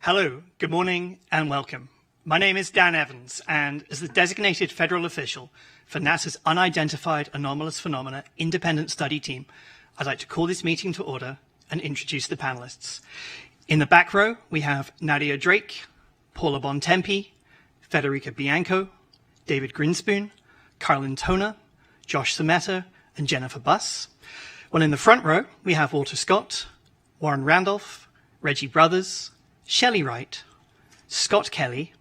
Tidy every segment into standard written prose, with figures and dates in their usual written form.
Hello, good morning, and welcome. My name is Dan Evans, and as the designated federal official for NASA's Unidentified Anomalous Phenomena Independent Study Team, I'd like to call this meeting to order and introduce the panelists. In the back row, we have Nadia Drake, Paula Bontempi, Federica Bianco, David Grinspoon, Carlin Toner, Josh Sameta, and Jennifer Buss. While in the front row, we have Walter Scott, Warren Randolph, Reggie Brothers, Shelley Wright, Scott Kelly,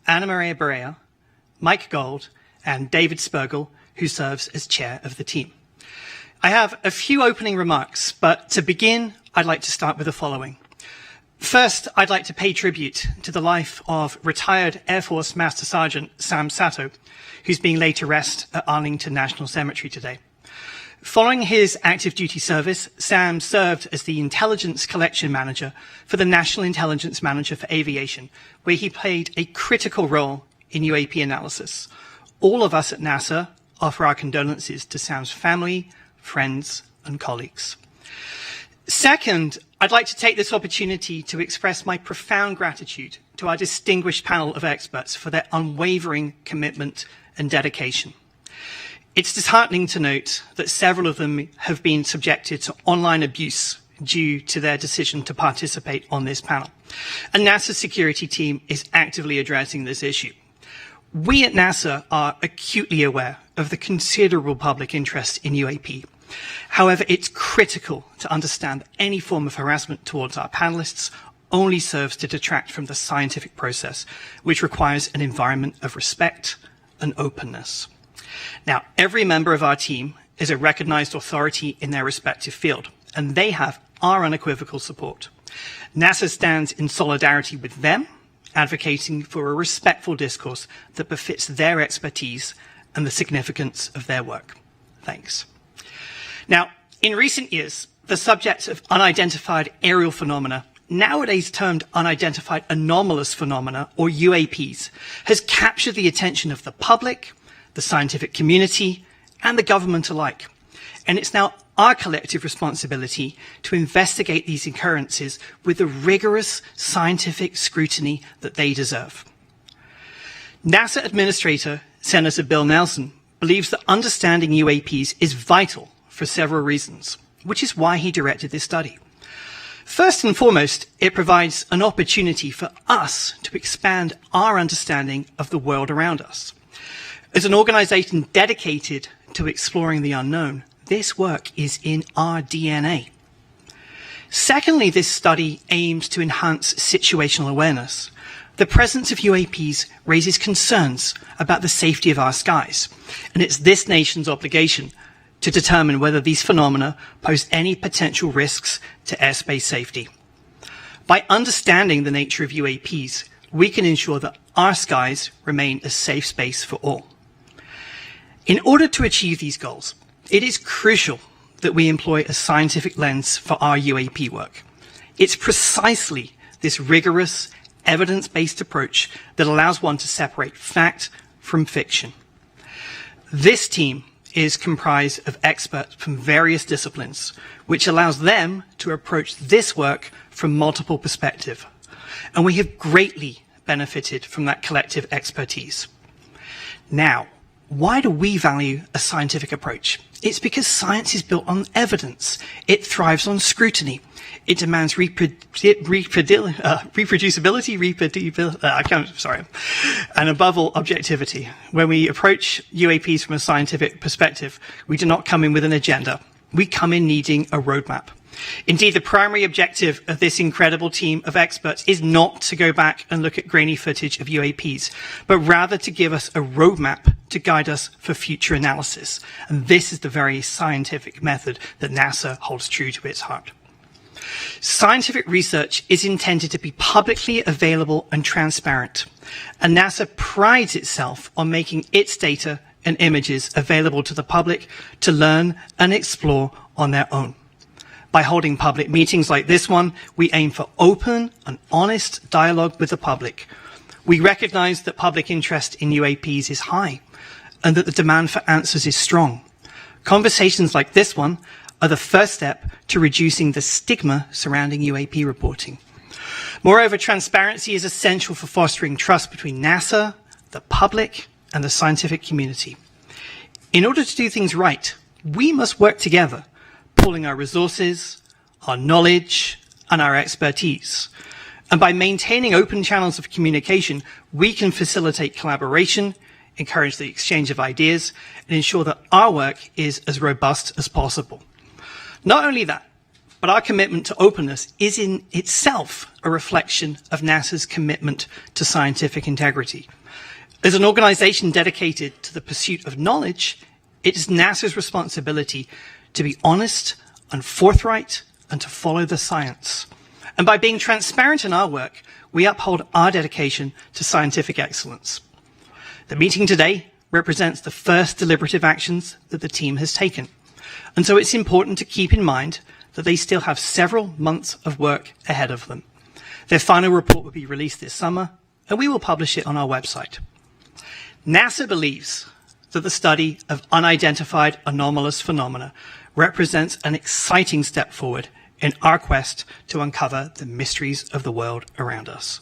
Anna Maria Barea, Mike Gold, and David Spergel, who serves as chair of the team. I have a few opening remarks, but to begin, I'd like to start with the following. First, I'd like to pay tribute to the life of retired Air Force Master Sergeant Sam Sato, who's being laid to rest at Arlington National Cemetery today. Following his active duty service, Sam served as the Intelligence Collection Manager for the National Intelligence Manager for Aviation, where he played a critical role in UAP analysis. All of us at NASA offer our condolences to Sam's family, friends, and colleagues. Second, I'd like to take this opportunity to express my profound gratitude to our distinguished panel of experts for their unwavering commitment and dedication. It's disheartening to note that several of them have been subjected to online abuse due to their decision to participate on this panel. And NASA's security team is actively addressing this issue. We at NASA are acutely aware of the considerable public interest in UAP. However, it's critical to understand that any form of harassment towards our panelists only serves to detract from the scientific process, which requires an environment of respect and openness. Now, every member of our team is a recognized authority in their respective field, and they have our unequivocal support. NASA stands in solidarity with them, advocating for a respectful discourse that befits their expertise and the significance of their work. Thanks. Now, in recent years, the subject of unidentified aerial phenomena, nowadays termed unidentified anomalous phenomena, or UAPs, has captured the attention of the public, the scientific community, and the government alike. And it's now our collective responsibility to investigate these occurrences with the rigorous scientific scrutiny that they deserve. NASA Administrator Senator Bill Nelson believes that understanding UAPs is vital for several reasons, which is why he directed this study. First and foremost, it provides an opportunity for us to expand our understanding of the world around us. As an organization dedicated to exploring the unknown, this work is in our DNA. Secondly, this study aims to enhance situational awareness. The presence of UAPs raises concerns about the safety of our skies, and it's this nation's obligation to determine whether these phenomena pose any potential risks to airspace safety. By understanding the nature of UAPs, we can ensure that our skies remain a safe space for all. In order to achieve these goals, it is crucial that we employ a scientific lens for our UAP work. It's precisely this rigorous, evidence-based approach that allows one to separate fact from fiction. This team is comprised of experts from various disciplines, which allows them to approach this work from multiple perspectives. And we have greatly benefited from that collective expertise. Now, why do we value a scientific approach? It's because science is built on evidence. It thrives on scrutiny. It demands reproducibility, and above all, objectivity. When we approach UAPs from a scientific perspective, we do not come in with an agenda. We come in needing a roadmap. Indeed, the primary objective of this incredible team of experts is not to go back and look at grainy footage of UAPs, but rather to give us a roadmap to guide us for future analysis. And this is the very scientific method that NASA holds true to its heart. Scientific research is intended to be publicly available and transparent, and NASA prides itself on making its data and images available to the public to learn and explore on their own. By holding public meetings like this one, we aim for open and honest dialogue with the public. We recognize that public interest in UAPs is high and that the demand for answers is strong. Conversations like this one are the first step to reducing the stigma surrounding UAP reporting. Moreover, transparency is essential for fostering trust between NASA, the public, and the scientific community. In order to do things right, we must work together, pooling our resources, our knowledge, and our expertise. And by maintaining open channels of communication, we can facilitate collaboration, encourage the exchange of ideas, and ensure that our work is as robust as possible. Not only that, but our commitment to openness is in itself a reflection of NASA's commitment to scientific integrity. As an organization dedicated to the pursuit of knowledge, it is NASA's responsibility to be honest and forthright and to follow the science. And by being transparent in our work, we uphold our dedication to scientific excellence. The meeting today represents the first deliberative actions that the team has taken. And so it's important to keep in mind that they still have several months of work ahead of them. Their final report will be released this summer, and we will publish it on our website. NASA believes that the study of unidentified anomalous phenomena represents an exciting step forward in our quest to uncover the mysteries of the world around us.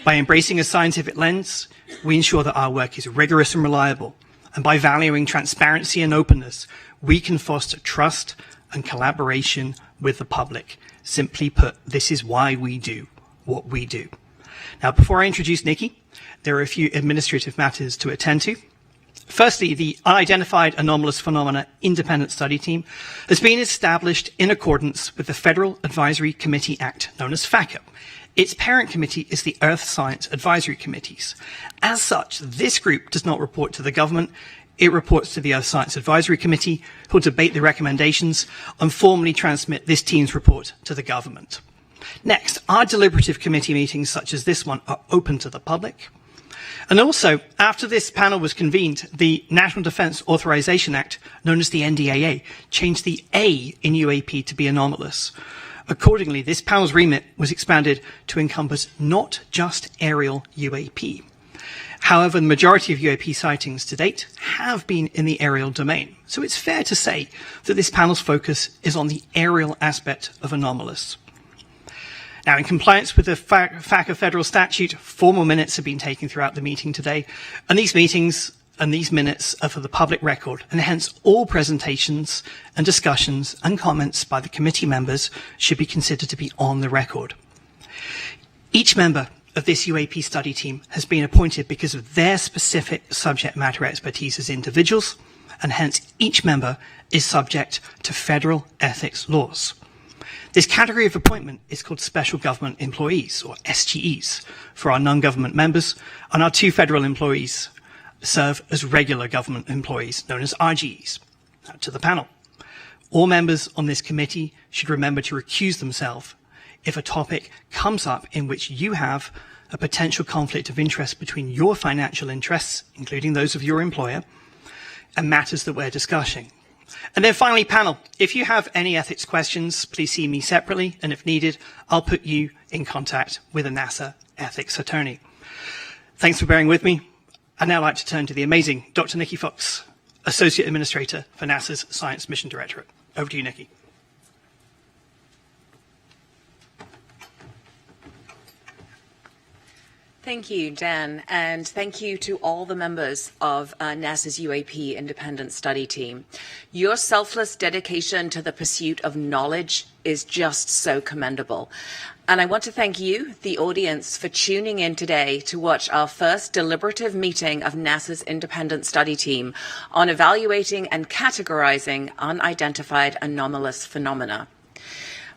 By embracing a scientific lens, we ensure that our work is rigorous and reliable. And by valuing transparency and openness, we can foster trust and collaboration with the public. Simply put, this is why we do what we do. Now, before I introduce Nikki, there are a few administrative matters to attend to. Firstly, the Unidentified Anomalous Phenomena Independent Study Team has been established in accordance with the Federal Advisory Committee Act, known as FACO. Its parent committee is the Earth Science Advisory Committees. As such, this group does not report to the government. It reports to the Earth Science Advisory Committee, who will debate the recommendations and formally transmit this team's report to the government. Next, our deliberative committee meetings, such as this one, are open to the public. And also, after this panel was convened, the National Defense Authorization Act, known as the NDAA, changed the A in UAP to be anomalous. Accordingly, this panel's remit was expanded to encompass not just aerial UAP. However, the majority of UAP sightings to date have been in the aerial domain. So it's fair to say that this panel's focus is on the aerial aspect of anomalous. Now, in compliance with the FACA federal statute, formal minutes have been taken throughout the meeting today, and these meetings and these minutes are for the public record, and hence all presentations and discussions and comments by the committee members should be considered to be on the record. Each member of this UAP study team has been appointed because of their specific subject matter expertise as individuals, and hence each member is subject to federal ethics laws. This category of appointment is called Special Government Employees, or SGEs, for our non-government members, and our 2 federal employees serve as regular government employees, known as RGEs. Now, to the panel. All members on this committee should remember to recuse themselves if a topic comes up in which you have a potential conflict of interest between your financial interests, including those of your employer, and matters that we're discussing. And then finally, panel, if you have any ethics questions, please see me separately, and if needed, I'll put you in contact with a NASA ethics attorney. Thanks for bearing with me. I'd now like to turn to the amazing Dr. Nikki Fox, Associate Administrator for NASA's Science Mission Directorate. Over to you, Nikki. Thank you, Dan, and thank you to all the members of NASA's UAP Independent Study Team. Your selfless dedication to the pursuit of knowledge is just so commendable. And I want to thank you, the audience, for tuning in today to watch our first deliberative meeting of NASA's Independent Study Team on evaluating and categorizing unidentified anomalous phenomena.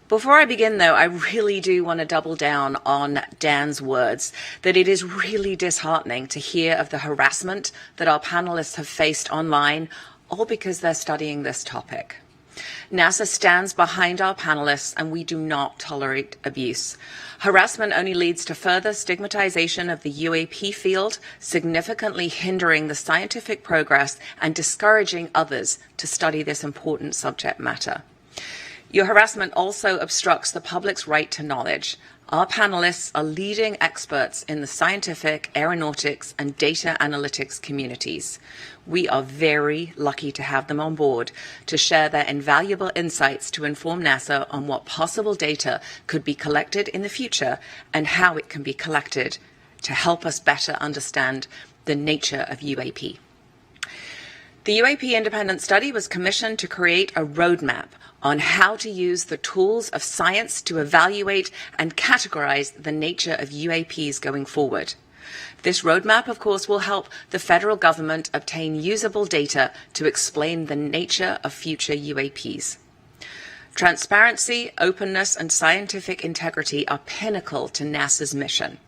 Before I begin, though, I really do want to double down on Dan's words that it is really disheartening to hear of the harassment that our panelists have faced online, all because they're studying this topic. NASA stands behind our panelists, and we do not tolerate abuse. Harassment only leads to further stigmatization of the UAP field, significantly hindering the scientific progress and discouraging others to study this important subject matter. Your harassment also obstructs the public's right to knowledge. Our panelists are leading experts in the scientific, aeronautics, and data analytics communities. We are very lucky to have them on board to share their invaluable insights to inform NASA on what possible data could be collected in the future and how it can be collected to help us better understand the nature of UAP. The UAP independent study was commissioned to create a roadmap on how to use the tools of science to evaluate and categorize the nature of UAPs going forward. This roadmap, of course, will help the federal government obtain usable data to explain the nature of future UAPs. Transparency, openness, and scientific integrity are pinnacle to NASA's mission.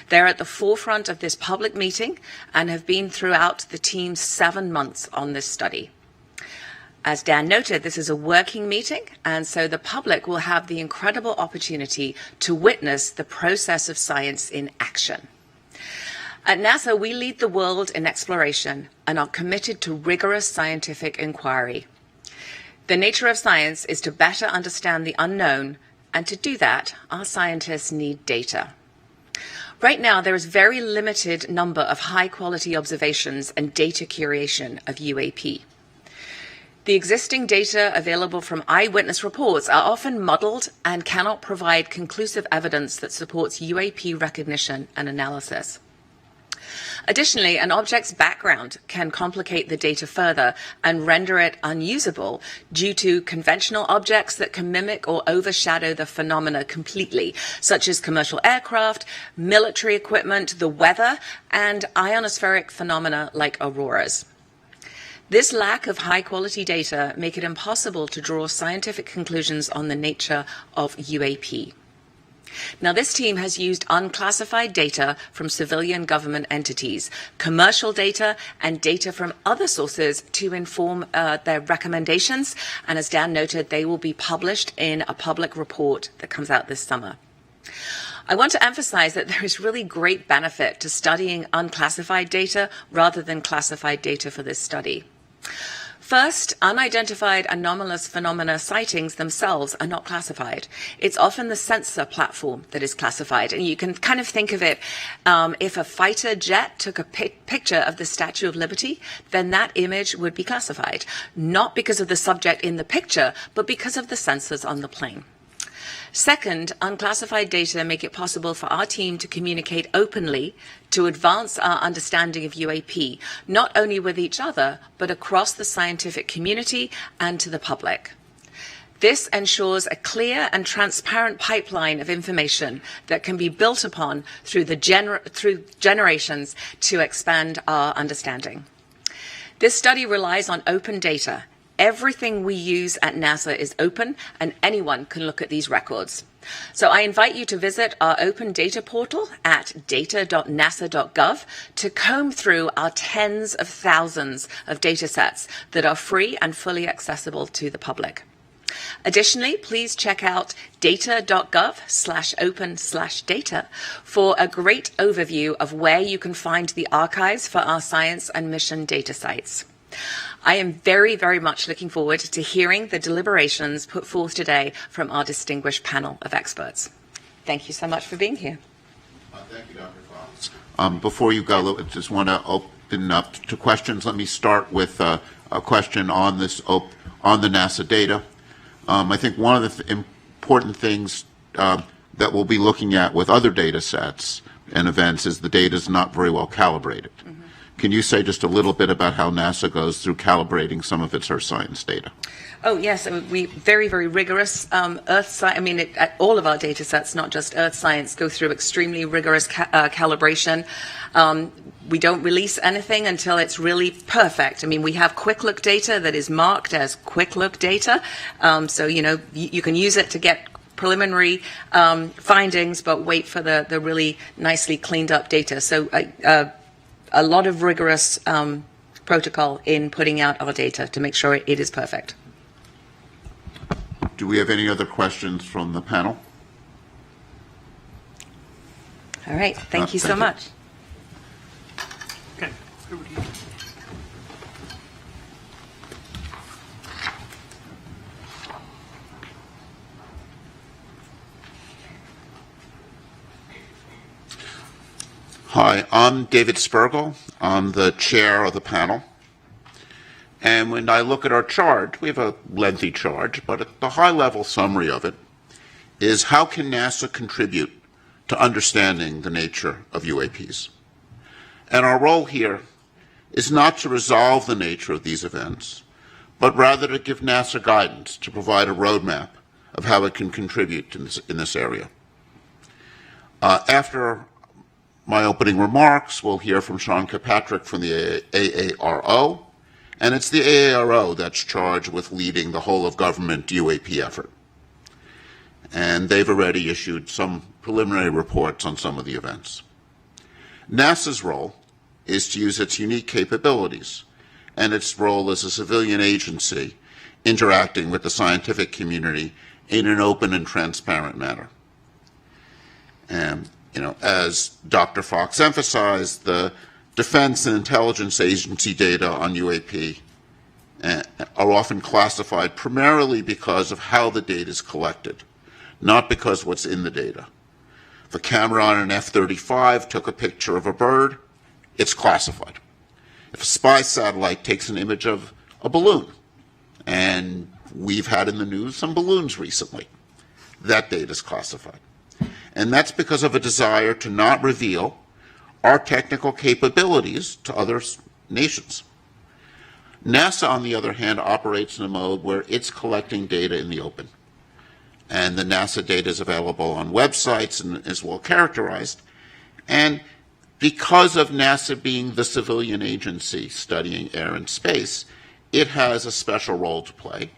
They're at the forefront of this public meeting and have been throughout the team's 7 months on this study. As Dan noted, this is a working meeting, and so the public will have the incredible opportunity to witness the process of science in action. At NASA, we lead the world in exploration and are committed to rigorous scientific inquiry. The nature of science is to better understand the unknown, and to do that, our scientists need data. Right now, there is very limited number of high-quality observations and data curation of UAP. The existing data available from eyewitness reports are often muddled and cannot provide conclusive evidence that supports UAP recognition and analysis. Additionally, an object's background can complicate the data further and render it unusable due to conventional objects that can mimic or overshadow the phenomena completely, such as commercial aircraft, military equipment, the weather, and ionospheric phenomena like auroras. This lack of high-quality data make it impossible to draw scientific conclusions on the nature of UAP. Now, this team has used unclassified data from civilian government entities, commercial data, and data from other sources to inform their recommendations. And as Dan noted, they will be published in a public report that comes out this summer. I want to emphasize that there is really great benefit to studying unclassified data rather than classified data for this study. First, unidentified anomalous phenomena sightings themselves are not classified. It's often the sensor platform that is classified. And you can kind of think of it, if a fighter jet took a picture of the Statue of Liberty, then that image would be classified, not because of the subject in the picture, but because of the sensors on the plane. Second, unclassified data make it possible for our team to communicate openly to advance our understanding of UAP, not only with each other, but across the scientific community and to the public. This ensures a clear and transparent pipeline of information that can be built upon through generations to expand our understanding. This study relies on open data. Everything we use at NASA is open, and anyone can look at these records. So I invite you to visit our open data portal at data.nasa.gov to comb through our tens of thousands of data sets that are free and fully accessible to the public. Additionally, please check out data.gov/open/data for a great overview of where you can find the archives for our science and mission data sites. I am very, very much looking forward to hearing the deliberations put forth today from our distinguished panel of experts. Thank you so much for being here. Thank you, Dr. Fox. Before you go, I just want to open up to questions. Let me start with a question on this on the NASA data. I think one of the important things that we'll be looking at with other data sets and events is the data is not very well calibrated. Mm-hmm. Can you say just a little bit about how NASA goes through calibrating some of its Earth science data? Oh, yes. We very, very rigorous Earth science. All of our data sets, not just Earth science, go through extremely rigorous calibration. We don't release anything until it's really perfect. We have quick look data that is marked as quick look data. So, you can use it to get preliminary findings, but wait for the really nicely cleaned up data. So, a lot of rigorous protocol in putting out our data to make sure it is perfect. Do we have any other questions from the panel? All right. Thank you so much. Okay. Over to you. Hi, I'm David Spergel. I'm the chair of the panel. And when I look at our chart, we have a lengthy chart, but the high-level summary of it is how can NASA contribute to understanding the nature of UAPs? And our role here is not to resolve the nature of these events, but rather to give NASA guidance, to provide a roadmap of how it can contribute in this area. After my opening remarks, we'll hear from Sean Kirkpatrick from the AARO, and it's the AARO that's charged with leading the whole of government UAP effort. And they've already issued some preliminary reports on some of the events. NASA's role is to use its unique capabilities and its role as a civilian agency interacting with the scientific community in an open and transparent manner. And, as Dr. Fox emphasized, the Defense and Intelligence Agency data on UAP are often classified primarily because of how the data is collected, not because what's in the data. If a camera on an F-35 took a picture of a bird, it's classified. If a spy satellite takes an image of a balloon, and we've had in the news some balloons recently, that data is classified. And that's because of a desire to not reveal our technical capabilities to other nations. NASA, on the other hand, operates in a mode where it's collecting data in the open. And the NASA data is available on websites and is well characterized. And because of NASA being the civilian agency studying air and space, it has a special role to play.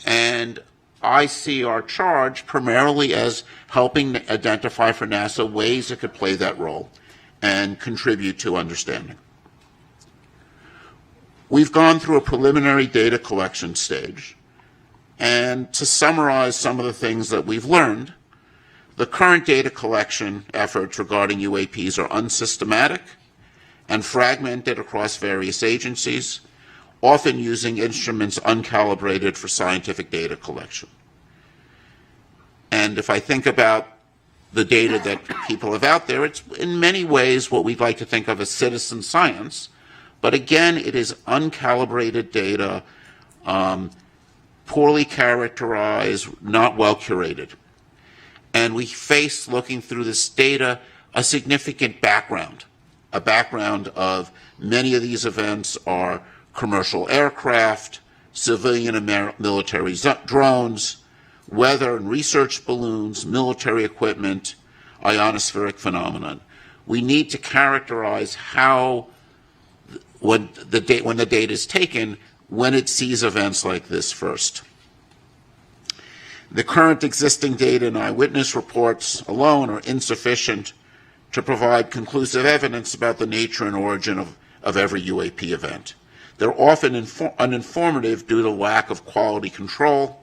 And I see our charge primarily as helping identify for NASA ways it could play that role and contribute to understanding. We've gone through a preliminary data collection stage, and to summarize some of the things that we've learned, the current data collection efforts regarding UAPs are unsystematic and fragmented across various agencies, often using instruments uncalibrated for scientific data collection. And if I think about the data that people have out there, it's in many ways what we'd like to think of as citizen science, but again, it is uncalibrated data, poorly characterized, not well curated. And we face, looking through this data, a significant background, a background of many of these events are commercial aircraft, civilian and military drones, weather and research balloons, military equipment, ionospheric phenomenon. We need to characterize how, when the data is taken, when it sees events like this first. The current existing data and eyewitness reports alone are insufficient to provide conclusive evidence about the nature and origin of every UAP event. They're often uninformative due to lack of quality control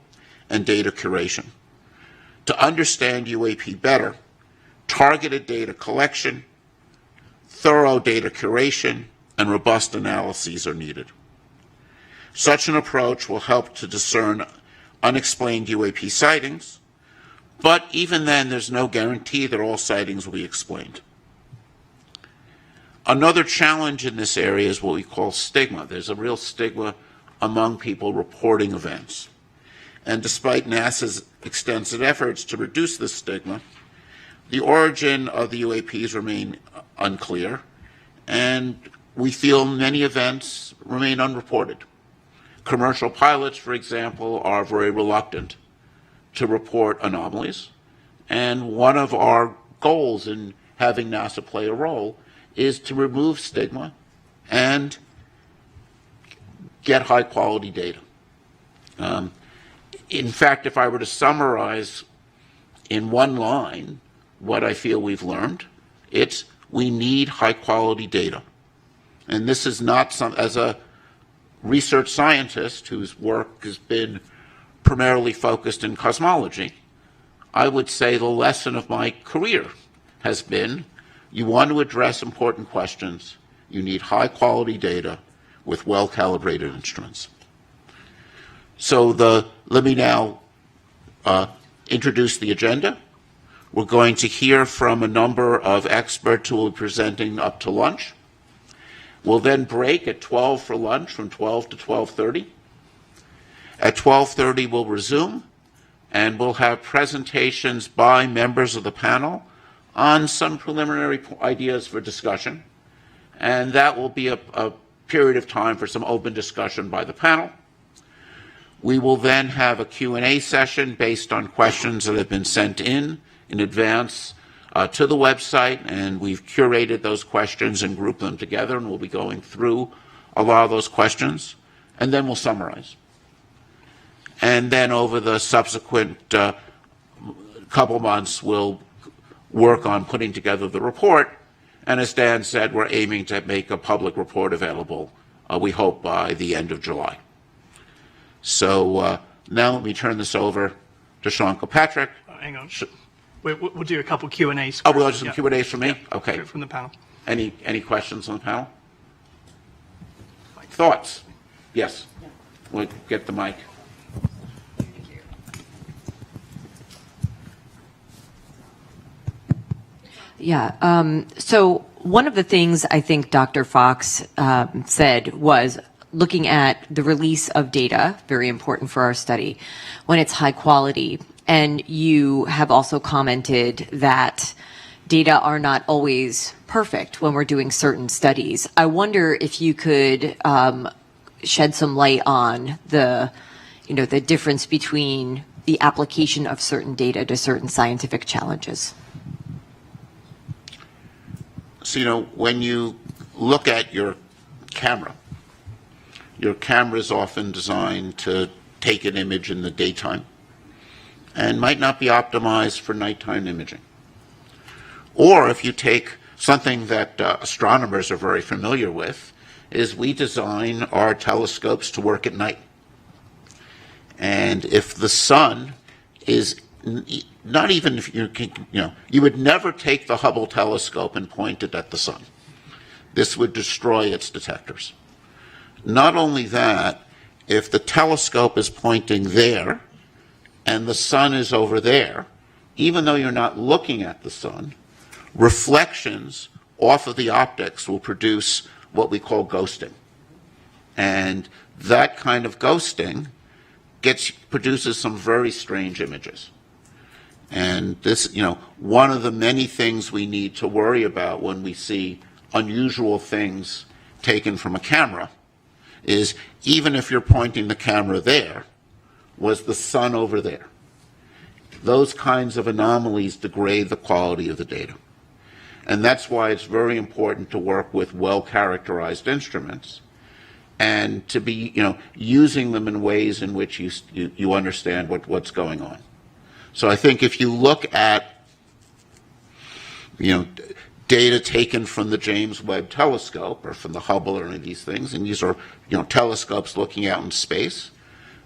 and data curation. To understand UAP better, targeted data collection, thorough data curation, and robust analyses are needed. Such an approach will help to discern unexplained UAP sightings, but even then there's no guarantee that all sightings will be explained. Another challenge in this area is what we call stigma. There's a real stigma among people reporting events. And despite NASA's extensive efforts to reduce this stigma, the origin of the UAPs remain unclear, and we feel many events remain unreported. Commercial pilots, for example, are very reluctant to report anomalies, and one of our goals in having NASA play a role is to remove stigma and get high-quality data. In fact, if I were to summarize in one line what I feel we've learned, it's we need high-quality data. And this is not as a research scientist whose work has been primarily focused in cosmology, I would say the lesson of my career has been you want to address important questions, you need high-quality data with well-calibrated instruments. So let me now introduce the agenda. We're going to hear from a number of experts who will be presenting up to lunch. We'll then break at 12 for lunch, from 12 to 12:30. At 12:30, we'll resume, and we'll have presentations by members of the panel on some preliminary ideas for discussion. And that will be a period of time for some open discussion by the panel. We will then have a Q&A session based on questions that have been sent in advance to the website, and we've curated those questions and grouped them together, and we'll be going through a lot of those questions, and then we'll summarize. And then over the subsequent couple months, we'll work on putting together the report, and as Dan said, we're aiming to make a public report available, we hope, by the end of July. So now let me turn this over to Sean Kilpatrick. Hang on. We'll do a couple Q&As. Oh, we'll do some Q&As from me? Yeah. Okay. From the panel. Any questions on the panel? Thoughts? Yes. We'll get the mic. Yeah. So one of the things I think Dr. Fox said was looking at the release of data, very important for our study, when it's high quality. And you have also commented that data are not always perfect when we're doing certain studies. I wonder if you could shed some light on the difference between the application of certain data to certain scientific challenges. So, when you look at your camera is often designed to take an image in the daytime and might not be optimized for nighttime imaging. Or if you take something that astronomers are very familiar with, is we design our telescopes to work at night. And if the sun is not even if you would never take the Hubble telescope and point it at the sun. This would destroy its detectors. Not only that, if the telescope is pointing there and the sun is over there, even though you're not looking at the sun, reflections off of the optics will produce what we call ghosting. And that kind of ghosting produces some very strange images. And this, one of the many things we need to worry about when we see unusual things taken from a camera is, even if you're pointing the camera there, was the sun over there? Those kinds of anomalies degrade the quality of the data. And that's why it's very important to work with well-characterized instruments and to be, using them in ways in which you understand what's going on. So I think if you look at, data taken from the James Webb Telescope or from the Hubble or any of these things, and these are, telescopes looking out in space,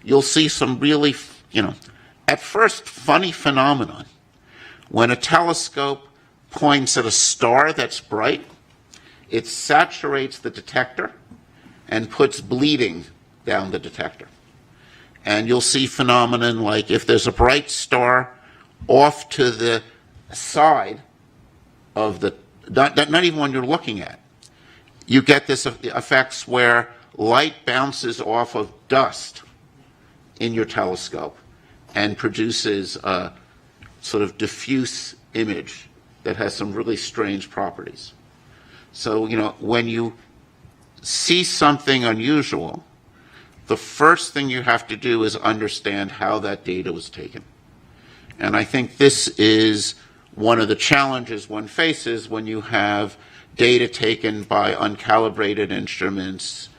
you'll see some really, at first funny phenomenon. When a telescope points at a star that's bright, it saturates the detector and puts bleeding down the detector. And you'll see phenomenon like if there's a bright star off to the side of the, not even when you're looking at, you get this effects where light bounces off of dust in your telescope and produces a sort of diffuse image that has some really strange properties. So, when you see something unusual, the first thing you have to do is understand how that data was taken. And I think this is one of the challenges one faces when you have data taken by uncalibrated instruments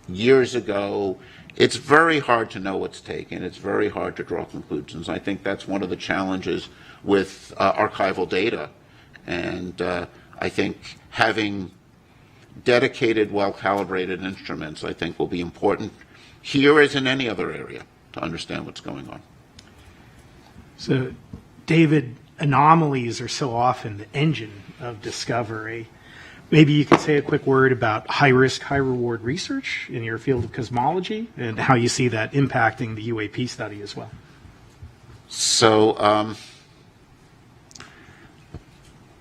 years ago. It's very hard to know what's taken. It's very hard to draw conclusions. I think that's one of the challenges with archival data. And I think having dedicated, well-calibrated instruments, I think, will be important here as in any other area to understand what's going on. So, David, anomalies are so often the engine of discovery. Maybe you could say a quick word about high-risk, high-reward research in your field of cosmology and how you see that impacting the UAP study as well. So,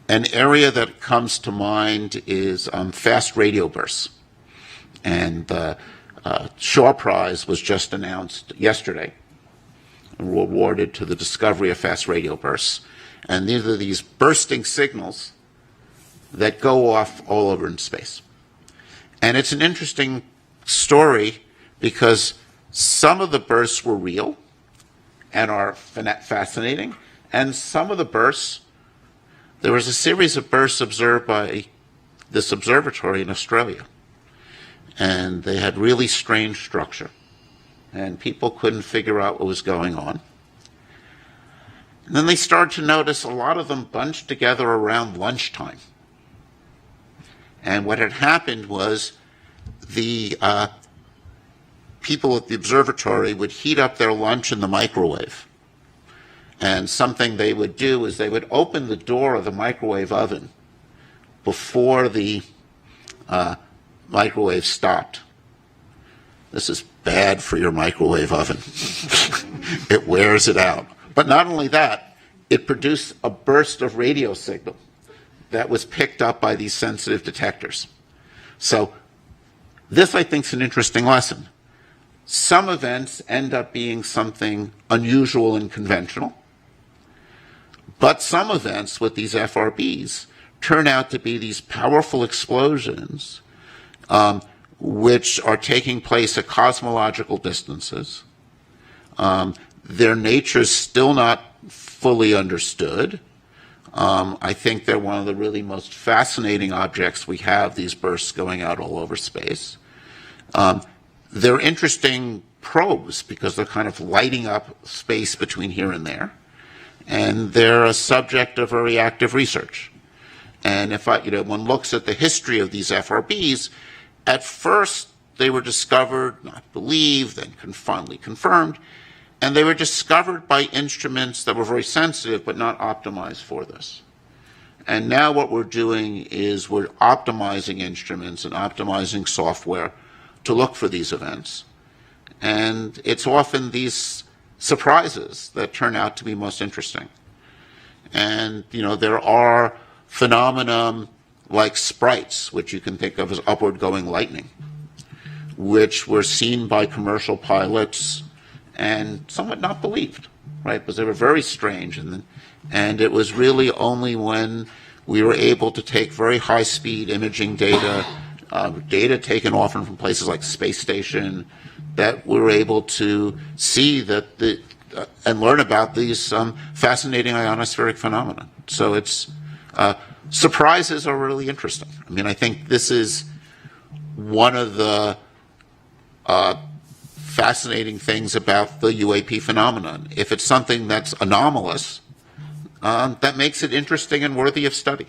An area that comes to mind is fast radio bursts. And the Shaw Prize was just announced yesterday, awarded to the discovery of fast radio bursts. And these are these bursting signals that go off all over in space. And it's an interesting story because some of the bursts were real and are fascinating, and some of the bursts, there was a series of bursts observed by this observatory in Australia, and they had really strange structure, and people couldn't figure out what was going on. And then they started to notice a lot of them bunched together around lunchtime. And what had happened was the people at the observatory would heat up their lunch in the microwave. And something they would do is they would open the door of the microwave oven before the microwave stopped. This is bad for your microwave oven. It wears it out. But not only that, it produced a burst of radio signal that was picked up by these sensitive detectors. So this, I think, is an interesting lesson. Some events end up being something unusual and conventional, but some events with these FRBs turn out to be these powerful explosions which are taking place at cosmological distances. Their nature is still not fully understood. I think they're one of the really most fascinating objects we have, these bursts going out all over space. They're interesting probes because they're kind of lighting up space between here and there. And they're a subject of very active research. And if one looks at the history of these FRBs, at first they were discovered, not believed, then finally confirmed, and they were discovered by instruments that were very sensitive but not optimized for this. And now what we're doing is we're optimizing instruments and optimizing software to look for these events. And it's often these surprises that turn out to be most interesting. And, there are phenomena like sprites, which you can think of as upward going lightning, which were seen by commercial pilots and somewhat not believed, right? Because they were very strange. And it was really only when we were able to take very high speed imaging data, data taken often from places like the space station, that we were able to see that and learn about these fascinating ionospheric phenomena. So it's surprises are really interesting. I mean, I think this is one of the fascinating things about the UAP phenomenon. If it's something that's anomalous, that makes it interesting and worthy of study.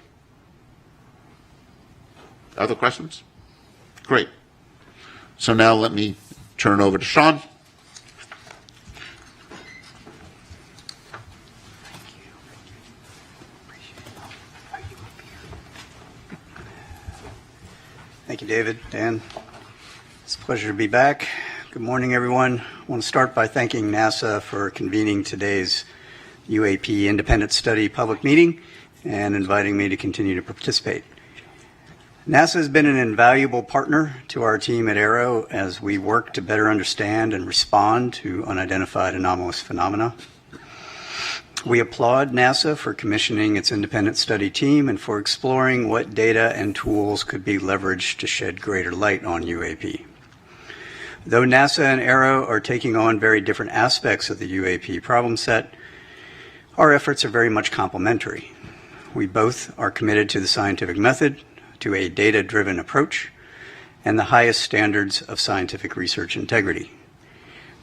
Other questions? Great. So now let me turn over to Sean. Thank you, David, Dan. It's a pleasure to be back. Good morning, everyone. I want to start by thanking NASA for convening today's UAP Independent Study public meeting and inviting me to continue to participate. NASA has been an invaluable partner to our team at AERO as we work to better understand and respond to unidentified anomalous phenomena. We applaud NASA for commissioning its independent study team and for exploring what data and tools could be leveraged to shed greater light on UAP. Though NASA and AERO are taking on very different aspects of the UAP problem set, our efforts are very much complementary. We both are committed to the scientific method, to a data-driven approach, and the highest standards of scientific research integrity.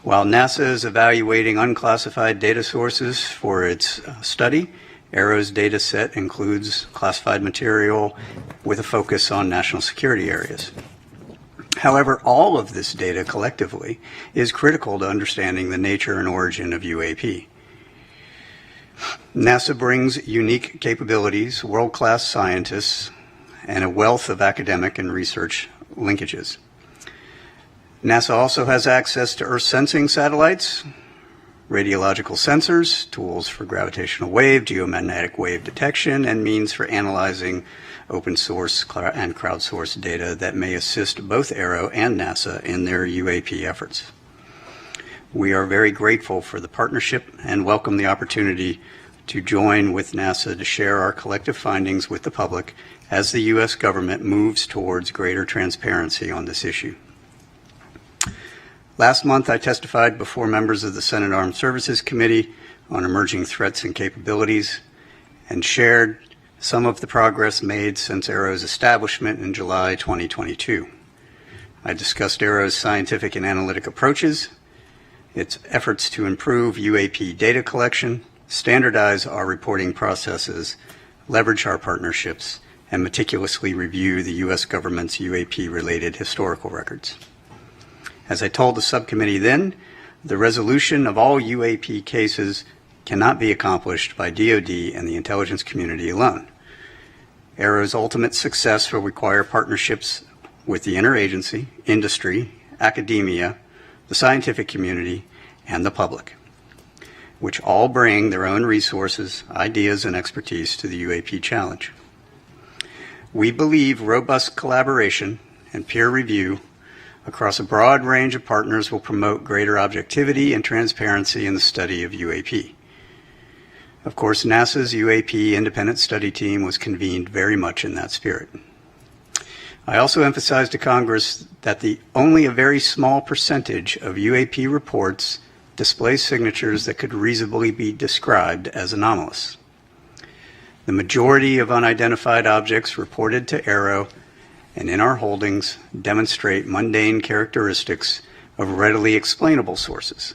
While NASA is evaluating unclassified data sources for its study, AERO's data set includes classified material with a focus on national security areas. However, all of this data collectively is critical to understanding the nature and origin of UAP. NASA brings unique capabilities, world-class scientists, and a wealth of academic and research linkages. NASA also has access to Earth sensing satellites, radiological sensors, tools for gravitational wave, geomagnetic wave detection, and means for analyzing open source and crowdsourced data that may assist both ARROW and NASA in their UAP efforts. We are very grateful for the partnership and welcome the opportunity to join with NASA to share our collective findings with the public as the U.S. government moves towards greater transparency on this issue. Last month, I testified before members of the Senate Armed Services Committee on emerging threats and capabilities and shared some of the progress made since ARROW's establishment in July 2022. I discussed ARROW's scientific and analytic approaches, its efforts to improve UAP data collection, standardize our reporting processes, leverage our partnerships, and meticulously review the U.S. government's UAP-related historical records. As I told the subcommittee then, the resolution of all UAP cases cannot be accomplished by DoD and the intelligence community alone. ARROW's ultimate success will require partnerships with the interagency, industry, academia, the scientific community, and the public, which all bring their own resources, ideas, and expertise to the UAP challenge. We believe robust collaboration and peer review across a broad range of partners will promote greater objectivity and transparency in the study of UAP. Of course, NASA's UAP independent study team was convened very much in that spirit. I also emphasized to Congress that only a very small percentage of UAP reports display signatures that could reasonably be described as anomalous. The majority of unidentified objects reported to ARROW and in our holdings demonstrate mundane characteristics of readily explainable sources.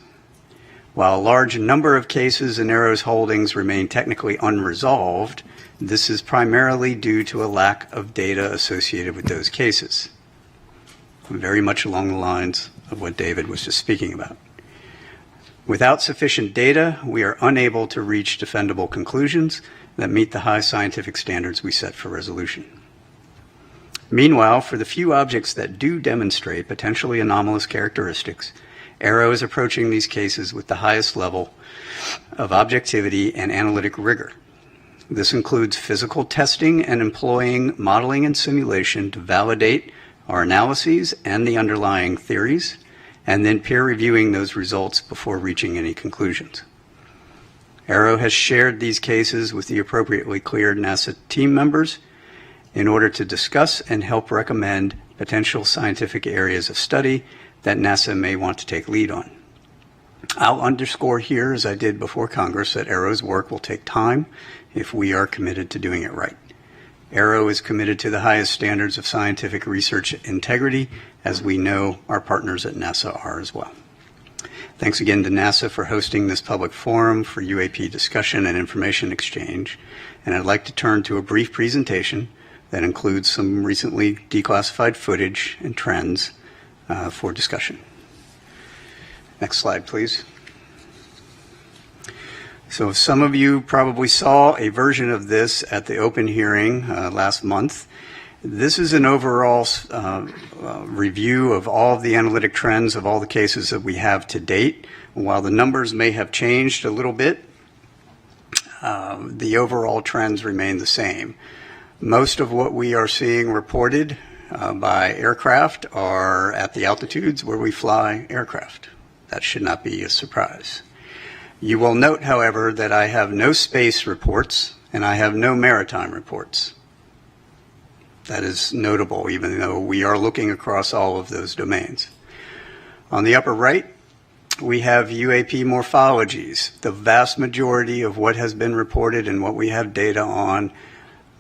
While a large number of cases in ARROW's holdings remain technically unresolved, this is primarily due to a lack of data associated with those cases, very much along the lines of what David was just speaking about. Without sufficient data, we are unable to reach defendable conclusions that meet the high scientific standards we set for resolution. Meanwhile, for the few objects that do demonstrate potentially anomalous characteristics, ARROW is approaching these cases with the highest level of objectivity and analytic rigor. This includes physical testing and employing modeling and simulation to validate our analyses and the underlying theories, and then peer reviewing those results before reaching any conclusions. ARROW has shared these cases with the appropriately cleared NASA team members in order to discuss and help recommend potential scientific areas of study that NASA may want to take lead on. I'll underscore here, as I did before Congress, that ARROW's work will take time if we are committed to doing it right. ARROW is committed to the highest standards of scientific research integrity, as we know our partners at NASA are as well. Thanks again to NASA for hosting this public forum for UAP discussion and information exchange. And I'd like to turn to a brief presentation that includes some recently declassified footage and trends for discussion. Next slide, please. So some of you probably saw a version of this at the open hearing last month. This is an overall review of all of the analytic trends of all the cases that we have to date. While the numbers may have changed a little bit, the overall trends remain the same. Most of what we are seeing reported by aircraft are at the altitudes where we fly aircraft. That should not be a surprise. You will note, however, that I have no space reports and I have no maritime reports. That is notable, even though we are looking across all of those domains. On the upper right, we have UAP morphologies. The vast majority of what has been reported and what we have data on,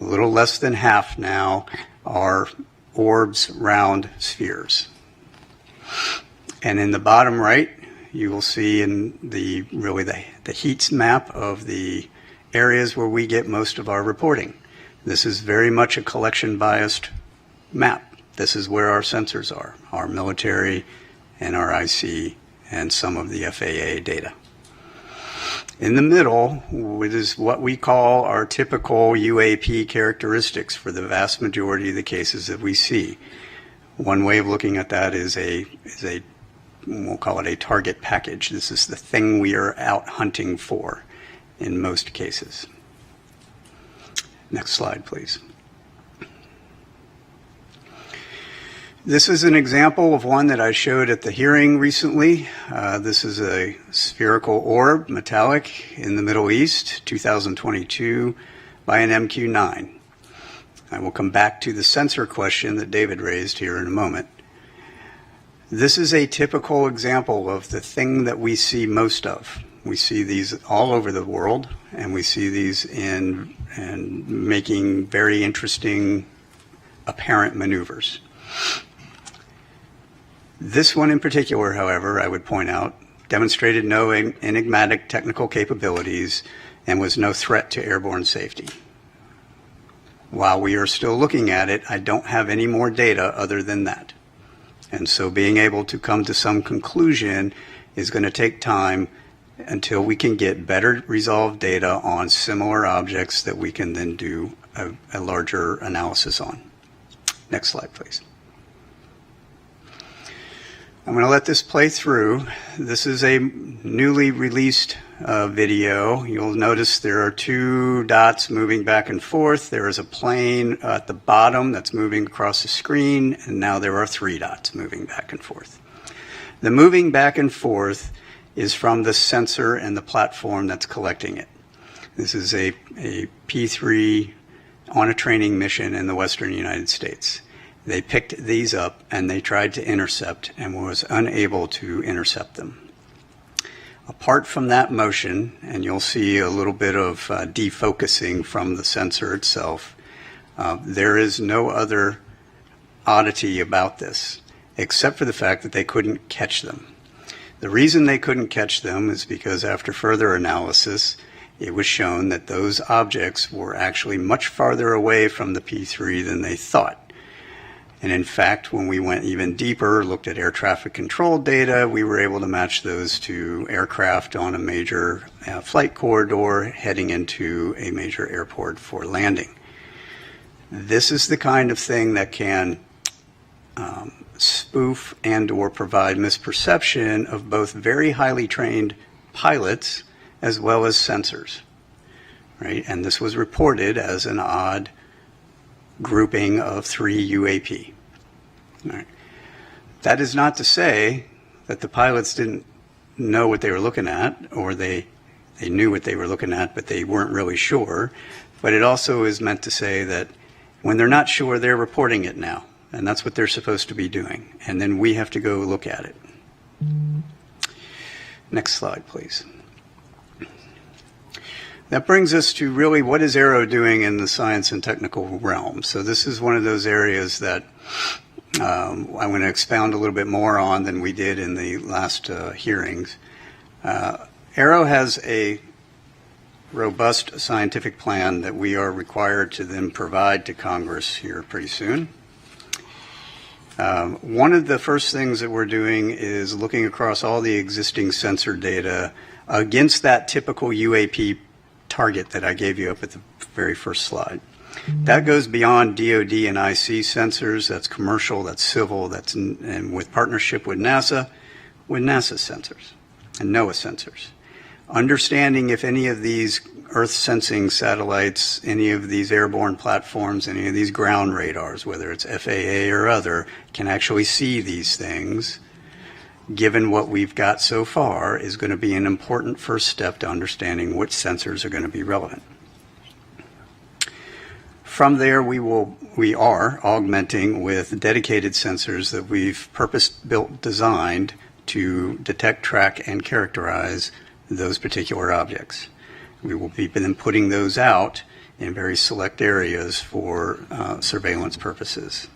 a little less than half now, are orbs, round spheres. And in the bottom right, you will see in the heat map of the areas where we get most of our reporting. This is very much a collection biased map. This is where our sensors are, our military and our IC and some of the FAA data. In the middle, it is what we call our typical UAP characteristics for the vast majority of the cases that we see. One way of looking at that is a we'll call it a target package. This is the thing we are out hunting for in most cases. Next slide, please. This is an example of one that I showed at the hearing recently. This is a spherical orb, metallic, in the Middle East, 2022, by an MQ-9. I will come back to the sensor question that David raised here in a moment. This is a typical example of the thing that we see most of. We see these all over the world, and we see these in making very interesting apparent maneuvers. This one in particular, however, I would point out, demonstrated no enigmatic technical capabilities and was no threat to airborne safety. While we are still looking at it, I don't have any more data other than that. And so being able to come to some conclusion is going to take time until we can get better resolved data on similar objects that we can then do a larger analysis on. Next slide, please. I'm going to let this play through. This is a newly released video. You'll notice there are two dots moving back and forth. There is a plane at the bottom that's moving across the screen, and now there are three dots moving back and forth. The moving back and forth is from the sensor and the platform that's collecting it. This is a P3 on a training mission in the Western United States. They picked these up and they tried to intercept and was unable to intercept them. Apart from that motion, and you'll see a little bit of defocusing from the sensor itself, there is no other oddity about this, except for the fact that they couldn't catch them. The reason they couldn't catch them is because after further analysis, it was shown that those objects were actually much farther away from the P3 than they thought. And in fact, when we went even deeper, looked at air traffic control data, we were able to match those to aircraft on a major flight corridor heading into a major airport for landing. This is the kind of thing that can spoof and or provide misperception of both very highly trained pilots as well as sensors, right? And this was reported as an odd grouping of 3 UAP. All right. That is not to say that the pilots didn't know what they were looking at, or they knew what they were looking at, but they weren't really sure. But it also is meant to say that when they're not sure, they're reporting it now. And that's what they're supposed to be doing. And then we have to go look at it. Next slide, please. That brings us to really what is Aero doing in the science and technical realm. So this is one of those areas that I'm going to expound a little bit more on than we did in the last hearings. Aero has a robust scientific plan that we are required to then provide to Congress here pretty soon. One of the first things that we're doing is looking across all the existing sensor data against that typical UAP target that I gave you up at the very first slide. That goes beyond DoD and IC sensors. That's commercial, that's civil, that's and with partnership with NASA sensors and NOAA sensors. Understanding if any of these Earth sensing satellites, any of these airborne platforms, any of these ground radars, whether it's FAA or other, can actually see these things, given what we've got so far, is going to be an important first step to understanding which sensors are going to be relevant. From there, we are augmenting with dedicated sensors that we've purpose-built, designed to detect, track, and characterize those particular objects. We will be then putting those out in very select areas for surveillance purposes.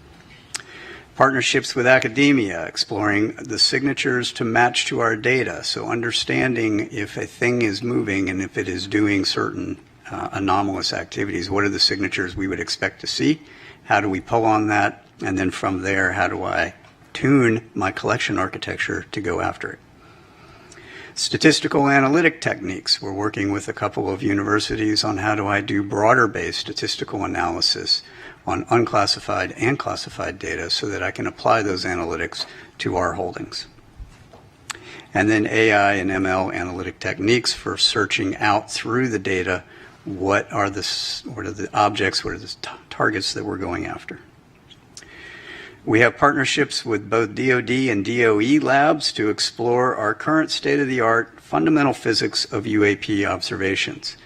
Partnerships with academia, exploring the signatures to match to our data. So understanding if a thing is moving and if it is doing certain anomalous activities, what are the signatures we would expect to see? How do we pull on that? And then from there, how do I tune my collection architecture to go after it? Statistical analytic techniques. We're working with a couple of universities on how do I do broader-based statistical analysis on unclassified and classified data so that I can apply those analytics to our holdings. and then AI and ML analytic techniques for searching out through the data what are the objects, what are the targets that we're going after. We have partnerships with both DoD and DOE labs to explore our current state-of-the-art fundamental physics of UAP observations,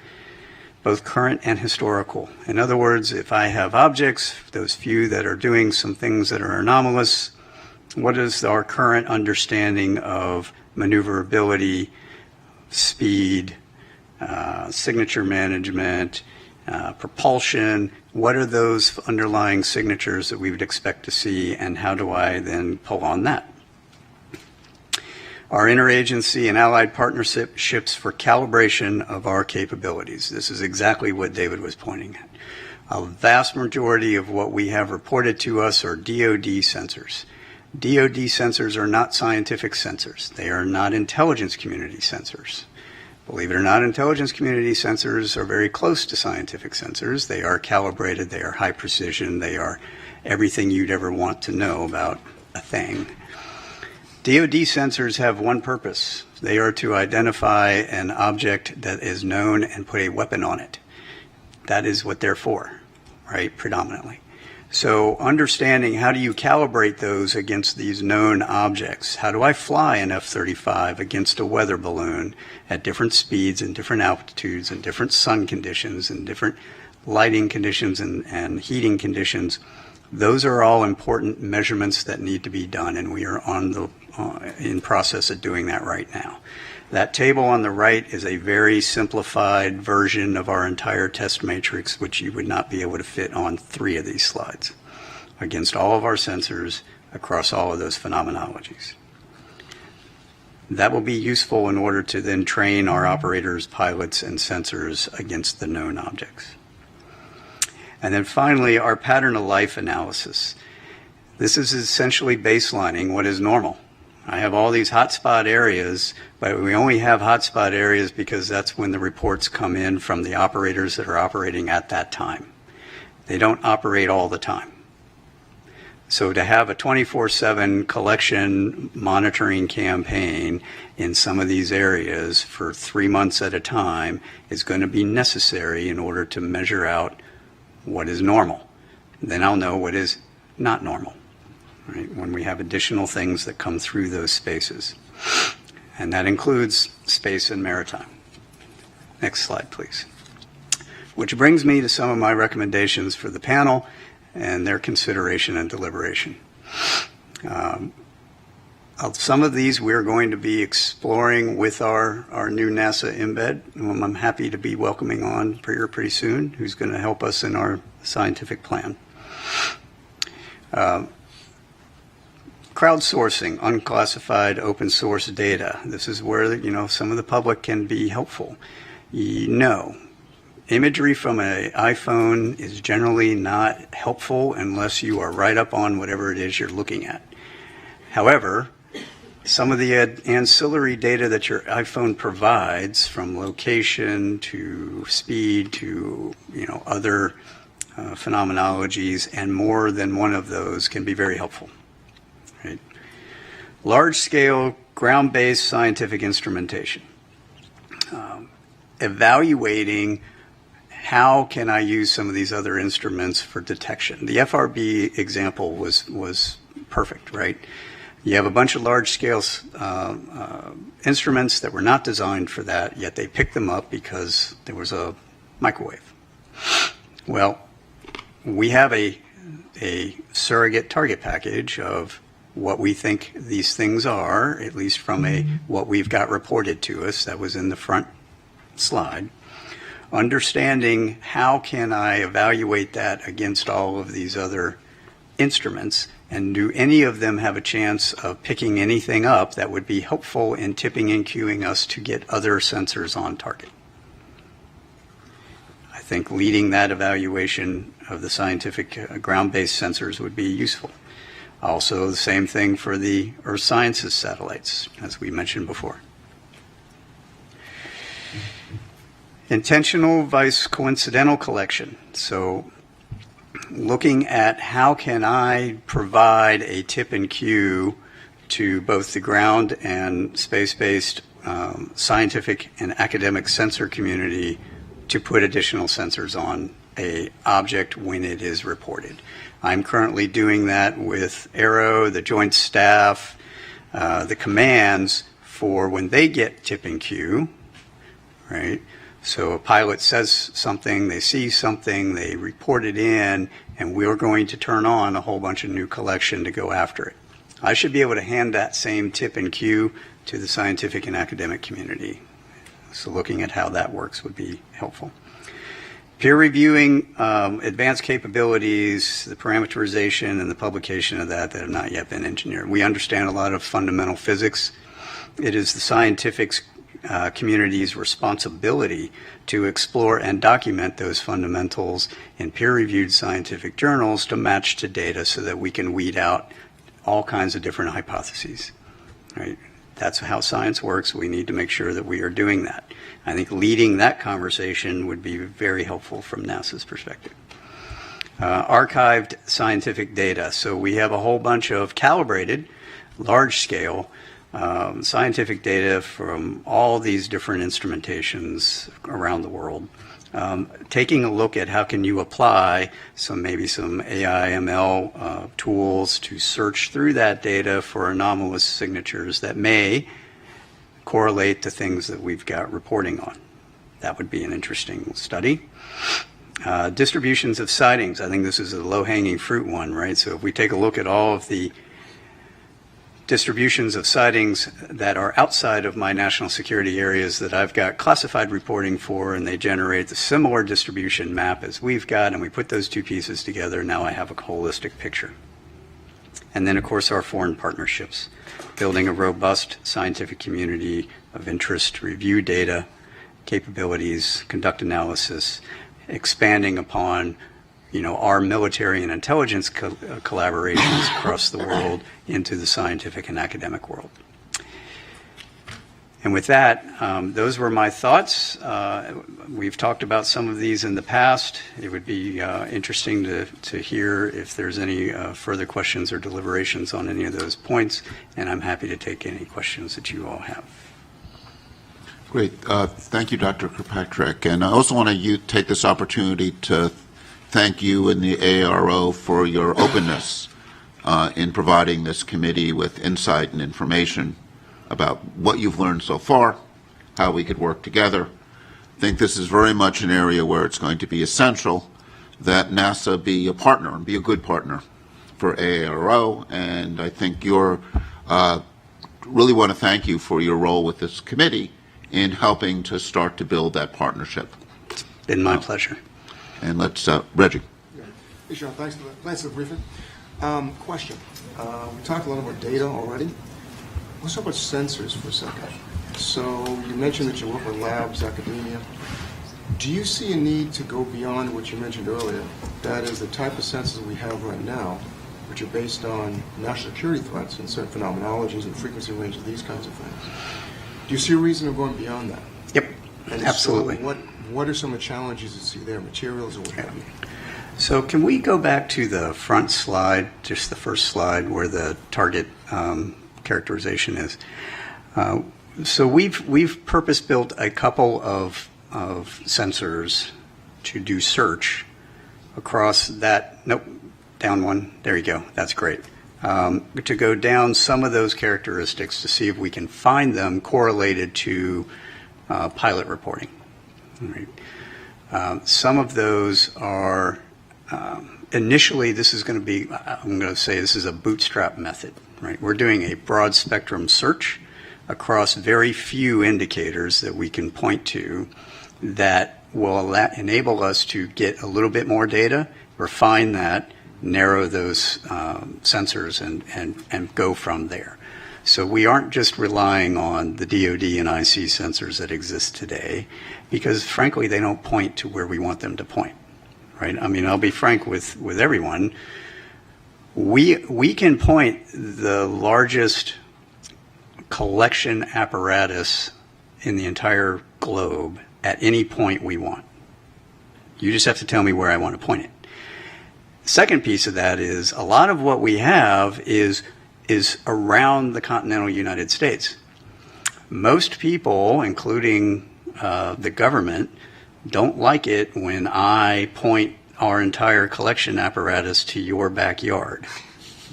both current and historical. In other words, if I have objects, those few that are doing some things that are anomalous, what is our current understanding of maneuverability, speed, signature management, propulsion? What are those underlying signatures that we would expect to see, and how do I then pull on that? Our interagency and allied partnerships for calibration of our capabilities. This is exactly what David was pointing at. A vast majority of what we have reported to us are DoD sensors. DoD sensors are not scientific sensors. They are not intelligence community sensors. Believe it or not, intelligence community sensors are very close to scientific sensors. They are calibrated, they are high precision, they are everything you'd ever want to know about a thing. DoD sensors have one purpose. They are to identify an object that is known and put a weapon on it. That is what they're for, right, predominantly. So understanding how do you calibrate those against these known objects? How do I fly an F-35 against a weather balloon at different speeds and different altitudes and different sun conditions and different lighting conditions and heating conditions? Those are all important measurements that need to be done, and we are in process of doing that right now. That table on the right is a very simplified version of our entire test matrix, which you would not be able to fit on 3 of these slides against all of our sensors across all of those phenomenologies. That will be useful in order to then train our operators, pilots, and sensors against the known objects. And then finally, our pattern of life analysis. This is essentially baselining what is normal. I have all these hotspot areas, but we only have hotspot areas because that's when the reports come in from the operators that are operating at that time. They don't operate all the time. So to have a 24/7 collection monitoring campaign in some of these areas for 3 months at a time is going to be necessary in order to measure out what is normal. Then I'll know what is not normal. Right, when we have additional things that come through those spaces. And that includes space and maritime. Next slide, please. Which brings me to some of my recommendations for the panel and their consideration and deliberation. Some of these we're going to be exploring with our new NASA embed, whom I'm happy to be welcoming on pretty soon, who's going to help us in our scientific plan. Crowdsourcing unclassified open source data. This is where, some of the public can be helpful. Imagery from an iPhone is generally not helpful unless you are right up on whatever it is you're looking at. However, some of the ancillary data that your iPhone provides, from location to speed to other phenomenologies, and more than one of those can be very helpful. Right? Large-scale, ground-based scientific instrumentation. Evaluating how can I use some of these other instruments for detection. The FRB example was perfect, right? You have a bunch of large-scale instruments that were not designed for that, yet they picked them up because there was a microwave. Well, we have a surrogate target package of what we think these things are, at least from what we've got reported to us. That was in the front slide. Understanding how can I evaluate that against all of these other instruments, and do any of them have a chance of picking anything up that would be helpful in tipping and cueing us to get other sensors on target. I think leading that evaluation of the scientific ground-based sensors would be useful. Also, the same thing for the Earth Sciences satellites, as we mentioned before. Intentional vice coincidental collection. So looking at how can I provide a tip and cue to both the ground and space-based scientific and academic sensor community to put additional sensors on a object when it is reported. I'm currently doing that with Aero, the Joint Staff, the commands for when they get tip and cue, right? So a pilot says something, they see something, they report it in, and we're going to turn on a whole bunch of new collection to go after it. I should be able to hand that same tip and cue to the scientific and academic community. So looking at how that works would be helpful. Peer reviewing advanced capabilities, the parameterization and the publication of that have not yet been engineered. We understand a lot of fundamental physics. It is the scientific community's responsibility to explore and document those fundamentals in peer-reviewed scientific journals to match to data so that we can weed out all kinds of different hypotheses, right? That's how science works. We need to make sure that we are doing that. I think leading that conversation would be very helpful from NASA's perspective. Archived scientific data. So we have a whole bunch of calibrated, large-scale scientific data from all these different instrumentations around the world. Taking a look at how can you apply maybe some AI ML tools to search through that data for anomalous signatures that may correlate to things that we've got reporting on. That would be an interesting study. Distributions of sightings. I think this is a low-hanging fruit one, right? So if we take a look at all of the distributions of sightings that are outside of my national security areas that I've got classified reporting for, and they generate the similar distribution map as we've got, and we put those two pieces together, now I have a holistic picture. And then, of course, our foreign partnerships, building a robust scientific community of interest, review data, capabilities, conduct analysis, expanding upon our military and intelligence collaborations across the world into the scientific and academic world. And with that, those were my thoughts. We've talked about some of these in the past. It would be interesting to hear if there's any further questions or deliberations on any of those points, and I'm happy to take any questions that you all have. Great. Thank you, Dr. Kirkpatrick. And I also want to take this opportunity to thank you and the AARO for your openness in providing this committee with insight and information about what you've learned so far, how we could work together. I think this is very much an area where it's going to be essential that NASA be a partner and be a good partner for AARO, and I think you're really want to thank you for your role with this committee in helping to start to build that partnership. It's been my pleasure. And let's, Reggie. Hey, Sean, thanks for the briefing. Question. We talked a lot about data already. Let's talk about sensors for a second. So you mentioned that you work with labs, academia. Do you see a need to go beyond what you mentioned earlier? That is the type of sensors we have right now, which are based on national security threats and certain phenomenologies and frequency ranges, these kinds of things. Do you see a reason of going beyond that? Yep, And absolutely. So what are some of the challenges you see there, materials or what have you? So can we go back to the front slide, just the first slide where the target characterization is? So we've purpose-built a couple of sensors to do search across that. Nope, down one. There you go. That's great. To go down some of those characteristics to see if we can find them correlated to pilot reporting. Right. Some of those are initially, this is going to be, I'm going to say this is a bootstrap method, right? We're doing a broad spectrum search across very few indicators that we can point to that will enable us to get a little bit more data, refine that, narrow those sensors and go from there. So we aren't just relying on the DoD and IC sensors that exist today because, frankly, they don't point to where we want them to point, right? I mean, I'll be frank with everyone. We can point the largest collection apparatus in the entire globe at any point we want. You just have to tell me where I want to point it. Second piece of that is a lot of what we have is is around the continental United States. Most people, including the government, don't like it when I point our entire collection apparatus to your backyard,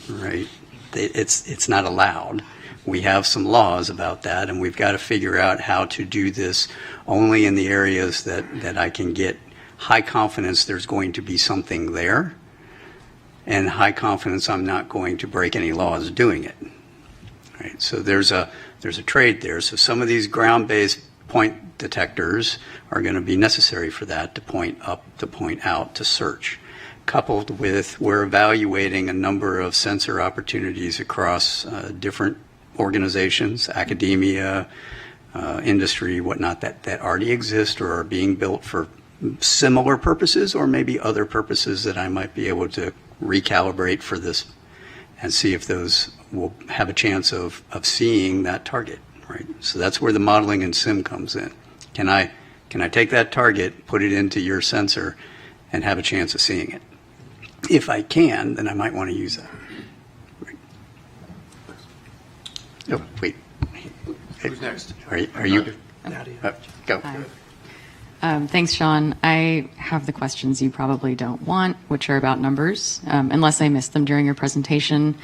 right? It's not allowed. We have some laws about that, and we've got to figure out how to do this only in the areas that I can get high confidence there's going to be something there, and high confidence I'm not going to break any laws doing it. Right? So there's a trade there. So some of these ground-based point detectors are going to be necessary for that, to point up, to point out, to search. Coupled with, we're evaluating a number of sensor opportunities across different organizations, academia, industry, whatnot, that already exist or are being built for similar purposes, or maybe other purposes that I might be able to recalibrate for this and see if those will have a chance of seeing that target, right? So that's where the modeling and sim comes in. Can I take that target, put it into your sensor, and have a chance of seeing it? If I can, then I might want to use that. Right. Oh, wait. Who's next? Are you? Nadia. Go. Thanks, Sean. I have the questions you probably don't want, which are about numbers, unless I missed them during your presentation.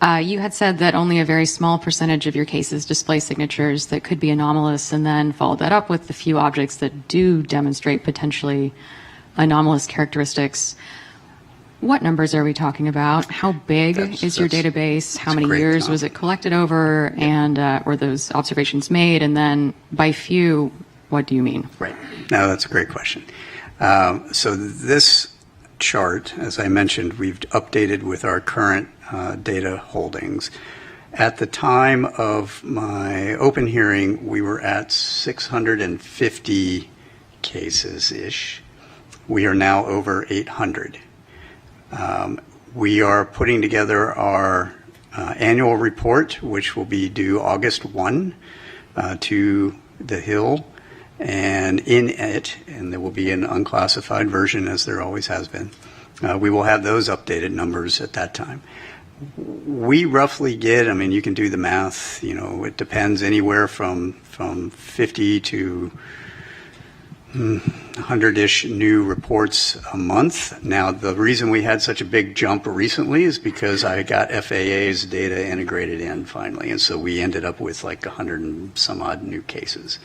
You had said that only a very small percentage of your cases display signatures that could be anomalous, and then followed that up with the few objects that do demonstrate potentially anomalous characteristics. What numbers are we talking about? How big is your database? How many years was it collected over? And were those observations made? And then by few, what do you mean? Right. No, that's a great question. So this chart, as I mentioned, we've updated with our current data holdings. At the time of my open hearing, we were at 650 cases-ish. We are now over 800. We are putting together our annual report, which will be due August 1 to the Hill. And in it, and there will be an unclassified version, as there always has been, we will have those updated numbers at that time. We roughly get, I mean, you can do the math, you know, it depends anywhere from 50 to 100-ish new reports a month. Now, the reason we had such a big jump recently is because I got FAA's data integrated in finally, and so we ended up with like 100 and some odd new cases.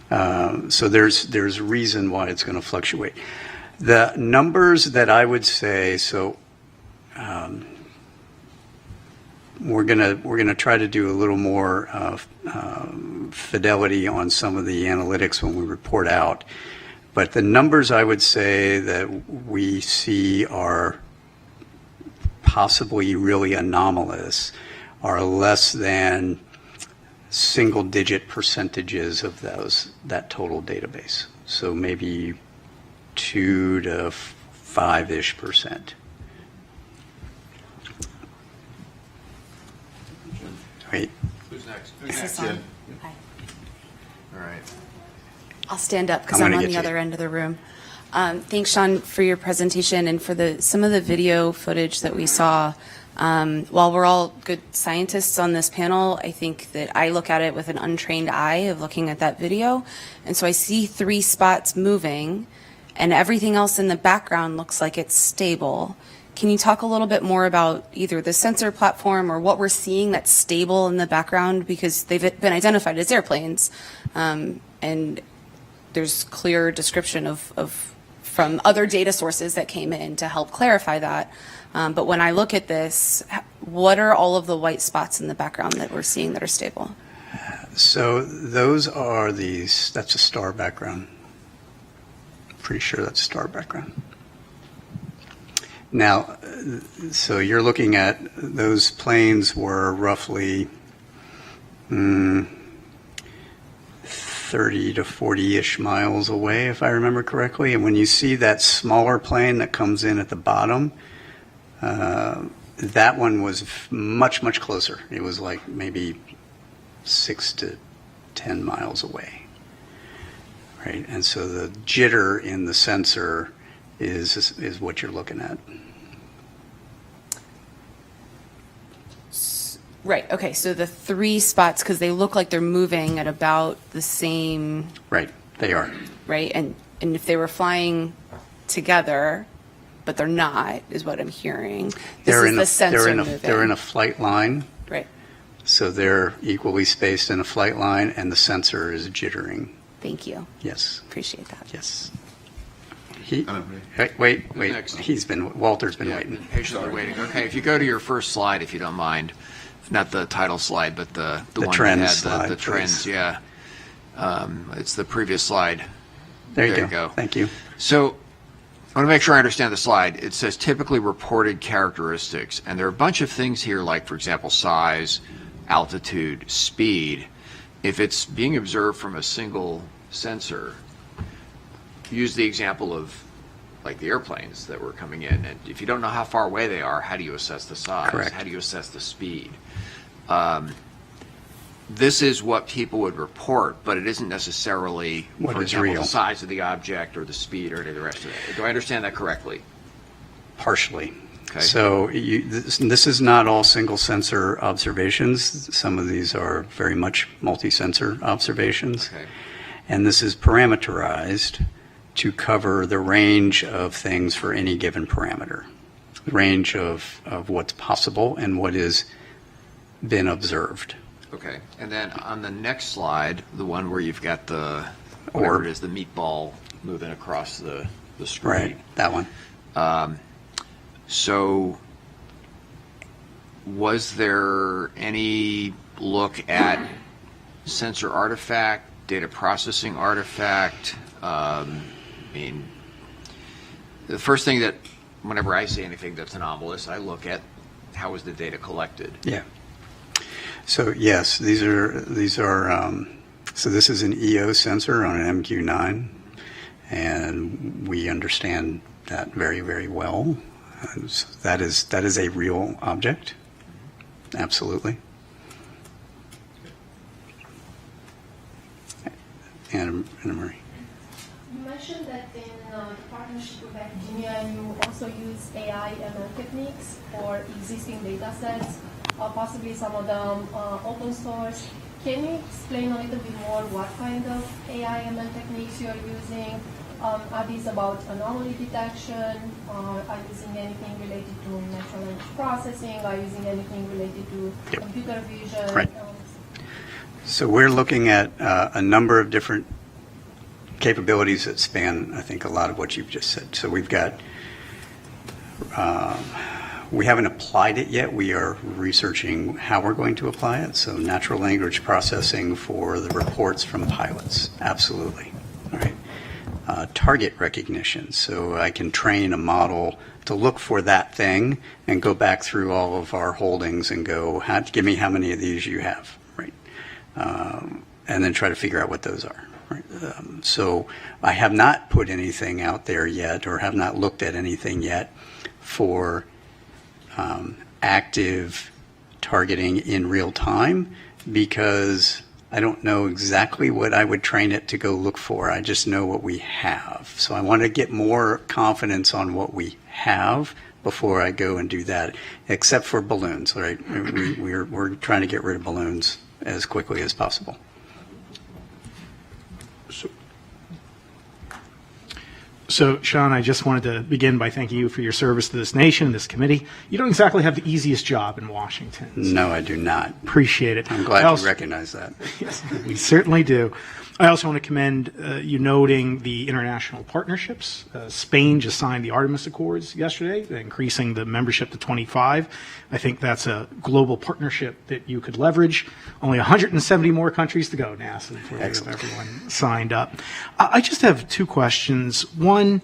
So there's reason why it's going to fluctuate. The numbers that I would say, so we're gonna try to do a little more fidelity on some of the analytics when we report out. But the numbers I would say that we see are possibly really anomalous are less than single-digit percentages of that total database. So maybe 2 to 5-ish%. Wait. Who's next? Is this on? Hi. All right. I'll stand up because I'm I'm gonna on get the you. other end of the room. Thanks, Sean, for your presentation and for some of the video footage that we saw. While we're all good scientists on this panel, I think that I look at it with an untrained eye of looking at that video. And so I see 3 spots moving, and everything else in the background looks like it's stable. Can you talk a little bit more about either the sensor platform or what we're seeing that's stable in the background? Because they've been identified as airplanes, and there's clear description of from other data sources that came in to help clarify that. But when I look at this, what are all of the white spots in the background that we're seeing that are stable? So those are that's a star background. Pretty sure that's a star background. Now, so you're looking at those planes were roughly 30 to 40-ish miles away, if I remember correctly. And when you see that smaller plane that comes in at the bottom, that one was much, much closer. It was like maybe 6 to 10 miles away, right? And so the jitter in the sensor is what you're looking at. Right, okay, so the 3 spots, because they look like they're moving at about the same, Right, they are. right? And if they were flying together, but they're not, is what I'm hearing. This is the sensor moving. They're in a flight line, Right, so they're equally spaced in a flight line, and the sensor is jittering. thank you, Yes, appreciate that. yes. Wait, Next. Walter's been waiting. Patiently waiting. Okay, if you go to your first slide, if you don't mind, not the title slide, but the one trends that had slide, the trends, please. yeah. It's the previous slide. There you There you go. go. Thank you. So I want to make sure I understand the slide. It says typically reported characteristics, and there are a bunch of things here, like, for example, size, altitude, speed. If it's being observed from a single sensor, use the example of like the airplanes that were coming in, and if you don't know how far away they are, how do you assess the size? Correct. How do you assess the speed? This is what people would report, but it isn't necessarily, What for is example, real. the size of the object or the speed or any of the rest of it. Do I understand that correctly? Partially. Okay. So this is not all single sensor observations. Some of these are very much multi-sensor observations. Okay. And this is parameterized to cover the range of things for any given parameter, the range of what's possible and what has been observed. Okay, and then on the next slide, the one where you've got the, whatever Orb. it is, the meatball moving across the screen. Right, that one. So was there any look at sensor artifact, data processing artifact? I mean, the first thing that, whenever I see anything that's anomalous, I look at how was the data collected. Yeah. So yes, these are so this is an EO sensor on an MQ-9, and we understand that very, very well. And so that is a real object, absolutely. Anna Marie. You mentioned that in the partnership with academia, you also use AI ML techniques for existing data sets, possibly some of them open source. Can you explain a little bit more what kind of AI ML techniques you're using? Are these about anomaly detection? Are you using anything related to natural language processing? Are you using anything related to computer vision? Right. So we're looking at a number of different capabilities that span, I think, a lot of what you've just said. So we've got, we haven't applied it yet. We are researching how we're going to apply it. So natural language processing for the reports from pilots, absolutely. All right. Target recognition. So I can train a model to look for that thing and go back through all of our holdings and go, give me how many of these you have, right? And then try to figure out what those are. Right? So I have not put anything out there yet, or have not looked at anything yet for active targeting in real time, because I don't know exactly what I would train it to go look for. I just know what we have. So I want to get more confidence on what we have before I go and do that, except for balloons, right? We're trying to get rid of balloons as quickly as possible. So, Sean, I just wanted to begin by thanking you for your service to this nation, this committee. You don't exactly have the easiest job in Washington. So No, I do not. appreciate it. I'm glad I also- you recognize that. Yes, we certainly do. I also want to commend you noting the international partnerships. Spain just signed the Artemis Accords yesterday, increasing the membership to 25. I think that's a global partnership that you could leverage. Only 170 more countries to go, NASA, before we have Excellent. everyone signed up. I just have two questions. One,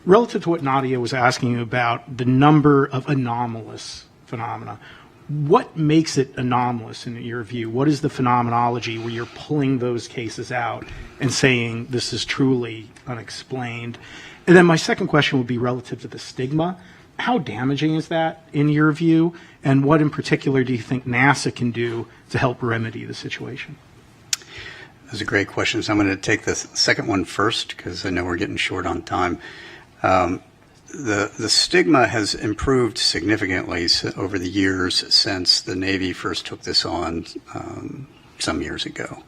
relative to what Nadia was asking you about the number of anomalous phenomena. What makes it anomalous in your view? What is the phenomenology where you're pulling those cases out and saying this is truly unexplained? And then my second question would be relative to the stigma. How damaging is that in your view? And what in particular do you think NASA can do to help remedy the situation? Those are great questions. I'm going to take the second one first because I know we're getting short on time. the stigma has improved significantly over the years since the Navy first took this on some years ago.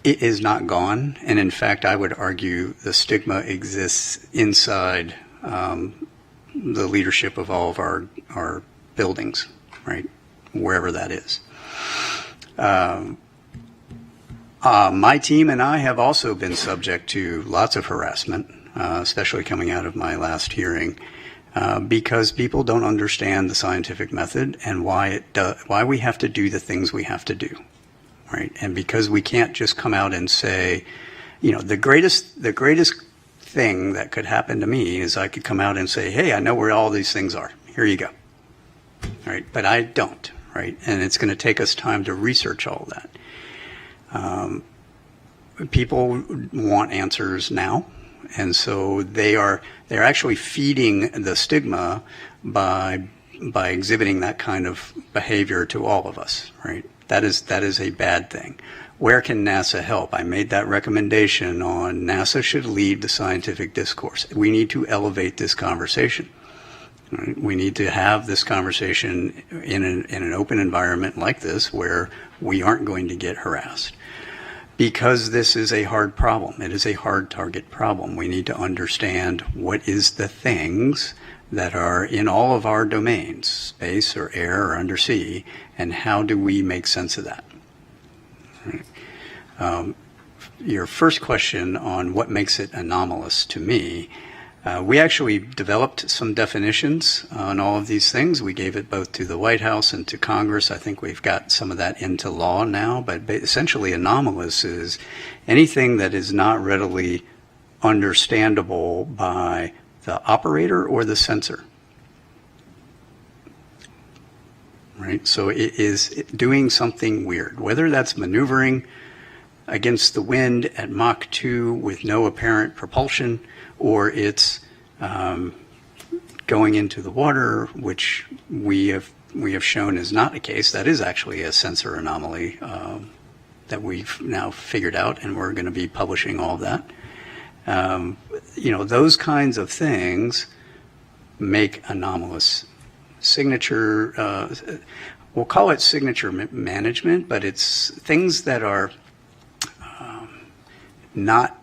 It is not gone, and in fact, I would argue the stigma exists inside the leadership of all of our buildings, right, wherever that is. My team and I have also been subject to lots of harassment, especially coming out of my last hearing, because people don't understand the scientific method and why we have to do the things we have to do, right? And because we can't just come out and say, you know, the greatest thing that could happen to me is I could come out and say, hey, I know where all these things are. Here you go, right? But I don't, right? And it's going to take us time to research all of that. People want answers now, and so they're actually feeding the stigma by exhibiting that kind of behavior to all of us, right? That is a bad thing. Where can NASA help? I made that recommendation on NASA should lead the scientific discourse. We need to elevate this conversation. Right? We need to have this conversation in an open environment like this where we aren't going to get harassed. Because this is a hard problem. It is a hard target problem. We need to understand what is the things that are in all of our domains, space or air or undersea, and how do we make sense of that? Right. Your first question on what makes it anomalous to me, we actually developed some definitions on all of these things. We gave it both to the White House and to Congress. I think we've got some of that into law now, but essentially anomalous is anything that is not readily understandable by the operator or the sensor. Right? So it is doing something weird, whether that's maneuvering against the wind at Mach 2 with no apparent propulsion, or it's going into the water, which we have shown is not the case. That is actually a sensor anomaly that we've now figured out, and we're going to be publishing all of that. You know, those kinds of things make anomalous. Signature, we'll call it signature management, but it's things that are not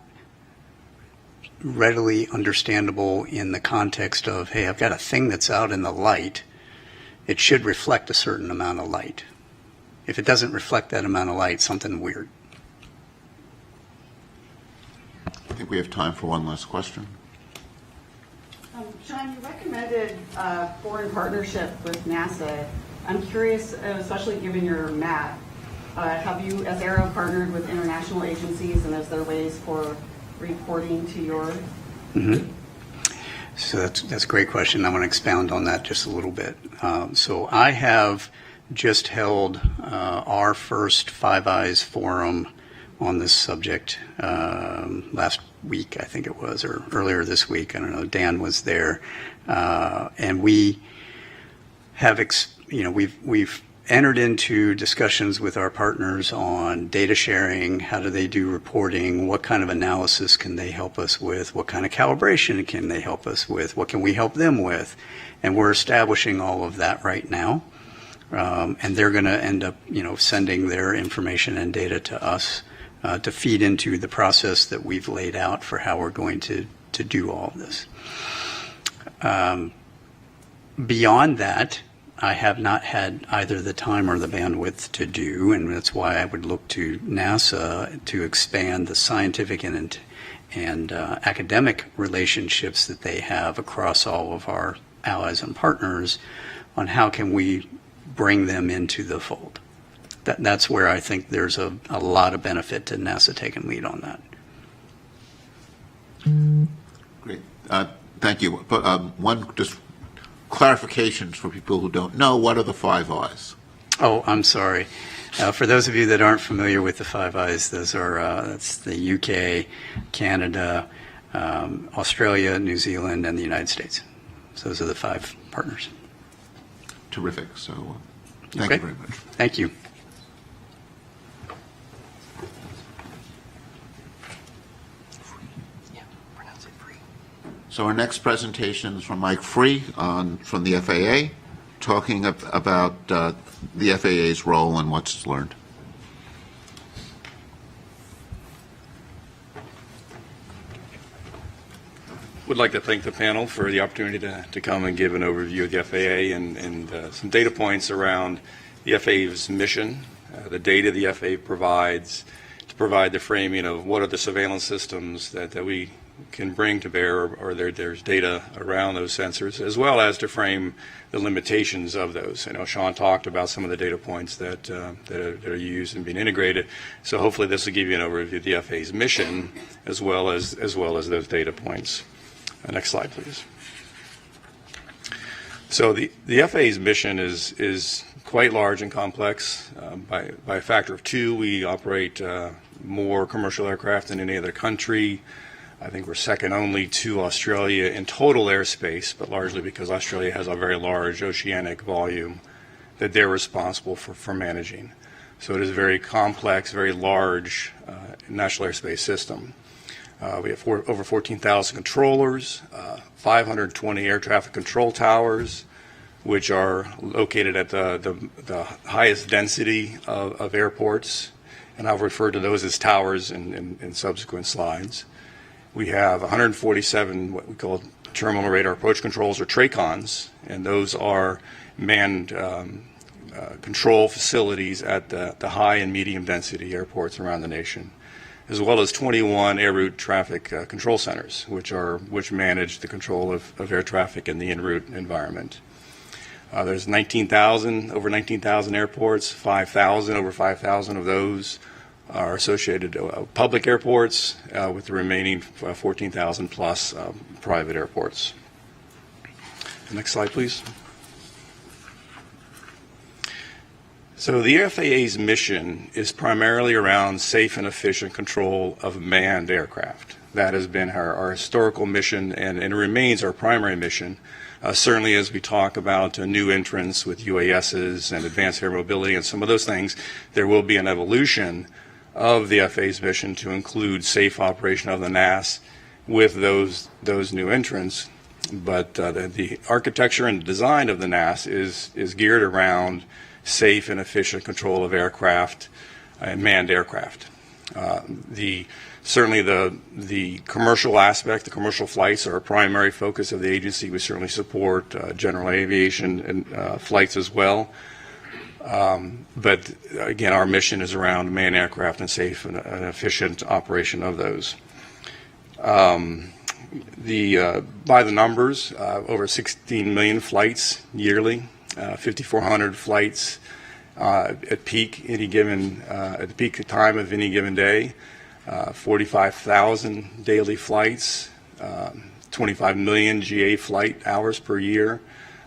readily understandable in the context of, hey, I've got a thing that's out in the light. It should reflect a certain amount of light. If it doesn't reflect that amount of light, something weird. I think we have time for one last question. Sean, you recommended foreign partnership with NASA. I'm curious, especially given your map, have you, as Aero, partnered with international agencies, and is there ways for reporting to yours? Mm-hmm. So that's a great question. I want to expound on that just a little bit. So I have just held our first Five Eyes forum on this subject last week, I think it was, or earlier this week. I don't know. Dan was there, and we have, we've entered into discussions with our partners on data sharing. How do they do reporting? What kind of analysis can they help us with? What kind of calibration can they help us with? What can we help them with? And we're establishing all of that right now. And they're going to end up, sending their information and data to us to feed into the process that we've laid out for how we're going to do all of this. Beyond that, I have not had either the time or the bandwidth to do, and that's why I would look to NASA to expand the scientific and academic relationships that they have across all of our allies and partners on how can we bring them into the fold. That's where I think there's a lot of benefit to NASA taking lead on that. Great. Thank you. But one just clarifications for people who don't know, what are the Five Eyes? Oh, I'm sorry. For those of you that aren't familiar with the Five Eyes, those are that's the UK, Canada, Australia, New Zealand, and the United States. So those are the 5 partners. Terrific. So thank you very much. Thank you. So our next presentation is from Mike Free from the FAA, talking about the FAA's role and what's learned. Would like to thank the panel for the opportunity to come and give an overview of the FAA and some data points around the FAA's mission, the data the FAA provides to provide the framing of what are the surveillance systems that we can bring to bear, or there's data around those sensors, as well as to frame the limitations of those. I know Sean talked about some of the data points that are used and being integrated, so hopefully this will give you an overview of the FAA's mission as well as those data points. Next slide, please. So the FAA's mission is quite large and complex. By a factor of 2, we operate more commercial aircraft than any other country. I think we're second only to Australia in total airspace, but largely because Australia has a very large oceanic volume that they're responsible for managing. So it is a very complex, very large national airspace system. We have over 14,000 controllers, 520 air traffic control towers, which are located at the highest density of airports, and I'll refer to those as towers in subsequent slides. We have 147 what we call terminal radar approach controls, or TRACONs, and those are manned control facilities at the high and medium density airports around the nation, as well as 21 air route traffic control centers, which manage the control of air traffic in the en route environment. There's over 19,000 airports, over 5,000 of those are associated public airports, with the remaining 14,000 plus private airports. Next slide, please. So the FAA's mission is primarily around safe and efficient control of manned aircraft. That has been our historical mission, and it remains our primary mission. Certainly as we talk about new entrants with UASs and advanced air mobility and some of those things, there will be an evolution of the FAA's mission to include safe operation of the NAS with those new entrants. But the architecture and design of the NAS is geared around safe and efficient control of aircraft and manned aircraft. Certainly the commercial aspect, the commercial flights are a primary focus of the agency. We certainly support general aviation and flights as well. But again, our mission is around manned aircraft and safe and efficient operation of those. By the numbers, over 16 million flights yearly, 5,400 flights at the peak time of any given day, 45,000 daily flights, 25 million GA flight hours per year.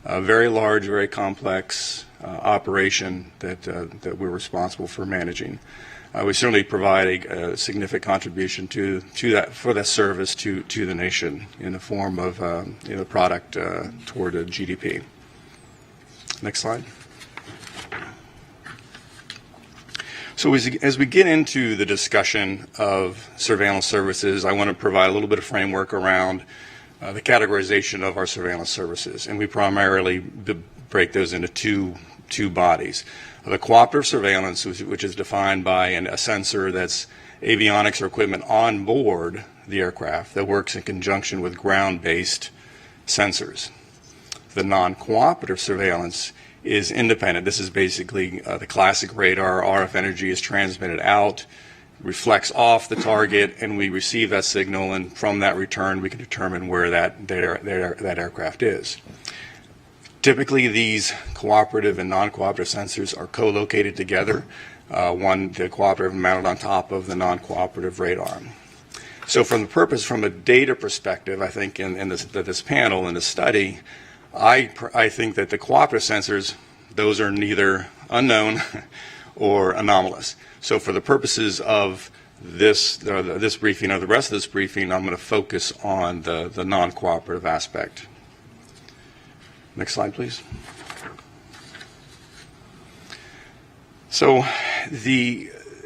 Very large, very complex operation that we're responsible for managing. We certainly provide a significant contribution to that service to the nation in the form of product toward a GDP. Next slide. So as we get into the discussion of surveillance services, I want to provide a little bit of framework around the categorization of our surveillance services, and we primarily break those into two bodies. The cooperative surveillance, which is defined by a sensor that's avionics or equipment on board the aircraft that works in conjunction with ground-based sensors. The non-cooperative surveillance is independent. This is basically the classic radar. RF energy is transmitted out, reflects off the target, and we receive that signal, and from that return we can determine where that aircraft is. Typically these cooperative and non-cooperative sensors are co-located together, the cooperative mounted on top of the non-cooperative radar. So from a data perspective, I think in this panel, in the study, I think that the cooperative sensors, those are neither unknown or anomalous. So for the purposes of this briefing or the rest of this briefing, I'm going to focus on the non-cooperative aspect. Next slide, please. So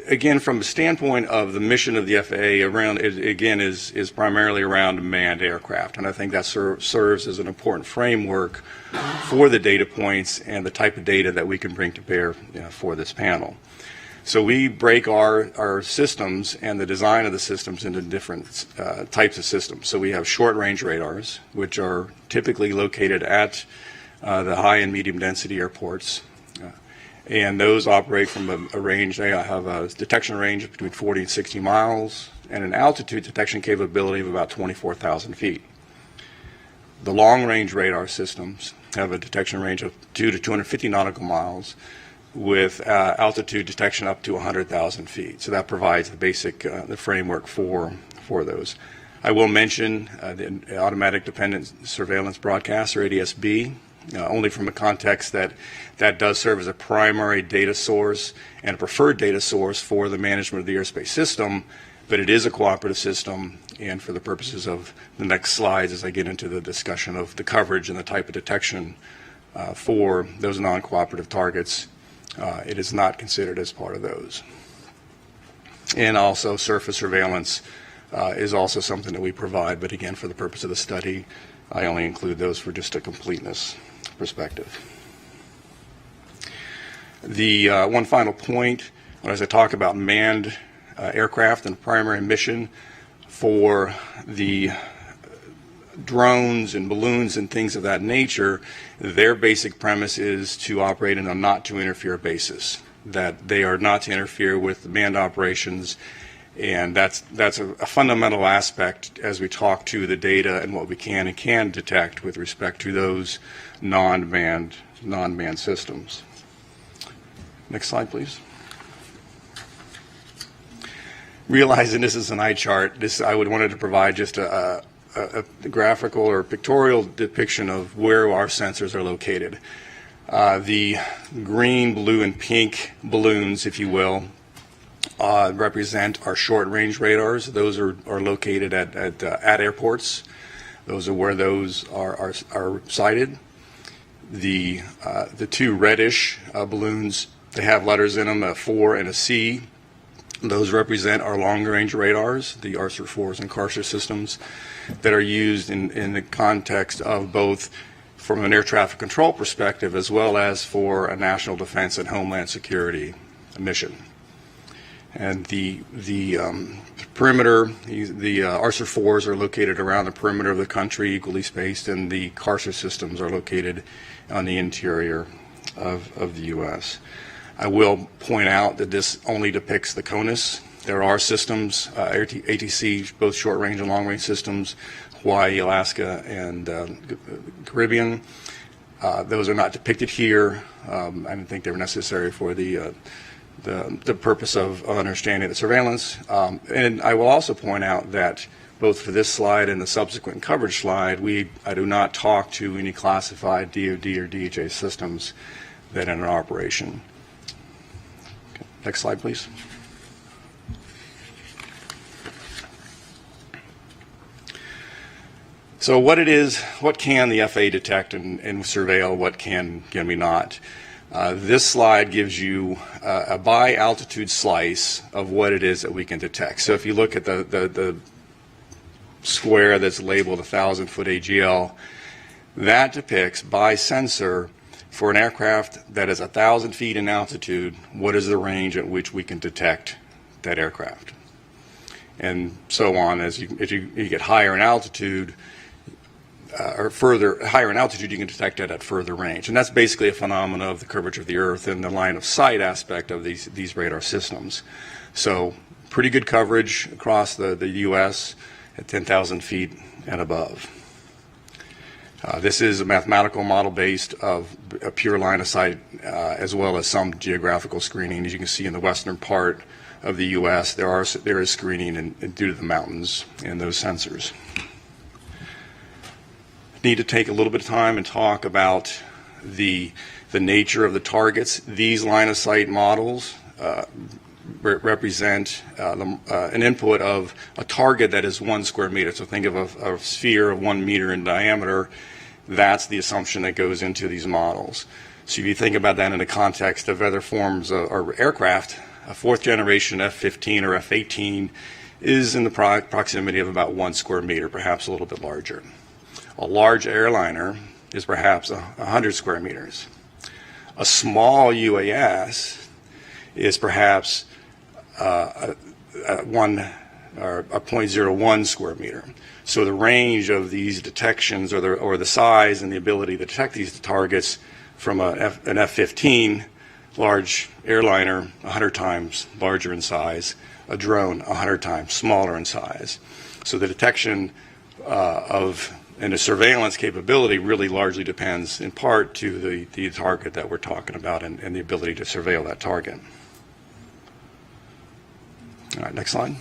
again, from the standpoint of the mission of the FAA, around it, again, is primarily around manned aircraft, and I think that serves as an important framework for the data points and the type of data that we can bring to bear for this panel. So we break our systems and the design of the systems into different types of systems. So we have short-range radars, which are typically located at the high and medium density airports. And those operate from a range, they have a detection range of between 40 and 60 miles and an altitude detection capability of about 24,000 feet. The long-range radar systems have a detection range of 2 to 250 nautical miles with altitude detection up to 100,000 feet. So that provides the basic the framework for those. I will mention the Automatic Dependent Surveillance Broadcast, or ADS-B, only from a context that does serve as a primary data source and a preferred data source for the management of the airspace system, but it is a cooperative system, and for the purposes of the next slides as I get into the discussion of the coverage and the type of detection for those non-cooperative targets, it is not considered as part of those. And also surface surveillance is also something that we provide, but again, for the purpose of the study, I only include those for just a completeness perspective. The one final point, as I talk about manned aircraft and primary mission for the drones and balloons and things of that nature, their basic premise is to operate in a not to interfere basis, that they are not to interfere with the manned operations, and that's a fundamental aspect as we talk to the data and what we can and can't detect with respect to those non-manned systems. Next slide, please. Realizing this is an eye chart, I wanted to provide just a graphical or pictorial depiction of where our sensors are located. The green, blue, and pink balloons, if you will, represent our short-range radars. Those are located at airports. Those are where those are sited. The two reddish balloons, they have letters in them, a 4 and a C. Those represent our long-range radars, the ARSR-4s and CARSR systems that are used in the context of both from an air traffic control perspective as well as for a national defense and homeland security mission. And the perimeter, the ARSR-4s are located around the perimeter of the country, equally spaced, and the CARSR systems are located on the interior of the U.S. I will point out that this only depicts the CONUS. There are systems, ATC, both short-range and long-range systems, Hawaii, Alaska, and Caribbean. Those are not depicted here. I didn't think they were necessary for the purpose of understanding the surveillance. And I will also point out that both for this slide and the subsequent coverage slide, I do not talk to any classified DoD or DHA systems that are in operation. Okay. Next slide, please. So what can the FAA detect and surveil, what can we not? This slide gives you a by altitude slice of what it is that we can detect. So if you look at the square that's labeled 1,000-foot AGL, that depicts by sensor for an aircraft that is 1,000 feet in altitude, what is the range at which we can detect that aircraft. And so on, as you get higher in altitude, or higher in altitude, you can detect it at further range. And that's basically a phenomenon of the curvature of the Earth and the line of sight aspect of these radar systems. So pretty good coverage across the U.S. at 10,000 feet and above. This is a mathematical model based of a pure line of sight as well as some geographical screening. As you can see in the western part of the U.S., there is screening due to the mountains and those sensors. Need to take a little bit of time and talk about the nature of the targets. These line of sight models represent an input of a target that is 1 square meter. So think of a sphere of 1 meter in diameter. That's the assumption that goes into these models. So if you think about that in the context of other forms or aircraft, A fourth generation F-15 or F-18 is in the proximity of about 1 square meter, perhaps a little bit larger. A large airliner is perhaps 100 square meters. A small UAS is perhaps a 0.01 square meter. So the range of these detections, or the size and the ability to detect these targets from an F-15, large airliner, 100 times larger in size, a drone 100 times smaller in size. So the detection and the surveillance capability really largely depends in part to the target that we're talking about and the ability to surveil that target. All right, next slide.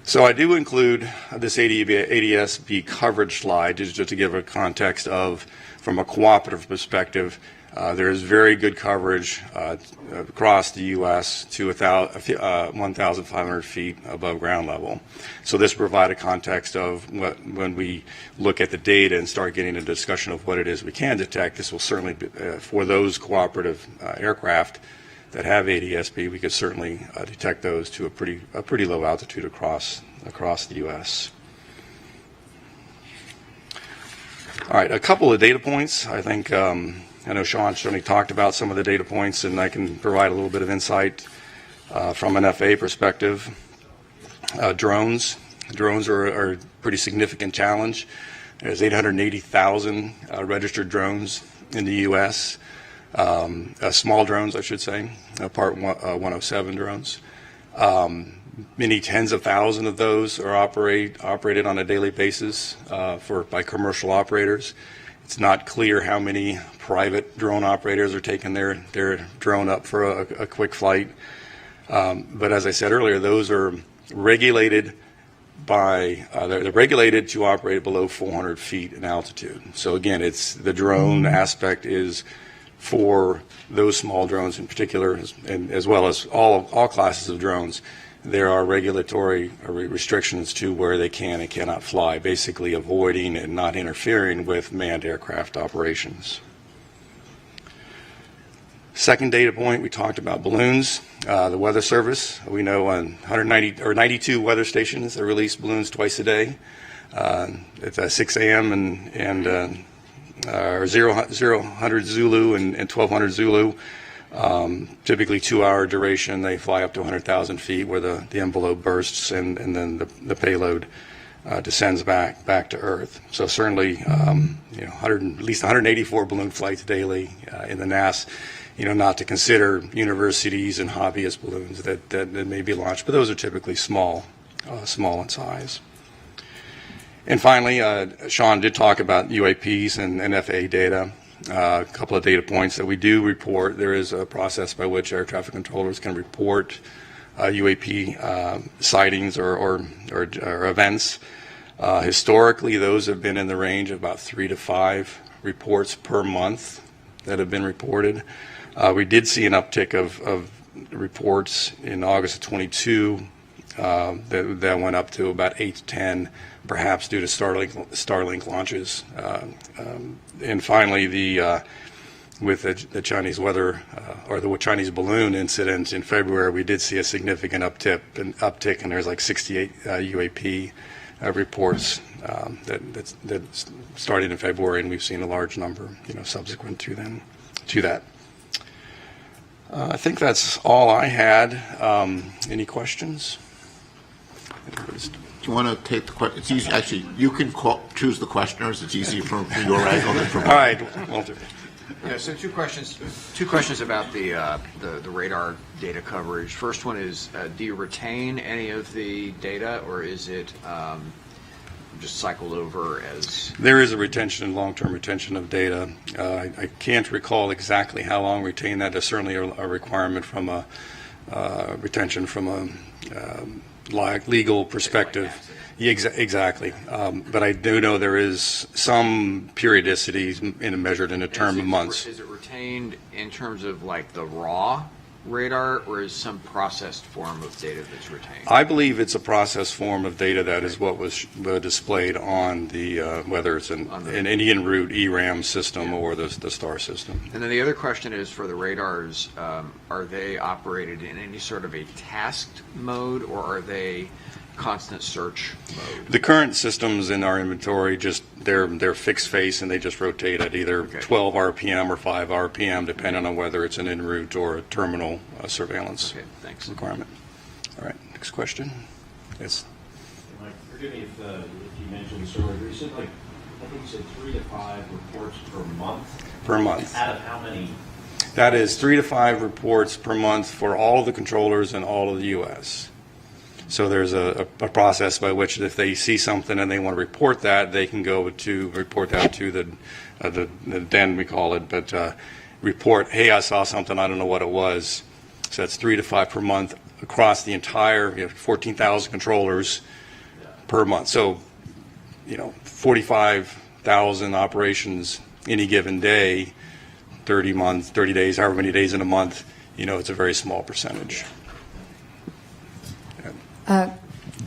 So I do include this ADS-B coverage slide just to give a context of, from a cooperative perspective, there is very good coverage across the U.S. to 1,500 feet above ground level. So this provides a context of when we look at the data and start getting a discussion of what it is we can detect. This will certainly be, for those cooperative aircraft that have ADS-B, we could certainly detect those to a pretty low altitude across the U.S. All right, a couple of data points. I think I know Sean certainly talked about some of the data points, and I can provide a little bit of insight from an FAA perspective. Drones are a pretty significant challenge. There's 880,000 registered drones in the U.S. Small drones, I should say, Part 107 drones. Many tens of thousands of those are operated on a daily basis by commercial operators. It's not clear how many private drone operators are taking their drone up for a quick flight. But as I said earlier, those are regulated they're regulated to operate below 400 feet in altitude. So again, it's the drone aspect is for those small drones in particular, and as well as all classes of drones. There are regulatory restrictions to where they can and cannot fly, basically avoiding and not interfering with manned aircraft operations. Second data point, we talked about balloons. The Weather Service, we know on 92 weather stations that release balloons twice a day. It's 6 a.m. and 0000 Zulu and 1200 Zulu. Typically 2-hour duration. They fly up to 100,000 feet where the envelope bursts and then the payload descends back to Earth. So certainly, at least 184 balloon flights daily in the NAS. Not to consider universities and hobbyist balloons that may be launched, but those are typically small in size. And finally, Sean did talk about UAPs and FAA data. A couple of data points that we do report. There is a process by which air traffic controllers can report UAP sightings or events. Historically, those have been in the range of about 3 to 5 reports per month that have been reported. We did see an uptick of reports in August of 22 that went up to about 8 to 10, perhaps due to Starlink launches. And finally, with the Chinese weather or the Chinese balloon incident in February, we did see a significant uptick, and there's like 68 UAP reports that started in February, and we've seen a large number, subsequent to that. I think that's all I had. Any questions? Do you want to take the question? It's easy. Actually, you can choose the questioners. It's easy from your angle than from mine. All right, Walter. Yeah, so two questions about the radar data coverage. First one is, do you retain any of the data, or is it just cycled over as? There is a retention, long-term retention of data. I can't recall exactly how long retain that. There's certainly a requirement from a retention from a legal perspective. Yeah, exactly. But I do know there is some periodicity measured in a term of months. Is it retained in terms of like the raw radar, or is some processed form of data that's retained? I believe it's a processed form of data that is what was displayed on the, whether it's an en route ERAM system or the STAR system. And then the other question is for the radars, are they operated in any sort of a tasked mode, or are they constant search mode? The current systems in our inventory, just they're fixed face, and they just rotate at either 12 RPM or 5 RPM, depending on whether it's an en route or a terminal surveillance requirement. All right, next question. Yes. Mike, forgive me if you mentioned this earlier. You said, I think you said 3 to 5 reports per month. Per month. Out of how many? That is 3 to 5 reports per month for all of the controllers in all of the U.S. So there's a process by which if they see something and they want to report that, they can go to report that to the den, we call it, but report, hey, I saw something, I don't know what it was. So that's 3 to 5 per month across the entire 14,000 controllers per month. So, 45,000 operations any given day, 30 days, however many days in a month, it's a very small percentage.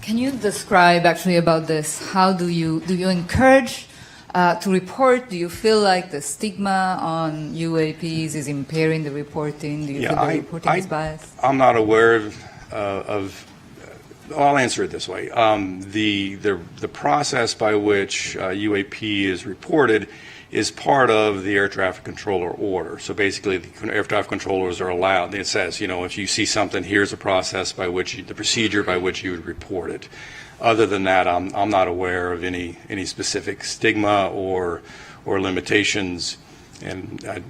Can you describe actually about this? How do you encourage to report? Do you feel like the stigma on UAPs is impairing the reporting? Do you feel the reporting is biased? I'm not aware of I'll answer it this way. The process by which UAP is reported is part of the air traffic controller order. So basically, the air traffic controllers are allowed. It says, if you see something, here's a process by which the procedure by which you would report it. Other than that, I'm not aware of any specific stigma or limitations, and I'm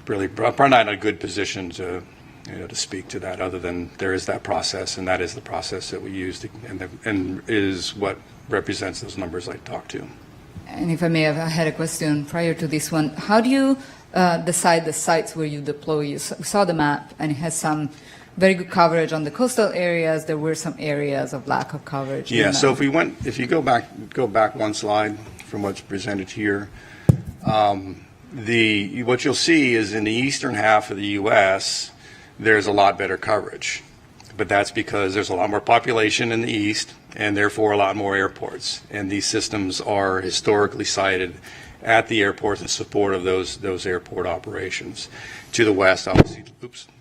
probably not in a good position to speak to that. Other than there is that process, and that is the process that we use, and is what represents those numbers I talked to. And if I may have, I had a question prior to this one. How do you decide the sites where you deploy? You saw the map, and it has some very good coverage on the coastal areas. There were some areas of lack of coverage. Yeah. So if you go back one slide from what's presented here, what you'll see is in the eastern half of the U.S. there's a lot better coverage, but that's because there's a lot more population in the east, and therefore a lot more airports. And these systems are historically sited at the airports in support of those airport operations. To the west, obviously,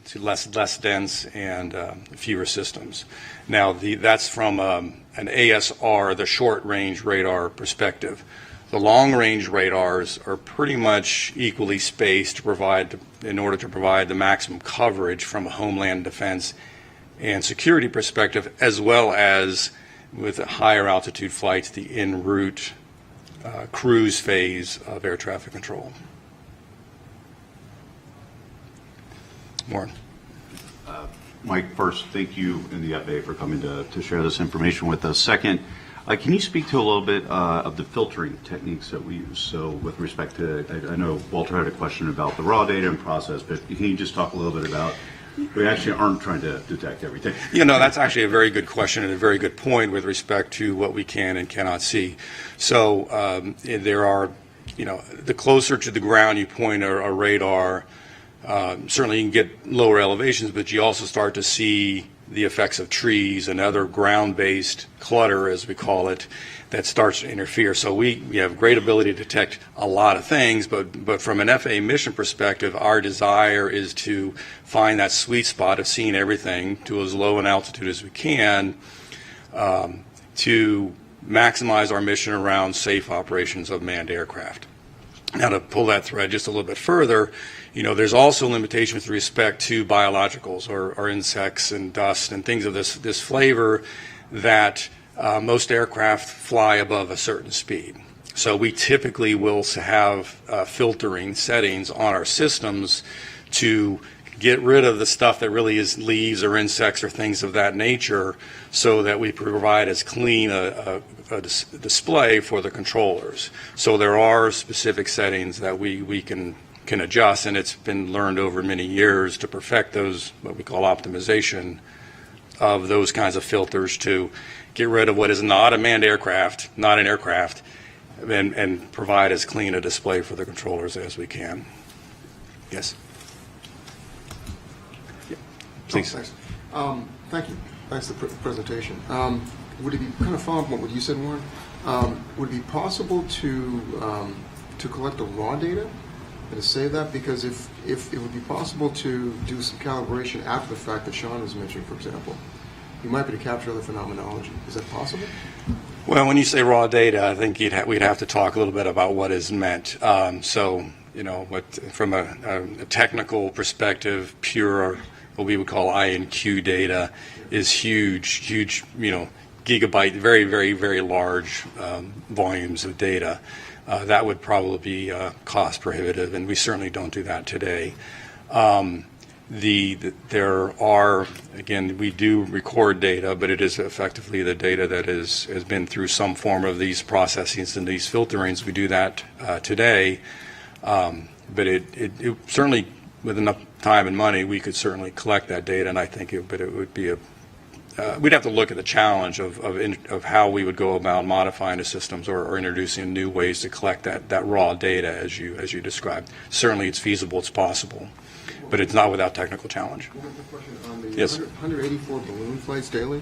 to less dense and fewer systems. Now, that's from an ASR, the short-range radar perspective. The long-range radars are pretty much equally spaced in order to provide the maximum coverage from a homeland defense and security perspective, as well as with higher altitude flights, the en route cruise phase of air traffic control. Warren. Mike, first, thank you and the FAA for coming to share this information with us. Second, can you speak to a little bit of the filtering techniques that we use? So with respect to, I know Walter had a question about the raw data and process, but can you just talk a little bit about, we actually aren't trying to detect everything. That's actually a very good question and a very good point with respect to what we can and cannot see. So there are, the closer to the ground you point a radar, certainly you can get lower elevations, but you also start to see the effects of trees and other ground-based clutter, as we call it, that starts to interfere. So we have great ability to detect a lot of things, but from an FAA mission perspective, our desire is to find that sweet spot of seeing everything to as low an altitude as we can to maximize our mission around safe operations of manned aircraft. Now, to pull that thread just a little bit further, there's also limitations with respect to biologicals or insects and dust and things of this flavor that most aircraft fly above a certain speed. So we typically will have filtering settings on our systems to get rid of the stuff that really is leaves or insects or things of that nature, so that we provide as clean a display for the controllers. So there are specific settings that we can adjust, and it's been learned over many years to perfect those, what we call optimization of those kinds of filters, to get rid of what is not a manned aircraft, not an aircraft, and provide as clean a display for the controllers as we can. Yes? Please. Thanks. Thank you. Thanks for the presentation. Would it be kind of following up on what you said, Warren? Would it be possible to collect the raw data and to save that? Because if it would be possible to do some calibration after the fact that Sean was mentioning, for example, you might be able to capture other phenomenology. Is that possible? Well, when you say raw data, I think we'd have to talk a little bit about what is meant. From a technical perspective, pure, what we would call INQ data is huge, gigabyte, very, very, very large volumes of data. That would probably be cost prohibitive, and we certainly don't do that today. There are, again, we do record data, but it is effectively the data that has been through some form of these processings and these filterings. We do that today, but it certainly, with enough time and money, we could certainly collect that data, and I think it would be we'd have to look at the challenge of how we would go about modifying the systems or introducing new ways to collect that raw data as you described. Certainly, it's feasible, it's possible, but it's not without technical challenge. One more question on the Yes. 184 balloon flights daily.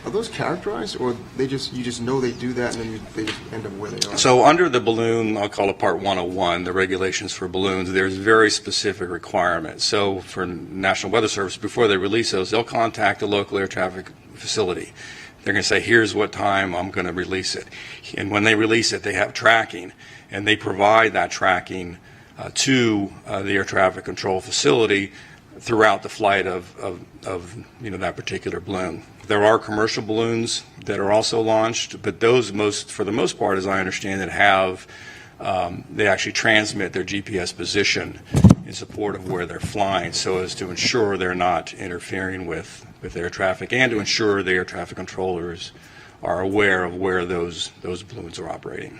Are those characterized, or you just know they do that and then they just end up where they are? So under the balloon, I'll call it Part 101, the regulations for balloons, there's very specific requirements. So for National Weather Service, before they release those, they'll contact the local air traffic facility. They're going to say, here's what time I'm going to release it. And when they release it, they have tracking, and they provide that tracking to the air traffic control facility throughout the flight of that particular balloon. There are commercial balloons that are also launched, but those for the most part, as I understand it, they actually transmit their GPS position in support of where they're flying, so as to ensure they're not interfering with air traffic, and to ensure the air traffic controllers are aware of where those balloons are operating.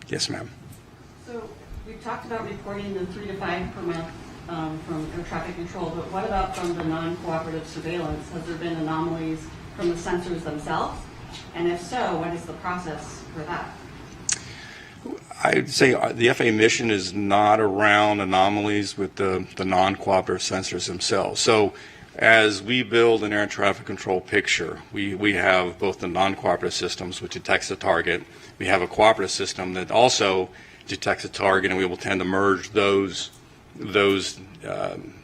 Yes, ma'am. So we talked about reporting the 3 to 5 per month from air traffic control, but what about from the non-cooperative surveillance? Has there been anomalies from the sensors themselves? And if so, what is the process for that? I'd say the FAA mission is not around anomalies with the non-cooperative sensors themselves. So as we build an air traffic control picture, we have both the non-cooperative systems, which detects the target. We have a cooperative system that also detects a target, and we will tend to merge those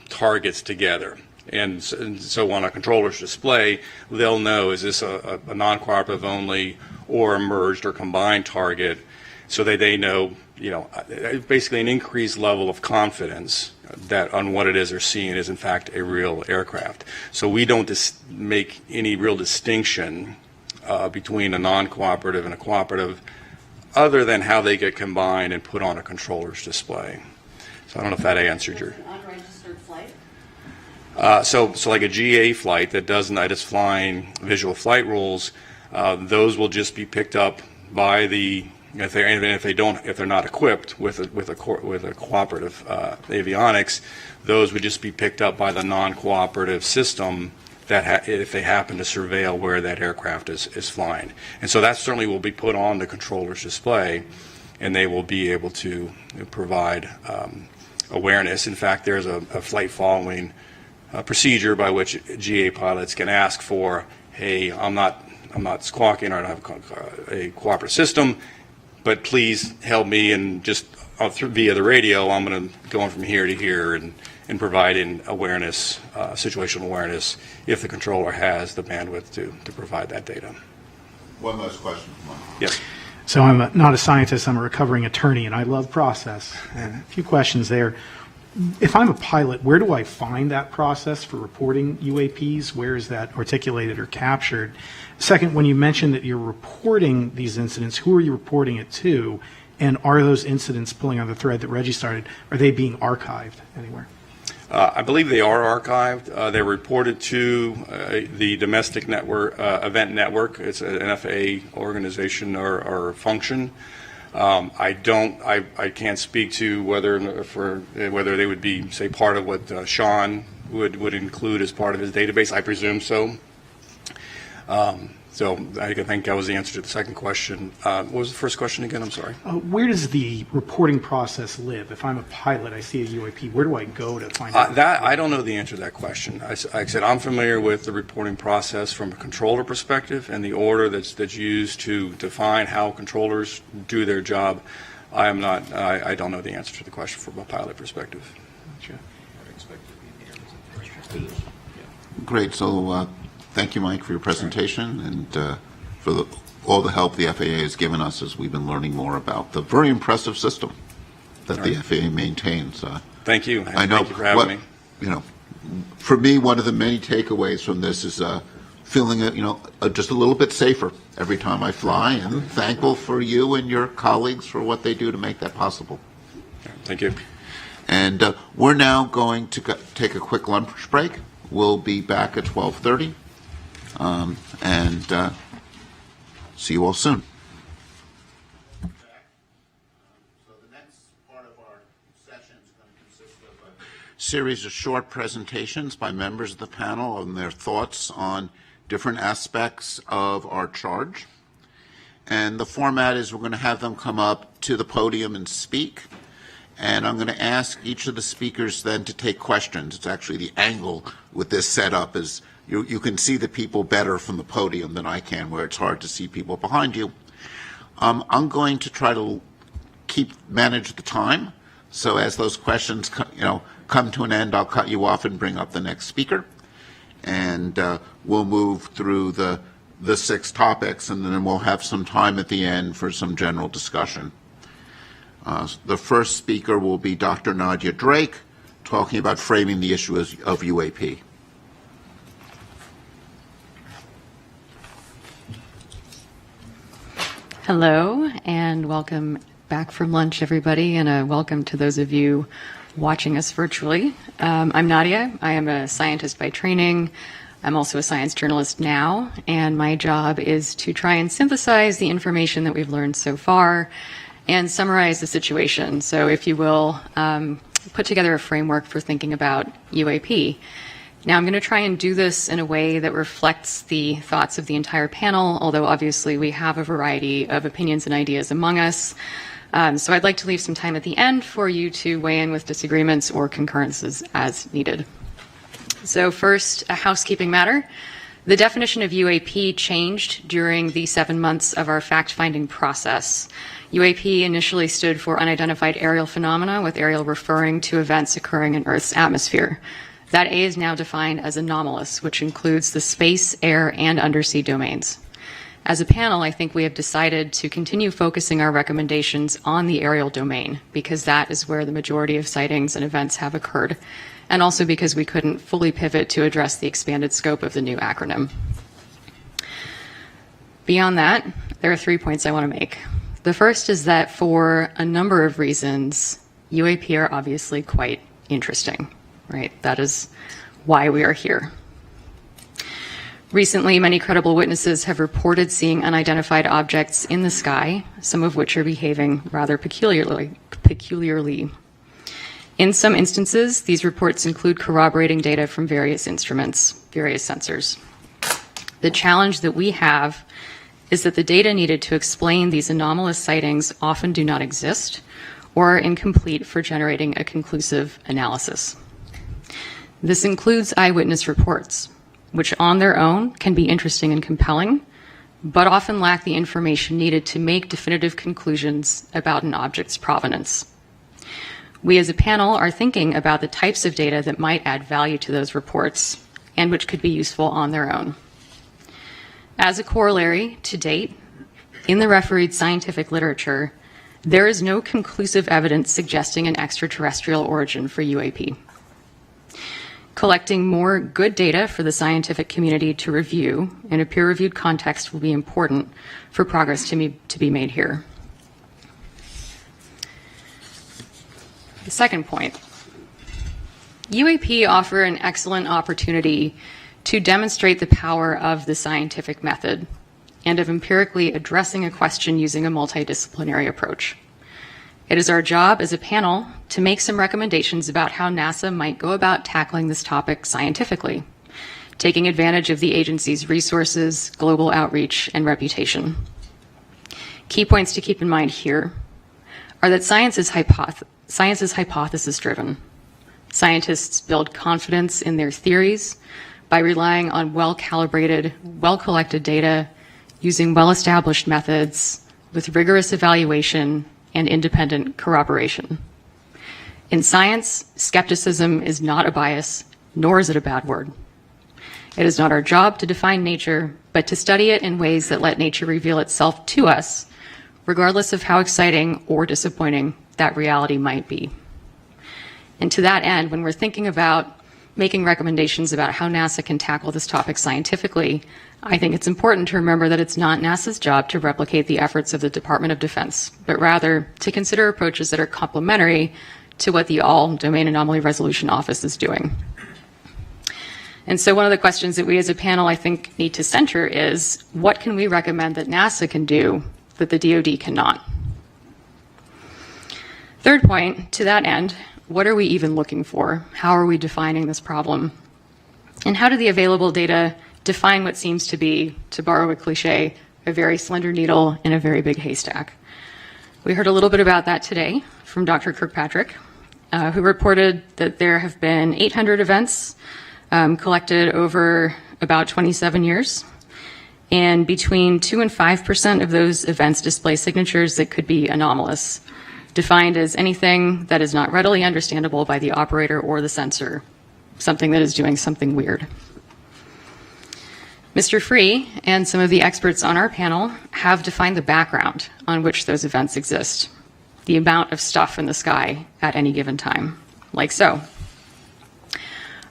targets together. And so on a controller's display, they'll know, is this a non-cooperative only or a merged or combined target, so that they know, basically an increased level of confidence that on what it is they're seeing is in fact a real aircraft. So we don't make any real distinction between a non-cooperative and a cooperative, other than how they get combined and put on a controller's display. So I don't know if that answered your... An unregistered flight? So like a GA flight that is flying visual flight rules, those will just be picked up by if they're not equipped with a cooperative avionics, those would just be picked up by the non-cooperative system if they happen to surveil where that aircraft is flying. And so that certainly will be put on the controller's display, and they will be able to provide awareness. In fact, there's a flight following procedure by which GA pilots can ask for, hey, I'm not squawking, or I don't have a cooperative system, but please help me, and just via the radio, I'm going to go on from here to here and providing awareness, situational awareness, if the controller has the bandwidth to provide that data. One last question. Yes. So I'm not a scientist, I'm a recovering attorney, and I love process. And a few questions there. If I'm a pilot, where do I find that process for reporting UAPs? Where is that articulated or captured? Second, when you mentioned that you're reporting these incidents, who are you reporting it to? And are those incidents, pulling on the thread that Reggie started, are they being archived anywhere? I believe they are archived. They're reported to the domestic network, event network. It's an FAA organization or function. I can't speak to whether they would be, say, part of what Sean would include as part of his database. I presume so. So I think that was the answer to the second question. What was the first question again? I'm sorry. Where does the reporting process live? If I'm a pilot, I see a UAP, where do I go to find out? That I don't know the answer to that question. Like I said, I'm familiar with the reporting process from a controller perspective and the order that's used to define how controllers do their job. I don't know the answer to the question from a pilot perspective. Great. So thank you, Mike, for your presentation and for all the help the FAA has given us as we've been learning more about the very impressive system that the FAA maintains. Thank you. I know. Thank you for having me. You know, for me, one of the many takeaways from this is feeling, just a little bit safer every time I fly, and thankful for you and your colleagues for what they do to make that possible. Thank you. And we're now going to take a quick lunch break. We'll be back at 12:30, and see you all soon. So the next part of our session is going to consist of a series of short presentations by members of the panel on their thoughts on different aspects of our charge. And the format is we're going to have them come up to the podium and speak. And I'm going to ask each of the speakers then to take questions. It's actually the angle with this setup is you can see the people better from the podium than I can, where it's hard to see people behind you. I'm going to try to manage the time. So as those questions come to an end, I'll cut you off and bring up the next speaker. And we'll move through the 6 topics, and then we'll have some time at the end for some general discussion. The first speaker will be Dr. Nadia Drake, talking about framing the issue of UAP. Hello, and welcome back from lunch, everybody, and a welcome to those of you watching us virtually. I'm Nadia. I am a scientist by training. I'm also a science journalist now, and my job is to try and synthesize the information that we've learned so far and summarize the situation. So if you will, put together a framework for thinking about UAP. Now I'm going to try and do this in a way that reflects the thoughts of the entire panel, although obviously we have a variety of opinions and ideas among us. So I'd like to leave some time at the end for you to weigh in with disagreements or concurrences as needed. So first, a housekeeping matter. The definition of UAP changed during the 7 months of our fact-finding process. UAP initially stood for unidentified aerial phenomena, with aerial referring to events occurring in Earth's atmosphere. That A is now defined as anomalous, which includes the space, air, and undersea domains. As a panel, I think we have decided to continue focusing our recommendations on the aerial domain, because that is where the majority of sightings and events have occurred, and also because we couldn't fully pivot to address the expanded scope of the new acronym. Beyond that, there are 3 points I want to make. The first is that for a number of reasons, UAP are obviously quite interesting, right? That is why we are here. Recently, many credible witnesses have reported seeing unidentified objects in the sky, some of which are behaving rather peculiarly. In some instances, these reports include corroborating data from various instruments, various sensors. The challenge that we have is that the data needed to explain these anomalous sightings often do not exist or are incomplete for generating a conclusive analysis. This includes eyewitness reports, which on their own can be interesting and compelling, but often lack the information needed to make definitive conclusions about an object's provenance. We as a panel are thinking about the types of data that might add value to those reports and which could be useful on their own. As a corollary, to date, in the refereed scientific literature, there is no conclusive evidence suggesting an extraterrestrial origin for UAP. Collecting more good data for the scientific community to review in a peer-reviewed context will be important for progress to be made here. The second point, UAP offer an excellent opportunity to demonstrate the power of the scientific method and of empirically addressing a question using a multidisciplinary approach. It is our job as a panel to make some recommendations about how NASA might go about tackling this topic scientifically. taking advantage of the agency's resources, global outreach, and reputation. Key points to keep in mind here are that science is hypothesis-driven. Scientists build confidence in their theories by relying on well-calibrated, well-collected data, using well-established methods with rigorous evaluation and independent corroboration. In science, skepticism is not a bias, nor is it a bad word. It is not our job to define nature, but to study it in ways that let nature reveal itself to us, regardless of how exciting or disappointing that reality might be. And to that end, when we're thinking about making recommendations about how NASA can tackle this topic scientifically, I think it's important to remember that it's not NASA's job to replicate the efforts of the Department of Defense, but rather to consider approaches that are complementary to what the All-Domain Anomaly Resolution Office is doing. And so one of the questions that we as a panel, I think, need to center is, what can we recommend that NASA can do that the DoD cannot? Third point, to that end, what are we even looking for? How are we defining this problem? And how do the available data define what seems to be, to borrow a cliche, a very slender needle in a very big haystack? We heard a little bit about that today from Dr. Kirkpatrick, who reported that there have been 800 events collected over about 27 years. And between 2 and 5% of those events display signatures that could be anomalous, defined as anything that is not readily understandable by the operator or the sensor, something that is doing something weird. Mr. Free and some of the experts on our panel have defined the background on which those events exist, the amount of stuff in the sky at any given time, like so.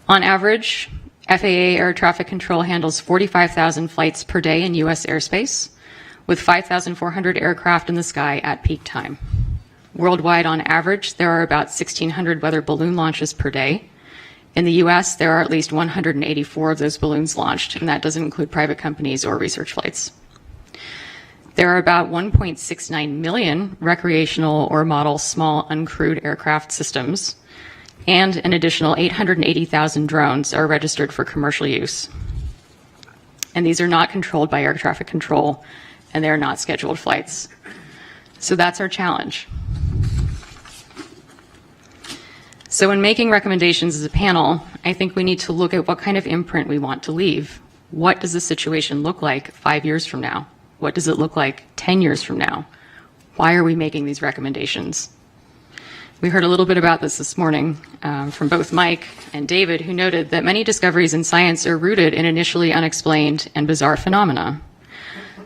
On average, FAA air traffic control handles 45,000 flights per day in U.S. airspace, with 5,400 aircraft in the sky at peak time. Worldwide, on average, there are about 1,600 weather balloon launches per day. In the U.S., there are at least 184 of those balloons launched, and that doesn't include private companies or research flights. There are about 1.69 million recreational or model small uncrewed aircraft systems, and an additional 880,000 drones are registered for commercial use. And these are not controlled by air traffic control, and they're not scheduled flights. So that's our challenge. So in making recommendations as a panel, I think we need to look at what kind of imprint we want to leave. What does the situation look like 5 years from now? What does it look like 10 years from now? Why are we making these recommendations? We heard a little bit about this morning from both Mike and David, who noted that many discoveries in science are rooted in initially unexplained and bizarre phenomena.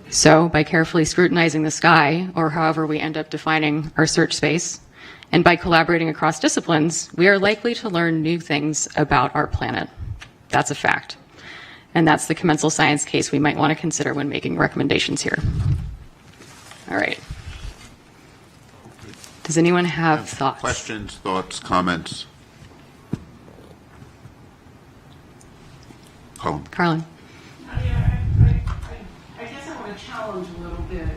So by carefully scrutinizing the sky, or however we end up defining our search space, and by collaborating across disciplines, we are likely to learn new things about our planet. That's a fact. And that's the commensal science case we might want to consider when making recommendations here. All right. Does anyone have thoughts? Questions, thoughts, comments? Carlin. I guess I want to challenge a little bit.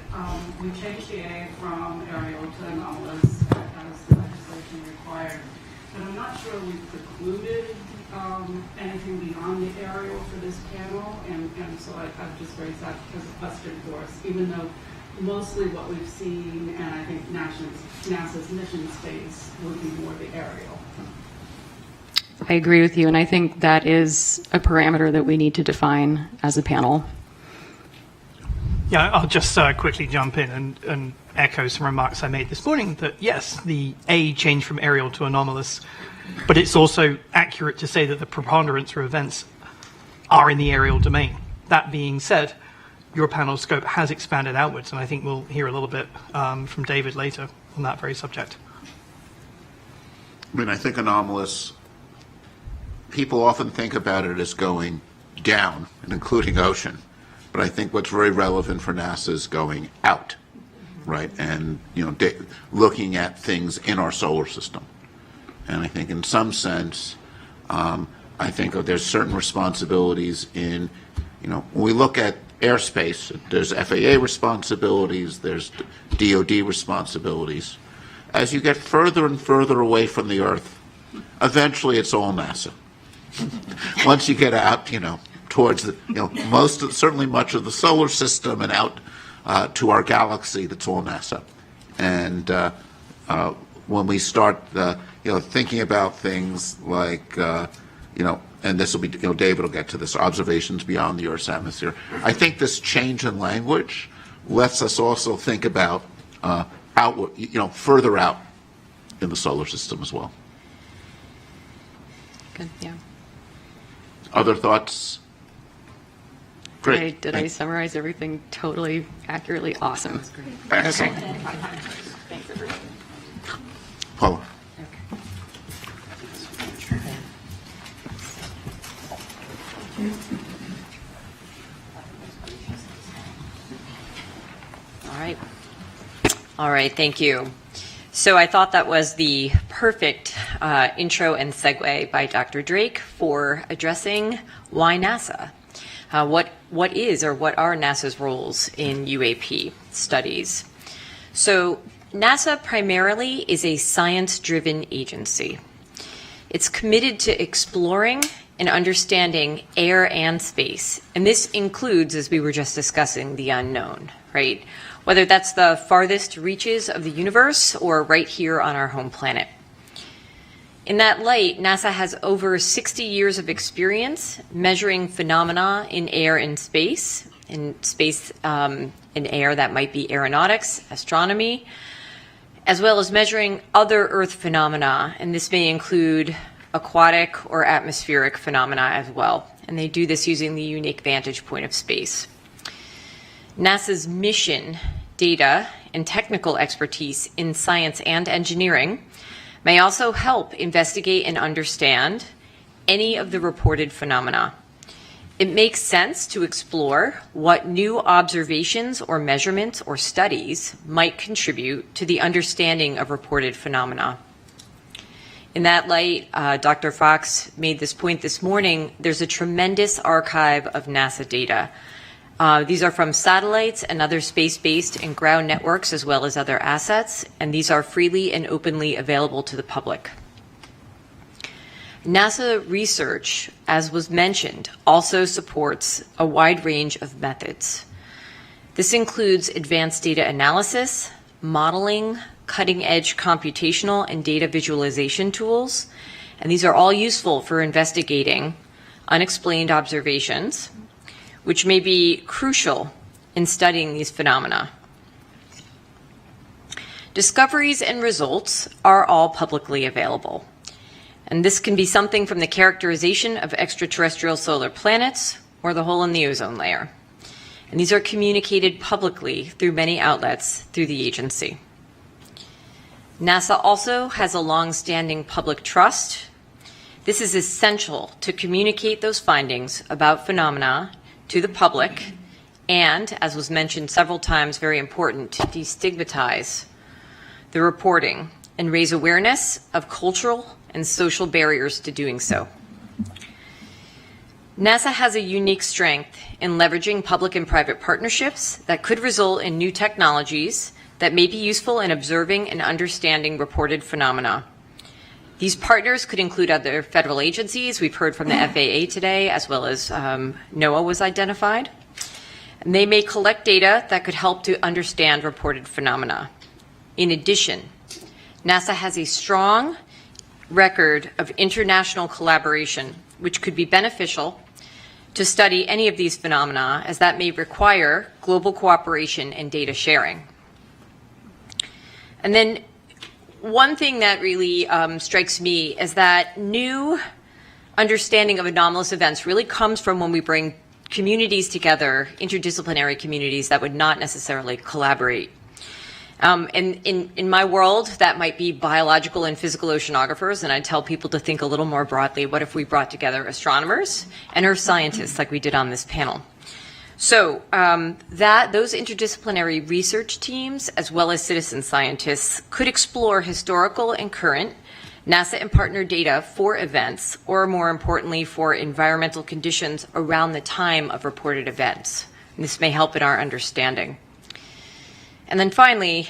We changed the A from aerial to anomalous as legislation required, but I'm not sure we precluded anything beyond the aerial for this panel, and so I've just raised that as a question for us, even though mostly what we've seen, and I think NASA's mission space would be more the aerial. I agree with you, and I think that is a parameter that we need to define as a panel. Yeah, I'll just quickly jump in and echo some remarks I made this morning that, yes, the A changed from aerial to anomalous, but it's also accurate to say that the preponderance of events are in the aerial domain. That being said, your panel scope has expanded outwards, and I think we'll hear a little bit from David later on that very subject. I mean, I think anomalous, people often think about it as going down, and including ocean. But I think what's very relevant for NASA is going out, right? And, looking at things in our solar system. And I think in some sense, I think there's certain responsibilities in, when we look at airspace, there's FAA responsibilities, there's DoD responsibilities. As you get further and further away from the Earth, eventually it's all NASA. Once you get out, towards the, certainly much of the solar system and out to our galaxy. That's all NASA. And when we start, thinking about things like, and this will be, David will get to this, observations beyond the Earth's atmosphere. I think this change in language lets us also think about outward, further out in the solar system as well. Good, yeah. Other thoughts? Great. Did I summarize everything totally accurately? Awesome. Excellent. Okay. Thanks, everyone. Paula. All right, thank you. So I thought that was the perfect intro and segue by Dr. Drake for addressing why NASA. What is or what are NASA's roles in UAP studies? So NASA primarily is a science-driven agency. It's committed to exploring and understanding air and space. And this includes, as we were just discussing, the unknown, right? Whether that's the farthest reaches of the universe or right here on our home planet. In that light, NASA has over 60 years of experience measuring phenomena in air and space, in air that might be aeronautics, astronomy, as well as measuring other Earth phenomena, and this may include aquatic or atmospheric phenomena as well. And they do this using the unique vantage point of space. NASA's mission, data, and technical expertise in science and engineering may also help investigate and understand any of the reported phenomena. It makes sense to explore what new observations or measurements or studies might contribute to the understanding of reported phenomena. In that light, Dr. Fox made this point this morning, there's a tremendous archive of NASA data. These are from satellites and other space-based and ground networks, as well as other assets, and these are freely and openly available to the public. NASA research, as was mentioned, also supports a wide range of methods. This includes advanced data analysis, modeling, cutting-edge computational and data visualization tools, and these are all useful for investigating unexplained observations, which may be crucial in studying these phenomena. Discoveries and results are all publicly available. And this can be something from the characterization of extraterrestrial solar planets or the hole in the ozone layer. And these are communicated publicly through many outlets through the agency. NASA also has a long-standing public trust. This is essential to communicate those findings about phenomena to the public and, as was mentioned several times, very important, to destigmatize the reporting and raise awareness of cultural and social barriers to doing so. NASA has a unique strength in leveraging public and private partnerships that could result in new technologies that may be useful in observing and understanding reported phenomena. These partners could include other federal agencies. We've heard from the FAA today, as well as NOAA was identified. And they may collect data that could help to understand reported phenomena. In addition, NASA has a strong record of international collaboration, which could be beneficial to study any of these phenomena, as that may require global cooperation and data sharing. And then one thing that really strikes me is that new understanding of anomalous events really comes from when we bring communities together, interdisciplinary communities that would not necessarily collaborate. And in my world, that might be biological and physical oceanographers, and I tell people to think a little more broadly, what if we brought together astronomers and earth scientists like we did on this panel? So those interdisciplinary research teams, as well as citizen scientists, could explore historical and current NASA and partner data for events, or more importantly, for environmental conditions around the time of reported events. And this may help in our understanding. And then finally,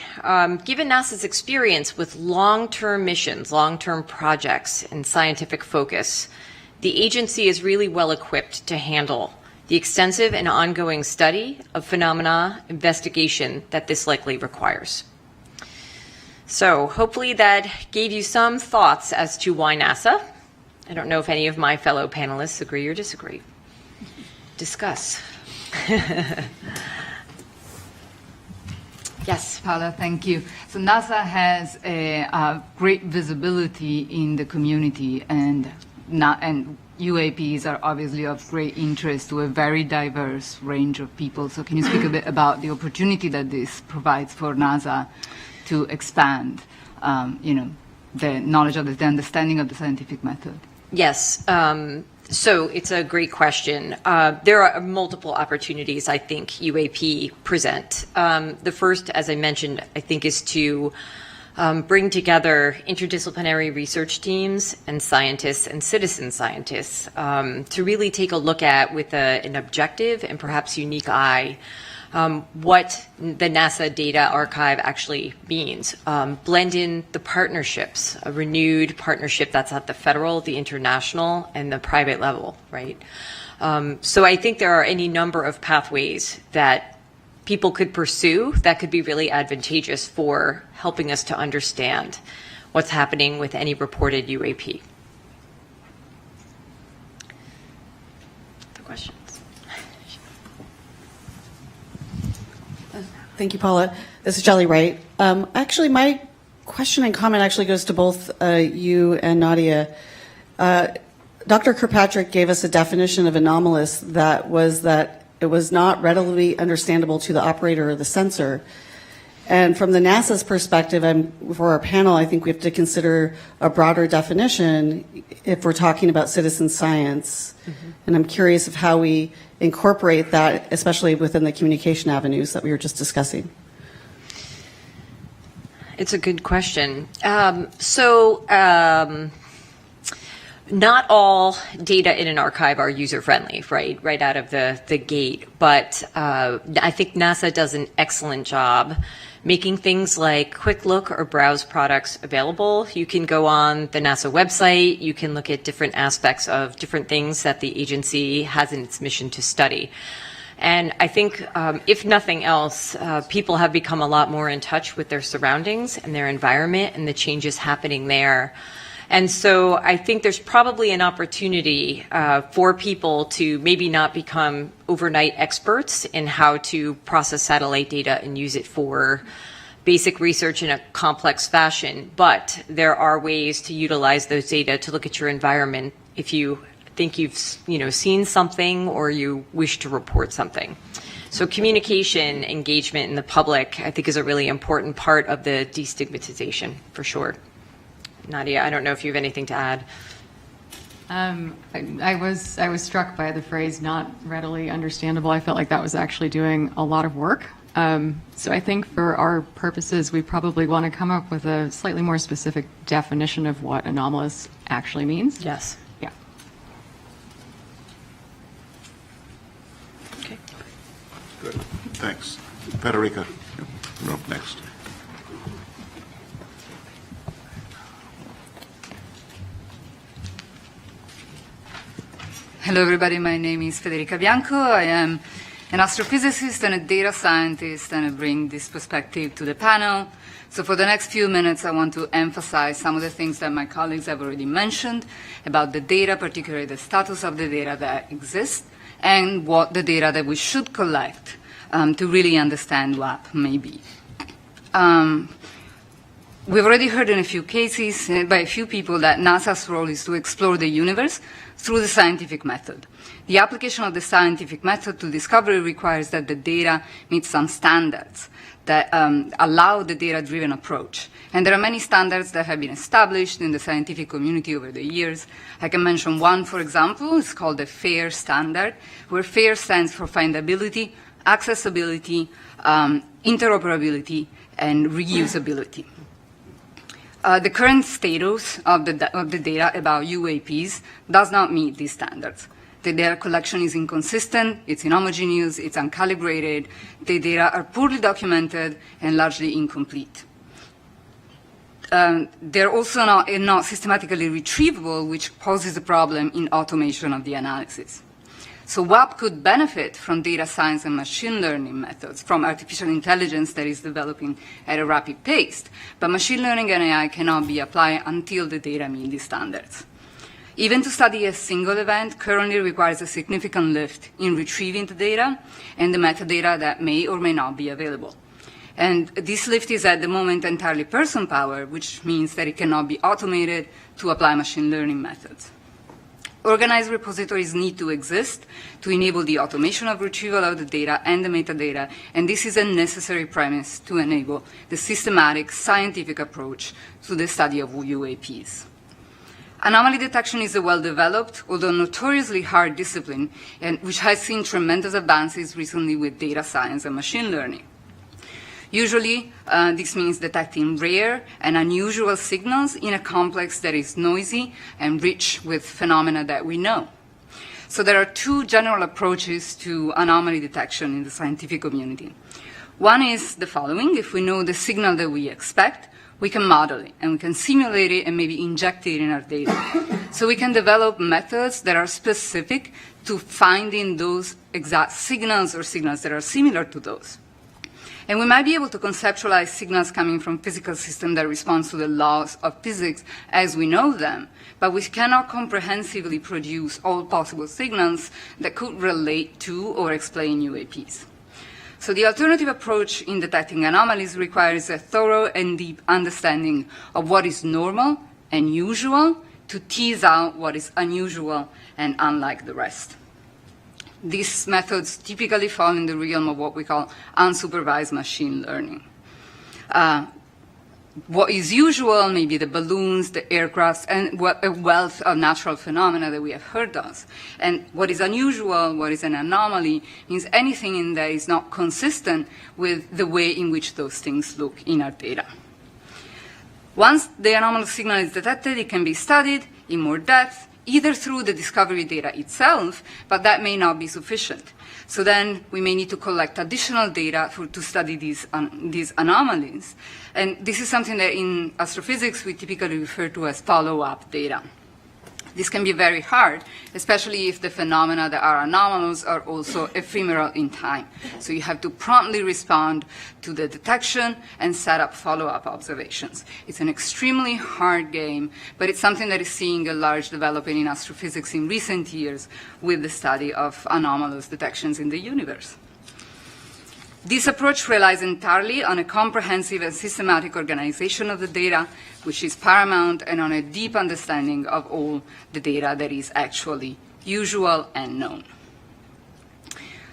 given NASA's experience with long-term missions, long-term projects, and scientific focus, the agency is really well equipped to handle the extensive and ongoing study of phenomena investigation that this likely requires. So hopefully that gave you some thoughts as to why NASA. I don't know if any of my fellow panelists agree or disagree. Discuss. Yes. Paula, thank you. So NASA has a great visibility in the community, and UAPs are obviously of great interest to a very diverse range of people. So can you speak a bit about the opportunity that this provides for NASA to expand, the knowledge of the understanding of the scientific method? Yes. So it's a great question. There are multiple opportunities I think UAP present. The first, as I mentioned, I think is to bring together interdisciplinary research teams and scientists and citizen scientists to really take a look at, with an objective and perhaps unique eye, what the NASA data archive actually means. Blend in the partnerships, a renewed partnership that's at the federal, the international, and the private level, right? So I think there are any number of pathways that people could pursue that could be really advantageous for helping us to understand what's happening with any reported UAP. The questions? Thank you, Paula. This is Jelly Wright. Actually, my question and comment actually goes to both you and Nadia. Dr. Kirkpatrick gave us a definition of anomalous that it was not readily understandable to the operator or the sensor. And from the NASA's perspective, for our panel, I think we have to consider a broader definition if we're talking about citizen science. Mm-hmm. And I'm curious of how we incorporate that, especially within the communication avenues that we were just discussing. It's a good question. Not all data in an archive are user-friendly, right out of the gate. But I think NASA does an excellent job making things like quick look or browse products available. You can go on the NASA website. You can look at different aspects of different things that the agency has in its mission to study. And I think, if nothing else, people have become a lot more in touch with their surroundings and their environment and the changes happening there. And so I think there's probably an opportunity for people to maybe not become overnight experts in how to process satellite data and use it for basic research in a complex fashion. But there are ways to utilize those data to look at your environment if you think you've seen something or you wish to report something. So communication, engagement in the public, I think, is a really important part of the destigmatization, for sure. Nadia, I don't know if you have anything to add. I was struck by the phrase "not readily understandable." I felt like that was actually doing a lot of work. So I think for our purposes, we probably want to come up with a slightly more specific definition of what anomalous actually means. Yes. Yeah. Okay. Good. Thanks. Federica, you're up next. Hello, everybody. My name is Federica Bianco. I am an astrophysicist and a data scientist, and I bring this perspective to the panel. So for the next few minutes, I want to emphasize some of the things that my colleagues have already mentioned about the data, particularly the status of the data that exists, and what the data that we should collect to really understand what may be. We've already heard in a few cases by a few people that NASA's role is to explore the universe through the scientific method. The application of the scientific method to discovery requires that the data meet some standards that allow the data-driven approach. And there are many standards that have been established in the scientific community over the years. I can mention one, for example. It's called the FAIR standard, where FAIR stands for findability, accessibility, interoperability, and reusability. The current status of the data about UAPs does not meet these standards. The data collection is inconsistent, it's inhomogeneous, it's uncalibrated, the data are poorly documented and largely incomplete. they're also not systematically retrievable, which poses a problem in automation of the analysis. So UAP could benefit from data science and machine learning methods, from artificial intelligence that is developing at a rapid pace. But machine learning and AI cannot be applied until the data meet these standards. Even to study a single event currently requires a significant lift in retrieving the data and the metadata that may or may not be available. And this lift is at the moment entirely person power, which means that it cannot be automated to apply machine learning methods. Organized repositories need to exist to enable the automation of retrieval of the data and the metadata, and this is a necessary premise to enable the systematic scientific approach to the study of UAPs. Anomaly detection is a well-developed, although notoriously hard discipline, and which has seen tremendous advances recently with data science and machine learning. Usually, this means detecting rare and unusual signals in a complex that is noisy and rich with phenomena that we know. So there are two general approaches to anomaly detection in the scientific community. One is the following: if we know the signal that we expect, we can model it, and we can simulate it and maybe inject it in our data. So we can develop methods that are specific to finding those exact signals or signals that are similar to those. And we might be able to conceptualize signals coming from physical systems that respond to the laws of physics as we know them, but we cannot comprehensively produce all possible signals that could relate to or explain UAPs. So the alternative approach in detecting anomalies requires a thorough and deep understanding of what is normal and usual to tease out what is unusual and unlike the rest. These methods typically fall in the realm of what we call unsupervised machine learning. What is usual, maybe the balloons, the aircrafts, and a wealth of natural phenomena that we have heard of. And what is unusual, what is an anomaly, means anything in that is not consistent with the way in which those things look in our data. Once the anomalous signal is detected, it can be studied in more depth, either through the discovery data itself, but that may not be sufficient. So then we may need to collect additional data to study these anomalies. And this is something that in astrophysics we typically refer to as follow-up data. This can be very hard, especially if the phenomena that are anomalous are also ephemeral in time. So you have to promptly respond to the detection and set up follow-up observations. It's an extremely hard game, but it's something that is seeing a large development in astrophysics in recent years with the study of anomalous detections in the universe. This approach relies entirely on a comprehensive and systematic organization of the data, which is paramount, and on a deep understanding of all the data that is actually usual and known.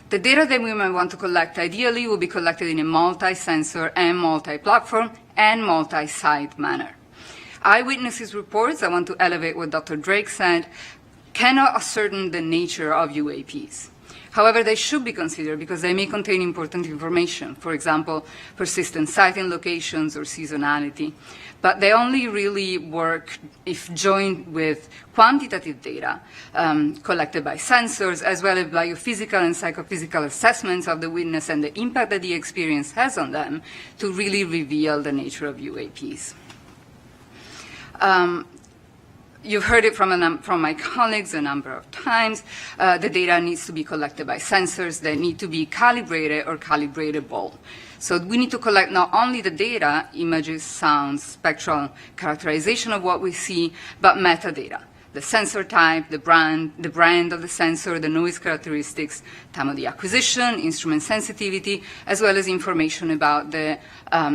The data that we might want to collect ideally will be collected in a multi-sensor and multi-platform and multi-site manner. Eyewitnesses reports, I want to elevate what Dr. Drake said, cannot ascertain the nature of UAPs. However, they should be considered because they may contain important information, for example, persistent sighting locations or seasonality. But they only really work if joined with quantitative data collected by sensors, as well as biophysical and psychophysical assessments of the witness and the impact that the experience has on them to really reveal the nature of UAPs. You've heard it from my colleagues a number of times. The data needs to be collected by sensors that need to be calibrated or calibratable. So we need to collect not only the data, images, sounds, spectral characterization of what we see, but metadata. The sensor type, the brand of the sensor, the noise characteristics, time of the acquisition, instrument sensitivity, as well as information about the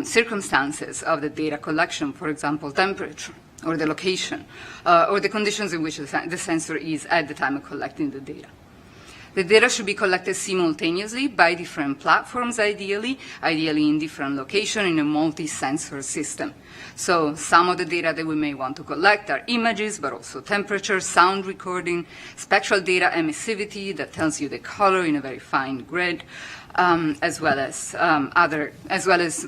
circumstances of the data collection, for example, temperature, or the location, or the conditions in which the sensor is at the time of collecting the data. The data should be collected simultaneously by different platforms, ideally in different locations in a multi-sensor system. So some of the data that we may want to collect are images, but also temperature, sound recording, spectral data emissivity that tells you the color in a very fine grid, as well as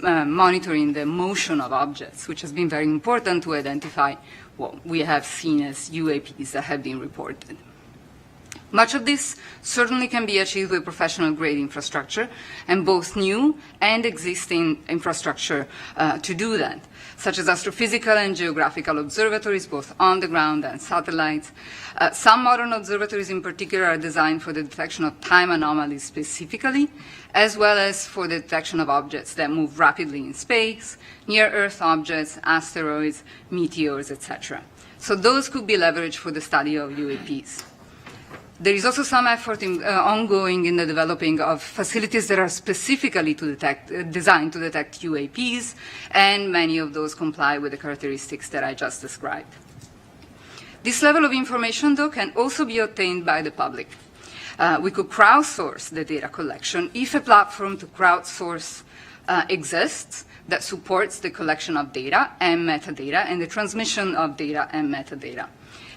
monitoring the motion of objects, which has been very important to identify what we have seen as UAPs that have been reported. Much of this certainly can be achieved with professional-grade infrastructure, and both new and existing infrastructure to do that, such as astrophysical and geographical observatories, both on the ground and satellites. Some modern observatories in particular are designed for the detection of time anomalies specifically, as well as for the detection of objects that move rapidly in space, near-Earth objects, asteroids, meteors, etc. So those could be leveraged for the study of UAPs. There is also some effort ongoing in the developing of facilities that are specifically designed to detect UAPs, and many of those comply with the characteristics that I just described. This level of information, though, can also be obtained by the public. We could crowdsource the data collection if a platform to crowdsource exists that supports the collection of data and metadata and the transmission of data and metadata.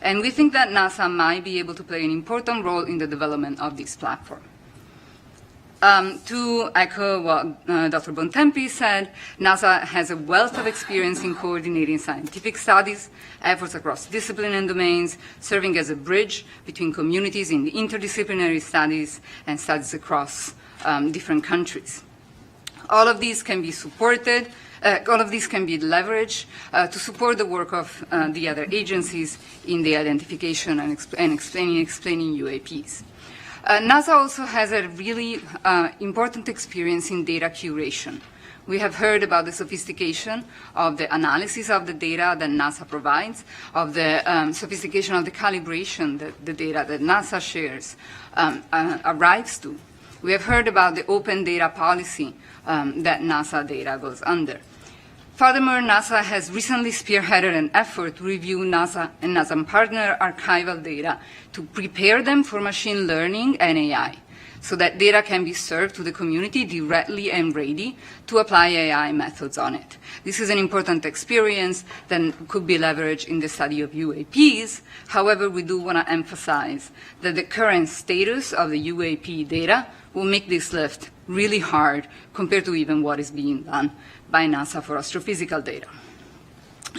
And we think that NASA might be able to play an important role in the development of this platform. To echo what Dr. Bontempi said, NASA has a wealth of experience in coordinating scientific studies, efforts across discipline and domains, serving as a bridge between communities in the interdisciplinary studies and studies across different countries. All of these can be supported. All of these can be leveraged to support the work of the other agencies in the identification and explaining UAPs. NASA also has a really important experience in data curation. We have heard about the sophistication of the analysis of the data that NASA provides, of the sophistication of the calibration that the data that NASA shares arrives to. We have heard about the open data policy that NASA data goes under. Furthermore, NASA has recently spearheaded an effort to review NASA and NASA partner archival data to prepare them for machine learning and AI, so that data can be served to the community directly and ready to apply AI methods on it. This is an important experience that could be leveraged in the study of UAPs. However, we do want to emphasize that the current status of the UAP data will make this lift really hard compared to even what is being done by NASA for astrophysical data.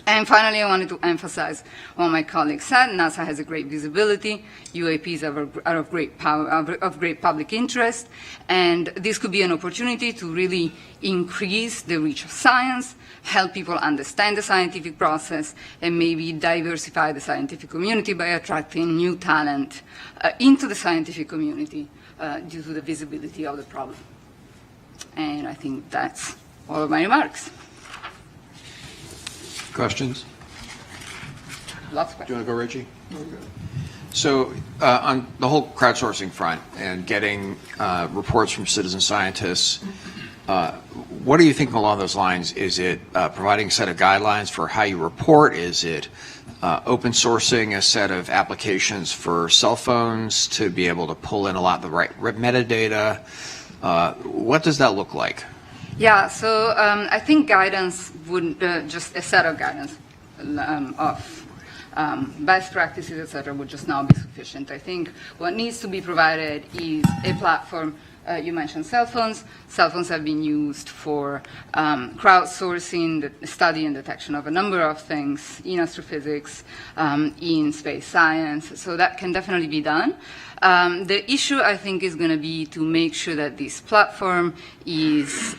And finally, I wanted to emphasize what my colleague said. NASA has a great visibility. UAPs are of great power, of great public interest, and this could be an opportunity to really increase the reach of science, help people understand the scientific process, and maybe diversify the scientific community by attracting new talent into the scientific community due to the visibility of the problem. And I think that's all of my remarks. Questions? Lots of questions. Do you want to go, Reggie? Okay. So on the whole crowdsourcing front and getting reports from citizen scientists, what are you thinking along those lines? Is it providing a set of guidelines for how you report? Is it open sourcing a set of applications for cell phones to be able to pull in a lot of the right metadata? What does that look like? Yeah, so I think guidance would just a set of guidance of best practices, etc., would just not be sufficient. I think what needs to be provided is a platform. You mentioned cell phones. Cell phones have been used for crowdsourcing, the study and detection of a number of things in astrophysics, in space science. So that can definitely be done. The issue, I think, is going to be to make sure that this platform is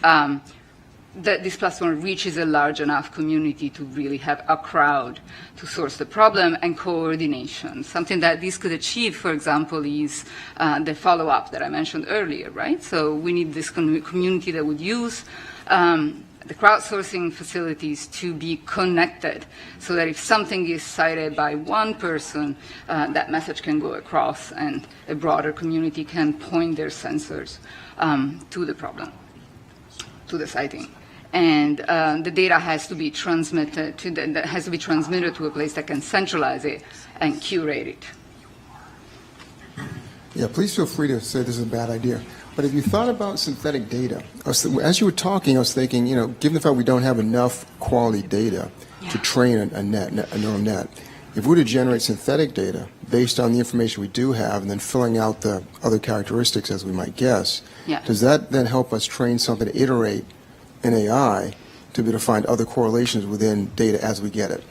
reaches a large enough community to really have a crowd to source the problem, and coordination. Something that this could achieve, for example, is the follow-up that I mentioned earlier, right? So we need this community that would use the crowdsourcing facilities to be connected, so that if something is cited by one person, that message can go across and a broader community can point their sensors to the problem, to the sighting. And the data has to be transmitted to a place that can centralize it and curate it. Yeah, please feel free to say this is a bad idea. But if you thought about synthetic data, as you were talking, I was thinking, given the fact we don't have enough quality data to train a neural net, if we were to generate synthetic data based on the information we do have and then filling out the other characteristics as we might guess, does that then help us train something to iterate in AI to be able to find other correlations within data as we get it?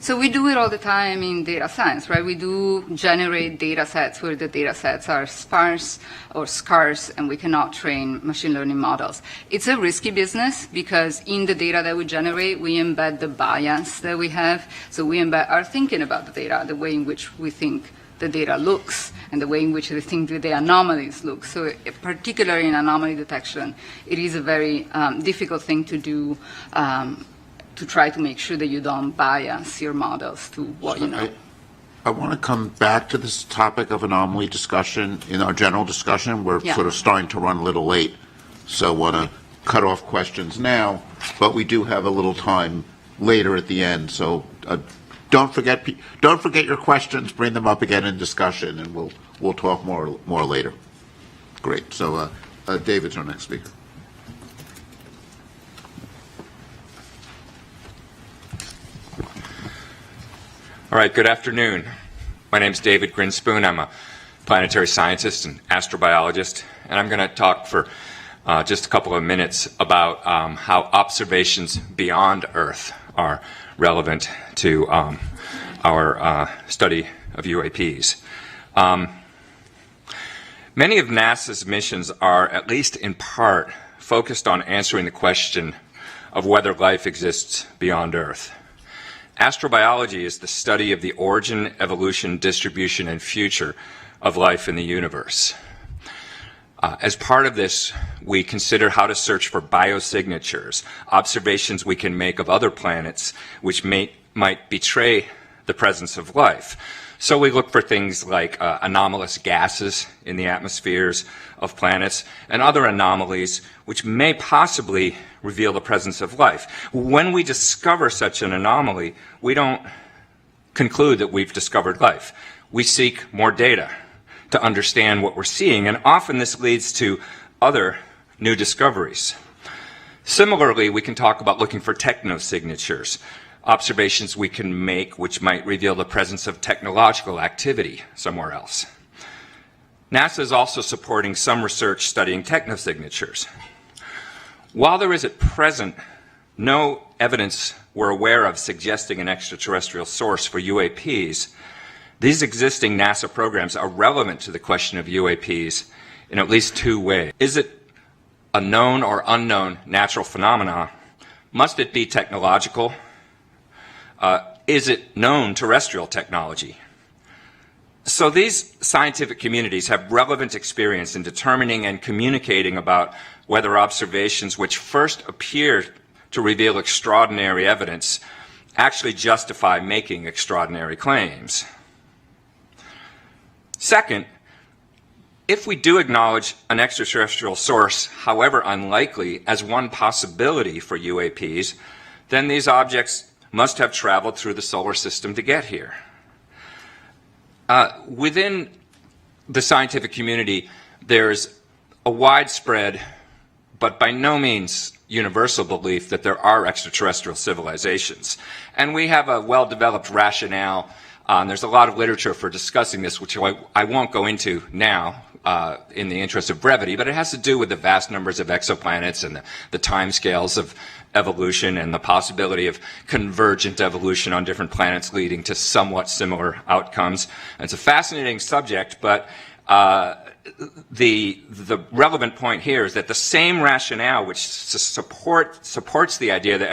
So we do it all the time in data science, right? We do generate data sets where the data sets are sparse or scarce and we cannot train machine learning models. It's a risky business because in the data that we generate, we embed the bias that we have. So we embed our thinking about the data, the way in which we think the data looks and the way in which we think the anomalies look. So particularly in anomaly detection, it is a very difficult thing to do to try to make sure that you don't bias your models to what you know. I want to come back to this topic of anomaly discussion in our general discussion. We're Yeah. sort of starting to run a little late, so want to cut off questions now, but we do have a little time later at the end, so don't forget your questions, bring them up again in discussion, and we'll talk more later. Great. So David's our next speaker. All right, good afternoon. My name is David Grinspoon. I'm a planetary scientist and astrobiologist, and I'm going to talk for just a couple of minutes about how observations beyond Earth are relevant to our study of UAPs. Many of NASA's missions are, at least in part, focused on answering the question of whether life exists beyond Earth. Astrobiology is the study of the origin, evolution, distribution, and future of life in the universe. As part of this, we consider how to search for biosignatures, observations we can make of other planets which might betray the presence of life. So we look for things like anomalous gases in the atmospheres of planets and other anomalies which may possibly reveal the presence of life. When we discover such an anomaly, we don't conclude that we've discovered life. We seek more data to understand what we're seeing, and often this leads to other new discoveries. Similarly, we can talk about looking for technosignatures, observations we can make which might reveal the presence of technological activity somewhere else. NASA is also supporting some research studying technosignatures. While there is at present no evidence we're aware of suggesting an extraterrestrial source for UAPs, these existing NASA programs are relevant to the question of UAPs in at least two ways. Is it a known or unknown natural phenomena? Must it be technological? Is it known terrestrial technology? So these scientific communities have relevant experience in determining and communicating about whether observations which first appear to reveal extraordinary evidence actually justify making extraordinary claims. Second, if we do acknowledge an extraterrestrial source, however unlikely, as one possibility for UAPs, then these objects must have traveled through the solar system to get here. Within the scientific community, there's a widespread, but by no means universal belief that there are extraterrestrial civilizations. And we have a well-developed rationale. There's a lot of literature for discussing this, which I won't go into now in the interest of brevity, but it has to do with the vast numbers of exoplanets and the timescales of evolution and the possibility of convergent evolution on different planets leading to somewhat similar outcomes. And it's a fascinating subject, but the relevant point here is that the same rationale which supports the idea that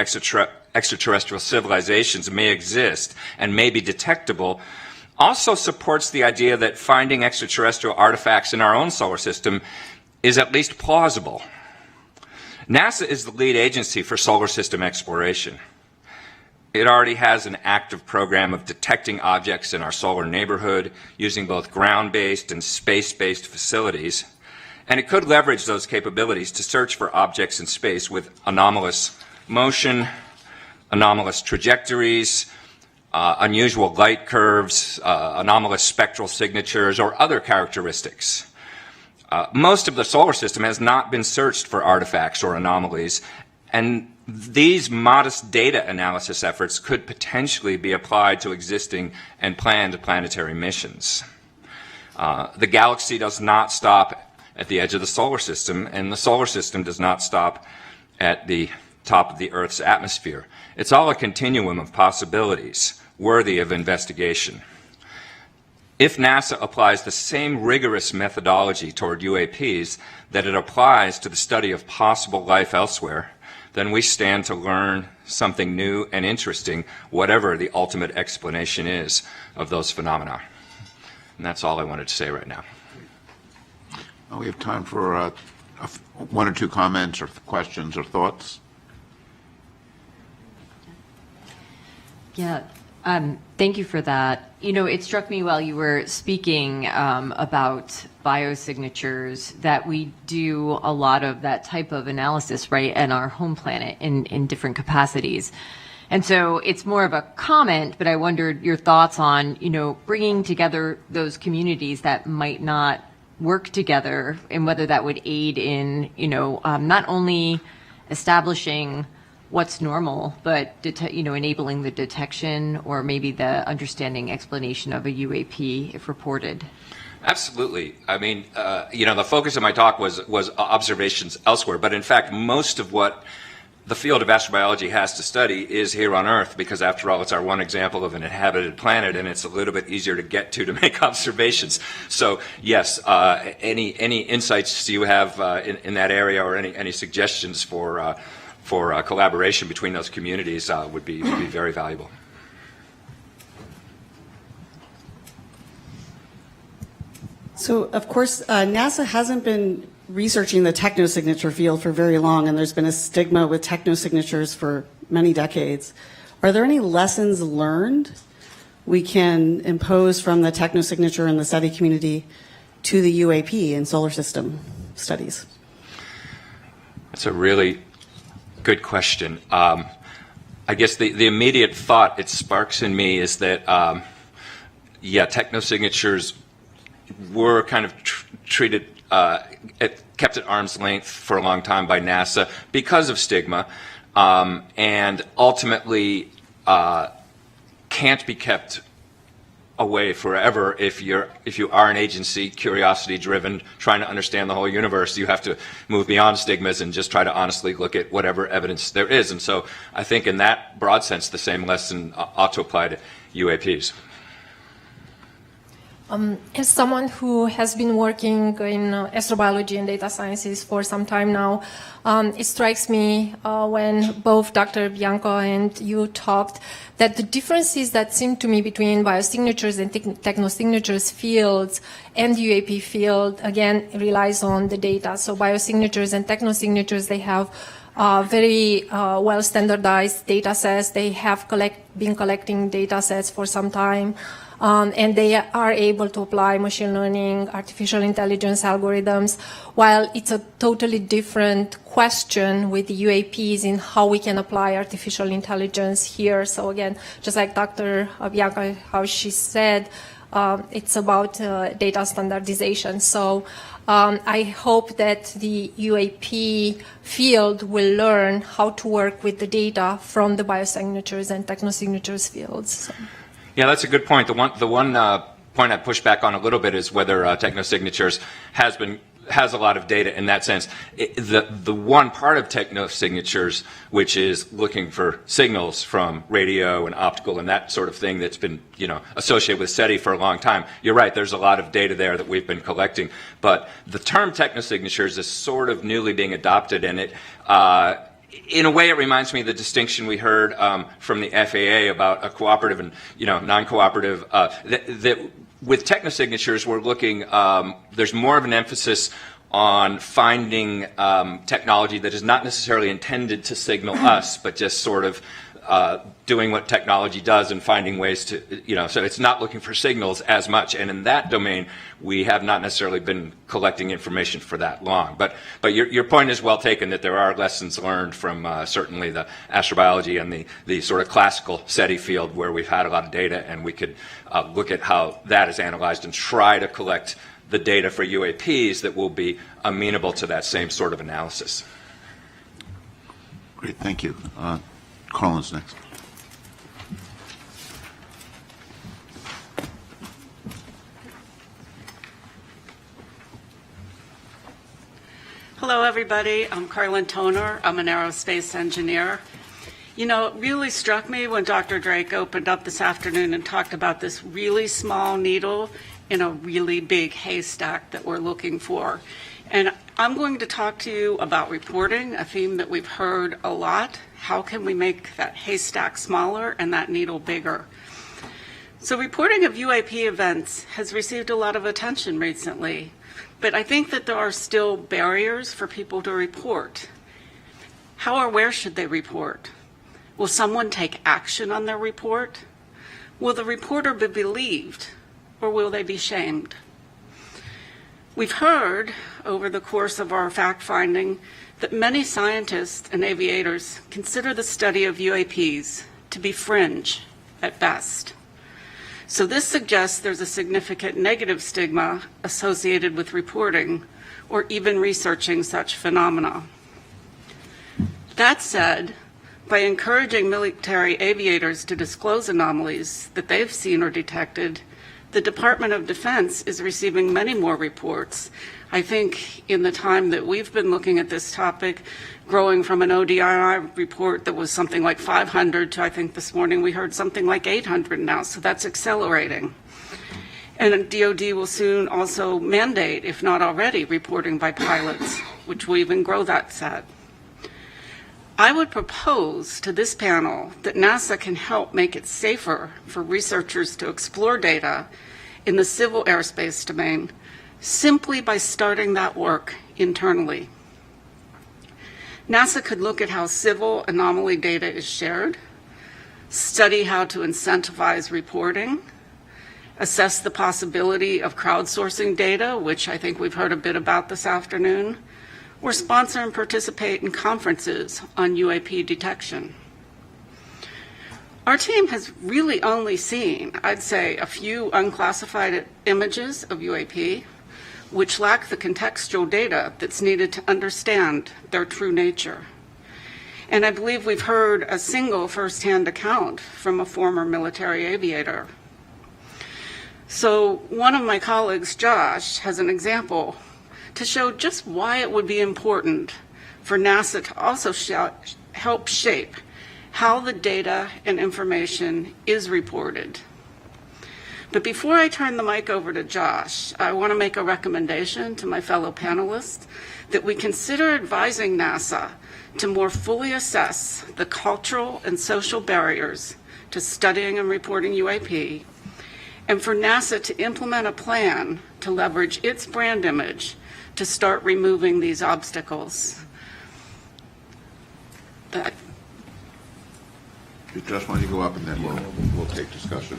extraterrestrial civilizations may exist and may be detectable also supports the idea that finding extraterrestrial artifacts in our own solar system is at least plausible. NASA is the lead agency for solar system exploration. It already has an active program of detecting objects in our solar neighborhood using both ground-based and space-based facilities, and it could leverage those capabilities to search for objects in space with anomalous motion, anomalous trajectories, unusual light curves, anomalous spectral signatures, or other characteristics. Most of the solar system has not been searched for artifacts or anomalies, and these modest data analysis efforts could potentially be applied to existing and planned planetary missions. The galaxy does not stop at the edge of the solar system, and the solar system does not stop at the top of the Earth's atmosphere. It's all a continuum of possibilities. worthy of investigation. If NASA applies the same rigorous methodology toward UAPs that it applies to the study of possible life elsewhere, then we stand to learn something new and interesting, whatever the ultimate explanation is of those phenomena. And that's all I wanted to say right now. We have time for one or two comments or questions or thoughts. Yeah, thank you for that. You know, it struck me while you were speaking about biosignatures that we do a lot of that type of analysis, right, in our home planet in different capacities. And so it's more of a comment, but I wondered your thoughts on, you know, bringing together those communities that might not work together and whether that would aid in, you know, not only establishing what's normal, but enabling the detection or maybe the understanding explanation of a UAP if reported. Absolutely. I mean, the focus of my talk was observations elsewhere, but in fact, most of what the field of astrobiology has to study is here on Earth, because after all, it's our one example of an inhabited planet, and it's a little bit easier to get to make observations. So yes, any insights you have in that area, or any suggestions for collaboration between those communities would be very valuable. So, of course, NASA hasn't been researching the technosignature field for very long, and there's been a stigma with technosignatures for many decades. Are there any lessons learned we can impose from the technosignature in the study community to the UAP in solar system studies? That's a really good question. I guess the immediate thought it sparks in me is that, technosignatures were kind of treated, kept at arm's length for a long time by NASA because of stigma, and ultimately can't be kept away forever. If you are an agency, curiosity driven, trying to understand the whole universe, you have to move beyond stigmas and just try to honestly look at whatever evidence there is. And so I think in that broad sense, the same lesson ought to apply to UAPs. As someone who has been working in astrobiology and data sciences for some time now, it strikes me when both Dr. Bianco and you talked that the differences that seem to me between biosignatures and technosignatures fields and the UAP field, again, relies on the data. So biosignatures and technosignatures, they have very well standardized data sets. They have been collecting data sets for some time. And they are able to apply machine learning, artificial intelligence algorithms, while it's a totally different question with the UAPs in how we can apply artificial intelligence here. So again, just like Dr. Bianca, how she said, it's about data standardization. So I hope that the UAP field will learn how to work with the data from the biosignatures and technosignatures fields. So. Yeah, that's a good point. The one point I push back on a little bit is whether technosignatures has a lot of data in that sense. The one part of technosignatures which is looking for signals from radio and optical and that sort of thing that's been associated with SETI for a long time. You're right. There's a lot of data there that we've been collecting, but the term technosignatures is sort of newly being adopted, and it. In a way, it reminds me of the distinction we heard from the FAA about a cooperative and non-cooperative. That with technosignatures, we're looking. There's more of an emphasis on finding technology that is not necessarily intended to signal us, but just sort of doing what technology does and finding ways to, so it's not looking for signals as much. And in that domain, we have not necessarily been collecting information for that long. But your point is well taken that there are lessons learned from certainly the astrobiology and the sort of classical SETI field where we've had a lot of data, and we could look at how that is analyzed and try to collect the data for UAPs that will be amenable to that same sort of analysis. Great, thank you. Colin's next. Hello, everybody. I'm Carlin Toner. I'm an aerospace engineer. You know, it really struck me when Dr. Drake opened up this afternoon and talked about this really small needle in a really big haystack that we're looking for. And I'm going to talk to you about reporting, a theme that we've heard a lot. How can we make that haystack smaller and that needle bigger? So reporting of UAP events has received a lot of attention recently, but I think that there are still barriers for people to report. How or where should they report? Will someone take action on their report? Will the reporter be believed, or will they be shamed? We've heard over the course of our fact-finding that many scientists and aviators consider the study of UAPs to be fringe at best. So this suggests there's a significant negative stigma associated with reporting or even researching such phenomena. That said, by encouraging military aviators to disclose anomalies that they've seen or detected, the Department of Defense is receiving many more reports. I think in the time that we've been looking at this topic, growing from an ODII report that was something like 500 to I think this morning we heard something like 800 now, so that's accelerating. And DoD will soon also mandate, if not already, reporting by pilots, which will even grow that set. I would propose to this panel that NASA can help make it safer for researchers to explore data in the civil airspace domain simply by starting that work internally. NASA could look at how civil anomaly data is shared, study how to incentivize reporting, assess the possibility of crowdsourcing data, which I think we've heard a bit about this afternoon, or sponsor and participate in conferences on UAP detection. Our team has really only seen, I'd say, a few unclassified images of UAP, which lack the contextual data that's needed to understand their true nature. And I believe we've heard a single firsthand account from a former military aviator. So one of my colleagues, Josh, has an example to show just why it would be important for NASA to also help shape how the data and information is reported. But before I turn the mic over to Josh, I want to make a recommendation to my fellow panelists that we consider advising NASA to more fully assess the cultural and social barriers to studying and reporting UAP, and for NASA to implement a plan to leverage its brand image to start removing these obstacles. Just want you to go up and then we'll take discussion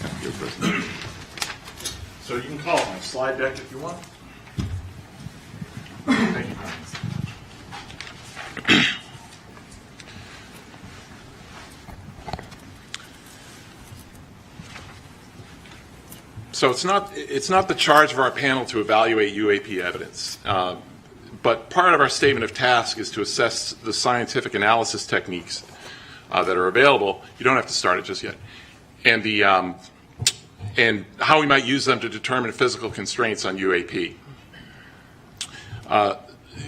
after your presentation. So you can call it my slide deck if you want. Thank you. So it's not the charge of our panel to evaluate UAP evidence, but part of our statement of task is to assess the scientific analysis techniques that are available. You don't have to start it just yet, and how we might use them to determine physical constraints on UAP. The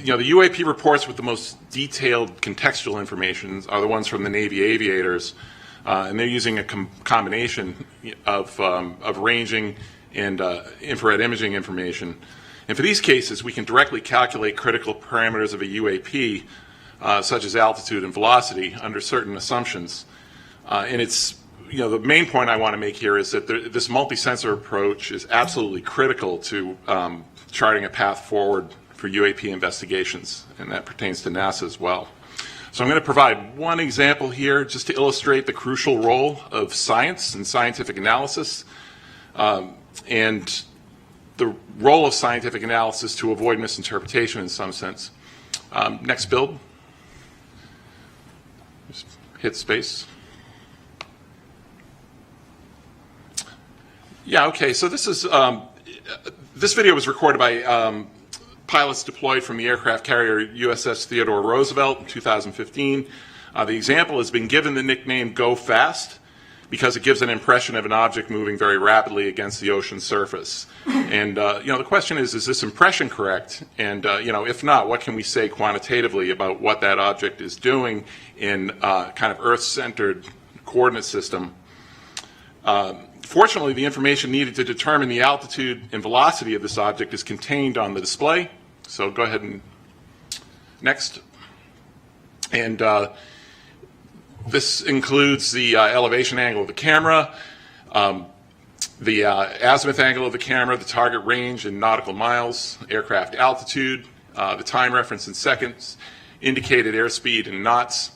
UAP reports with the most detailed contextual information are the ones from the Navy aviators, and they're using a combination of ranging and infrared imaging information. And for these cases, we can directly calculate critical parameters of a UAP, such as altitude and velocity, under certain assumptions. And it's, the main point I want to make here is that this multi-sensor approach is absolutely critical to charting a path forward for UAP investigations, and that pertains to NASA as well. So I'm going to provide one example here just to illustrate the crucial role of science and scientific analysis, and the role of scientific analysis to avoid misinterpretation in some sense. Next build. Just hit space. Yeah, okay, so this is, this video was recorded by pilots deployed from the aircraft carrier USS Theodore Roosevelt in 2015. The example has been given the nickname Go Fast because it gives an impression of an object moving very rapidly against the ocean surface. And the question is this impression correct? And if not, what can we say quantitatively about what that object is doing in kind of Earth-centered coordinate system? Fortunately, the information needed to determine the altitude and velocity of this object is contained on the display. So go ahead and next. And this includes the elevation angle of the camera, the azimuth angle of the camera, the target range in nautical miles, aircraft altitude, the time reference in seconds, indicated airspeed in knots.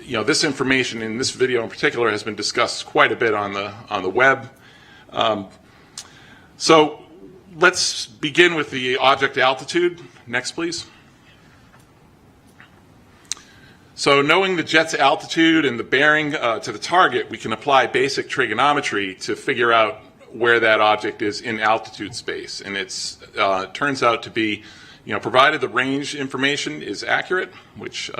This information in this video in particular has been discussed quite a bit on the web. So let's begin with the object altitude. Next, please. So knowing the jet's altitude and the bearing to the target, we can apply basic trigonometry to figure out where that object is in altitude space. And it turns out to be, provided the range information is accurate, which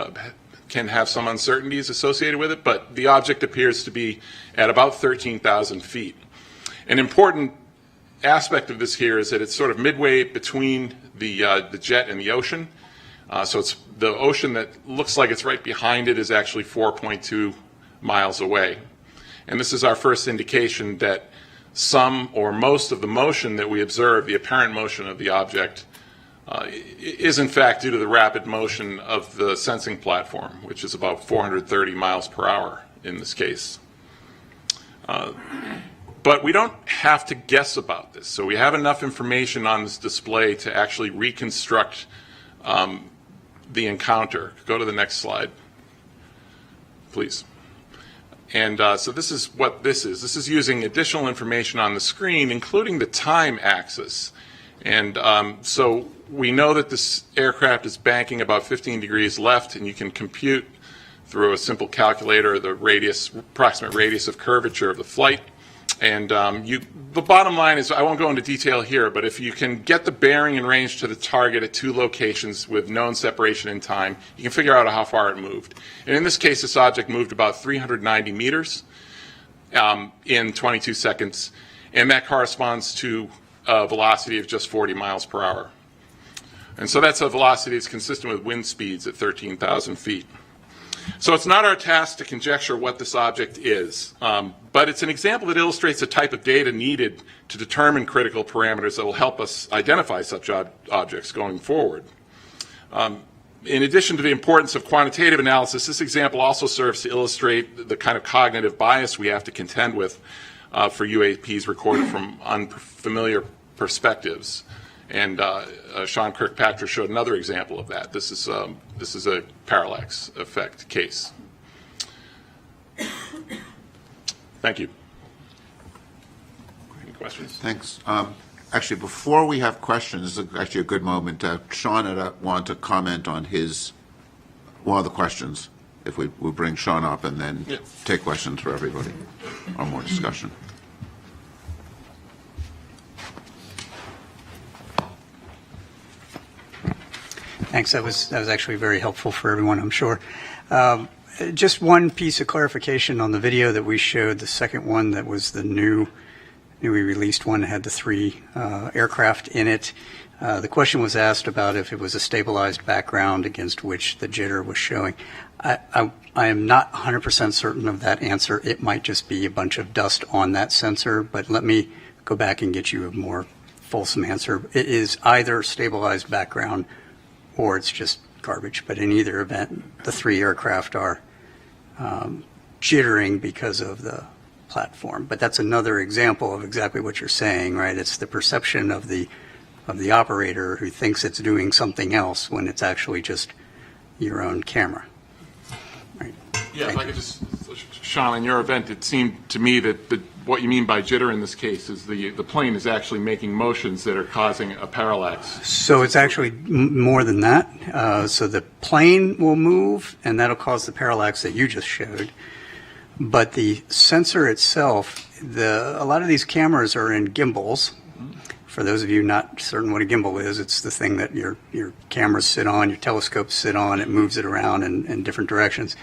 can have some uncertainties associated with it, but the object appears to be at about 13,000 feet. An important aspect of this here is that it's sort of midway between the jet and the ocean. So it's the ocean that looks like it's right behind it is actually 4.2 miles away. And this is our first indication that some or most of the motion that we observe, the apparent motion of the object, is in fact due to the rapid motion of the sensing platform, which is about 430 miles per hour in this case. But we don't have to guess about this. So we have enough information on this display to actually reconstruct the encounter. Go to the next slide, please. And so this is what this is. This is using additional information on the screen, including the time axis. And so we know that this aircraft is banking about 15 degrees left, and you can compute through a simple calculator the approximate radius of curvature of the flight. And the bottom line is, I won't go into detail here, but if you can get the bearing and range to the target at two locations with known separation in time, you can figure out how far it moved. And in this case, this object moved about 390 meters in 22 seconds, and that corresponds to a velocity of just 40 miles per hour. And so that's a velocity that's consistent with wind speeds at 13,000 feet. So it's not our task to conjecture what this object is, but it's an example that illustrates the type of data needed to determine critical parameters that will help us identify such objects going forward. In addition to the importance of quantitative analysis, this example also serves to illustrate the kind of cognitive bias we have to contend with for UAPs recorded from unfamiliar perspectives. And Sean Kirkpatrick showed another example of that. This is a parallax effect case. Thank you. Any questions? Thanks. Actually, before we have questions, this is actually a good moment. Sean had wanted to comment on one of the questions. If we bring Sean up and then take questions for everybody or more discussion. Thanks. That was actually very helpful for everyone, I'm sure. Just one piece of clarification on the video that we showed. The second one that was the newly released one had the three aircraft in it. The question was asked about if it was a stabilized background against which the jitter was showing. I am not 100% certain of that answer. It might just be a bunch of dust on that sensor, but let me go back and get you a more fulsome answer. It is either stabilized background or it's just garbage. But in either event, the three aircraft are jittering because of the platform. But that's another example of exactly what you're saying, right? It's the perception of the operator who thinks it's doing something else when it's actually just your own camera. Right. Yeah, if I could just, Sean, in your event, it seemed to me that what you mean by jitter in this case is the plane is actually making motions that are causing a parallax. So it's actually more than that. So the plane will move, and that'll cause the parallax that you just showed. But the sensor itself, a lot of these cameras are in gimbals. For those of you not certain what a gimbal is, it's the thing that your cameras sit on, your telescopes sit on. It moves it around in different directions.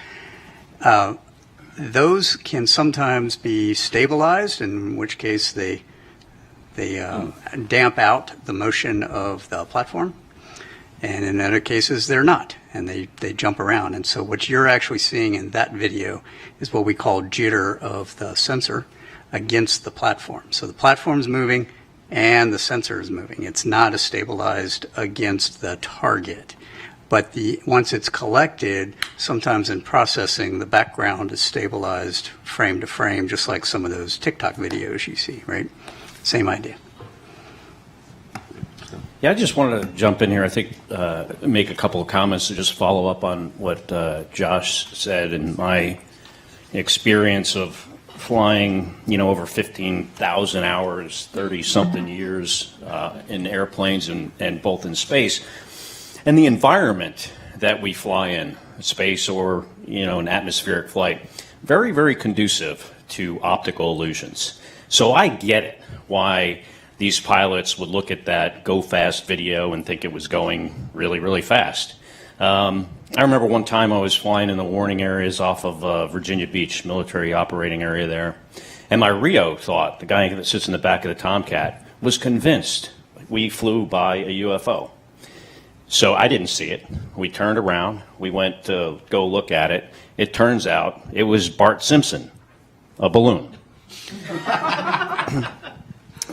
Those can sometimes be stabilized, in which case they damp out the motion of the platform. And in other cases, they're not, and they jump around. And so what you're actually seeing in that video is what we call jitter of the sensor against the platform. So the platform's moving and the sensor is moving. It's not stabilized against the target. But once it's collected, sometimes in processing, the background is stabilized frame to frame, just like some of those TikTok videos you see, right? Same idea. Yeah, I just wanted to jump in here. I think make a couple of comments to just follow up on what Josh said. And my experience of flying, over 15,000 hours, 30-something years in airplanes and both in space, and the environment that we fly in, space or an atmospheric flight, very, very conducive to optical illusions. So I get it why these pilots would look at that go fast video and think it was going really, really fast. I remember one time I was flying in the warning areas off of Virginia Beach, military operating area there, and my Rio thought, the guy that sits in the back of the Tomcat, was convinced we flew by a UFO. So I didn't see it. We turned around. We went to go look at it. It turns out it was Bart Simpson, a balloon.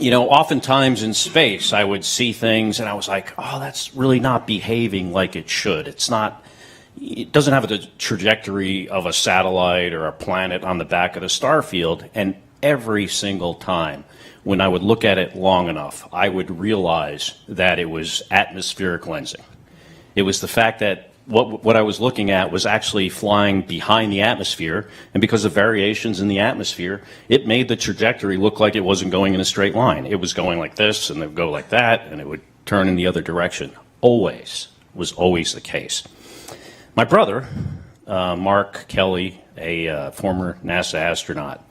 Oftentimes in space, I would see things and I was like, oh, that's really not behaving like it should. It doesn't have the trajectory of a satellite or a planet on the back of the star field. And every single time when I would look at it long enough, I would realize that it was atmospheric lensing. It was the fact that what I was looking at was actually flying behind the atmosphere, and because of variations in the atmosphere, it made the trajectory look like it wasn't going in a straight line. It was going like this, and it would go like that, and it would turn in the other direction. Was always the case. My brother, Mark Kelly, a former NASA astronaut,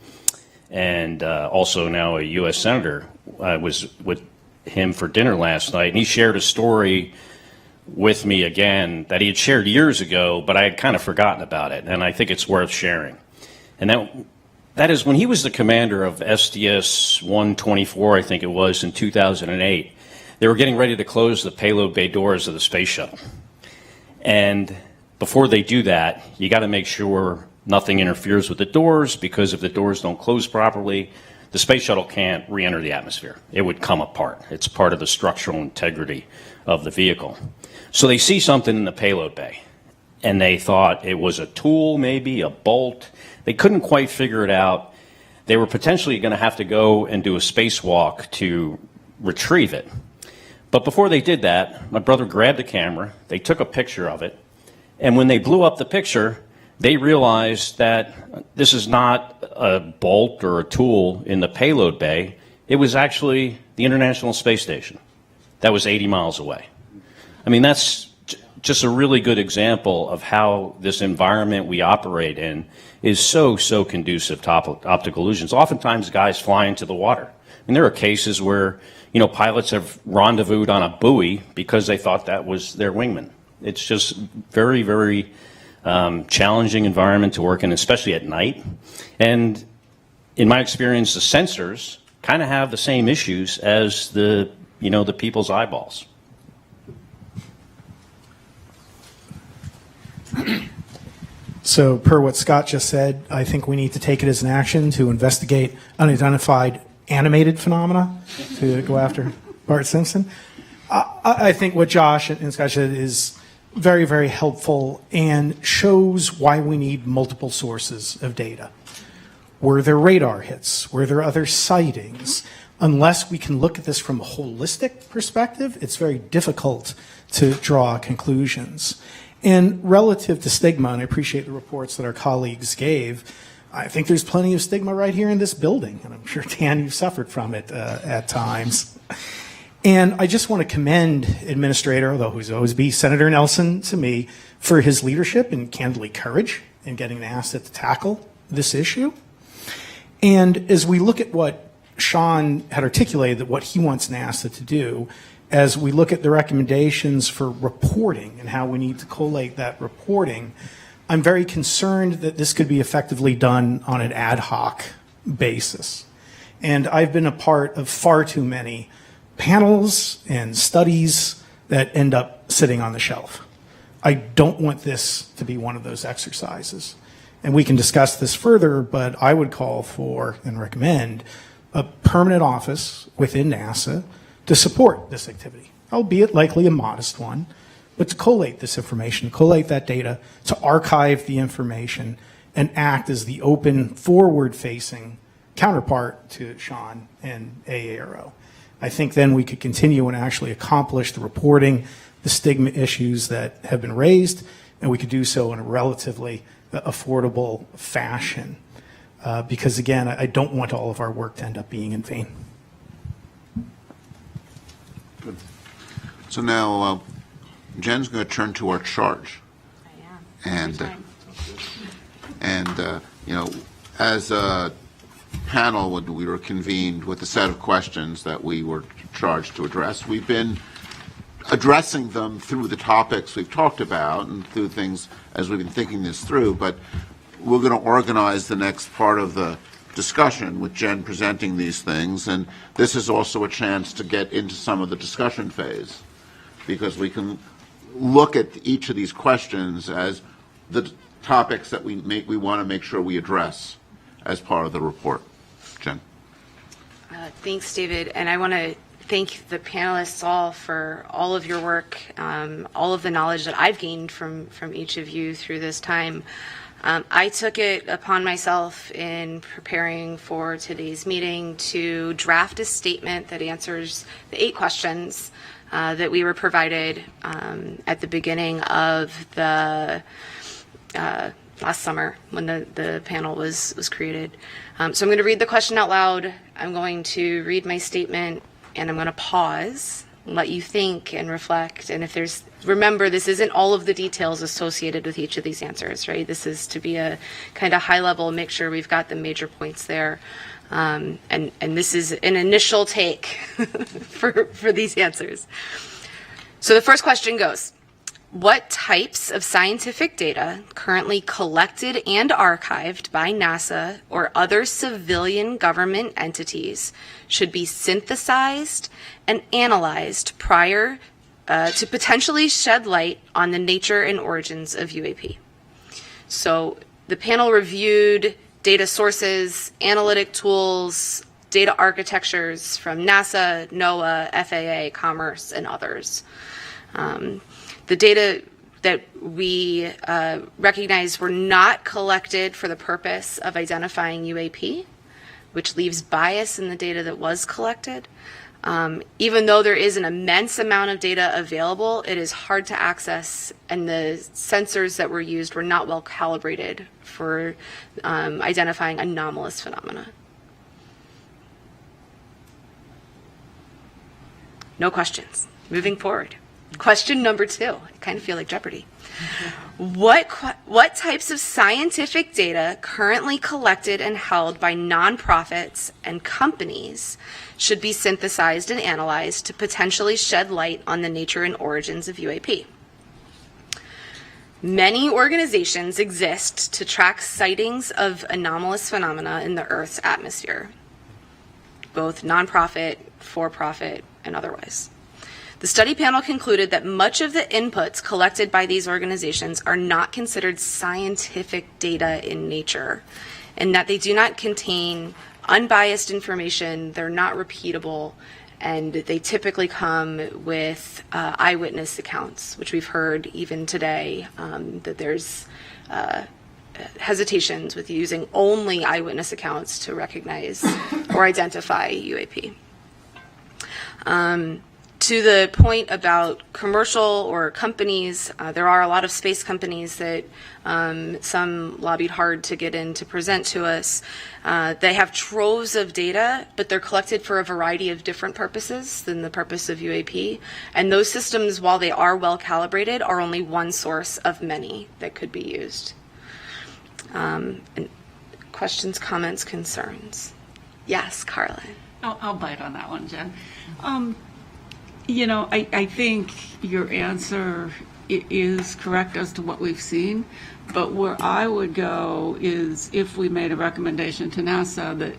and also now a U.S. Senator, was with him for dinner last night, and he shared a story with me again that he had shared years ago, but I had kind of forgotten about it, and I think it's worth sharing. And that is when he was the commander of STS-124, I think it was, in 2008, they were getting ready to close the payload bay doors of the space shuttle. And before they do that, you got to make sure nothing interferes with the doors, because if the doors don't close properly, the space shuttle can't re-enter the atmosphere. It would come apart. It's part of the structural integrity of the vehicle. So they see something in the payload bay, and they thought it was a tool, maybe a bolt. They couldn't quite figure it out. They were potentially going to have to go and do a spacewalk to retrieve it. But before they did that, my brother grabbed the camera, they took a picture of it, and when they blew up the picture, they realized that this is not a bolt or a tool in the payload bay. It was actually the International Space Station that was 80 miles away. I mean, that's just a really good example of how this environment we operate in is so conducive to optical illusions. Oftentimes, guys fly into the water. And there are cases where, pilots have rendezvoused on a buoy because they thought that was their wingman. It's just very, very challenging environment to work in, especially at night. And in my experience, the sensors kind of have the same issues as the people's eyeballs. So per what Scott just said, I think we need to take it as an action to investigate unidentified animated phenomena to go after Bart Simpson. I think what Josh and Scott said is very, very helpful and shows why we need multiple sources of data. Were there radar hits? Were there other sightings? Unless we can look at this from a holistic perspective, it's very difficult to draw conclusions. And relative to stigma, and I appreciate the reports that our colleagues gave, I think there's plenty of stigma right here in this building, and I'm sure, Dan, you've suffered from it at times. And I just want to commend Administrator, although he's always be Senator Nelson to me, for his leadership and candidly courage in getting NASA to tackle this issue. And as we look at what Sean had articulated, that what he wants NASA to do, as we look at the recommendations for reporting and how we need to collate that reporting, I'm very concerned that this could be effectively done on an ad hoc basis. And I've been a part of far too many panels and studies that end up sitting on the shelf. I don't want this to be one of those exercises. And we can discuss this further, but I would call for and recommend a permanent office within NASA to support this activity, albeit likely a modest one, but to collate this information, collate that data, to archive the information, and act as the open, forward-facing counterpart to Sean and AARO. I think then we could continue and actually accomplish the reporting, the stigma issues that have been raised, and we could do so in a relatively affordable fashion. Because again, I don't want all of our work to end up being in vain. Good. So now Jen's going to turn to our charge. I am. And you know, as a panel, when we were convened with a set of questions that we were charged to address, we've been addressing them through the topics we've talked about and through things as we've been thinking this through, but we're going to organize the next part of the discussion with Jen presenting these things, and this is also a chance to get into some of the discussion phase, because we can look at each of these questions as the topics that we want to make sure we address as part of the report. Jen. Thanks, David, and I want to thank the panelists all for all of your work, all of the knowledge that I've gained from each of you through this time. I took it upon myself in preparing for today's meeting to draft a statement that answers the 8 questions that we were provided at the beginning of the last summer when the panel was created. So I'm going to read the question out loud. I'm going to read my statement, and I'm going to pause, let you think and reflect. And if there's, remember, this isn't all of the details associated with each of these answers, right? This is to be a kind of high level, make sure we've got the major points there. And this is an initial take for these answers. So the first question goes, what types of scientific data currently collected and archived by NASA or other civilian government entities should be synthesized and analyzed prior to potentially shed light on the nature and origins of UAP? So the panel reviewed data sources, analytic tools, data architectures from NASA, NOAA, FAA, Commerce, and others. The data that we recognized were not collected for the purpose of identifying UAP, which leaves bias in the data that was collected. Even though there is an immense amount of data available, it is hard to access, and the sensors that were used were not well calibrated for identifying anomalous phenomena. No questions. Moving forward. Question number 2. I kind of feel like Jeopardy. What types of scientific data currently collected and held by nonprofits and companies should be synthesized and analyzed to potentially shed light on the nature and origins of UAP? Many organizations exist to track sightings of anomalous phenomena in the Earth's atmosphere, both nonprofit, for-profit, and otherwise. The study panel concluded that much of the inputs collected by these organizations are not considered scientific data in nature, and that they do not contain unbiased information, they're not repeatable, and they typically come with eyewitness accounts, which we've heard even today, that there's hesitations with using only eyewitness accounts to recognize or identify UAP. To the point about commercial or companies, there are a lot of space companies that some lobbied hard to get in to present to us. They have troves of data, but they're collected for a variety of different purposes than the purpose of UAP. And those systems, while they are well calibrated, are only one source of many that could be used. And questions, comments, concerns? Yes, Carla. I'll bite on that one, Jen. You know, I think your answer it is correct as to what we've seen. But where I would go is if we made a recommendation to NASA that,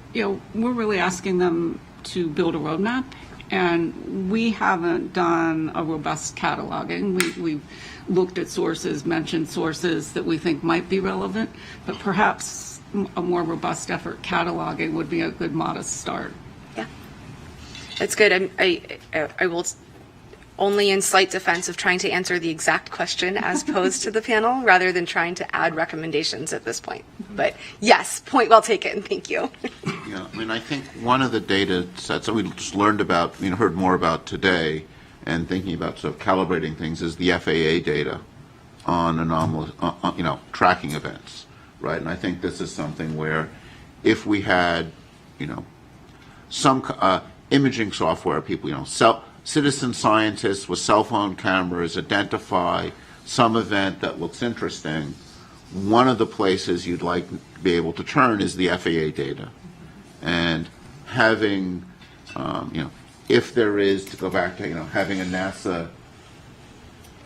we're really asking them to build a roadmap, and we haven't done a robust cataloging. We've looked at sources, mentioned sources that we think might be relevant, but perhaps a more robust effort cataloging would be a good modest start. Yeah, that's good. I will, only in slight defense of trying to answer the exact question as posed to the panel, rather than trying to add recommendations at this point. But yes, point well taken. Thank you. Yeah, I mean, I think one of the data sets that we just learned about, heard more about today, and thinking about sort of calibrating things, is the FAA data on anomalous, tracking events, right? And I think this is something where if we had, some imaging software, people, citizen scientists with cell phone cameras identify some event that looks interesting, one of the places you'd like to be able to turn is the FAA data. And having, if there is, to go back to, having a NASA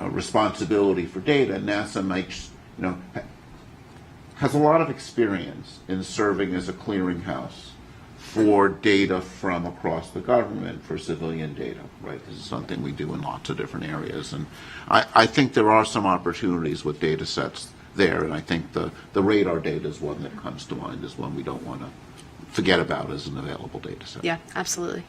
responsibility for data, NASA might, has a lot of experience in serving as a clearinghouse for data from across the government for civilian data, right? This is something we do in lots of different areas. And I think there are some opportunities with data sets there, and I think the radar data is one that comes to mind as one we don't want to forget about as an available data set. Yeah, absolutely.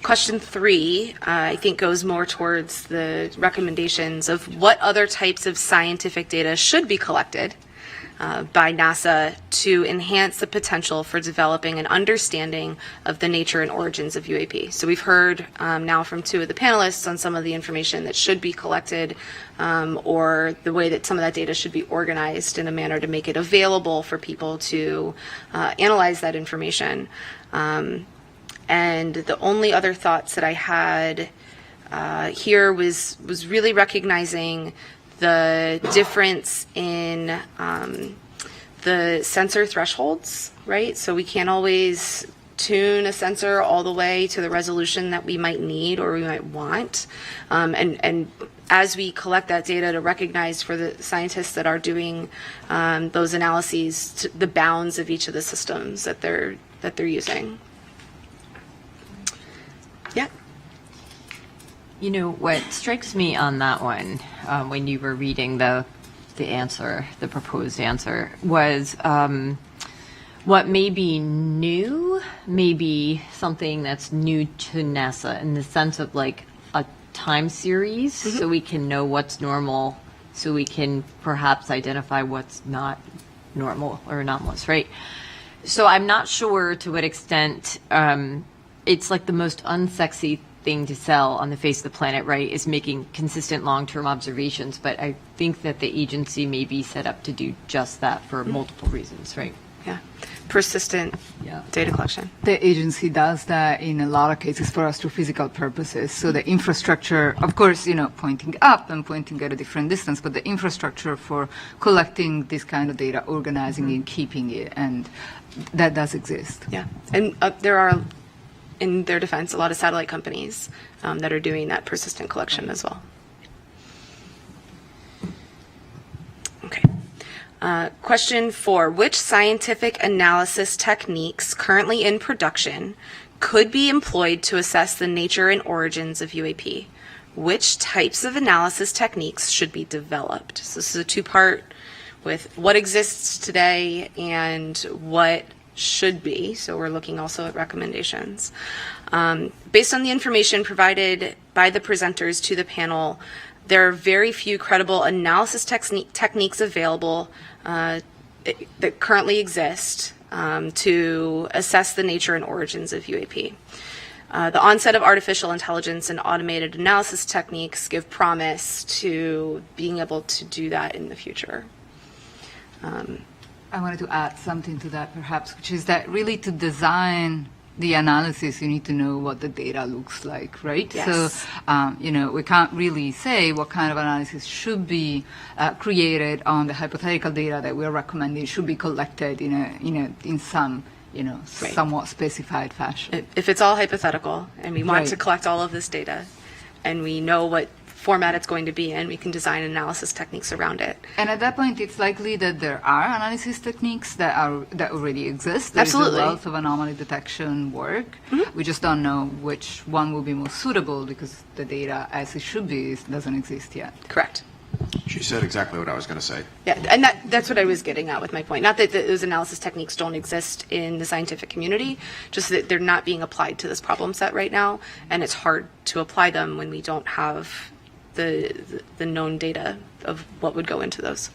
Question 3, I think, goes more towards the recommendations of what other types of scientific data should be collected by NASA to enhance the potential for developing an understanding of the nature and origins of UAP. So we've heard now from 2 of the panelists on some of the information that should be collected, or the way that some of that data should be organized in a manner to make it available for people to analyze that information. And the only other thoughts that I had here was really recognizing the difference in the sensor thresholds, right? So we can't always tune a sensor all the way to the resolution that we might need or we might want. And as we collect that data, to recognize for the scientists that are doing those analyses the bounds of each of the systems that they're using. Yeah. What strikes me on that one, when you were reading the answer, the proposed answer, was what may be new, maybe something that's new to NASA in the sense of like a time series, so we can know what's normal, so we can perhaps identify what's not normal or anomalous, right? So I'm not sure to what extent it's like the most unsexy thing to sell on the face of the planet, right, is making consistent long-term observations. But I think that the agency may be set up to do just that for multiple reasons, right? Yeah. Persistent data collection. The agency does that in a lot of cases for astrophysical purposes. So the infrastructure, of course, pointing up and pointing at a different distance, but the infrastructure for collecting this kind of data, organizing it, keeping it, and that does exist. Yeah. And there are, in their defense, a lot of satellite companies that are doing that persistent collection as well. Okay. Question 4, which scientific analysis techniques currently in production could be employed to assess the nature and origins of UAP? Which types of analysis techniques should be developed? So this is a 2-part with what exists today and what should be. So we're looking also at recommendations. Based on the information provided by the presenters to the panel, there are very few credible analysis techniques available that currently exist to assess the nature and origins of UAP. The onset of artificial intelligence and automated analysis techniques give promise to being able to do that in the future. I wanted to add something to that, perhaps, which is that really to design the analysis, you need to know what the data looks like, right? Yes. So, we can't really say what kind of analysis should be created on the hypothetical data that we're recommending should be collected in some, Right. somewhat specified fashion. If it's all hypothetical and we want Right. to collect all of this data and we know what format it's going to be in. We can design analysis techniques around it. And at that point, it's likely that there are analysis techniques that already exist. There's Absolutely. a wealth of anomaly detection work. We just don't know which one will be most suitable because the data, as it should be, doesn't exist yet. Correct. She said exactly what I was going to say. Yeah, and that's what I was getting at with my point. Not that those analysis techniques don't exist in the scientific community, just that they're not being applied to this problem set right now, and it's hard to apply them when we don't have the known data of what would go into those.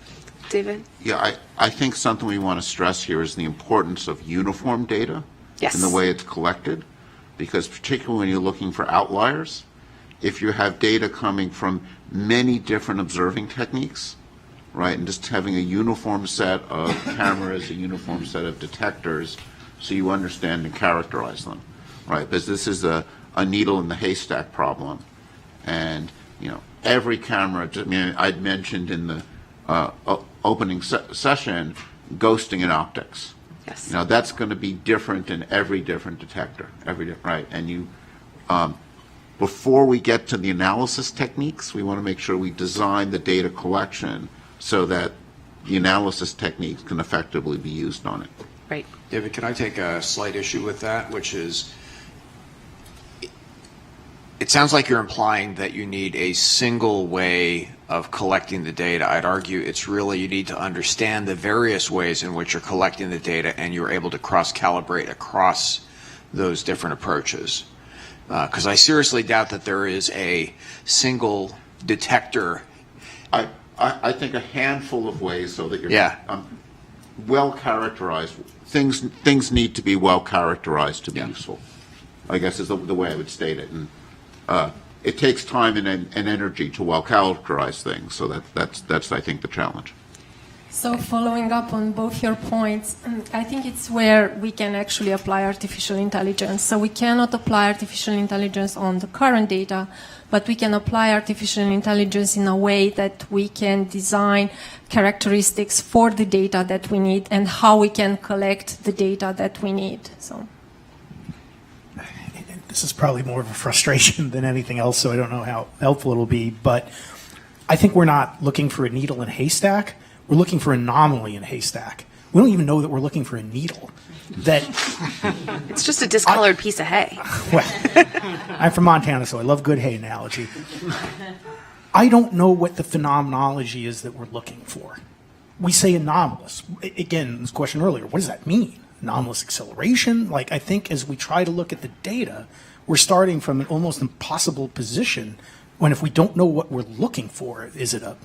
David? Yeah, I think something we want to stress here is the importance of uniform data Yes. in the way it's collected, because particularly when you're looking for outliers, if you have data coming from many different observing techniques, right, and just having a uniform set of cameras, a uniform set of detectors, so you understand and characterize them, right, because this is a needle in the haystack problem, and, you know, every camera, I mean, I'd mentioned in the opening session, ghosting in optics. Yes. You know, that's going to be different in every different detector, right? And you, before we get to the analysis techniques, we want to make sure we design the data collection so that the analysis techniques can effectively be used on it. Right. David, can I take a slight issue with that, which is, it sounds like you're implying that you need a single way of collecting the data. I'd argue it's really you need to understand the various ways in which you're collecting the data and you're able to cross-calibrate across those different approaches. Because I seriously doubt that there is a single detector. I think a handful of ways so that you're well characterized. Things need to be well characterized to be useful, I guess is the way I would state it. And it takes time and energy to well characterize things, so that's I think the challenge. So following up on both your points, I think it's where we can actually apply artificial intelligence. So we cannot apply artificial intelligence on the current data, but we can apply artificial intelligence in a way that we can design characteristics for the data that we need and how we can collect the data that we need. So. This is probably more of a frustration than anything else, so I don't know how helpful it'll be, but I think we're not looking for a needle in a haystack. We're looking for an anomaly in a haystack. We don't even know that we're looking for a needle. That it's just a discolored piece of hay. Well, I'm from Montana, so I love good hay analogy. I don't know what the phenomenology is that we're looking for. We say anomalous. Again, this question earlier, what does that mean? Anomalous acceleration? Like, I think as we try to look at the data, we're starting from an almost impossible position when if we don't know what we're looking for, is it a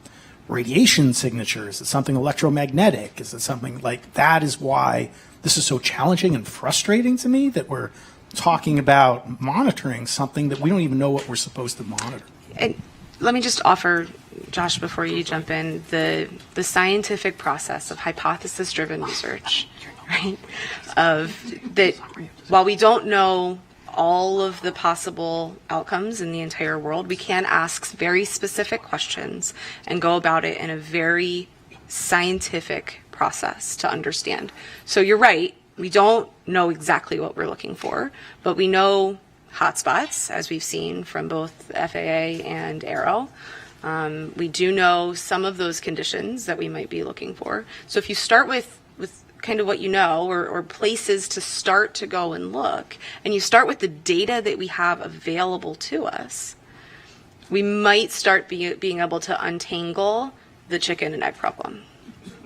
radiation signature? Is it something electromagnetic? Is it something like that? Is why this is so challenging and frustrating to me that we're talking about monitoring something that we don't even know what we're supposed to monitor. And let me just offer, Josh, before you jump in, the scientific process of hypothesis-driven research, right? Of that, while we don't know all of the possible outcomes in the entire world, we can ask very specific questions and go about it in a very scientific process to understand. So you're right, we don't know exactly what we're looking for, but we know hotspots, as we've seen from both FAA and Aero. We do know some of those conditions that we might be looking for. So if you start with kind of what you know, or places to start to go and look, and you start with the data that we have available to us, we might start being able to untangle the chicken and egg problem.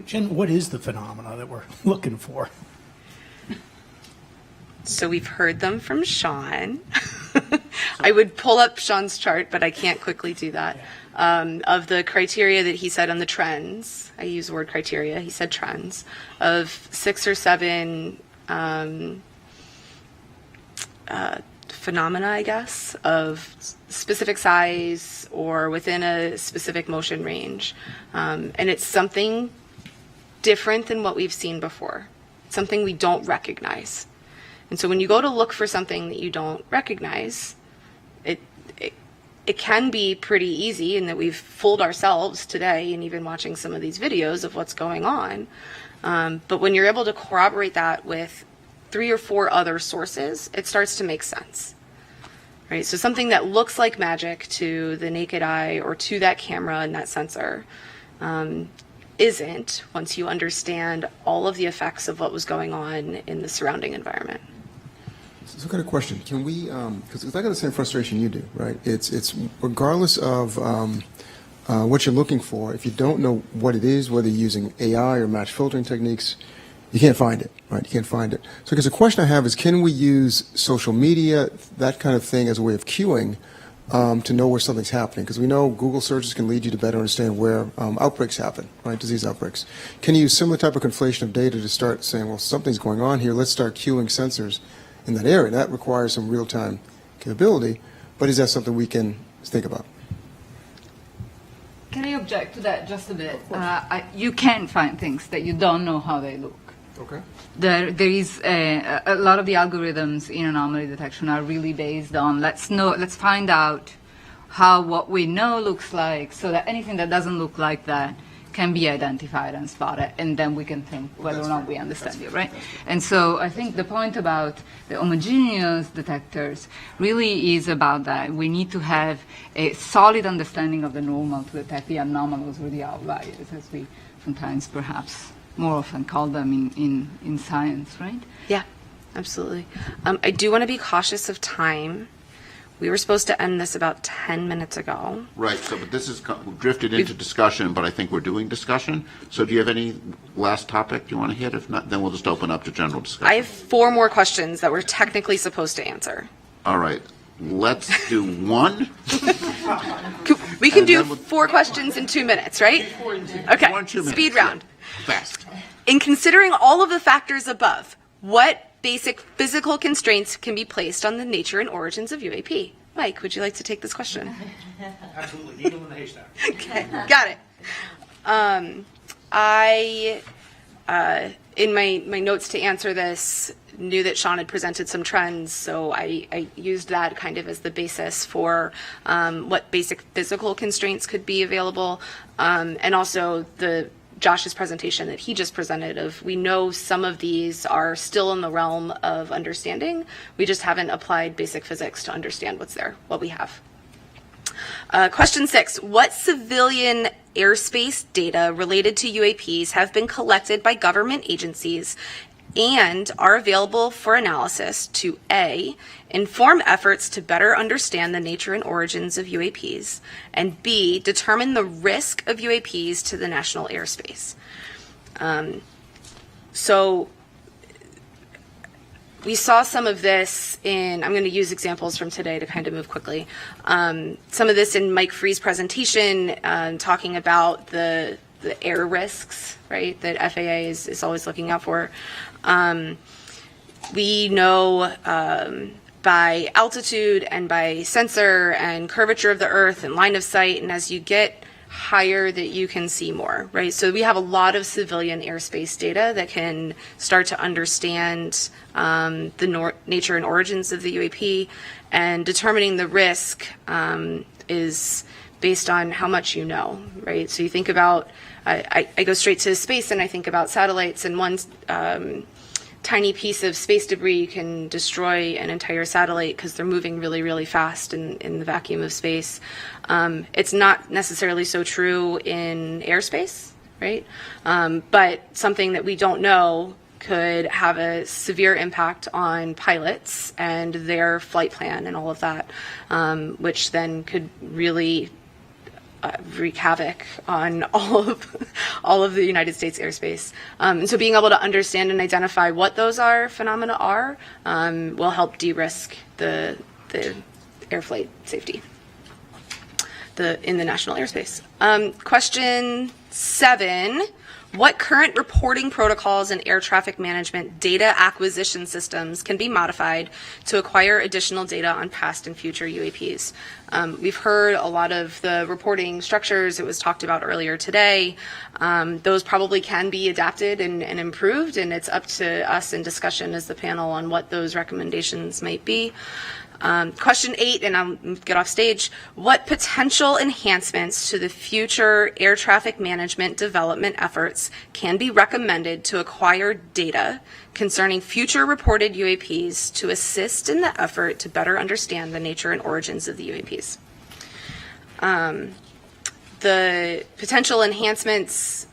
Jen, what is the phenomena that we're looking for? So we've heard them from Sean. I would pull up Sean's chart, but I can't quickly do that. Of the criteria that he said on the trends, I use the word criteria, he said trends, of 6 or 7 phenomena, I guess, of specific size or within a specific motion range. And it's something different than what we've seen before, something we don't recognize. And so when you go to look for something that you don't recognize, it can be pretty easy, in that we've fooled ourselves today and even watching some of these videos of what's going on. But when you're able to corroborate that with 3 or 4 other sources, it starts to make sense. right? So something that looks like magic to the naked eye or to that camera and that sensor isn't once you understand all of the effects of what was going on in the surrounding environment. So I got a question. Can we, because I got the same frustration you do, right? It's regardless of what you're looking for, if you don't know what it is, whether you're using AI or match filtering techniques, you can't find it, right? You can't find it. So because the question I have is, can we use social media, that kind of thing, as a way of queuing to know where something's happening? Because we know Google searches can lead you to better understand where outbreaks happen, right? Disease outbreaks. Can you use similar type of conflation of data to start saying, well, something's going on here, let's start queuing sensors in that area? That requires some real-time capability, but is that something we can think about? Can I object to that just a bit? You can find things that you don't know how they look. Okay. There is a lot of the algorithms in anomaly detection are really based on let's find out how what we know looks like, so that anything that doesn't look like that can be identified and spotted, and then we can think whether or not we understand it, right? And so I think the point about the homogeneous detectors really is about that. We need to have a solid understanding of the normal to detect the anomalous or the outliers, as we sometimes perhaps more often call them in science, right? Yeah, absolutely. I do want to be cautious of time. We were supposed to end this about 10 minutes ago. Right, so but this is drifted into discussion, but I think we're doing discussion. So do you have any last topic you want to hit? If not, then we'll just open up to general discussion. I have 4 more questions that we're technically supposed to answer. All right, let's do one. We can do 4 questions in 2 minutes, right? Okay, 1 2 minutes. speed round. Fast. In considering all of the factors above, what basic physical constraints can be placed on the nature and origins of UAP? Mike, would you like to take this question? Absolutely. Needle in the haystack. Okay, got it. In my notes to answer this, knew that Sean had presented some trends, so I used that kind of as the basis for what basic physical constraints could be available, and also Josh's presentation that he just presented of, we know some of these are still in the realm of understanding. We just haven't applied basic physics to understand what's there, what we have. Question 6, what civilian airspace data related to UAPs have been collected by government agencies and are available for analysis to A, inform efforts to better understand the nature and origins of UAPs, and B, determine the risk of UAPs to the national airspace? So we saw some of this in, I'm going to use examples from today to kind of move quickly. Some of this in Mike Free's presentation, talking about the air risks, right, that FAA is always looking out for. We know by altitude and by sensor and curvature of the earth and line of sight, and as you get higher that you can see more, right? So we have a lot of civilian airspace data that can start to understand the nature and origins of the UAP, and determining the risk is based on how much you know, right? So you think about, I go straight to space and I think about satellites, and one tiny piece of space debris can destroy an entire satellite because they're moving really, really fast in the vacuum of space. It's not necessarily so true in airspace, right? But something that we don't know could have a severe impact on pilots and their flight plan and all of that, which then could really wreak havoc on all of the United States airspace. And so being able to understand and identify what those phenomena are will help de-risk the air flight safety in the national airspace. Question 7. What current reporting protocols and air traffic management data acquisition systems can be modified to acquire additional data on past and future UAPs? We've heard a lot of the reporting structures. It was talked about earlier today. Those probably can be adapted and improved, and it's up to us in discussion as the panel on what those recommendations might be. Question 8, and I'll get off stage. What potential enhancements to the future air traffic management development efforts can be recommended to acquire data concerning future reported UAPs to assist in the effort to better understand the nature and origins of the UAPs? The potential enhancements,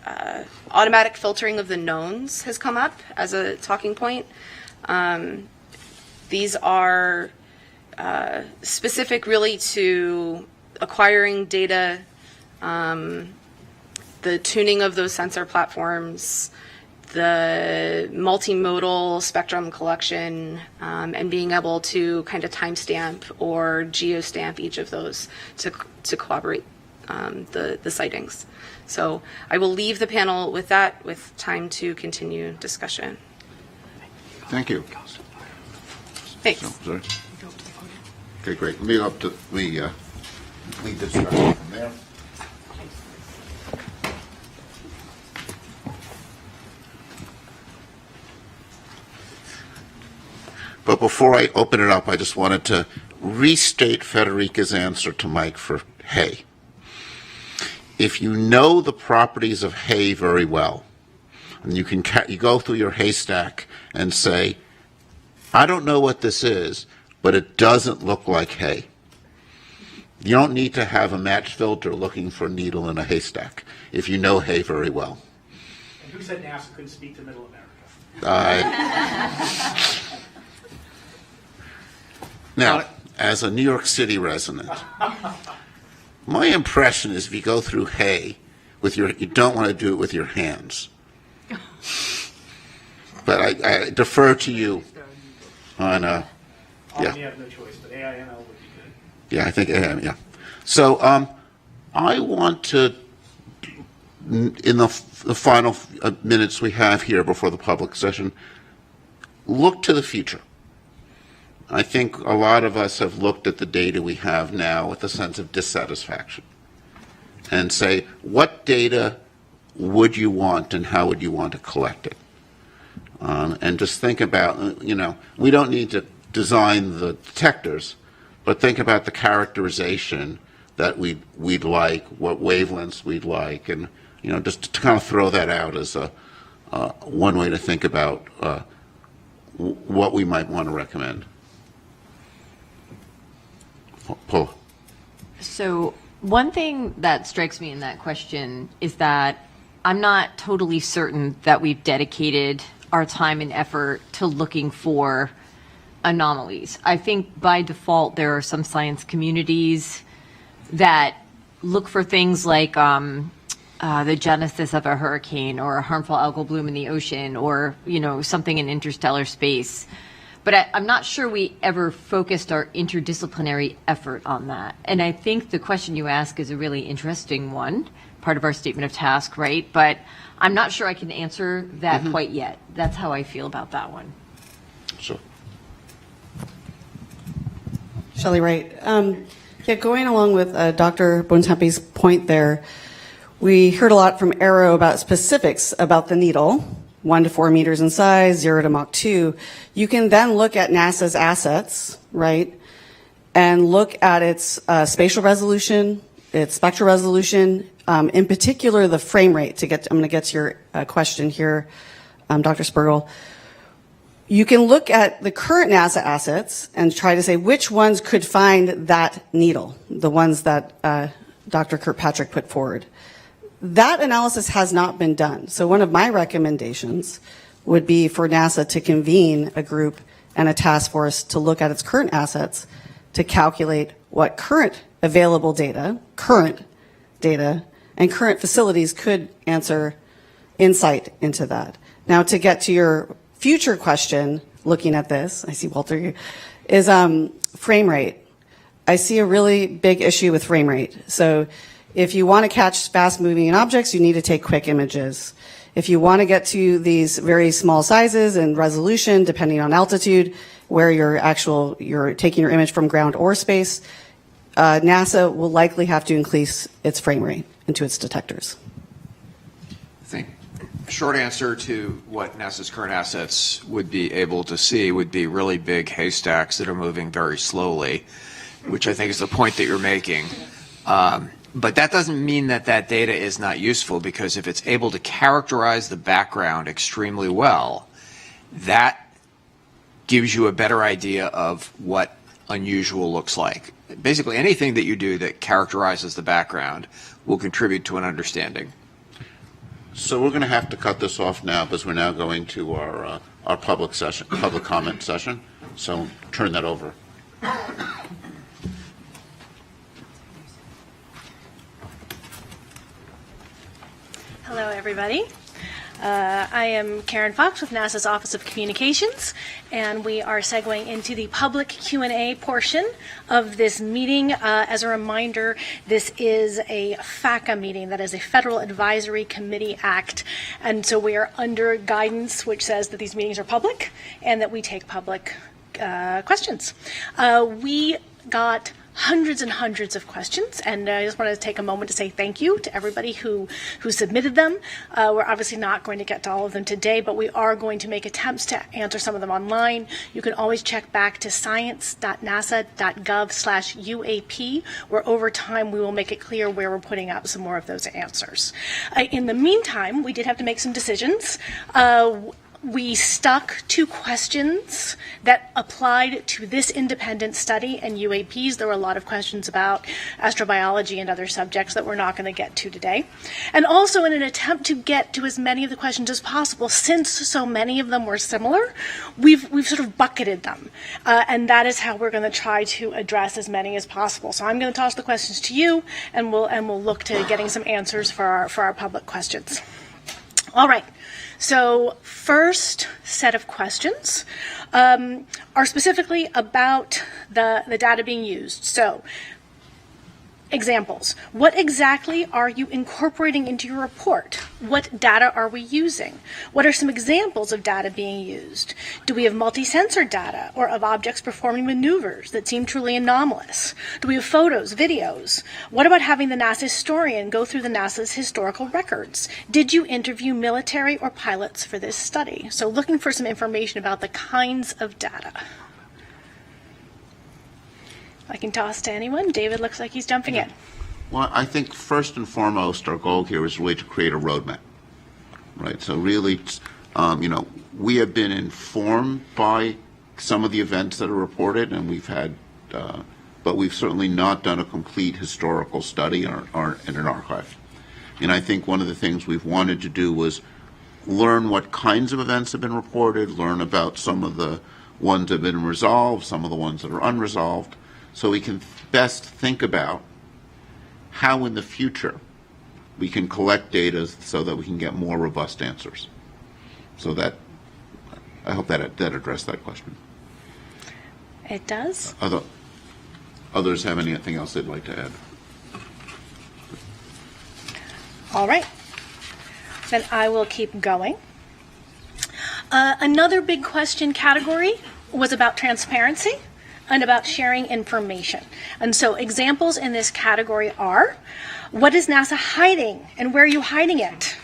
automatic filtering of the knowns has come up as a talking point. These are specific really to acquiring data, the tuning of those sensor platforms, the multimodal spectrum collection, and being able to kind of timestamp or geostamp each of those to corroborate the sightings. So I will leave the panel with that, with time to continue discussion. Thank you. Thanks. Oh, sorry. Okay, great. Let me go up to lead discussion from there. But before I open it up, I just wanted to restate Federica's answer to Mike for hay. If you know the properties of hay very well, and you go through your haystack and say, I don't know what this is, but it doesn't look like hay. You don't need to have a match filter looking for a needle in a haystack if you know hay very well. And who said NASA couldn't speak to Middle America? Now, as a New York City resident, my impression is if you go through hay you don't want to do it with your hands. But I defer to you on, yeah. You have no choice, but AIML would be good. Yeah, I think AIML, yeah. So I want to, in the final minutes we have here before the public session, look to the future. I think a lot of us have looked at the data we have now with a sense of dissatisfaction and say, what data would you want and how would you want to collect it? And just think about, we don't need to design the detectors, but think about the characterization that we'd like, what wavelengths we'd like, and, just to kind of throw that out as one way to think about what we might want to recommend. Paul. So one thing that strikes me in that question is that I'm not totally certain that we've dedicated our time and effort to looking for anomalies. I think by default there are some science communities that look for things like the genesis of a hurricane or a harmful algal bloom in the ocean or, something in interstellar space. But I'm not sure we ever focused our interdisciplinary effort on that. And I think the question you ask is a really interesting one, part of our statement of task, right? But I'm not sure I can answer that quite yet. That's how I feel about that one. Sure. Shelley Wright. Going along with Dr. Bontempi's point there, we heard a lot from Arrow about specifics about the needle. 1 to 4 meters in size, 0 to Mach 2. You can then look at NASA's assets, right, and look at its spatial resolution, its spectral resolution, in particular the frame rate. I'm going to get to your question here, Dr. Spergel. You can look at the current NASA assets and try to say which ones could find that needle, the ones that Dr. Kirkpatrick put forward. That analysis has not been done. So one of my recommendations would be for NASA to convene a group and a task force to look at its current assets to calculate what current available data, and current facilities could answer insight into that. Now, to get to your future question, looking at this, I see Walter, is frame rate. I see a really big issue with frame rate. So if you want to catch fast-moving objects, you need to take quick images. If you want to get to these very small sizes and resolution, depending on altitude, where you're taking your image from ground or space, NASA will likely have to increase its frame rate into its detectors. Short answer to what NASA's current assets would be able to see would be really big haystacks that are moving very slowly, which I think is the point that you're making. But that doesn't mean that that data is not useful, because if it's able to characterize the background extremely well, that gives you a better idea of what unusual looks like. Basically, anything that you do that characterizes the background will contribute to an understanding. So we're going to have to cut this off now, because we're now going to our public comment session. So turn that over. Hello, everybody. I am Karen Fox with NASA's Office of Communications, and we are segueing into the public Q&A portion of this meeting. As a reminder, this is a FACA meeting, that is a Federal Advisory Committee Act, and so we are under guidance which says that these meetings are public and that we take public questions. We got hundreds and hundreds of questions, and I just wanted to take a moment to say thank you to everybody who submitted them. We're obviously not going to get to all of them today, but we are going to make attempts to answer some of them online. You can always check back to science.nasa.gov/UAP, where over time we will make it clear where we're putting out some more of those answers. In the meantime, we did have to make some decisions. We stuck to questions that applied to this independent study and UAPs. There were a lot of questions about astrobiology and other subjects that we're not going to get to today. And also, in an attempt to get to as many of the questions as possible, since so many of them were similar, we've sort of bucketed them. And that is how we're going to try to address as many as possible. So I'm going to toss the questions to you, and we'll look to getting some answers for our public questions. All right. So first set of questions are specifically about the data being used. So examples. What exactly are you incorporating into your report? What data are we using? What are some examples of data being used? Do we have multi-sensor data or of objects performing maneuvers that seem truly anomalous? Do we have photos, videos? What about having the NASA historian go through the NASA's historical records? Did you interview military or pilots for this study? So looking for some information about the kinds of data. I can toss to anyone. David looks like he's jumping in. Well, I think first and foremost, our goal here is really to create a roadmap, right? So really, we have been informed by some of the events that are reported, and we've had, but we've certainly not done a complete historical study in an archive. And I think one of the things we've wanted to do was learn what kinds of events have been reported, learn about some of the ones that have been resolved, some of the ones that are unresolved, so we can best think about how in the future we can collect data so that we can get more robust answers. So that, I hope that addressed that question. It does. Others have anything else they'd like to add? All right. Then I will keep going. Another big question category was about transparency and about sharing information. And so examples in this category are, what is NASA hiding and where are you hiding it?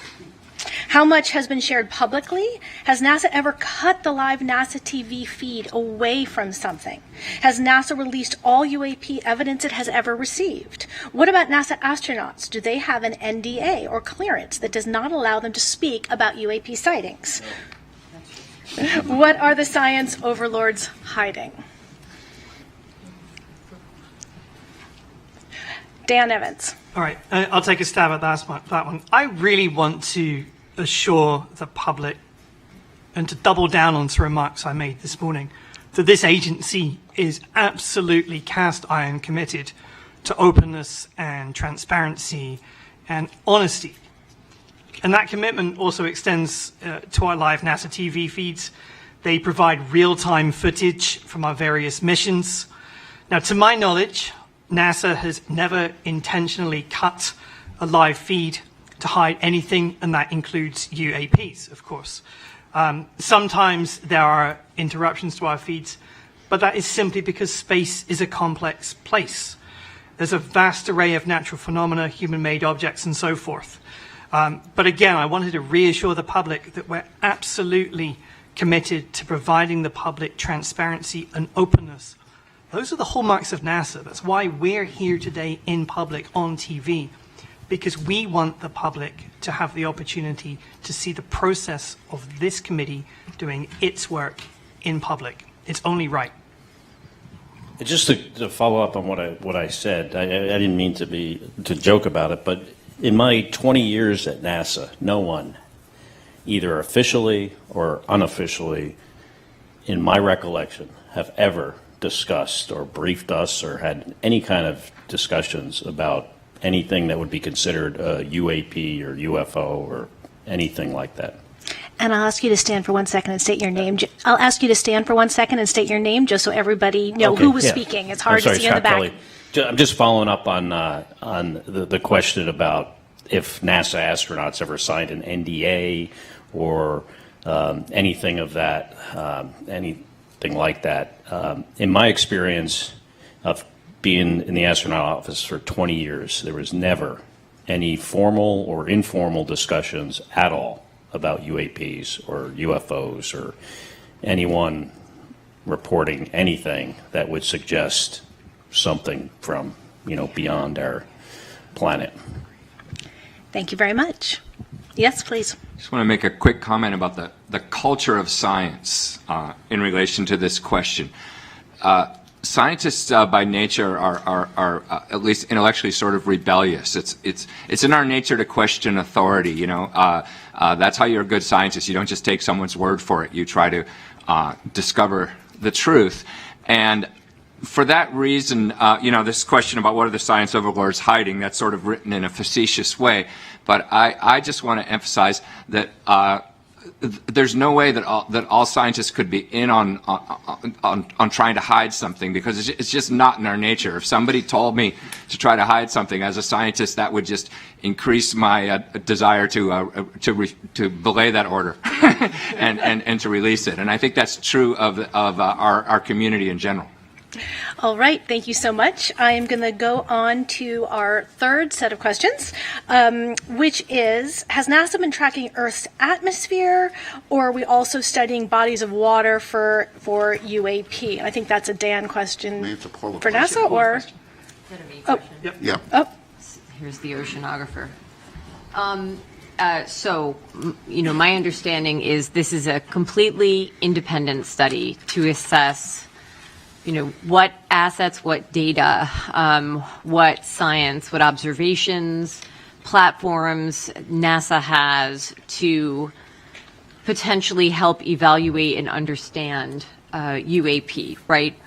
How much has been shared publicly? Has NASA ever cut the live NASA TV feed away from something? Has NASA released all UAP evidence it has ever received? What about NASA astronauts? Do they have an NDA or clearance that does not allow them to speak about UAP sightings? What are the science overlords hiding? Dan Evans. All right, I'll take a stab at that one. I really want to assure the public and to double down on some remarks I made this morning that this agency is absolutely cast iron committed to openness and transparency and honesty. And that commitment also extends to our live NASA TV feeds. They provide real-time footage from our various missions. Now, to my knowledge, NASA has never intentionally cut a live feed to hide anything, and that includes UAPs, of course. Sometimes there are interruptions to our feeds, but that is simply because space is a complex place. There's a vast array of natural phenomena, human-made objects, and so forth. But again, I wanted to reassure the public that we're absolutely committed to providing the public transparency and openness. Those are the hallmarks of NASA. That's why we're here today in public on TV, because we want the public to have the opportunity to see the process of this committee doing its work in public. It's only right. Just to follow up on what I said, I didn't mean to joke about it, but in my 20 years at NASA, no one, either officially or unofficially, in my recollection, have ever discussed or briefed us or had any kind of discussions about anything that would be considered a UAP or UFO or anything like that. And I'll ask you to stand for 1 second and state your name. I'll ask you to stand for 1 second and state your name, just so everybody know who was speaking. It's hard to see in the back. Kelly. I'm just following up on the question about if NASA astronauts ever signed an NDA or anything of that, anything like that. In my experience of being in the astronaut office for 20 years, there was never any formal or informal discussions at all about UAPs or UFOs or anyone reporting anything that would suggest something from, beyond our planet. Thank you very much. Yes, please. Just want to make a quick comment about the culture of science in relation to this question. Scientists by nature are at least intellectually sort of rebellious. It's in our nature to question authority. That's how you're a good scientist. You don't just take someone's word for it. You try to discover the truth. And for that reason, this question about what are the science overlords hiding, that's sort of written in a facetious way. But I just want to emphasize that there's no way that all scientists could be in on trying to hide something, because it's just not in our nature. If somebody told me to try to hide something as a scientist, that would just increase my desire to belay that order and to release it. And I think that's true of our community in general. All right, thank you so much. I am going to go on to our third set of questions, which is, has NASA been tracking Earth's atmosphere, or are we also studying bodies of water for UAP? I think that's a Dan question for NASA, or? Is that a me question? Yeah. Oh. Here's the oceanographer. So, my understanding is this is a completely independent study to assess what assets, what data, what science, what observations, platforms NASA has to potentially help evaluate and understand UAP, right?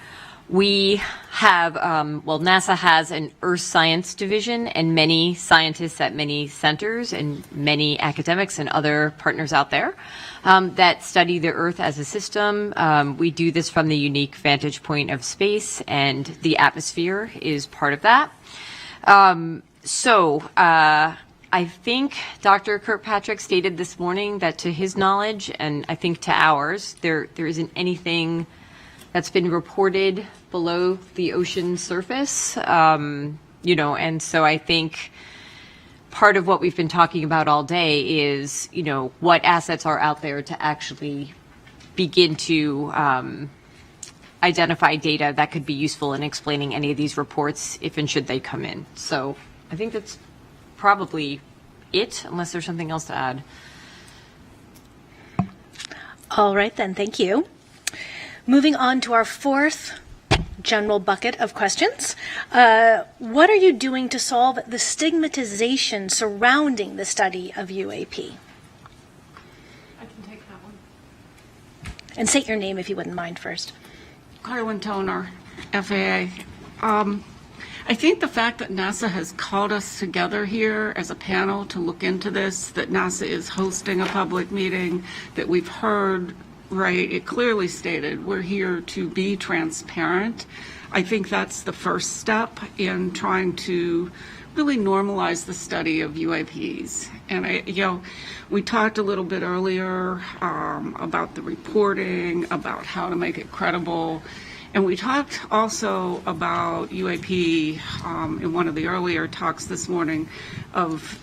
We have, NASA has an Earth Science division and many scientists at many centers and many academics and other partners out there that study the Earth as a system. We do this from the unique vantage point of space, and the atmosphere is part of that. I think Dr. Kirkpatrick stated this morning that to his knowledge, and I think to ours, there isn't anything that's been reported below the ocean surface, and so I think part of what we've been talking about all day is, what assets are out there to actually begin to identify data that could be useful in explaining any of these reports if and should they come in. So I think that's probably it, unless there's something else to add. All right, then. Thank you. Moving on to our fourth general bucket of questions. What are you doing to solve the stigmatization surrounding the study of UAP? I can take that one. And state your name if you wouldn't mind first. Carlin Toner, FAA. I think the fact that NASA has called us together here as a panel to look into this, that NASA is hosting a public meeting, that we've heard, right, it clearly stated we're here to be transparent. I think that's the first step in trying to really normalize the study of UAPs. And we talked a little bit earlier about the reporting, about how to make it credible. And we talked also about UAP in one of the earlier talks this morning of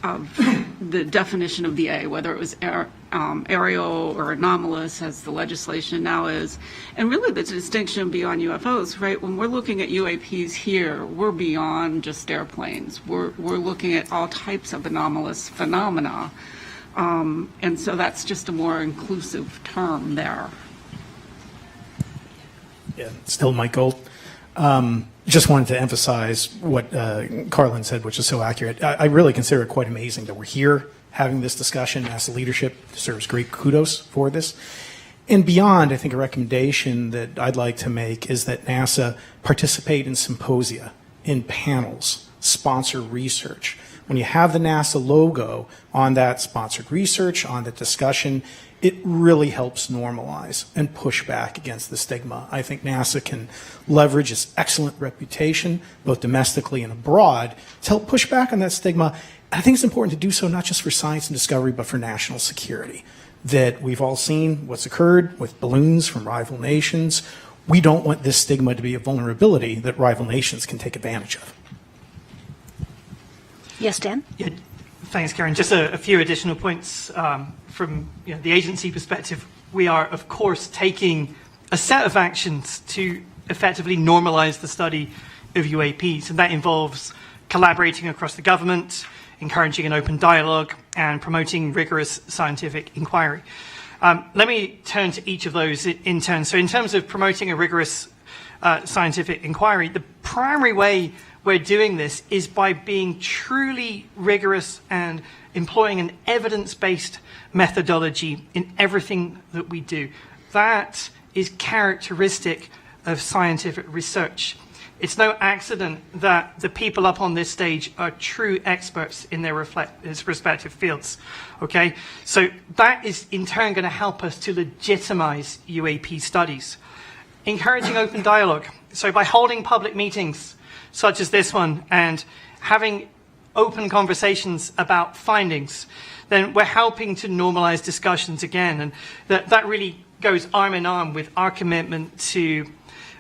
the definition of the A, whether it was aerial or anomalous, as the legislation now is. And really the distinction beyond UFOs, right? When we're looking at UAPs here, we're beyond just airplanes. We're looking at all types of anomalous phenomena. And so that's just a more inclusive term there. Yeah, still Mike Gold. Just wanted to emphasize what Carlin said, which is so accurate. I really consider it quite amazing that we're here having this discussion. NASA leadership deserves great kudos for this. And beyond, I think a recommendation that I'd like to make is that NASA participate in symposia, in panels, sponsor research. When you have the NASA logo on that sponsored research, on that discussion, it really helps normalize and push back against the stigma. I think NASA can leverage its excellent reputation, both domestically and abroad, to help push back on that stigma. And I think it's important to do so not just for science and discovery, but for national security. That we've all seen what's occurred with balloons from rival nations. We don't want this stigma to be a vulnerability that rival nations can take advantage of. Yes, Dan? Yeah, thanks, Karen. Just a few additional points from the agency perspective. We are, of course, taking a set of actions to effectively normalize the study of UAPs, and that involves collaborating across the government, encouraging an open dialogue, and promoting rigorous scientific inquiry. Let me turn to each of those in turn. So in terms of promoting a rigorous scientific inquiry, the primary way we're doing this is by being truly rigorous and employing an evidence-based methodology in everything that we do. That is characteristic of scientific research. It's no accident that the people up on this stage are true experts in their respective fields, okay? So that is in turn going to help us to legitimize UAP studies. Encouraging open dialogue. So by holding public meetings such as this one and having open conversations about findings, then we're helping to normalize discussions again. And that really goes arm in arm with our commitment to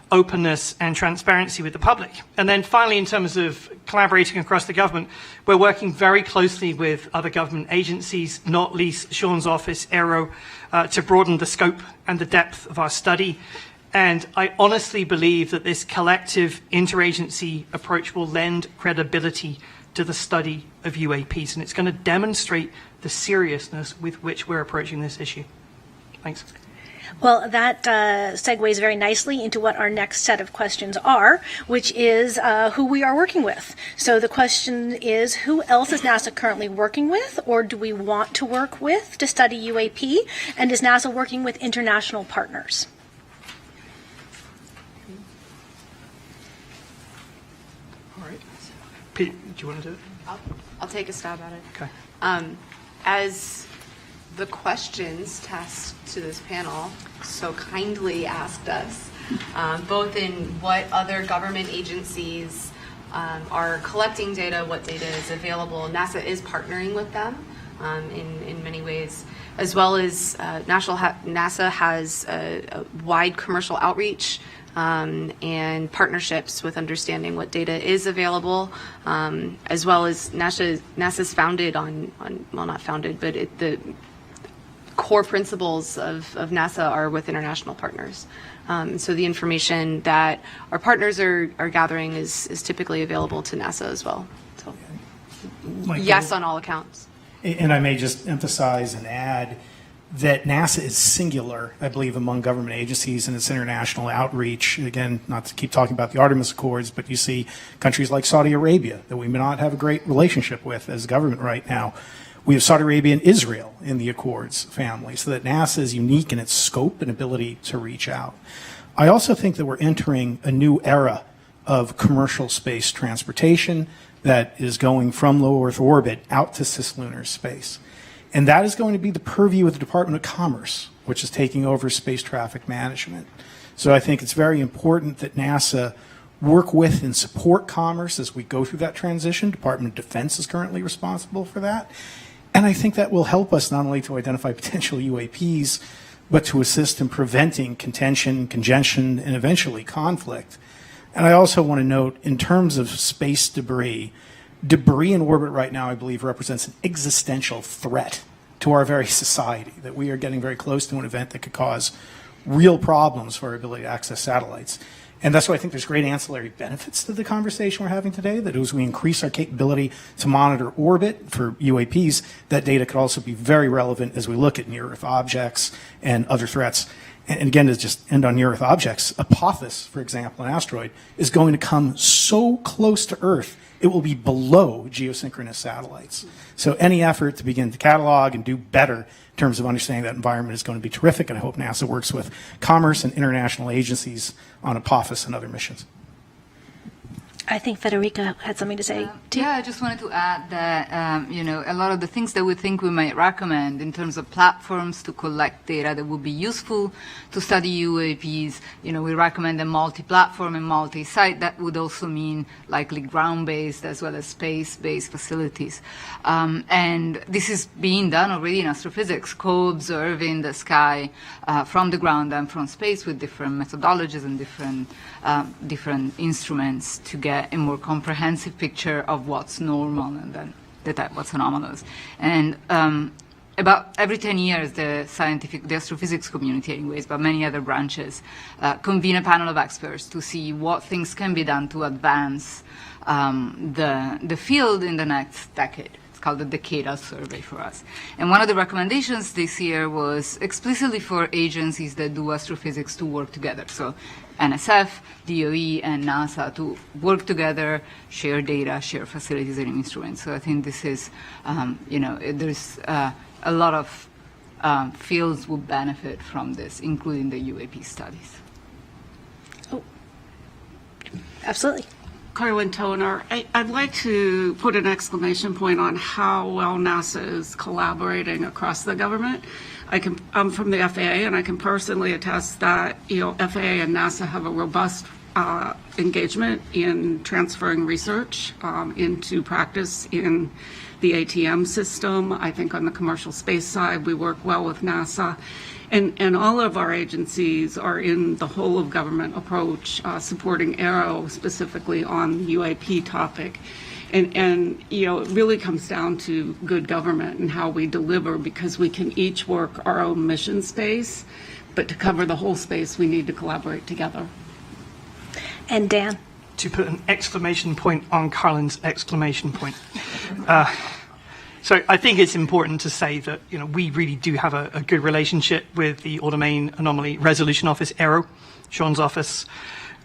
openness and transparency with the public. And then finally, in terms of collaborating across the government, we're working very closely with other government agencies, not least Sean's office, Aero, to broaden the scope and the depth of our study. And I honestly believe that this collective interagency approach will lend credibility to the study of UAPs, and it's going to demonstrate the seriousness with which we're approaching this issue. Thanks. Well, that segues very nicely into what our next set of questions are, which is who we are working with. So the question is, who else is NASA currently working with, or do we want to work with to study UAP? And is NASA working with international partners? Pete, do you want to do it? I'll take a stab at it. Okay. As the questions test to this panel so kindly asked us, both in what other government agencies are collecting data, what data is available. NASA is partnering with them in many ways, as well as NASA has a wide commercial outreach and partnerships with understanding what data is available, as well as NASA's founded on well, not founded, but the core principles of NASA are with international partners. So the information that our partners are gathering is typically available to NASA as well. So yes, on all accounts. And I may just emphasize and add that NASA is singular, I believe, among government agencies in its international outreach. Again, not to keep talking about the Artemis Accords, but you see countries like Saudi Arabia that we may not have a great relationship with as a government right now. We have Saudi Arabia and Israel in the Accords family, so that NASA is unique in its scope and ability to reach out. I also think that we're entering a new era of commercial space transportation that is going from low Earth orbit out to cislunar space. And that is going to be the purview of the Department of Commerce, which is taking over space traffic management. So I think it's very important that NASA work with and support commerce as we go through that transition. Department of Defense is currently responsible for that. And I think that will help us not only to identify potential UAPs, but to assist in preventing contention, congestion, and eventually conflict. And I also want to note, in terms of space debris in orbit right now, I believe, represents an existential threat to our very society, that we are getting very close to an event that could cause real problems for our ability to access satellites. And that's why I think there's great ancillary benefits to the conversation we're having today, that as we increase our capability to monitor orbit for UAPs, that data could also be very relevant as we look at near-Earth objects and other threats. And again, to just end on near-Earth objects, Apophis, for example, an asteroid, is going to come so close to Earth, it will be below geosynchronous satellites. So any effort to begin to catalog and do better in terms of understanding that environment is going to be terrific, and I hope NASA works with commerce and international agencies on Apophis and other missions. I think Federica had something to say, too. Yeah, I just wanted to add that, a lot of the things that we think we might recommend in terms of platforms to collect data that would be useful to study UAPs, we recommend a multi-platform and multi-site. That would also mean likely ground-based as well as space-based facilities. And this is being done already in astrophysics, co-observing the sky from the ground and from space with different methodologies and different instruments to get a more comprehensive picture of what's normal and then detect what's anomalous. And about every 10 years, the astrophysics community anyways, but many other branches, convene a panel of experts to see what things can be done to advance the field in the next decade. It's called the Decadal Survey for us. And one of the recommendations this year was explicitly for agencies that do astrophysics to work together. So NSF, DOE, and NASA to work together, share data, share facilities and instruments. So I think this is, there's a lot of fields will benefit from this, including the UAP studies. Oh, absolutely. Carlin Toner, I'd like to put an exclamation point on how well NASA is collaborating across the government. I'm from the FAA, and I can personally attest that FAA and NASA have a robust engagement in transferring research into practice in the ATM system. I think on the commercial space side, we work well with NASA. And all of our agencies are in the whole of government approach, supporting Aero specifically on the UAP topic. And it really comes down to good government and how we deliver, because we can each work our own mission space, but to cover the whole space, we need to collaborate together. And Dan? To put an exclamation point on Carlin's exclamation point. So I think it's important to say that we really do have a good relationship with the All-Domain Anomaly Resolution Office, Aero, Sean's office,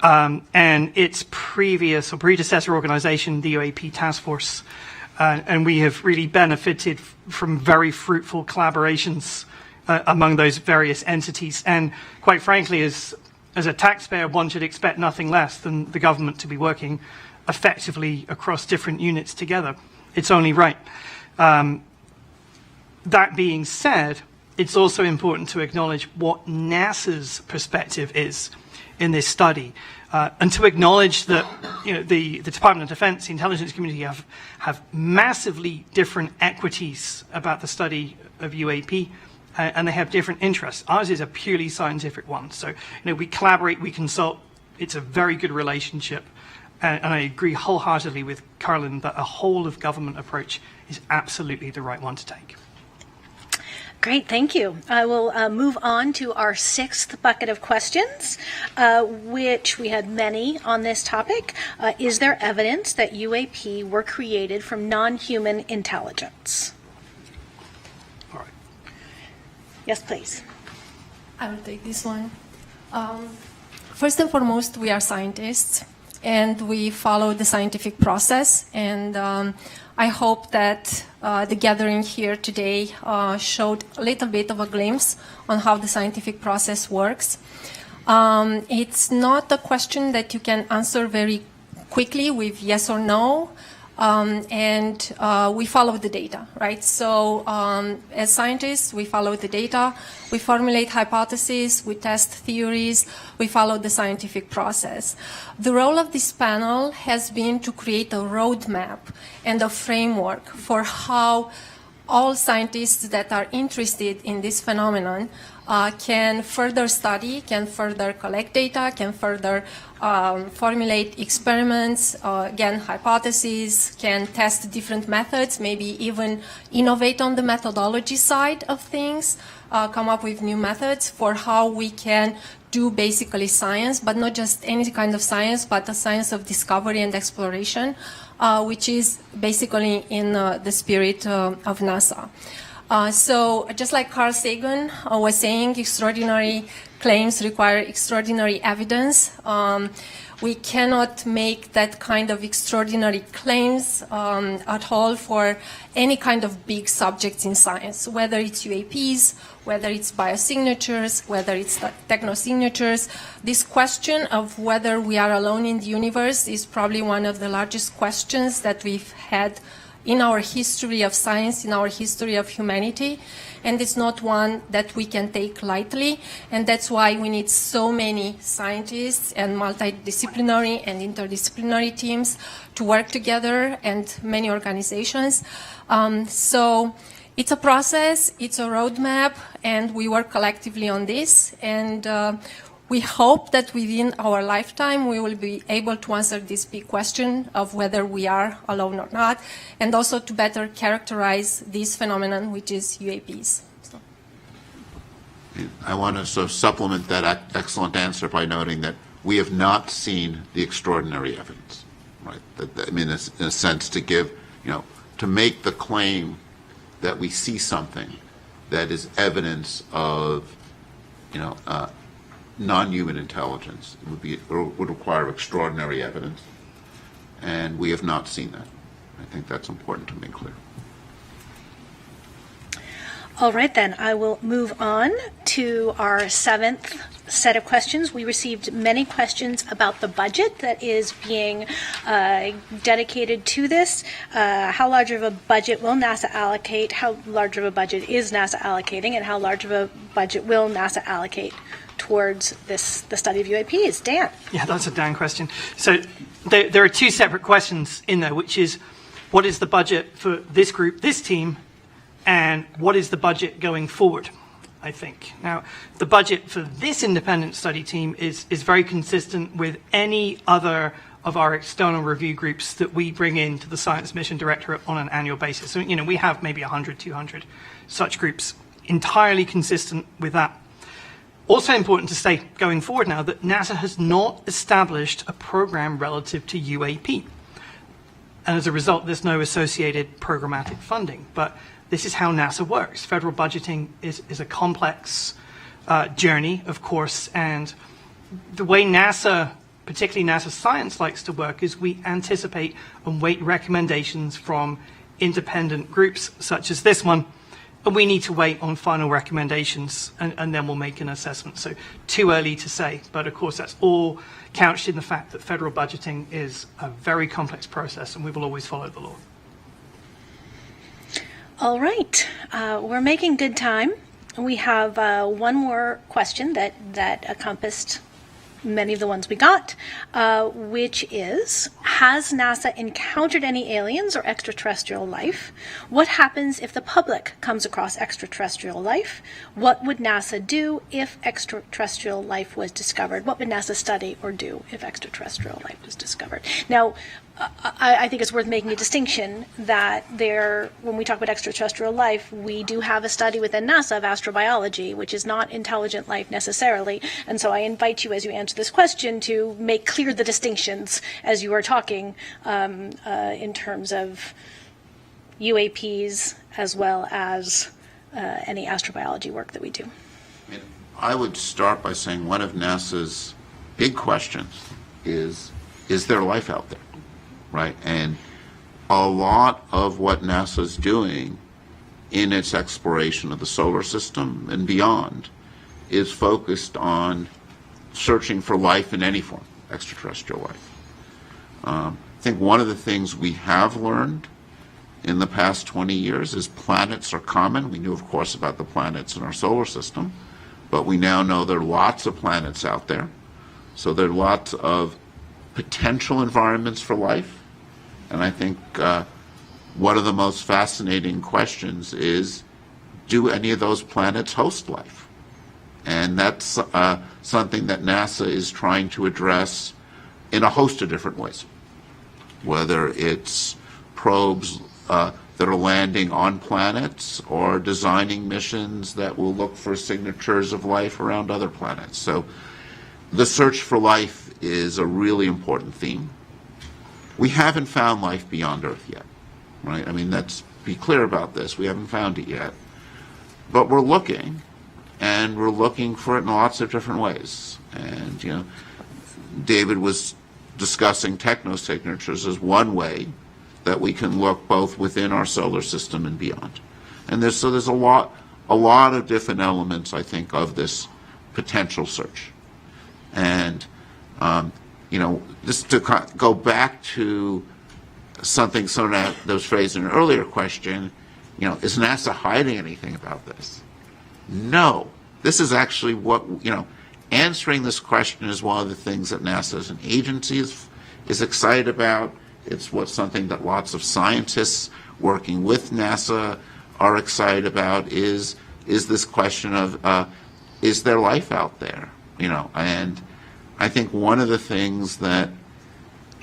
and its previous or predecessor organization, the UAP Task Force. And we have really benefited from very fruitful collaborations among those various entities. And quite frankly, as a taxpayer, one should expect nothing less than the government to be working effectively across different units together. It's only right. That being said, it's also important to acknowledge what NASA's perspective is in this study, and to acknowledge that the Department of Defense, the intelligence community have massively different equities about the study of UAP, and they have different interests. Ours is a purely scientific one. So we collaborate, we consult. It's a very good relationship. And I agree wholeheartedly with Carlin that a whole of government approach is absolutely the right one to take. Great, thank you. I will move on to our sixth bucket of questions, which we had many on this topic. Is there evidence that UAP were created from non-human intelligence? All right. Yes, please. I will take this one. First and foremost, we are scientists, and we follow the scientific process. And I hope that the gathering here today showed a little bit of a glimpse on how the scientific process works. It's not a question that you can answer very quickly with yes or no. And we follow the data, right? So as scientists, we follow the data, we formulate hypotheses, we test theories, we follow the scientific process. The role of this panel has been to create a roadmap and a framework for how all scientists that are interested in this phenomenon can further study, can further collect data, can further formulate experiments, again, hypotheses, can test different methods, maybe even innovate on the methodology side of things, come up with new methods for how we can do basically science, but not just any kind of science, but the science of discovery and exploration, which is basically in the spirit of NASA. So just like Carl Sagan was saying, extraordinary claims require extraordinary evidence. We cannot make that kind of extraordinary claims at all for any kind of big subjects in science, whether it's UAPs, whether it's biosignatures, whether it's technosignatures. This question of whether we are alone in the universe is probably one of the largest questions that we've had in our history of science, in our history of humanity, and it's not one that we can take lightly, and that's why we need so many scientists and multidisciplinary and interdisciplinary teams to work together, and many organizations. So it's a process, it's a roadmap, and we work collectively on this, and we hope that within our lifetime we will be able to answer this big question of whether we are alone or not, and also to better characterize this phenomenon, which is UAPs. So. I want to sort of supplement that excellent answer by noting that we have not seen the extraordinary evidence, right? I mean, in a sense, to give, to make the claim that we see something that is evidence of, non-human intelligence would require extraordinary evidence, and we have not seen that. I think that's important to make clear. All right, then, I will move on to our seventh set of questions. We received many questions about the budget that is being dedicated to this. How large of a budget will NASA allocate? How large of a budget is NASA allocating? And how large of a budget will NASA allocate towards the study of UAPs? Dan? Yeah, that's a Dan question. So there are two separate questions in there, which is what is the budget for this group, this team, and what is the budget going forward, I think. Now, the budget for this independent study team is very consistent with any other of our external review groups that we bring into the Science Mission Directorate on an annual basis. So, we have maybe 100, 200 such groups, entirely consistent with that. Also important to say going forward now that NASA has not established a program relative to UAP. And as a result, there's no associated programmatic funding. But this is how NASA works. Federal budgeting is a complex journey, of course, and the way NASA, particularly NASA Science, likes to work is we anticipate and wait recommendations from independent groups such as this one, and we need to wait on final recommendations, and then we'll make an assessment. So too early to say, but of course that's all couched in the fact that federal budgeting is a very complex process, and we will always follow the law. All right, we're making good time. We have one more question that encompassed many of the ones we got, which is, has NASA encountered any aliens or extraterrestrial life? What happens if the public comes across extraterrestrial life? What would NASA do if extraterrestrial life was discovered? What would NASA study or do if extraterrestrial life was discovered? Now, I think it's worth making a distinction that when we talk about extraterrestrial life, we do have a study within NASA of astrobiology, which is not intelligent life necessarily. And so I invite you, as you answer this question, to make clear the distinctions as you are talking in terms of UAPs as well as any astrobiology work that we do. I would start by saying one of NASA's big questions is there life out there? Right, and a lot of what NASA's doing in its exploration of the solar system and beyond is focused on searching for life in any form, extraterrestrial life. I think one of the things we have learned in the past 20 years is planets are common. We knew, of course, about the planets in our solar system, but we now know there are lots of planets out there. So there are lots of potential environments for life. And I think one of the most fascinating questions is, do any of those planets host life? And that's something that NASA is trying to address in a host of different ways, whether it's probes that are landing on planets or designing missions that will look for signatures of life around other planets. So the search for life is a really important theme. We haven't found life beyond Earth yet, right? I mean, let's be clear about this. We haven't found it yet. But we're looking, and we're looking for it in lots of different ways. And, you know, David was discussing technosignatures as one way that we can look both within our solar system and beyond. And there's a lot of different elements, I think, of this potential search. And, you know, just to go back to something that was phrased in an earlier question, you know, is NASA hiding anything about this? No. This is actually what, you know, answering this question is one of the things that NASA as an agency is excited about. It's something that lots of scientists working with NASA are excited about is this question of, is there life out there? You know, and I think one of the things that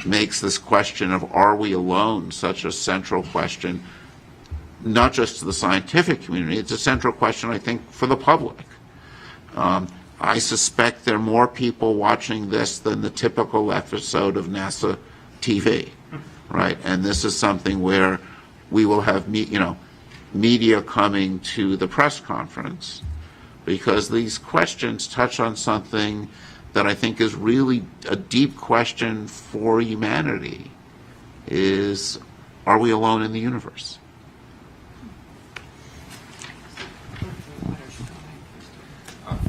makes this question of are we alone such a central question, not just to the scientific community, it's a central question, I think, for the public. I suspect there are more people watching this than the typical episode of NASA TV, right? And this is something where we will have, media coming to the press conference because these questions touch on something that I think is really a deep question for humanity is, are we alone in the universe?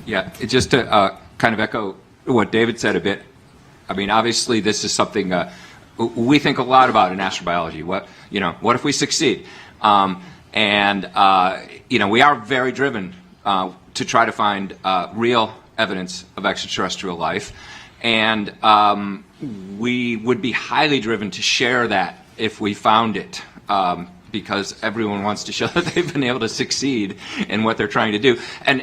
Yeah, just to kind of echo what David said a bit, I mean, obviously this is something we think a lot about in astrobiology. What if we succeed? We are very driven to try to find real evidence of extraterrestrial life, and we would be highly driven to share that if we found it, because everyone wants to show that they've been able to succeed in what they're trying to do. And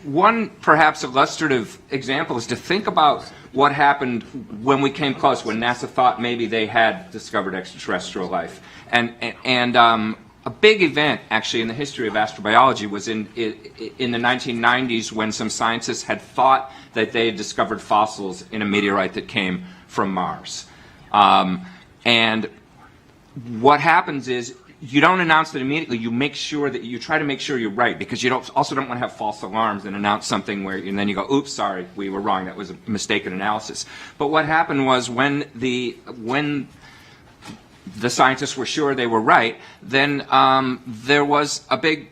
one perhaps illustrative example is to think about what happened when we came close, when NASA thought maybe they had discovered extraterrestrial life. And a big event, actually, in the history of astrobiology was in the 1990s when some scientists had thought that they had discovered fossils in a meteorite that came from Mars. And what happens is you don't announce it immediately. You make sure that you try to make sure you're right, because you also don't want to have false alarms and announce something and then you go, oops, sorry, we were wrong. That was a mistaken analysis. But what happened was when the scientists were sure they were right, then there was a big,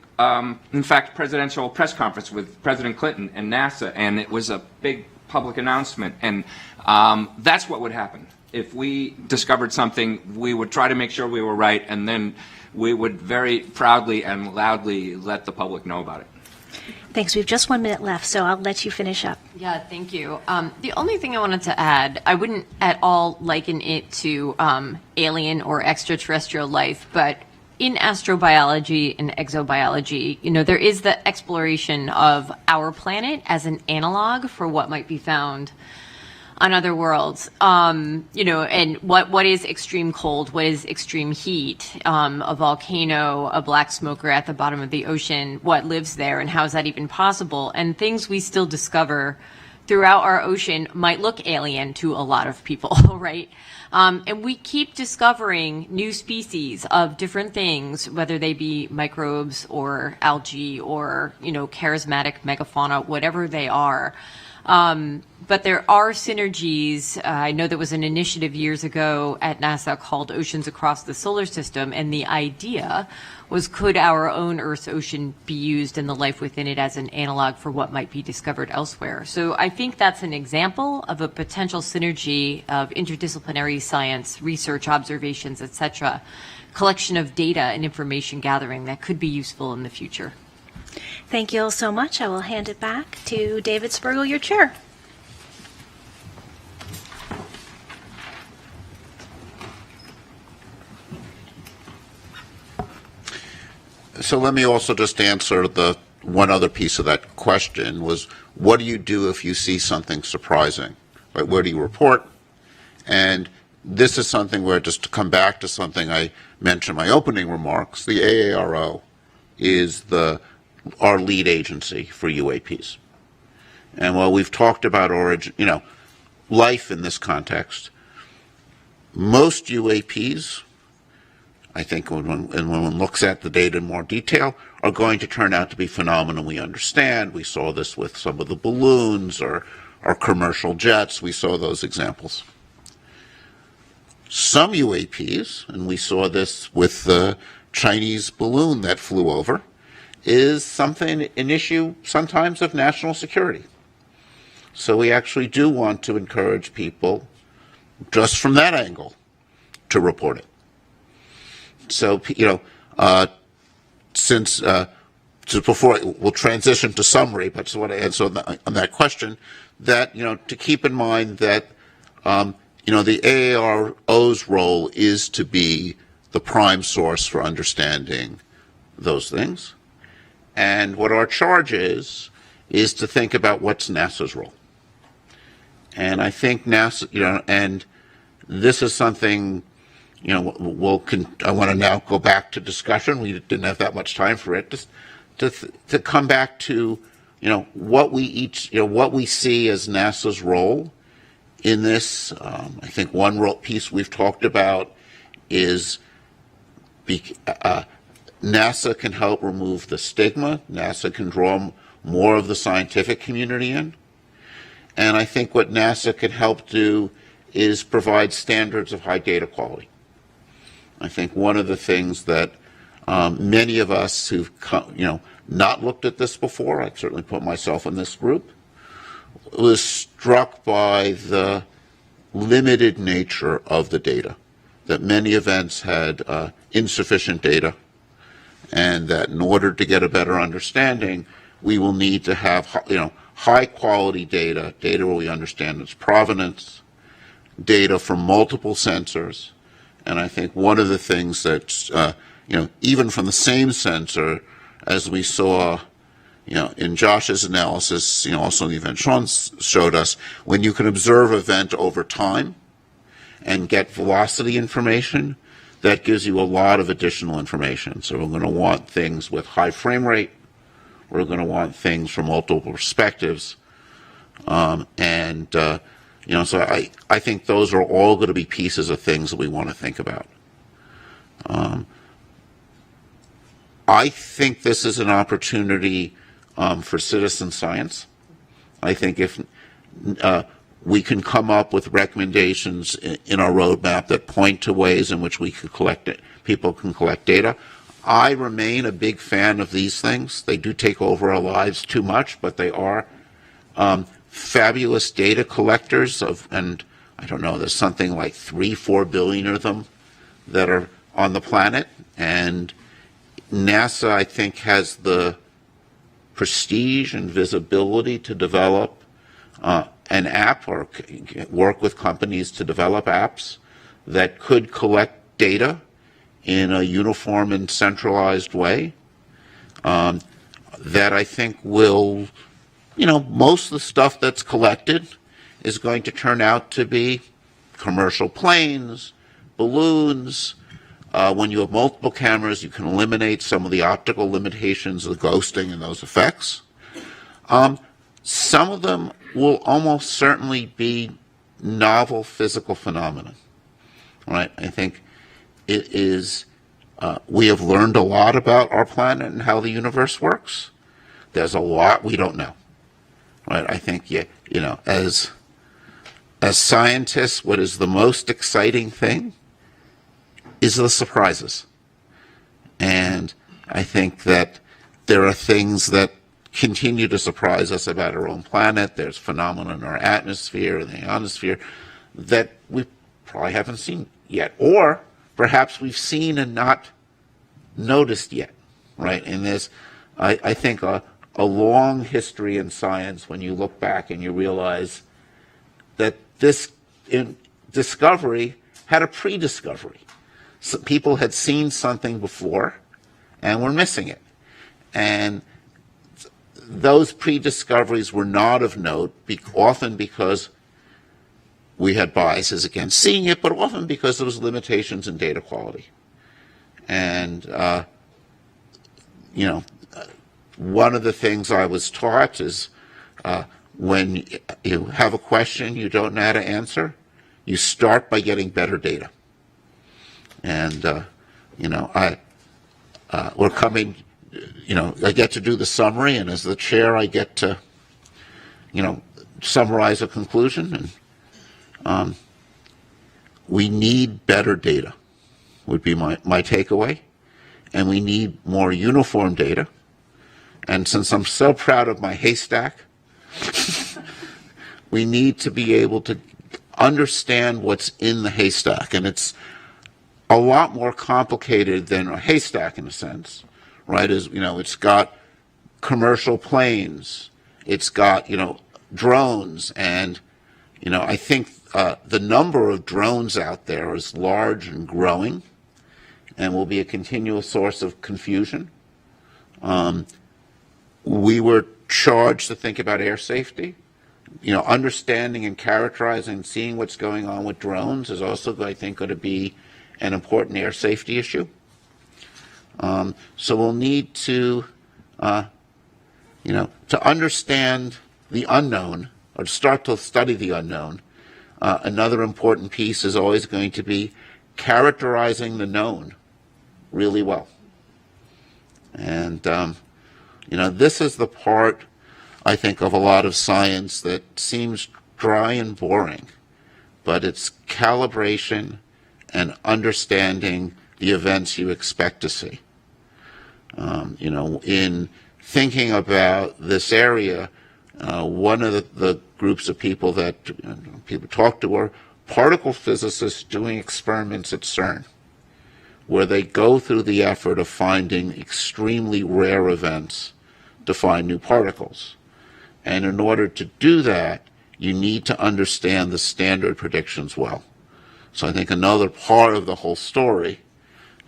in fact, presidential press conference with President Clinton and NASA, and it was a big public announcement. And that's what would happen. If we discovered something, we would try to make sure we were right, and then we would very proudly and loudly let the public know about it. Thanks. We have just 1 minute left, so I'll let you finish up. Yeah, thank you. The only thing I wanted to add, I wouldn't at all liken it to alien or extraterrestrial life, but in astrobiology and exobiology, there is the exploration of our planet as an analog for what might be found on other worlds, and what is extreme cold, what is extreme heat, a volcano, a black smoker at the bottom of the ocean, what lives there, and how is that even possible? And things we still discover throughout our ocean might look alien to a lot of people, right? And we keep discovering new species of different things, whether they be microbes or algae or, charismatic megafauna, whatever they are. But there are synergies. I know there was an initiative years ago at NASA called Oceans Across the Solar System, and the idea was, could our own Earth's ocean be used and the life within it as an analog for what might be discovered elsewhere? So I think that's an example of a potential synergy of interdisciplinary science, research, observations, etc., collection of data and information gathering that could be useful in the future. Thank you all so much. I will hand it back to David Spergel, your chair. So let me also just answer the one other piece of that question was, what do you do if you see something surprising? Right? Where do you report? And this is something where, just to come back to something I mentioned in my opening remarks, the AARO is our lead agency for UAPs. And while we've talked about life in this context, most UAPs, I think when one looks at the data in more detail, are going to turn out to be phenomena we understand. We saw this with some of the balloons or commercial jets. We saw those examples. Some UAPs, and we saw this with the Chinese balloon that flew over, is an issue sometimes of national security. So we actually do want to encourage people, just from that angle, to report it. So, before we'll transition to summary, but just want to answer on that question, that, to keep in mind that, the AARO's role is to be the prime source for understanding those things. And what our charge is to think about what's NASA's role. And I think NASA, and this is something, I want to now go back to discussion. We didn't have that much time for it. Just to come back to, what we see as NASA's role in this. I think one piece we've talked about is NASA can help remove the stigma. NASA can draw more of the scientific community in. And I think what NASA can help do is provide standards of high data quality. I think one of the things that many of us who've not looked at this before, I certainly put myself in this group, was struck by the limited nature of the data, that many events had insufficient data, and that in order to get a better understanding, we will need to have high quality data where we understand its provenance, data from multiple sensors. And I think one of the things that's, even from the same sensor, as we saw, in Josh's analysis, also in the event Sean showed us, when you can observe event over time and get velocity information, that gives you a lot of additional information. So we're going to want things with high frame rate. We're going to want things from multiple perspectives. So I think those are all going to be pieces of things that we want to think about. I think this is an opportunity for citizen science. I think if we can come up with recommendations in our roadmap that point to ways in which we can people can collect data. I remain a big fan of these things. They do take over our lives too much, but they are fabulous data collectors and I don't know, there's something like 3-4 billion of them that are on the planet. And NASA, I think, has the prestige and visibility to develop an app or work with companies to develop apps that could collect data in a uniform and centralized way that I think will, most of the stuff that's collected is going to turn out to be commercial planes, balloons. When you have multiple cameras, you can eliminate some of the optical limitations of ghosting and those effects. Some of them will almost certainly be novel physical phenomena. Right? I think it is, we have learned a lot about our planet and how the universe works. There's a lot we don't know. Right? I think, as scientists, what is the most exciting thing is the surprises. And I think that there are things that continue to surprise us about our own planet. There's phenomena in our atmosphere and the ionosphere that we probably haven't seen yet. Or perhaps we've seen and not noticed yet, right? And there's, I think, a long history in science when you look back and you realize that this discovery had a pre-discovery. So people had seen something before and were missing it. And those pre-discoveries were not of note, often because we had biases against seeing it, but often because there was limitations in data quality. And, one of the things I was taught is when you have a question you don't know how to answer, you start by getting better data. And, we're coming, I get to do the summary, and as the chair, I get to, summarize a conclusion. And we need better data, would be my takeaway. And we need more uniform data. And since I'm so proud of my haystack, we need to be able to understand what's in the haystack. And it's a lot more complicated than a haystack in a sense, right? It's got commercial planes, it's got, drones, and, I think the number of drones out there is large and growing and will be a continual source of confusion. We were charged to think about air safety. Understanding and characterizing and seeing what's going on with drones is also, I think, going to be an important air safety issue. So we'll need to, to understand the unknown, or to start to study the unknown. Another important piece is always going to be characterizing the known really well. And, this is the part, I think, of a lot of science that seems dry and boring, but it's calibration and understanding the events you expect to see. In thinking about this area, one of the groups of people that people talk to are particle physicists doing experiments at CERN, where they go through the effort of finding extremely rare events to find new particles. And in order to do that, you need to understand the standard predictions well. So I think another part of the whole story,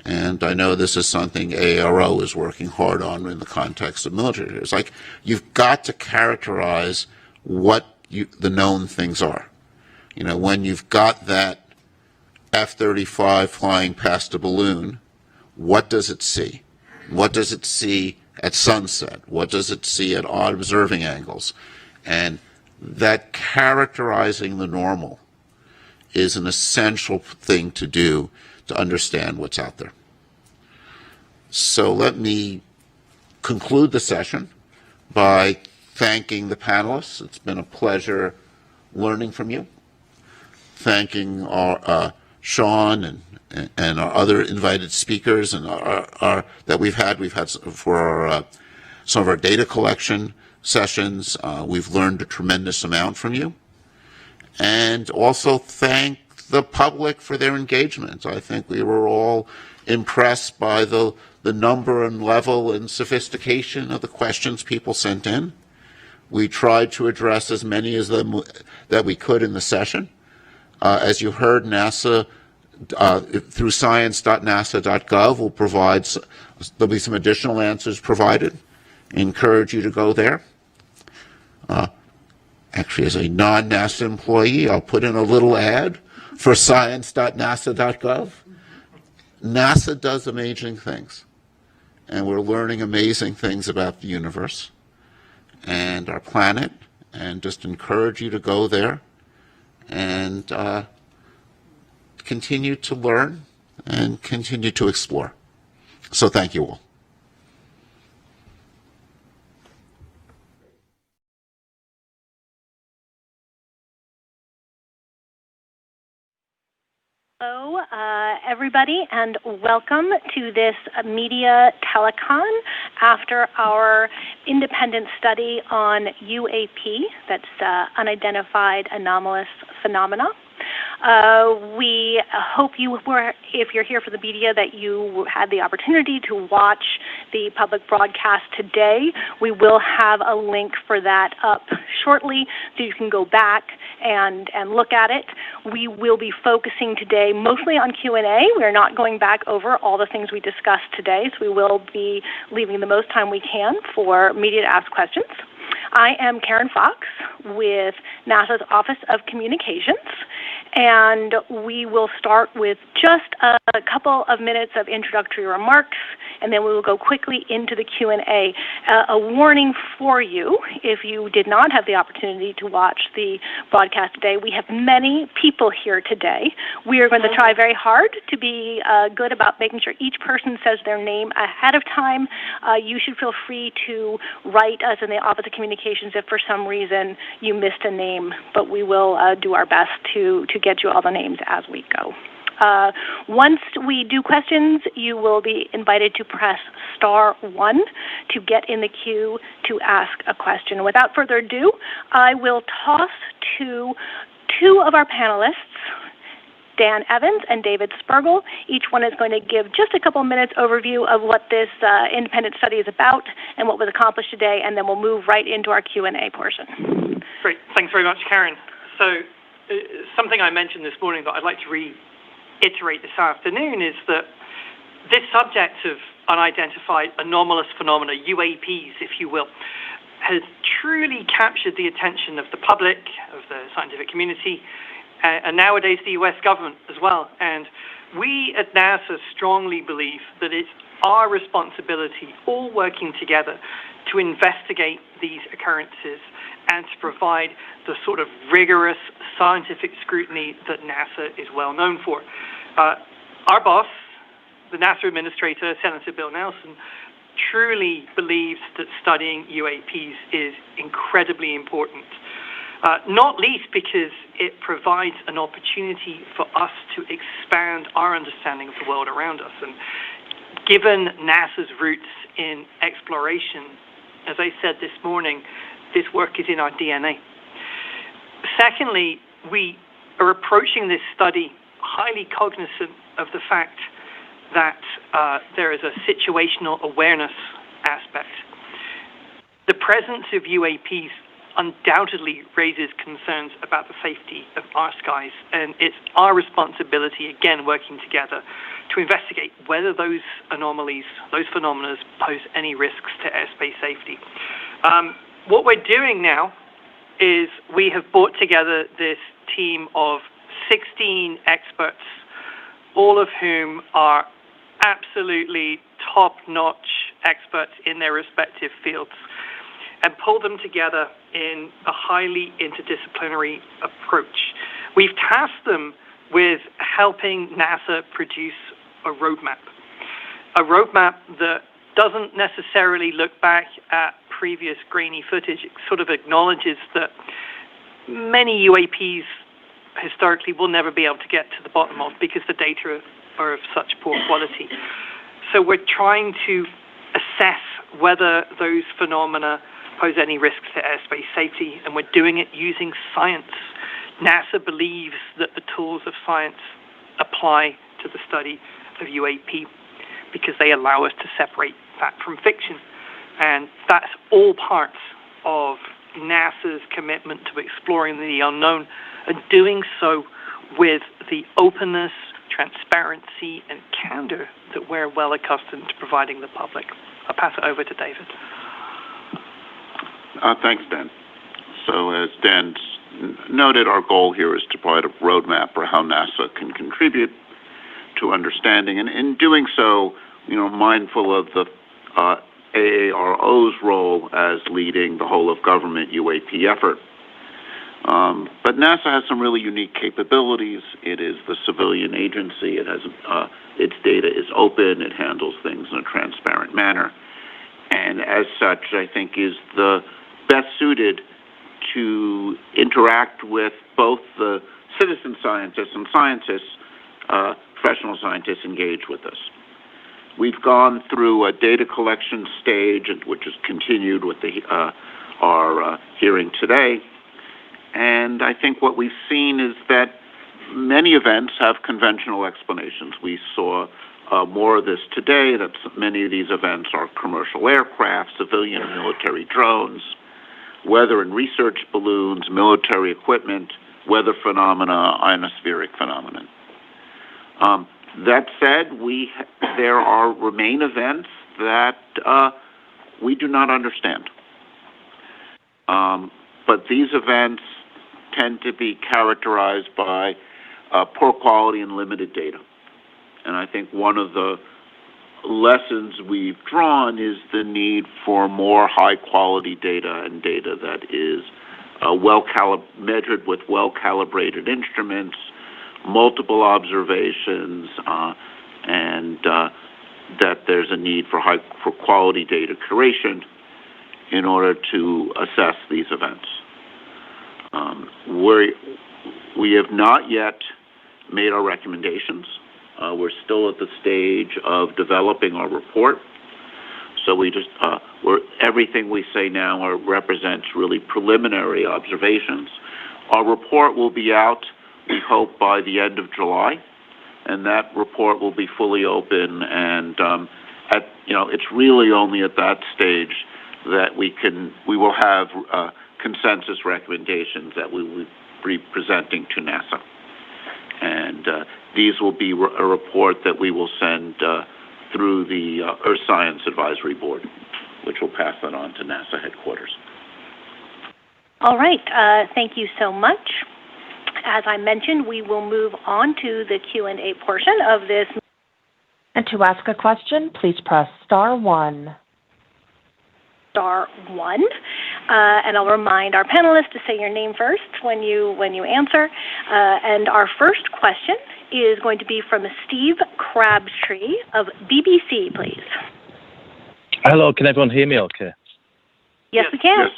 and I know this is something AARO is working hard on in the context of military, it's like you've got to characterize what the known things are. When you've got that F-35 flying past a balloon, what does it see? What does it see at sunset? What does it see at odd observing angles? And that characterizing the normal is an essential thing to do to understand what's out there. So let me conclude the session by thanking the panelists. It's been a pleasure learning from you. Thanking our Sean and our other invited speakers and that we've had for some of our data collection sessions. We've learned a tremendous amount from you. And also thank the public for their engagement. I think we were all impressed by the number and level and sophistication of the questions people sent in. We tried to address as many as them that we could in the session. As you heard, NASA, through science.nasa.gov, will provide, there'll be some additional answers provided. I encourage you to go there. Actually, as a non-NASA employee, I'll put in a little ad for science.nasa.gov. NASA does amazing things, and we're learning amazing things about the universe and our planet, and just encourage you to go there and continue to learn and continue to explore. So thank you all. Hello, everybody, and welcome to this media telecon after our independent study on UAP, that's unidentified anomalous phenomena. We hope you were, if you're here for the media, that you had the opportunity to watch the public broadcast today. We will have a link for that up shortly so you can go back and look at it. We will be focusing today mostly on Q&A. We're not going back over all the things we discussed today, so we will be leaving the most time we can for media to ask questions. I am Karen Fox with NASA's Office of Communications, and we will start with just a couple of minutes of introductory remarks, and then we will go quickly into the Q&A. A warning for you, if you did not have the opportunity to watch the broadcast today, we have many people here today. We are going to try very hard to be good about making sure each person says their name ahead of time. You should feel free to write us in the Office of Communications if for some reason you missed a name, but we will do our best to get you all the names as we go. Once we do questions, you will be invited to press *1 to get in the queue to ask a question. Without further ado, I will toss to two of our panelists, Dan Evans and David Spergel. Each one is going to give just a couple minutes overview of what this independent study is about and what was accomplished today, and then we'll move right into our Q&A portion. Great. Thanks very much, Karen. So something I mentioned this morning that I'd like to reiterate this afternoon is that this subject of unidentified anomalous phenomena, UAPs, if you will, has truly captured the attention of the public, of the scientific community, and nowadays the U.S. government as well. And we at NASA strongly believe that it's our responsibility, all working together, to investigate these occurrences and to provide the sort of rigorous scientific scrutiny that NASA is well known for. Our boss, the NASA administrator, Senator Bill Nelson, truly believes that studying UAPs is incredibly important. Not least because it provides an opportunity for us to expand our understanding of the world around us. And given NASA's roots in exploration, as I said this morning, this work is in our DNA. Secondly, we are approaching this study highly cognizant of the fact that there is a situational awareness aspect. The presence of UAPs undoubtedly raises concerns about the safety of our skies, and it's our responsibility, again, working together, to investigate whether those anomalies, those phenomena, pose any risks to airspace safety. What we're doing now is we have brought together this team of 16 experts, all of whom are absolutely top-notch experts in their respective fields, and pull them together in a highly interdisciplinary approach. We've tasked them with helping NASA produce a roadmap that doesn't necessarily look back at previous grainy footage. It sort of acknowledges that many UAPs historically will never be able to get to the bottom of because the data are of such poor quality. So we're trying to assess whether those phenomena pose any risks to airspace safety, and we're doing it using science. NASA believes that the tools of science apply to the study of UAP because they allow us to separate fact from fiction. And that's all parts of NASA's commitment to exploring the unknown and doing so with the openness, transparency, and candor that we're well accustomed to providing the public. I'll pass it over to David. Thanks, Dan. So as Dan noted, our goal here is to provide a roadmap for how NASA can contribute to understanding, and in doing so, mindful of the AARO's role as leading the whole of government UAP effort. But NASA has some really unique capabilities. It is the civilian agency. It has its data is open. It handles things in a transparent manner, and as such, I think is the best suited to interact with both the citizen scientists and scientists, professional scientists engaged with us. We've gone through a data collection stage, which is continued with our hearing today. And I think what we've seen is that many events have conventional explanations. We saw more of this today, that many of these events are commercial aircraft, civilian and military drones, weather and research balloons, military equipment, weather phenomena, ionospheric phenomenon. That said, there remain events that we do not understand. But these events tend to be characterized by poor quality and limited data. And I think one of the lessons we've drawn is the need for more high-quality data and data that is measured with well-calibrated instruments, multiple observations, and that there's a need for quality data curation in order to assess these events. We have not yet made our recommendations. We're still at the stage of developing our report. So everything we say now represents really preliminary observations. Our report will be out, we hope, by the end of July, and that report will be fully open. And it's really only at that stage that we will have consensus recommendations that we will be presenting to NASA. And these will be a report that we will send through the Earth Science Advisory Board, which will pass that on to NASA headquarters. All right. Thank you so much. As I mentioned, we will move on to the Q&A portion of this. And to ask a question, please press star one. Star one. And I'll remind our panelists to say your name first when you answer. And our first question is going to be from Steve Crabtree of BBC, please. Hello, can everyone hear me okay? Yes, we can. Yes.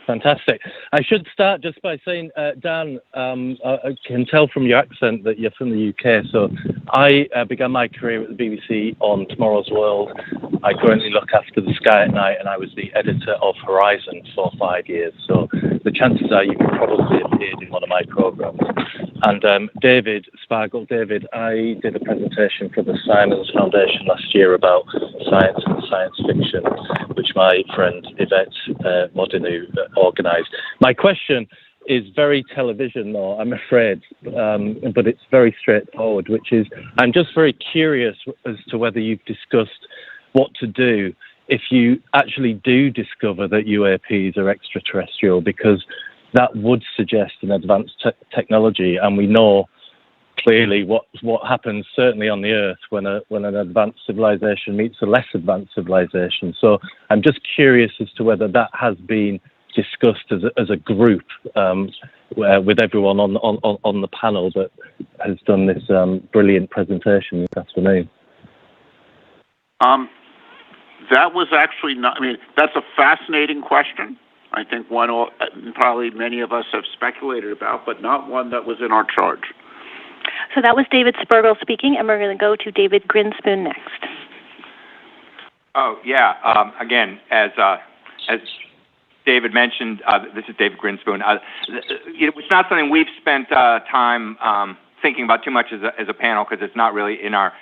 Fantastic. I should start just by saying, Dan, I can tell from your accent that you're from the UK. So I began my career at the BBC on Tomorrow's World. I currently look after the Sky at Night, and I was the editor of Horizon for 5 years. So the chances are you probably appeared in one of my programs. And David Spargle, I did a presentation for the Simons Foundation last year about science and science fiction, which my friend Yvette Modinu organised. My question is very television, though, I'm afraid, but it's very straightforward, which is I'm just very curious as to whether you've discussed what to do if you actually do discover that UAPs are extraterrestrial, because that would suggest an advanced technology, and we know clearly what happens certainly on the Earth when an advanced civilization meets a less advanced civilization. So I'm just curious as to whether that has been discussed as a group with everyone on the panel that has done this brilliant presentation this afternoon. That was actually not. I mean, that's a fascinating question. I think one probably many of us have speculated about, but not one that was in our charge. So that was David Spergel speaking, and we're going to go to David Grinspoon next. Oh, yeah. Again, as David mentioned, this is David Grinspoon. It's not something we've spent time thinking about too much as a panel, because it's not really in our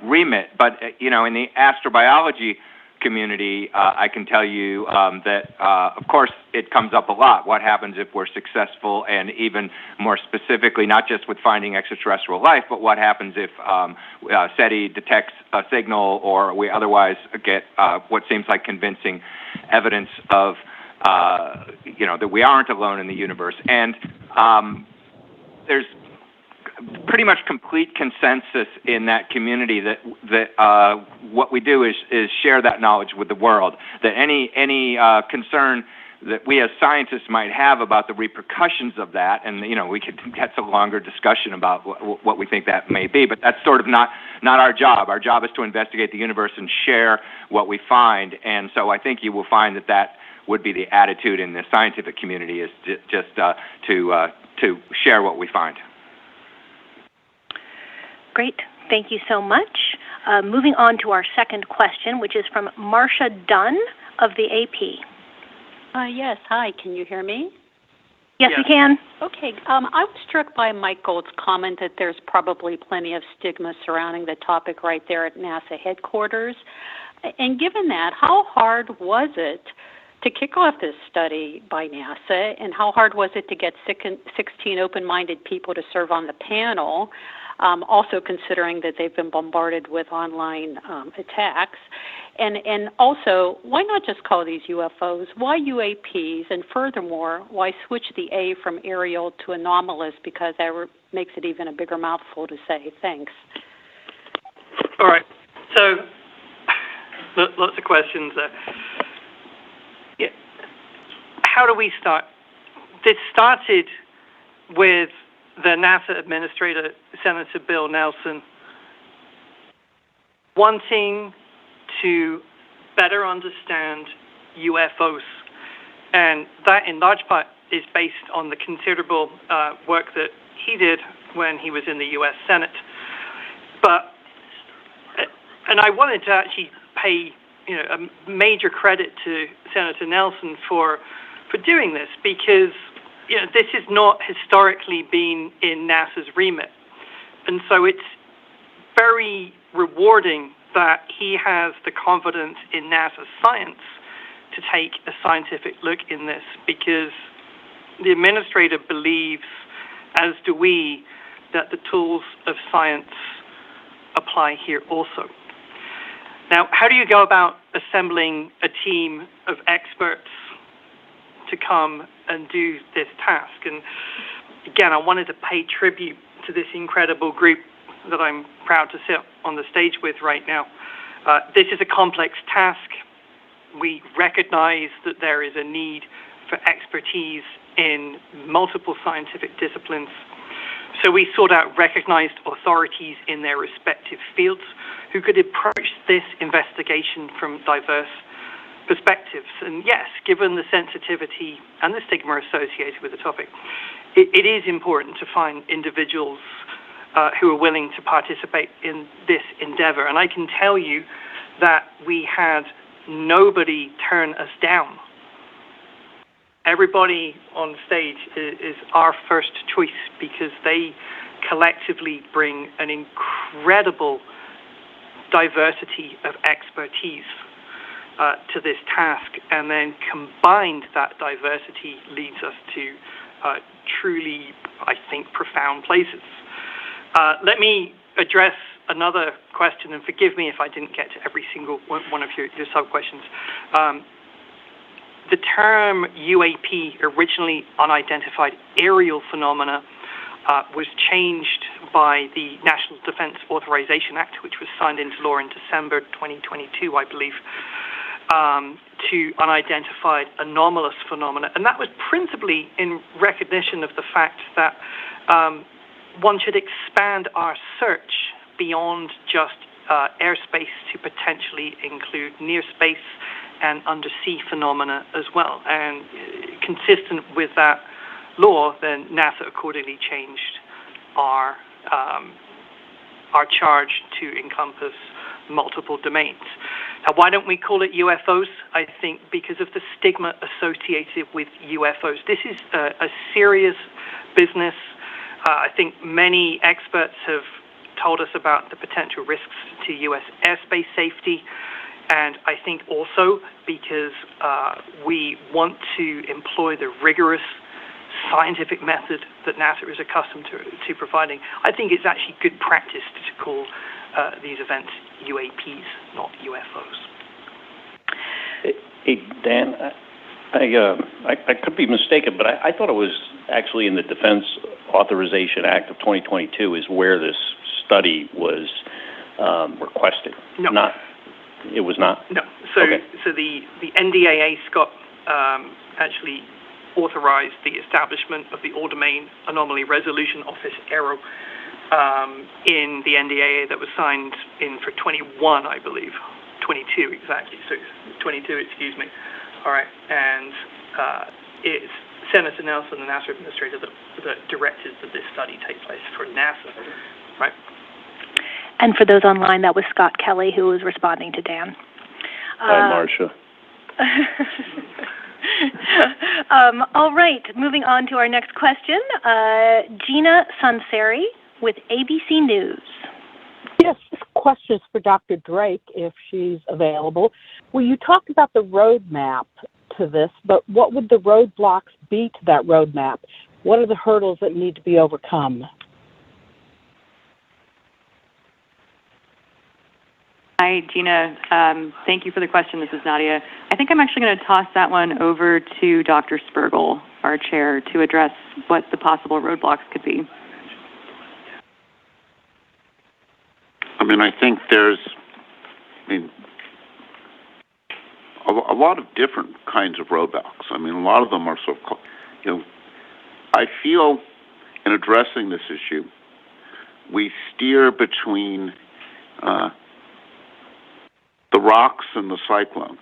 remit. But in the astrobiology community, I can tell you that, of course, it comes up a lot. What happens if we're successful, and even more specifically, not just with finding extraterrestrial life, but what happens if SETI detects a signal, or we otherwise get what seems like convincing evidence of, that we aren't alone in the universe. And there's pretty much complete consensus in that community that what we do is share that knowledge with the world. That any concern that we as scientists might have about the repercussions of that, and we could get a longer discussion about what we think that may be, but that's sort of not our job. Our job is to investigate the universe and share what we find. And so I think you will find that would be the attitude in the scientific community, is just to share what we find. Great. Thank you so much. Moving on to our second question, which is from Marcia Dunn of the AP. Yes. Hi. Can you hear me? Yes, we can. Okay. I was struck by Mike Gold's comment that there's probably plenty of stigma surrounding the topic right there at NASA headquarters. And given that, how hard was it to kick off this study by NASA, and how hard was it to get 16 open-minded people to serve on the panel, also considering that they've been bombarded with online attacks? And also, why not just call these UFOs? Why UAPs? And furthermore, why switch the A from aerial to anomalous? Because that makes it even a bigger mouthful to say. Thanks. All right. So, lots of questions there. Yeah. How do we start? This started with the NASA Administrator, Senator Bill Nelson, wanting to better understand UFOs. And that, in large part, is based on the considerable work that he did when he was in the U.S. Senate. And I wanted to actually pay a major credit to Senator Nelson for doing this, because this has not historically been in NASA's remit. And so it's very rewarding that he has the confidence in NASA science to take a scientific look in this, because the administrator believes, as do we, that the tools of science apply here also. Now, how do you go about assembling a team of experts to come and do this task? And again, I wanted to pay tribute to this incredible group that I'm proud to sit on the stage with right now. This is a complex task. We recognize that there is a need for expertise in multiple scientific disciplines. So we sought out recognized authorities in their respective fields who could approach this investigation from diverse perspectives. And yes, given the sensitivity and the stigma associated with the topic, it is important to find individuals who are willing to participate in this endeavor. And I can tell you that we had nobody turn us down. Everybody on stage is our first choice, because they collectively bring an incredible diversity of expertise to this task, and then combined, that diversity leads us to truly, I think, profound places. Let me address another question, and forgive me if I didn't get to every single one of your sub-questions. The term UAP, originally unidentified aerial phenomena, was changed by the National Defense Authorization Act, which was signed into law in December 2022, I believe, to unidentified anomalous phenomena. And that was principally in recognition of the fact that one should expand our search beyond just airspace to potentially include near space and undersea phenomena as well. And consistent with that law, then NASA accordingly changed our charge to encompass multiple domains. Now, why don't we call it UFOs? I think because of the stigma associated with UFOs. This is a serious business. I think many experts have told us about the potential risks to U.S. airspace safety. And I think also because we want to employ the rigorous scientific method that NASA is accustomed to providing, I think it's actually good practice to call these events UAPs, not UFOs. Hey, Dan, I could be mistaken, but I thought it was actually in the Defense Authorization Act of 2022 is where this study was requested. No. It was not? No. So, okay. So the NDAA, Scott, actually authorized the establishment of the All-Domain Anomaly Resolution Office, AERO, in the NDAA that was signed in for 21, I believe. 22, exactly. So 22, excuse me. All right. And it's Senator Nelson, the NASA administrator, that directed that this study take place for NASA, right? And for those online, that was Scott Kelly who was responding to Dan. Hi, Marcia. All right, moving on to our next question. Gina Sunseri with ABC News. Yes, this question is for Dr. Drake, if she's available. Well, you talked about the roadmap to this, but what would the roadblocks be to that roadmap? What are the hurdles that need to be overcome? Hi, Gina. Thank you for the question. This is Nadia. I think I'm actually going to toss that one over to Dr. Spergel, our chair, to address what the possible roadblocks could be. I think there's, a lot of different kinds of roadblocks. A lot of them are sort of, I feel in addressing this issue, we steer between the rocks and the cyclone.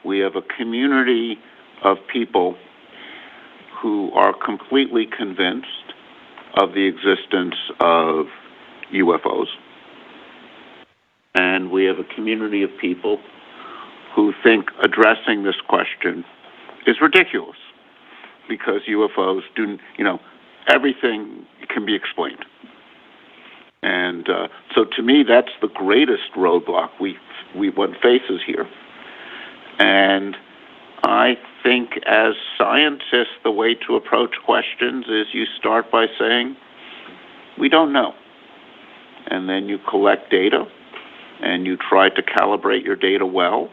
We have a community of people who are completely convinced of the existence of UFOs. And we have a community of people who think addressing this question is ridiculous because UFOs do, everything can be explained. And so to me, that's the greatest roadblock one faces here. And I think as scientists, the way to approach questions is you start by saying, we don't know. And then you collect data, and you try to calibrate your data well.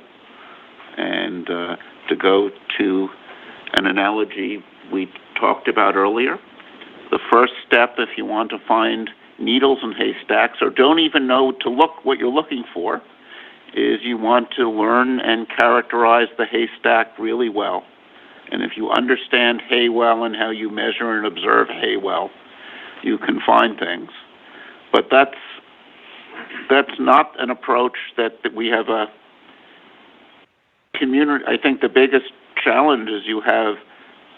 And to go to an analogy we talked about earlier, the first step if you want to find needles in haystacks or don't even know to look what you're looking for is you want to learn and characterize the haystack really well. And if you understand hay well and how you measure and observe hay well, you can find things. But that's not an approach that we have a community. I think the biggest challenge is you have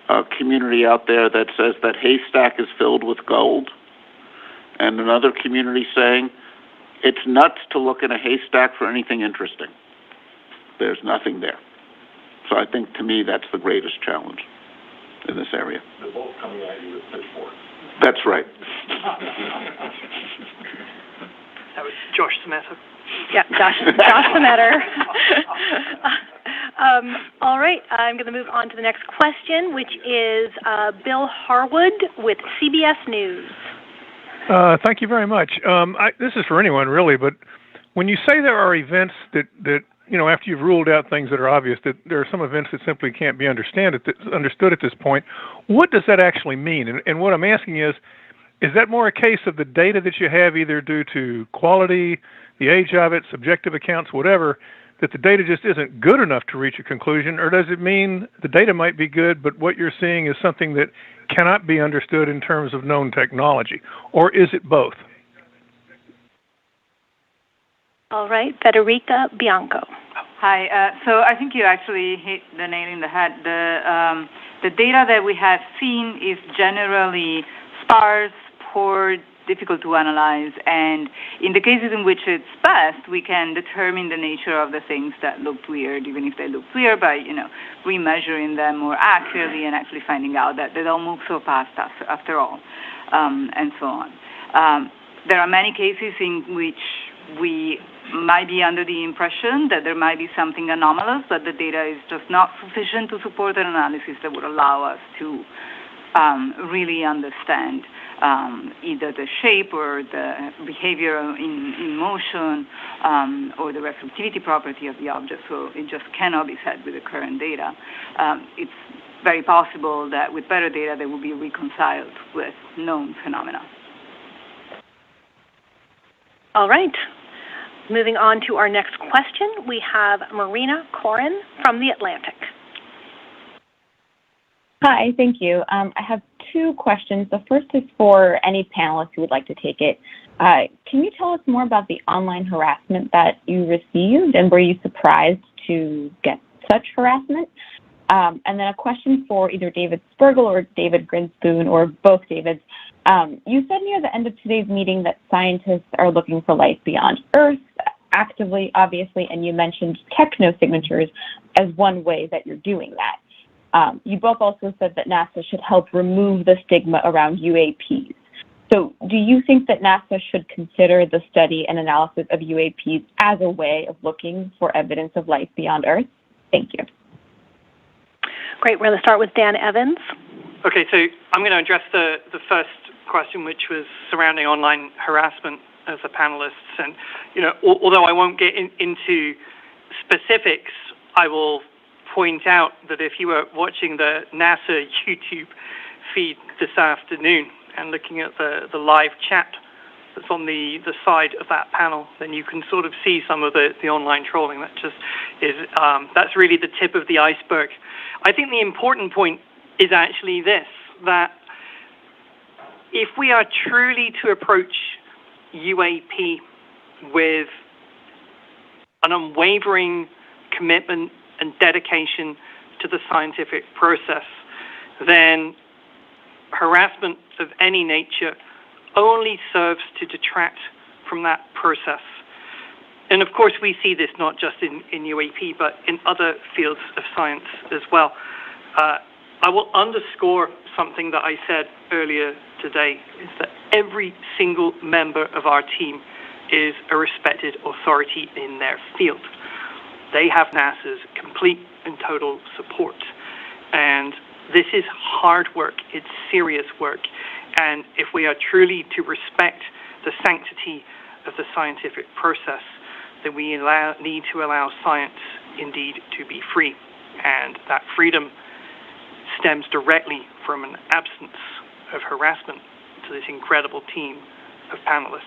a community out there that says that haystack is filled with gold, and another community saying it's nuts to look in a haystack for anything interesting. There's nothing there. So I think, to me, that's the greatest challenge in this area. They're both coming at you with pitchforks. That's right. That was Josh Sameta. Yeah, Josh Sameter. All right, I'm going to move on to the next question, which is Bill Harwood with CBS News. Thank you very much. This is for anyone, really, but when you say there are events that after you've ruled out things that are obvious, that there are some events that simply can't be understood at this point, what does that actually mean? And what I'm asking is that more a case of the data that you have, either due to quality, the age of it, subjective accounts, whatever, that the data just isn't good enough to reach a conclusion, or does it mean the data might be good, but what you're seeing is something that cannot be understood in terms of known technology? Or is it both? All right, Federica Bianco. Hi. So I think you actually hit the nail in the head. The data that we have seen is generally sparse, poor, difficult to analyze, and in the cases in which it's best, we can determine the nature of the things that looked weird, even if they looked weird, by remeasuring them more accurately and actually finding out that they don't move so fast after all, and so on. There are many cases in which we might be under the impression that there might be something anomalous, but the data is just not sufficient to support an analysis that would allow us to really understand either the shape or the behavior in motion or the reflectivity property of the object. So it just cannot be said with the current data. It's very possible that with better data they will be reconciled with known phenomena. All right. Moving on to our next question, we have Marina Corin from The Atlantic. Hi, thank you. I have two questions. The first is for any panelists who would like to take it. Can you tell us more about the online harassment that you received, and were you surprised to get such harassment? And then a question for either David Spergel or David Grinspoon, or both Davids. You said near the end of today's meeting that scientists are looking for life beyond Earth, actively, obviously, and you mentioned technosignatures as one way that you're doing that. You both also said that NASA should help remove the stigma around UAPs. So do you think that NASA should consider the study and analysis of UAPs as a way of looking for evidence of life beyond Earth? Thank you. Great. We're going to start with Dan Evans. Okay, so I'm going to address the first question, which was surrounding online harassment as the panelists. And, although I won't get into specifics, I will point out that if you were watching the NASA YouTube feed this afternoon and looking at the live chat that's on the side of that panel, then you can sort of see some of the online trolling. That just is, that's really the tip of the iceberg. I think the important point is actually this, that if we are truly to approach UAP with an unwavering commitment and dedication to the scientific process, then harassment of any nature only serves to detract from that process. And of course, we see this not just in UAP, but in other fields of science as well. I will underscore something that I said earlier today, is that every single member of our team is a respected authority in their field. They have NASA's complete and total support. And this is hard work, it's serious work. And if we are truly to respect the sanctity of the scientific process, then we need to allow science indeed to be free. And that freedom stems directly from an absence of harassment to this incredible team of panelists.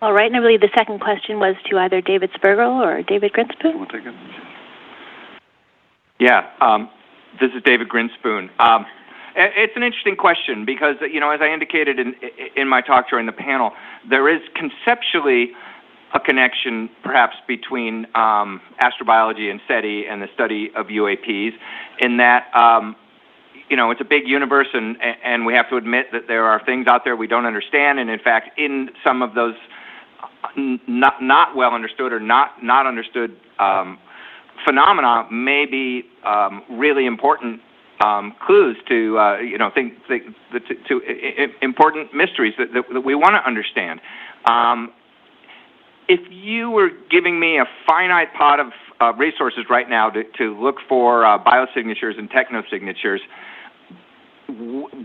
All right, and I believe the second question was to either David Spergel or David Grinspoon. We'll take it. Yeah, this is David Grinspoon. It's an interesting question because, as I indicated in my talk during the panel, there is conceptually a connection perhaps between astrobiology and SETI and the study of UAPs in that, it's a big universe and we have to admit that there are things out there we don't understand. And in fact, in some of those not well understood or not understood phenomena may be really important clues to important mysteries that we want to understand. If you were giving me a finite pot of resources right now to look for biosignatures and technosignatures,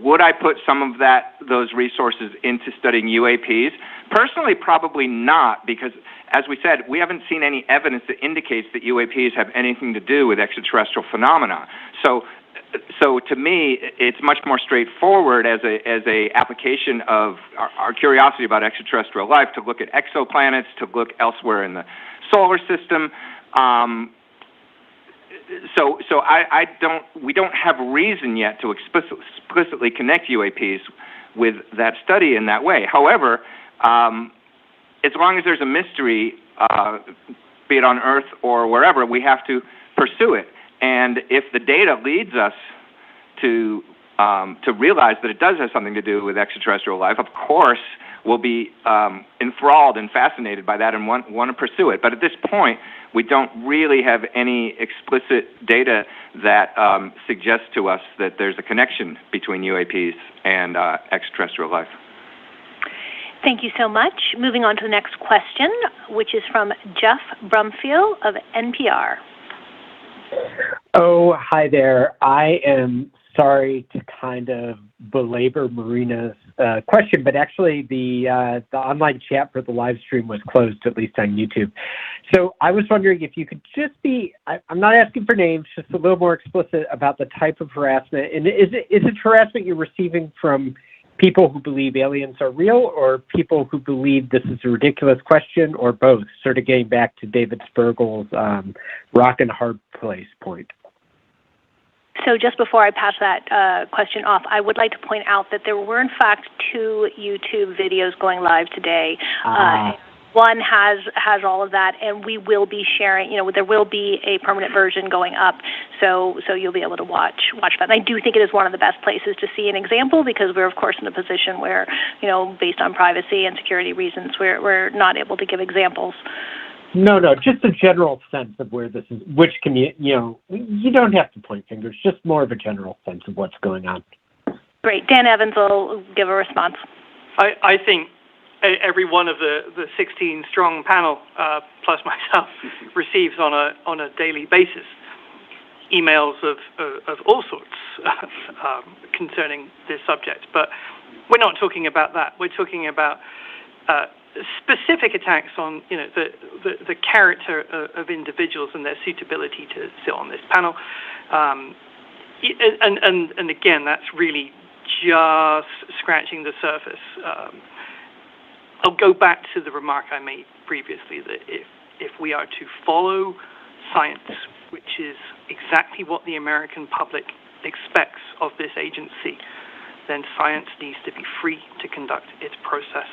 would I put some of those resources into studying UAPs? Personally, probably not, because, as we said, we haven't seen any evidence that indicates that UAPs have anything to do with extraterrestrial phenomena. So to me, it's much more straightforward as a application of our curiosity about extraterrestrial life to look at exoplanets, to look elsewhere in the solar system. We don't have reason yet to explicitly connect UAPs with that study in that way. However, as long as there's a mystery, be it on Earth or wherever, we have to pursue it. And if the data leads us to realize that it does have something to do with extraterrestrial life, of course, we'll be enthralled and fascinated by that and want to pursue it. But at this point, we don't really have any explicit data that suggests to us that there's a connection between UAPs and extraterrestrial life. Thank you so much. Moving on to the next question, which is from Jeff Brumfield of NPR. Oh, hi there. I am sorry to kind of belabor Marina's question, but actually the online chat for the live stream was closed, at least on YouTube. So I was wondering if you could just be, I'm not asking for names, just a little more explicit about the type of harassment. And is it harassment you're receiving from people who believe aliens are real or people who believe this is a ridiculous question, or both, sort of getting back to David Spergel's rock and hard place point? So just before I pass that question off, I would like to point out that there were, in fact, 2 YouTube videos going live today. One has all of that, and we will be sharing, there will be a permanent version going up, so you'll be able to watch that. And I do think it is one of the best places to see an example, because we're, of course, in a position where, based on privacy and security reasons, we're not able to give examples. No, just a general sense of where this is, which community, you don't have to point fingers, just more of a general sense of what's going on. Great. Dan Evans will give a response. I think every one of the 16 strong panel, plus myself, receives on a daily basis emails of all sorts concerning this subject. But we're not talking about that. We're talking about specific attacks on the character of individuals and their suitability to sit on this panel. And again, that's really just scratching the surface. I'll go back to the remark I made previously that if we are to follow science, which is exactly what the American public expects of this agency, then science needs to be free to conduct its process.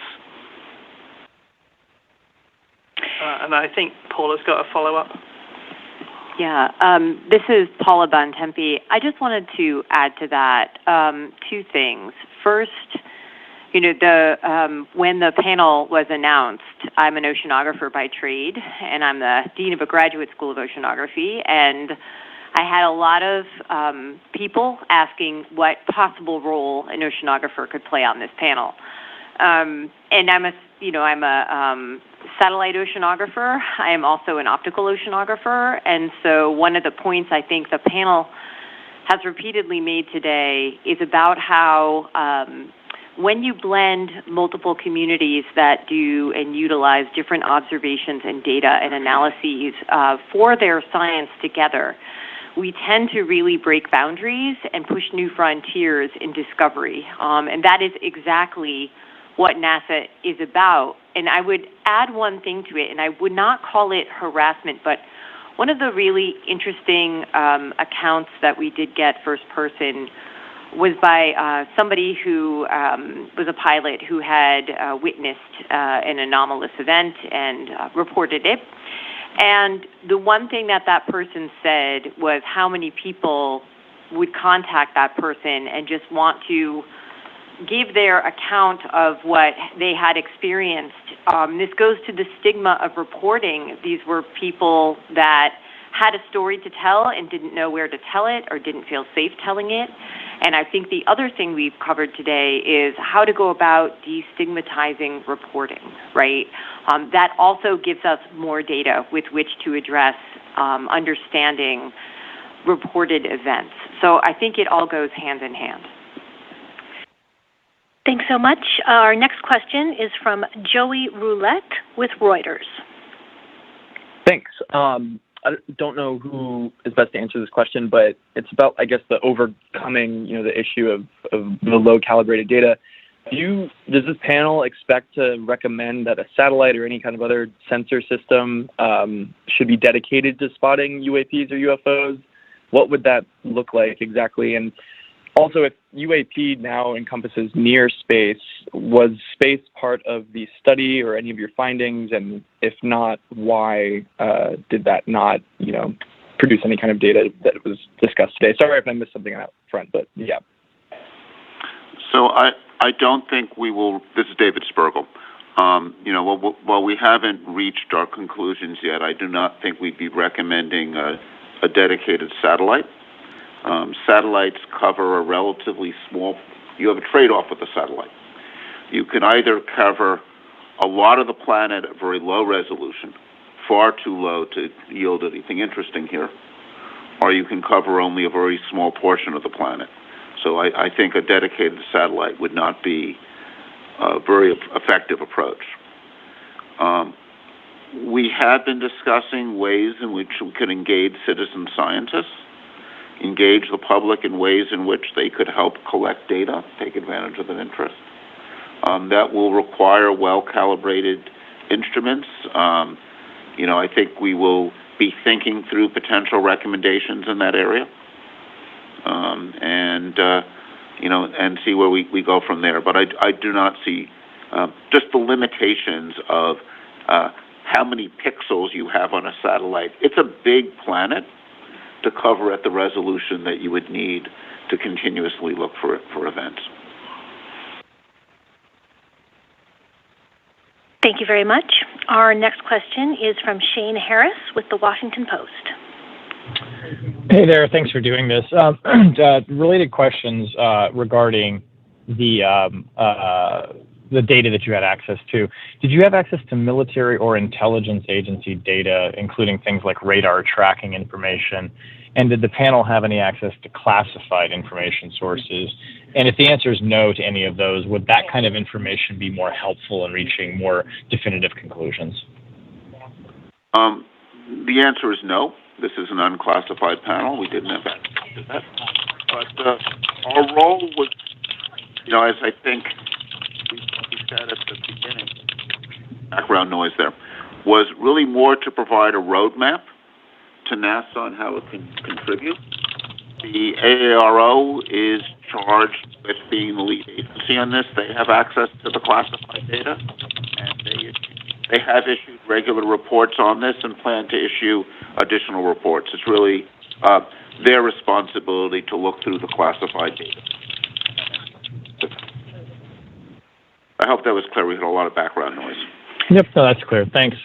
And I think Paula's got a follow-up. Yeah, this is Paula Bontempi. I just wanted to add to that two things. First, when the panel was announced, I'm an oceanographer by trade, and I'm the dean of a graduate school of oceanography, and I had a lot of people asking what possible role an oceanographer could play on this panel. And I'm a satellite oceanographer. I am also an optical oceanographer, and so one of the points I think the panel has repeatedly made today is about how when you blend multiple communities that do and utilize different observations and data and analyses for their science together, we tend to really break boundaries and push new frontiers in discovery. And that is exactly what NASA is about. And I would add one thing to it, and I would not call it harassment, but one of the really interesting accounts that we did get first person was by somebody who was a pilot who had witnessed an anomalous event and reported it. And the one thing that person said was how many people would contact that person and just want to give their account of what they had experienced. This goes to the stigma of reporting. These were people that had a story to tell and didn't know where to tell it or didn't feel safe telling it. And I think the other thing we've covered today is how to go about destigmatizing reporting, right? That also gives us more data with which to address understanding reported events. So I think it all goes hand in hand. Thanks so much. Our next question is from Joey Roulette with Reuters. Thanks. I don't know who is best to answer this question, but it's about, I guess, the overcoming, the issue of the low calibrated data. Does this panel expect to recommend that a satellite or any kind of other sensor system should be dedicated to spotting UAPs or UFOs? What would that look like exactly? And also, if UAP now encompasses near space, was space part of the study or any of your findings? And if not, why did that not, produce any kind of data that was discussed today? Sorry if I missed something out front, but yeah. So I don't think we will. This is David Spergel. While we haven't reached our conclusions yet, I do not think we'd be recommending a dedicated satellite. Satellites cover a relatively small, you have a trade-off with the satellite. You can either cover a lot of the planet at very low resolution, far too low to yield anything interesting here, or you can cover only a very small portion of the planet. So I think a dedicated satellite would not be a very effective approach. We have been discussing ways in which we could engage citizen scientists, engage the public in ways in which they could help collect data, take advantage of an interest. That will require well-calibrated instruments. I think we will be thinking through potential recommendations in that area, and see where we go from there. But I do not see just the limitations of how many pixels you have on a satellite. It's a big planet to cover at the resolution that you would need to continuously look for events. Thank you very much. Our next question is from Shane Harris with the Washington Post. Hey there, thanks for doing this. Related questions regarding the data that you had access to. Did you have access to military or intelligence agency data, including things like radar tracking information? And did the panel have any access to classified information sources? And if the answer is no to any of those, would that kind of information be more helpful in reaching more definitive conclusions? The answer is no. This is an unclassified panel. We didn't have access to that. But our role was, as I think we said at the beginning, background noise there, was really more to provide a roadmap to NASA on how it can contribute. The AARO is charged with being the lead agency on this. They have access to the classified data, and they have issued regular reports on this and plan to issue additional reports. It's really their responsibility to look through the classified data. I hope that was clear. We had a lot of background noise. Yep, no, that's clear. Thanks.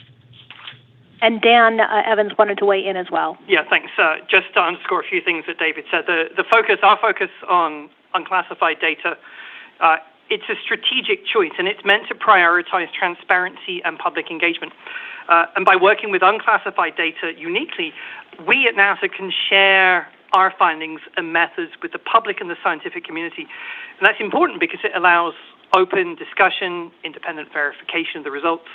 And Dan Evans wanted to weigh in as well. Yeah, thanks. Just to underscore a few things that David said, our focus on unclassified data, it's a strategic choice, and it's meant to prioritize transparency and public engagement. And by working with unclassified data uniquely, we at NASA can share our findings and methods with the public and the scientific community. And that's important because it allows open discussion, independent verification of the results,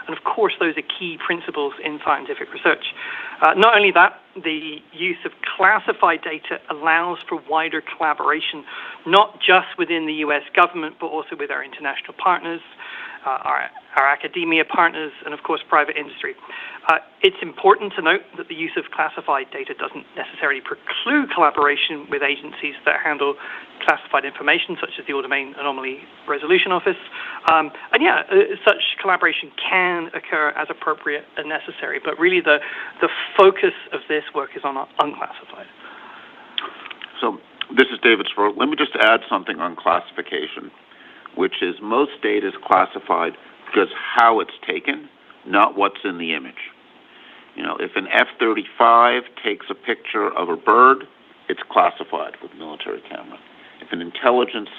and of course those are key principles in scientific research. Not only that, the use of classified data allows for wider collaboration, not just within the US government, but also with our international partners, our academia partners, and of course private industry. It's important to note that the use of classified data doesn't necessarily preclude collaboration with agencies that handle classified information, such as the All-Domain Anomaly Resolution Office. Such collaboration can occur as appropriate and necessary, but really the focus of this work is on unclassified. So this is David Sperl. Let me just add something on classification, which is most data is classified because how it's taken, not what's in the image. If an F-35 takes a picture of a bird, it's classified with military camera. If an intelligence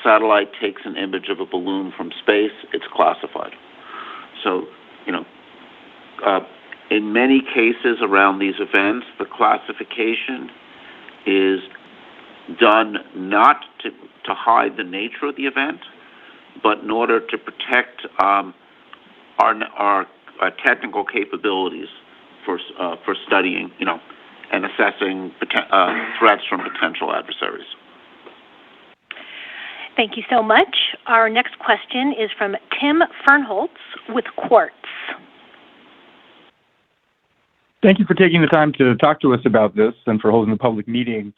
satellite takes an image of a balloon from space, it's classified. So, in many cases around these events, the classification is done not to hide the nature of the event, but in order to protect our technical capabilities for studying, and assessing threats from potential adversaries. Thank you so much. Our next question is from Tim Fernholz with Quartz. Thank you for taking the time to talk to us about this and for holding the public meeting.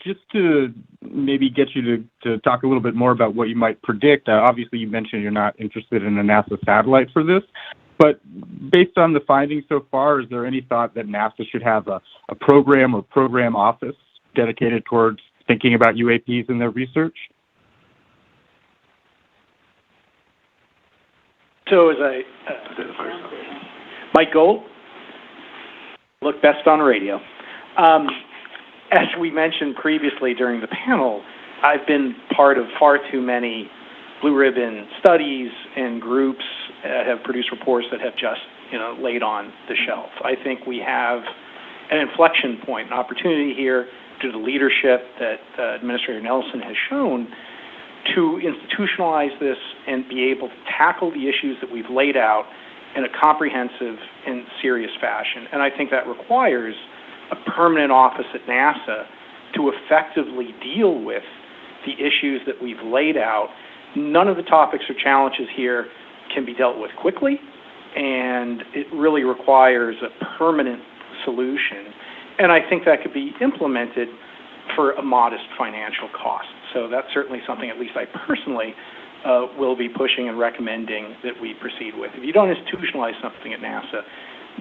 Just to maybe get you to talk a little bit more about what you might predict. Obviously, you mentioned you're not interested in a NASA satellite for this, but based on the findings so far, is there any thought that NASA should have a program or program office dedicated towards thinking about UAPs in their research? So Mike Gold, look best on radio. As we mentioned previously during the panel, I've been part of far too many blue ribbon studies and groups that have produced reports that have just, laid on the shelf. I think we have an inflection point, an opportunity here to the leadership that Administrator Nelson has shown to institutionalize this and be able to tackle the issues that we've laid out in a comprehensive and serious fashion. And I think that requires a permanent office at NASA to effectively deal with the issues that we've laid out. None of the topics or challenges here can be dealt with quickly, and it really requires a permanent solution. And I think that could be implemented for a modest financial cost. So that's certainly something, at least I personally, will be pushing and recommending that we proceed with. If you don't institutionalize something at NASA,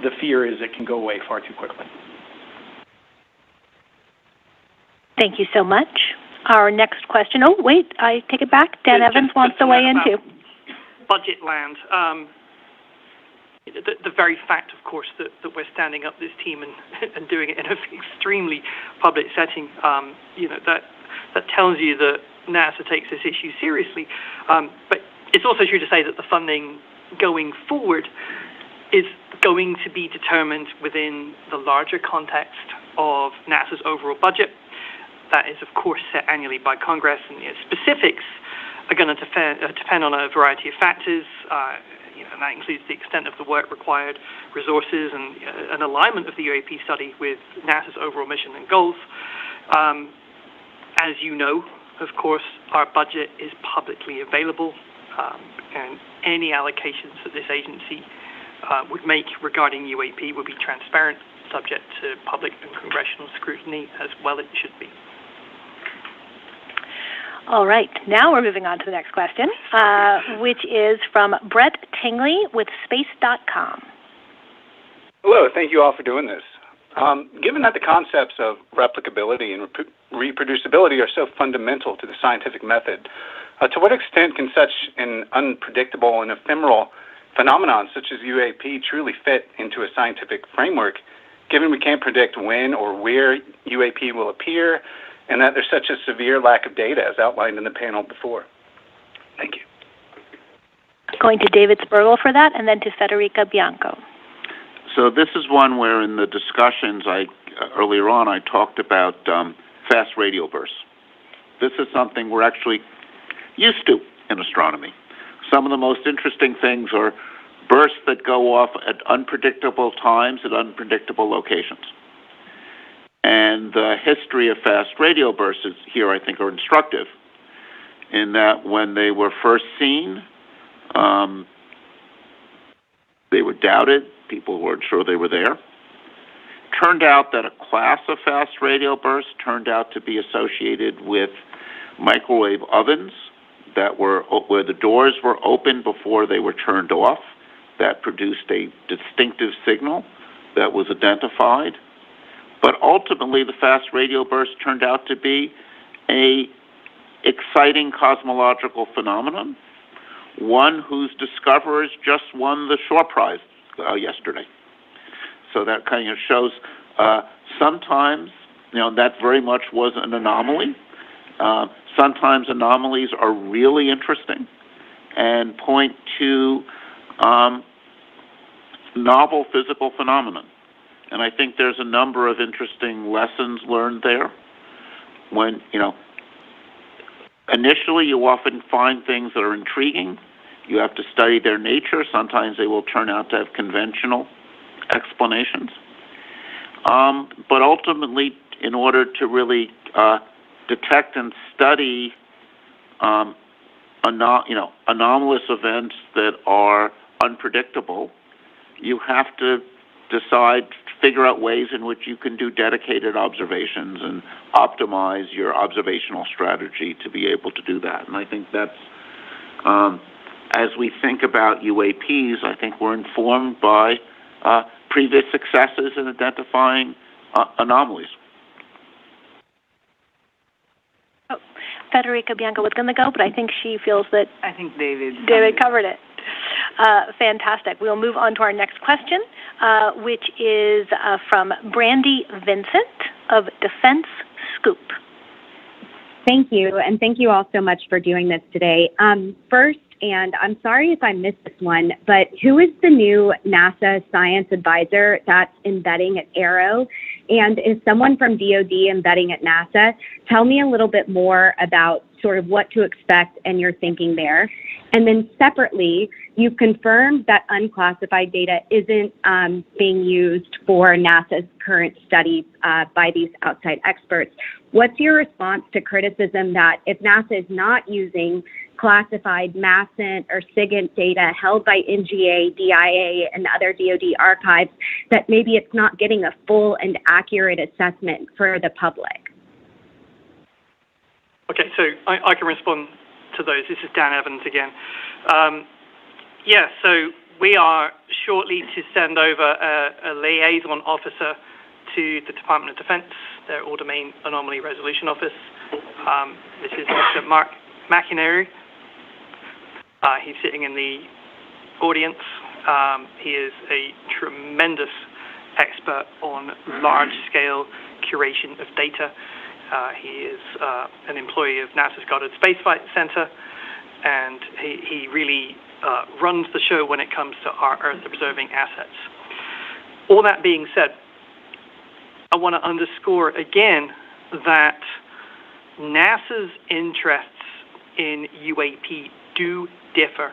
the fear is it can go away far too quickly. Thank you so much. Our next question. Oh, wait, I take it back. Dan Evans wants to weigh in too. Budget land. the very fact, of course, that we're standing up this team and doing it in an extremely public setting, that tells you that NASA takes this issue seriously. But it's also true to say that the funding going forward is going to be determined within the larger context of NASA's overall budget. That is, of course, set annually by Congress, and specifics are going to depend on a variety of factors. And that includes the extent of the work required, resources, and an alignment of the UAP study with NASA's overall mission and goals. As you know, of course, our budget is publicly available, and any allocations that this agency would make regarding UAP would be transparent, subject to public and congressional scrutiny, as well it should be. All right, now we're moving on to the next question, which is from Brett Tingley with Space.com. Hello, thank you all for doing this. Given that the concepts of replicability and reproducibility are so fundamental to the scientific method, to what extent can such an unpredictable and ephemeral phenomenon such as UAP truly fit into a scientific framework, given we can't predict when or where UAP will appear, and that there's such a severe lack of data as outlined in the panel before? Thank you. Going to David Spergel for that, and then to Federica Bianco. So this is one where in the discussions earlier on I talked about fast radio bursts. This is something we're actually used to in astronomy. Some of the most interesting things are bursts that go off at unpredictable times at unpredictable locations. And the history of fast radio bursts here, I think, are instructive in that when they were first seen, they were doubted. People weren't sure they were there. Turned out that a class of fast radio bursts turned out to be associated with microwave ovens that were where the doors were open before they were turned off. That produced a distinctive signal that was identified. But ultimately, the fast radio burst turned out to be an exciting cosmological phenomenon, one whose discoverers just won the Shore Prize yesterday. So that kind of shows sometimes, that very much was an anomaly. Sometimes anomalies are really interesting and point to novel physical phenomena. And I think there's a number of interesting lessons learned there. When, initially you often find things that are intriguing. You have to study their nature. Sometimes they will turn out to have conventional explanations. But ultimately, in order to really detect and study anomalous events that are unpredictable, you have to figure out ways in which you can do dedicated observations and optimize your observational strategy to be able to do that. And I think that's, as we think about UAPs, I think we're informed by previous successes in identifying anomalies. Federica Bianco was going to go, but I think she feels that I think David covered it. Fantastic. We'll move on to our next question, which is from Brandy Vincent of Defense Scoop. Thank you, and thank you all so much for doing this today. First, and I'm sorry if I missed this one, but who is the new NASA science advisor that's embedding at Aero? And is someone from DoD embedding at NASA? Tell me a little bit more about sort of what to expect and your thinking there. And then separately, you've confirmed that unclassified data isn't being used for NASA's current studies by these outside experts. What's your response to criticism that if NASA is not using classified MASCENT or SIGINT data held by NGA, DIA, and other DoD archives, that maybe it's not getting a full and accurate assessment for the public? Okay, so I can respond to those. This is Dan Evans again. So we are shortly to send over a liaison officer to the Department of Defense, their All-Domain Anomaly Resolution Office. This is Officer Mark McInerney. He's sitting in the audience. He is a tremendous expert on large-scale curation of data. He is an employee of NASA's Goddard Space Flight Center, and he really runs the show when it comes to our Earth-observing assets. All that being said, I want to underscore again that NASA's interests in UAP do differ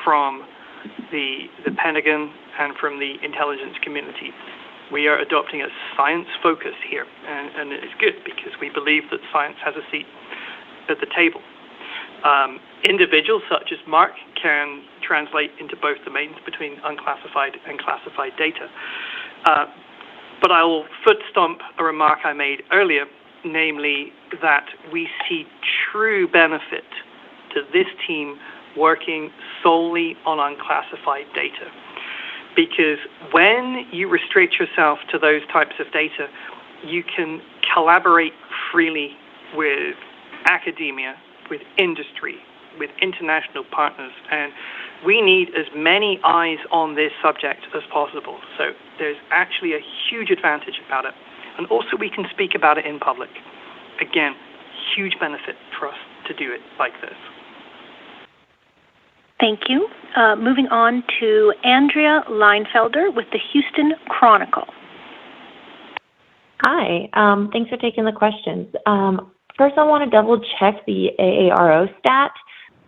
from the Pentagon and from the intelligence community. We are adopting a science focus here, and it's good because we believe that science has a seat at the table. Individuals such as Mark can translate into both domains between unclassified and classified data. But I will foot stomp a remark I made earlier, namely that we see true benefit to this team working solely on unclassified data. Because when you restrict yourself to those types of data, you can collaborate freely with academia, with industry, with international partners, and we need as many eyes on this subject as possible. So there's actually a huge advantage about it. And also we can speak about it in public. Again, huge benefit for us to do it like this. Thank you. Moving on to Andrea Leinfelder with the Houston Chronicle. Hi, thanks for taking the questions. First, I want to double check the AARO stat.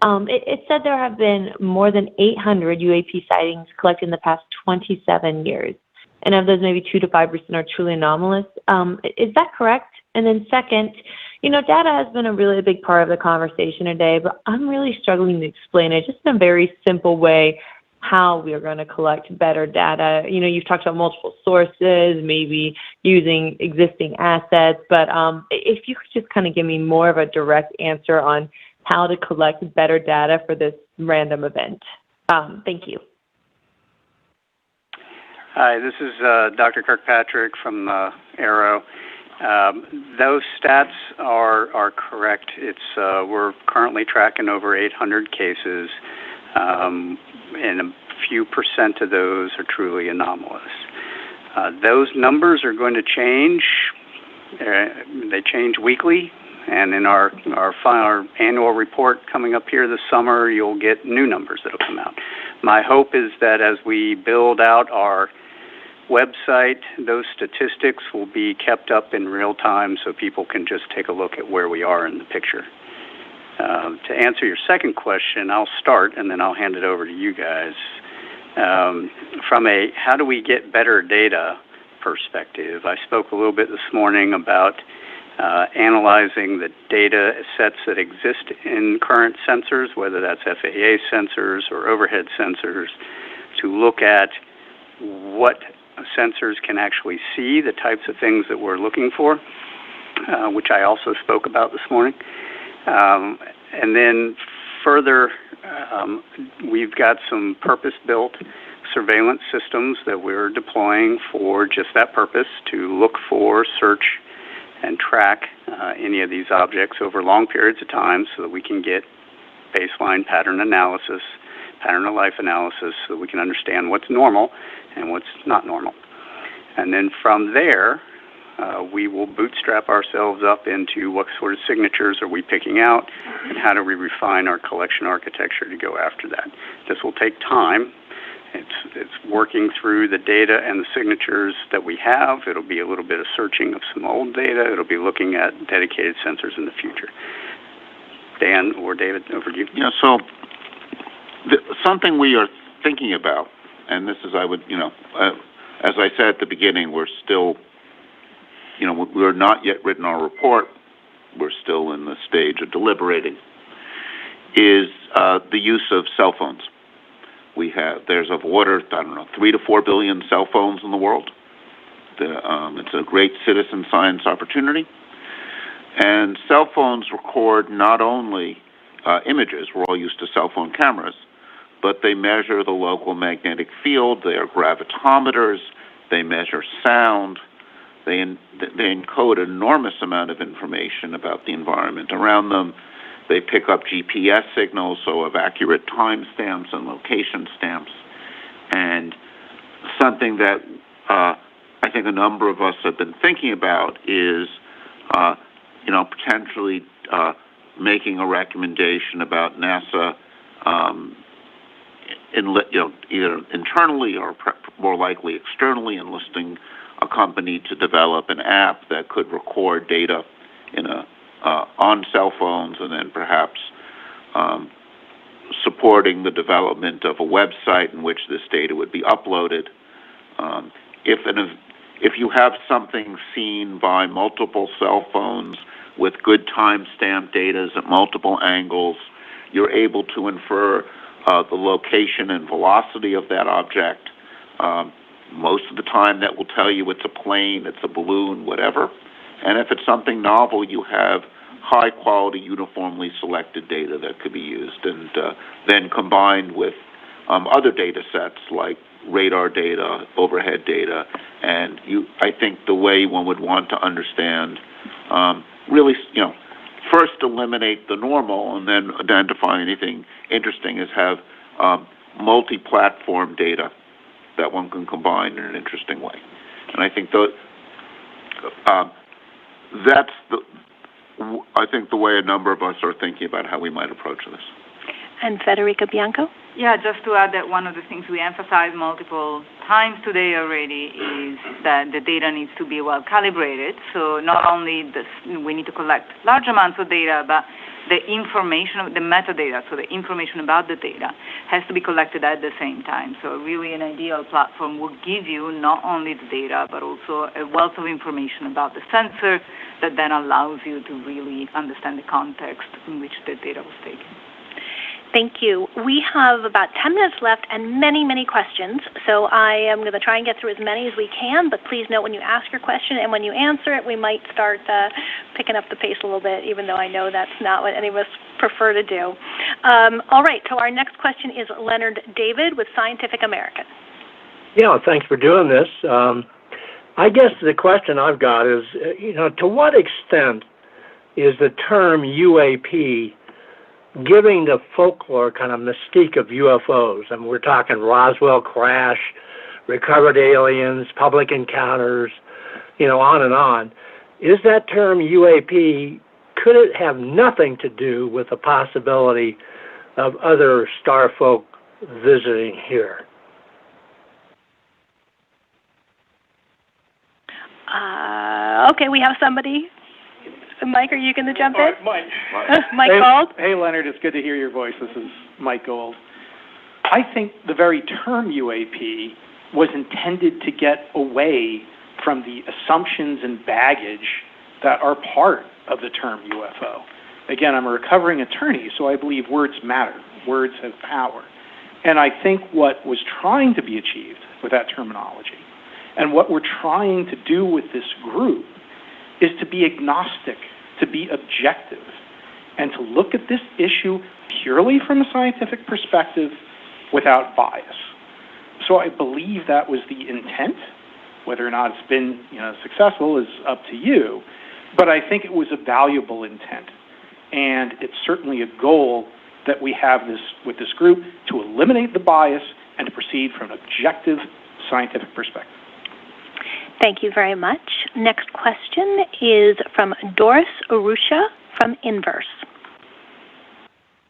It said there have been more than 800 UAP sightings collected in the past 27 years. And of those, maybe 2 to 5% are truly anomalous. Is that correct? And then second, data has been a really big part of the conversation today, but I'm really struggling to explain it just in a very simple way how we are going to collect better data. You've talked about multiple sources, maybe using existing assets, but if you could just kind of give me more of a direct answer on how to collect better data for this random event. Thank you. Hi, this is Dr. Kirkpatrick from Aero. Those stats are correct. We're currently tracking over 800 cases, and a few percent of those are truly anomalous. Those numbers are going to change. They change weekly, and in our annual report coming up here this summer, you'll get new numbers that'll come out. My hope is that as we build out our website, those statistics will be kept up in real time so people can just take a look at where we are in the picture. To answer your second question, I'll start and then I'll hand it over to you guys. From a how do we get better data perspective, I spoke a little bit this morning about analyzing the data sets that exist in current sensors, whether that's FAA sensors or overhead sensors, to look at what sensors can actually see, the types of things that we're looking for, which I also spoke about this morning. And then further, we've got some purpose-built surveillance systems that we're deploying for just that purpose, to look for, search, and track any of these objects over long periods of time so that we can get baseline pattern analysis, pattern of life analysis, so that we can understand what's normal and what's not normal. And then from there, we will bootstrap ourselves up into what sort of signatures are we picking out and how do we refine our collection architecture to go after that. This will take time. It's working through the data and the signatures that we have. It'll be a little bit of searching of some old data. It'll be looking at dedicated sensors in the future. Dan or David, over to you. Yeah, so something we are thinking about, and this is, as I said at the beginning, we're still, we're not yet written our report. We're still in the stage of deliberating, is the use of cell phones. There's of order, 3 to 4 billion cell phones in the world. It's a great citizen science opportunity. And cell phones record not only images, we're all used to cell phone cameras, but they measure the local magnetic field, they are gravitometers, they measure sound, they encode an enormous amount of information about the environment around them. They pick up GPS signals, so of accurate time stamps and location stamps. And something that I think a number of us have been thinking about is, potentially making a recommendation about NASA, either internally or more likely externally, enlisting a company to develop an app that could record data on cell phones, and then perhaps supporting the development of a website in which this data would be uploaded. If you have something seen by multiple cell phones with good timestamp data at multiple angles, you're able to infer the location and velocity of that object. Most of the time that will tell you it's a plane, it's a balloon, whatever. And if it's something novel, you have high-quality, uniformly selected data that could be used, and then combined with other data sets like radar data, overhead data, and I think the way one would want to understand, really, first eliminate the normal and then identify anything interesting is have multi-platform data that one can combine in an interesting way. And I think that's the way a number of us are thinking about how we might approach this. And Federica Bianco? Yeah, just to add that one of the things we emphasized multiple times today already is that the data needs to be well calibrated. So not only we need to collect large amounts of data, but the information, the metadata, so the information about the data has to be collected at the same time. So really an ideal platform would give you not only the data, but also a wealth of information about the sensor that then allows you to really understand the context in which the data was taken. Thank you. We have about 10 minutes left and many, many questions. So I am going to try and get through as many as we can, but please note when you ask your question and when you answer it, we might start picking up the pace a little bit, even though I know that's not what any of us prefer to do. All right, so our next question is Leonard David with Scientific American. Yeah, thanks for doing this. I guess the question I've got is, to what extent is the term UAP giving the folklore kind of mystique of UFOs? I mean, we're talking Roswell crash, recovered aliens, public encounters, on and on. Is that term UAP, could it have nothing to do with the possibility of other star folk visiting here? Okay, we have somebody. Mike, are you going to jump in? Mike. Mike Gold? Hey, Leonard, it's good to hear your voice. This is Mike Gold. I think the very term UAP was intended to get away from the assumptions and baggage that are part of the term UFO. Again, I'm a recovering attorney, so I believe words matter. Words have power. And I think what was trying to be achieved with that terminology, and what we're trying to do with this group, is to be agnostic, to be objective, and to look at this issue purely from a scientific perspective without bias. So I believe that was the intent. Whether or not it's been successful is up to you, but I think it was a valuable intent. And it's certainly a goal that we have with this group, to eliminate the bias and to proceed from an objective scientific perspective. Thank you very much. Next question is from Doris Arusha from Inverse.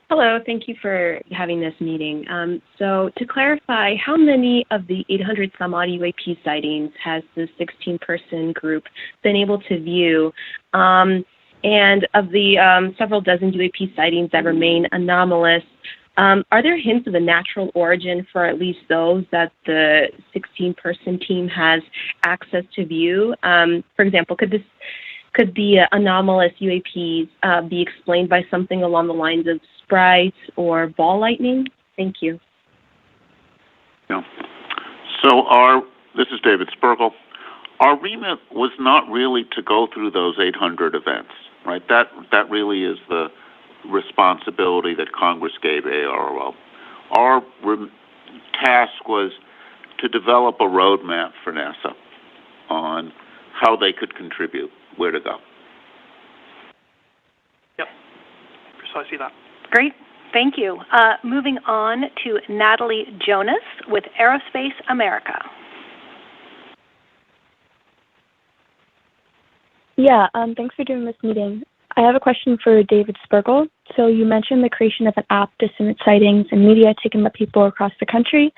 Hello, thank you for having this meeting. So to clarify, how many of the 800 some odd UAP sightings has the 16-person group been able to view? And of the several dozen UAP sightings that remain anomalous, are there hints of the natural origin for at least those that the 16-person team has access to view? For example, could the anomalous UAPs be explained by something along the lines of sprites or ball lightning? Thank you. Yeah. So this is David Spergel. Our remit was not really to go through those 800 events, right? That really is the responsibility that Congress gave ARO. Our task was to develop a roadmap for NASA on how they could contribute, where to go. Yep, precisely that. Great. Thank you. Moving on to Natalie Jonas with Aerospace America. Yeah, thanks for doing this meeting. I have a question for David Spergel. So you mentioned the creation of an app to submit sightings and media taken by people across the country.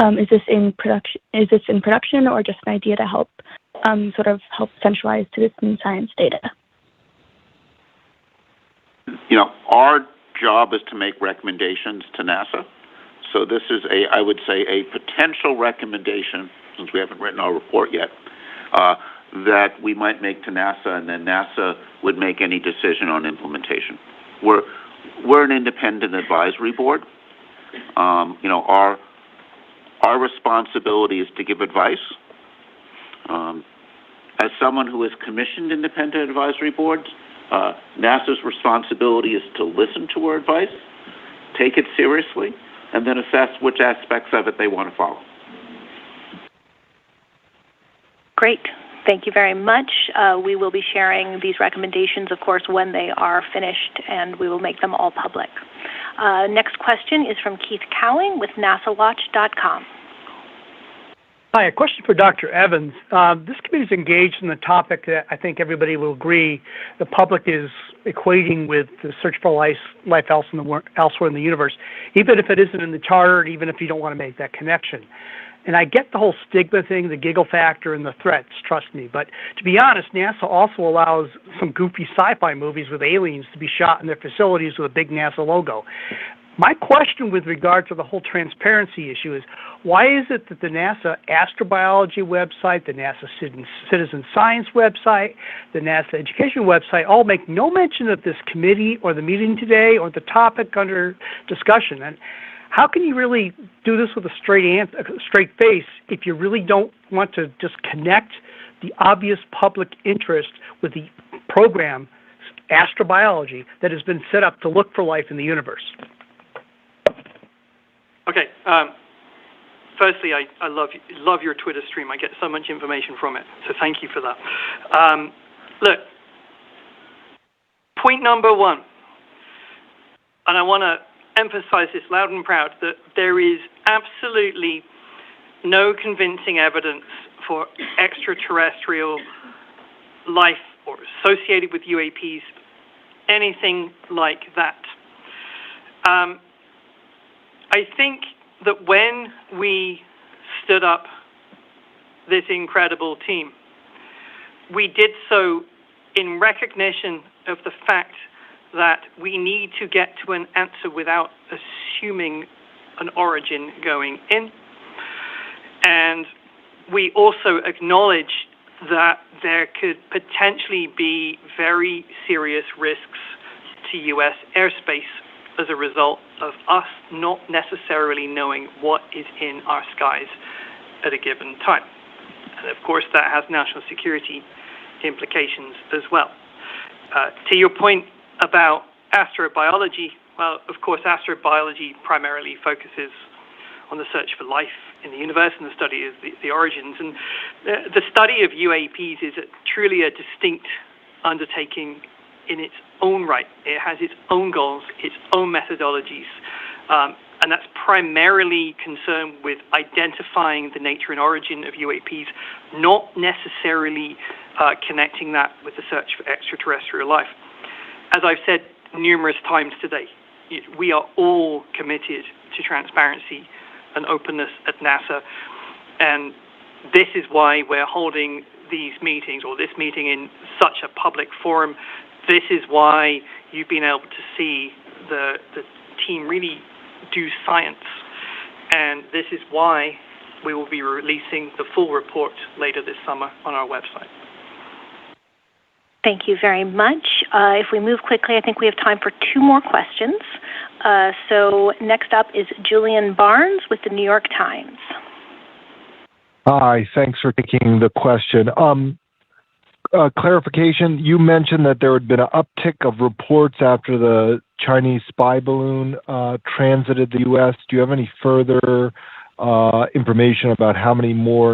Is this in production or just an idea to help help centralize citizen science data? Our job is to make recommendations to NASA. So this is I would say, a potential recommendation, since we haven't written our report yet, that we might make to NASA, and then NASA would make any decision on implementation. We're an independent advisory board. Our responsibility is to give advice. As someone who has commissioned independent advisory boards, NASA's responsibility is to listen to our advice, take it seriously, and then assess which aspects of it they want to follow. Great. Thank you very much. We will be sharing these recommendations, of course, when they are finished, and we will make them all public. Next question is from Keith Cowing with NASAWatch.com. Hi, a question for Dr. Evans. This committee is engaged in the topic that I think everybody will agree the public is equating with the search for life elsewhere in the universe, even if it isn't in the charter, and even if you don't want to make that connection. And I get the whole stigma thing, the giggle factor, and the threats, trust me. But to be honest, NASA also allows some goofy sci-fi movies with aliens to be shot in their facilities with a big NASA logo. My question with regard to the whole transparency issue is, why is it that the NASA astrobiology website, the NASA citizen science website, the NASA education website all make no mention of this committee or the meeting today or the topic under discussion? And how can you really do this with a straight face if you really don't want to just connect the obvious public interest with the program, astrobiology, that has been set up to look for life in the universe? Okay. Firstly, I love your Twitter stream. I get so much information from it, so thank you for that. Look, point number one, and I want to emphasize this loud and proud, that there is absolutely no convincing evidence for extraterrestrial life or associated with UAPs, anything like that. I think that when we stood up this incredible team, we did so in recognition of the fact that we need to get to an answer without assuming an origin going in. And we also acknowledge that there could potentially be very serious risks to U.S. airspace as a result of us not necessarily knowing what is in our skies at a given time. And of course, that has national security implications as well. To your point about astrobiology, well, of course, astrobiology primarily focuses on the search for life in the universe and the study of the origins. And the study of UAPs is truly a distinct undertaking in its own right. It has its own goals, its own methodologies, and that's primarily concerned with identifying the nature and origin of UAPs, not necessarily connecting that with the search for extraterrestrial life. As I've said numerous times today, we are all committed to transparency and openness at NASA, and this is why we're holding these meetings, or this meeting, in such a public forum. This is why you've been able to see the team really do science, and this is why we will be releasing the full report later this summer on our website. Thank you very much. If we move quickly, I think we have time for two more questions. So next up is Julian Barnes with the New York Times. Hi, thanks for taking the question. Clarification, you mentioned that there had been an uptick of reports after the Chinese spy balloon transited the U.S. Do you have any further information about how many more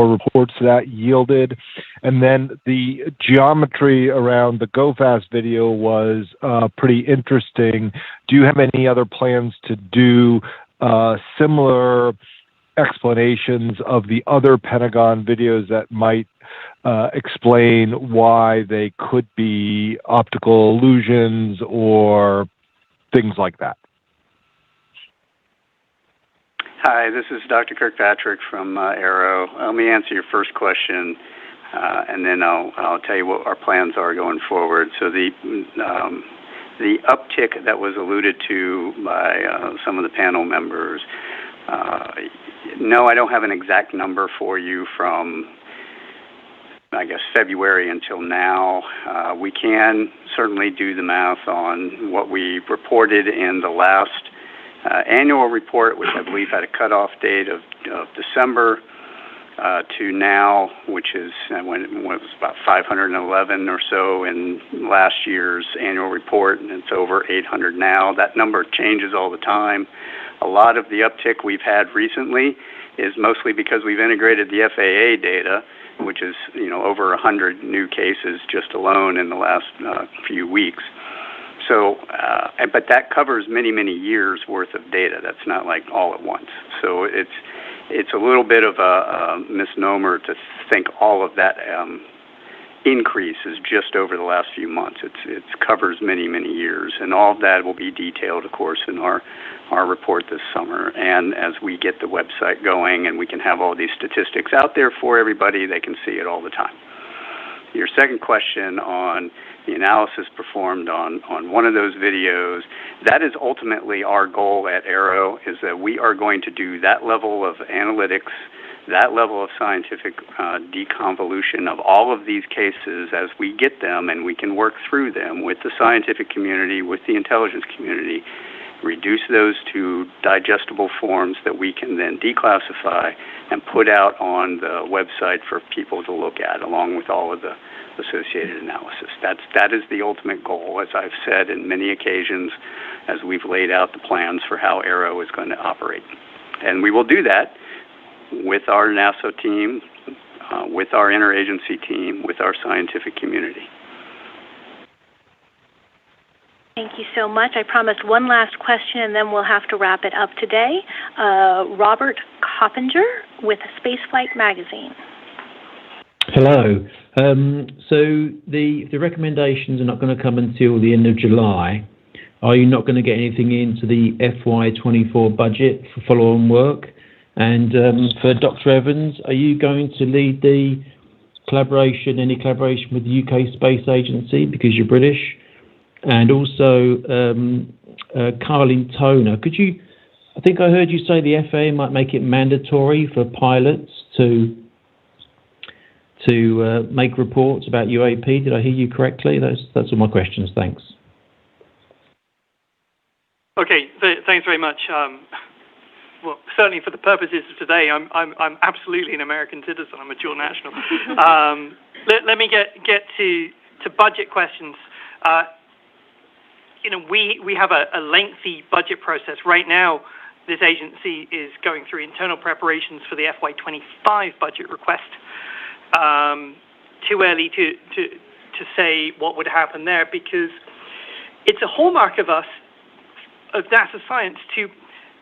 reports that yielded? And then the geometry around the Go Fast video was pretty interesting. Do you have any other plans to do similar explanations of the other Pentagon videos that might explain why they could be optical illusions or things like that? Hi, this is Dr. Kirkpatrick from Aero. Let me answer your first question, and then I'll tell you what our plans are going forward. So the uptick that was alluded to by some of the panel members, no, I don't have an exact number for you from, I guess, February until now. We can certainly do the math on what we reported in the last annual report, which I believe had a cutoff date of December, to now, which is when it was about 511 or so in last year's annual report, and it's over 800 now. That number changes all the time. A lot of the uptick we've had recently is mostly because we've integrated the FAA data, which is over 100 new cases just alone in the last few weeks. So, but that covers many, many years worth of data. That's not like all at once. So it's a little bit of a misnomer to think all of that increase is just over the last few months. It covers many, many years, and all of that will be detailed, of course, in our report this summer. And as we get the website going and we can have all these statistics out there for everybody, they can see it all the time. Your second question on the analysis performed on one of those videos, that is ultimately our goal at Aero, is that we are going to do that level of analytics, that level of scientific deconvolution of all of these cases as we get them, and we can work through them with the scientific community, with the intelligence community, reduce those to digestible forms that we can then declassify and put out on the website for people to look at, along with all of the associated analysis. That is the ultimate goal, as I've said in many occasions, as we've laid out the plans for how Aero is going to operate. And we will do that with our NASA team, with our interagency team, with our scientific community. Thank you so much. I promised one last question, and then we'll have to wrap it up today. Robert Coppinger with Spaceflight Magazine. Hello. So the recommendations are not going to come until the end of July. Are you not going to get anything into the FY24 budget for follow-on work? And for Dr. Evans, are you going to lead the any collaboration with the UK Space Agency because you're British? And also, Carlin Toner, I think I heard you say the FAA might make it mandatory for pilots to make reports about UAP. Did I hear you correctly? That's all my questions. Thanks. Okay, thanks very much. Well, certainly for the purposes of today, I'm absolutely an American citizen. I'm a dual national. Let me get to budget questions. We have a lengthy budget process. Right now, this agency is going through internal preparations for the FY25 budget request. Too early to say what would happen there, because it's a hallmark of NASA science to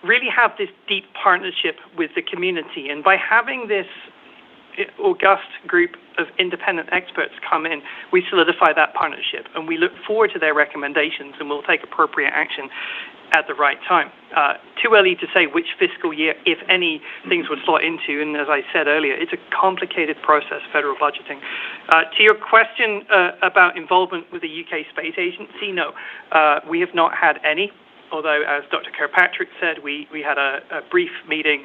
really have this deep partnership with the community. And by having this august group of independent experts come in, we solidify that partnership, and we look forward to their recommendations, and we'll take appropriate action at the right time. Too early to say which fiscal year, if any, things would slot into, and as I said earlier, it's a complicated process, federal budgeting. To your question about involvement with the UK Space Agency, no, we have not had any, although, as Dr. Kirkpatrick said, we had a brief meeting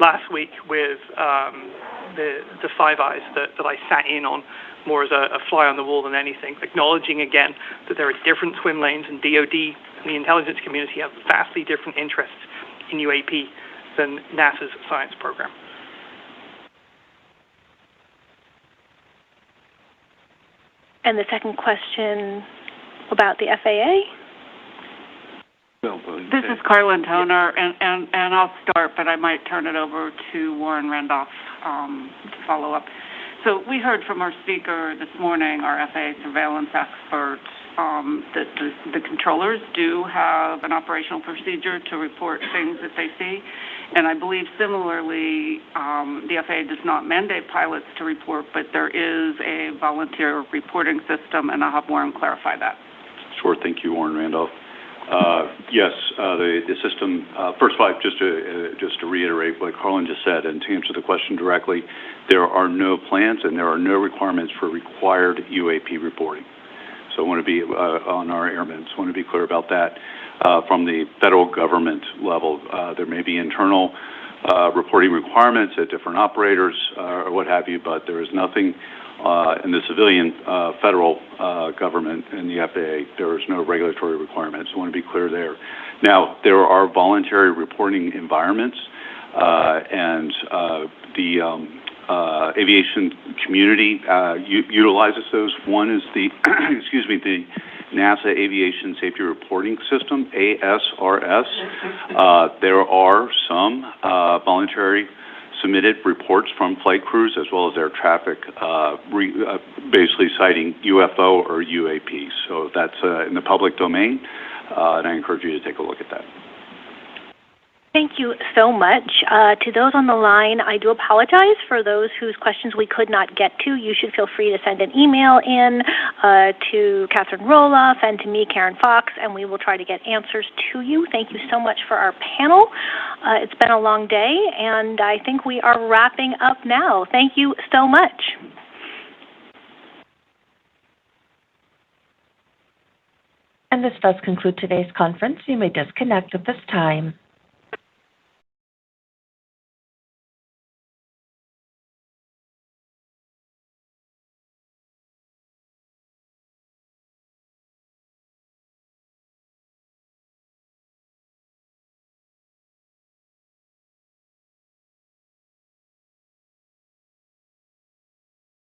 last week with the Five Eyes that I sat in on, more as a fly on the wall than anything, acknowledging again that there are different swim lanes, and DoD and the intelligence community have vastly different interests in UAP than NASA's science program. And the second question about the FAA? This is Carlin Toner, and I'll start, but I might turn it over to Warren Randolph to follow up. So we heard from our speaker this morning, our FAA surveillance expert, that the controllers do have an operational procedure to report things that they see. And I believe similarly, the FAA does not mandate pilots to report, but there is a volunteer reporting system, and I'll have Warren clarify that. Sure. Thank you, Warren Randolph. Yes, the system, first of all, just to reiterate what Carlin just said and to answer the question directly, there are no plans and there are no requirements for required UAP reporting. So I want to be on our airmen. So I want to be clear about that. From the federal government level, there may be internal reporting requirements at different operators or what have you, but there is nothing in the civilian federal government and the FAA. There is no regulatory requirements. I want to be clear there. Now, there are voluntary reporting environments, and the aviation community utilizes those. One is the, the NASA Aviation Safety Reporting System, ASRS. There are some voluntary submitted reports from flight crews as well as air traffic basically citing UFO or UAP. So that's in the public domain, and I encourage you to take a look at that. Thank you so much. To those on the line, I do apologize for those whose questions we could not get to. You should feel free to send an email in to Catherine Roloff and to me, Karen Fox, and we will try to get answers to you. Thank you so much for our panel. It's been a long day, and I think we are wrapping up now. Thank you so much. And this does conclude today's conference. You may disconnect at this time.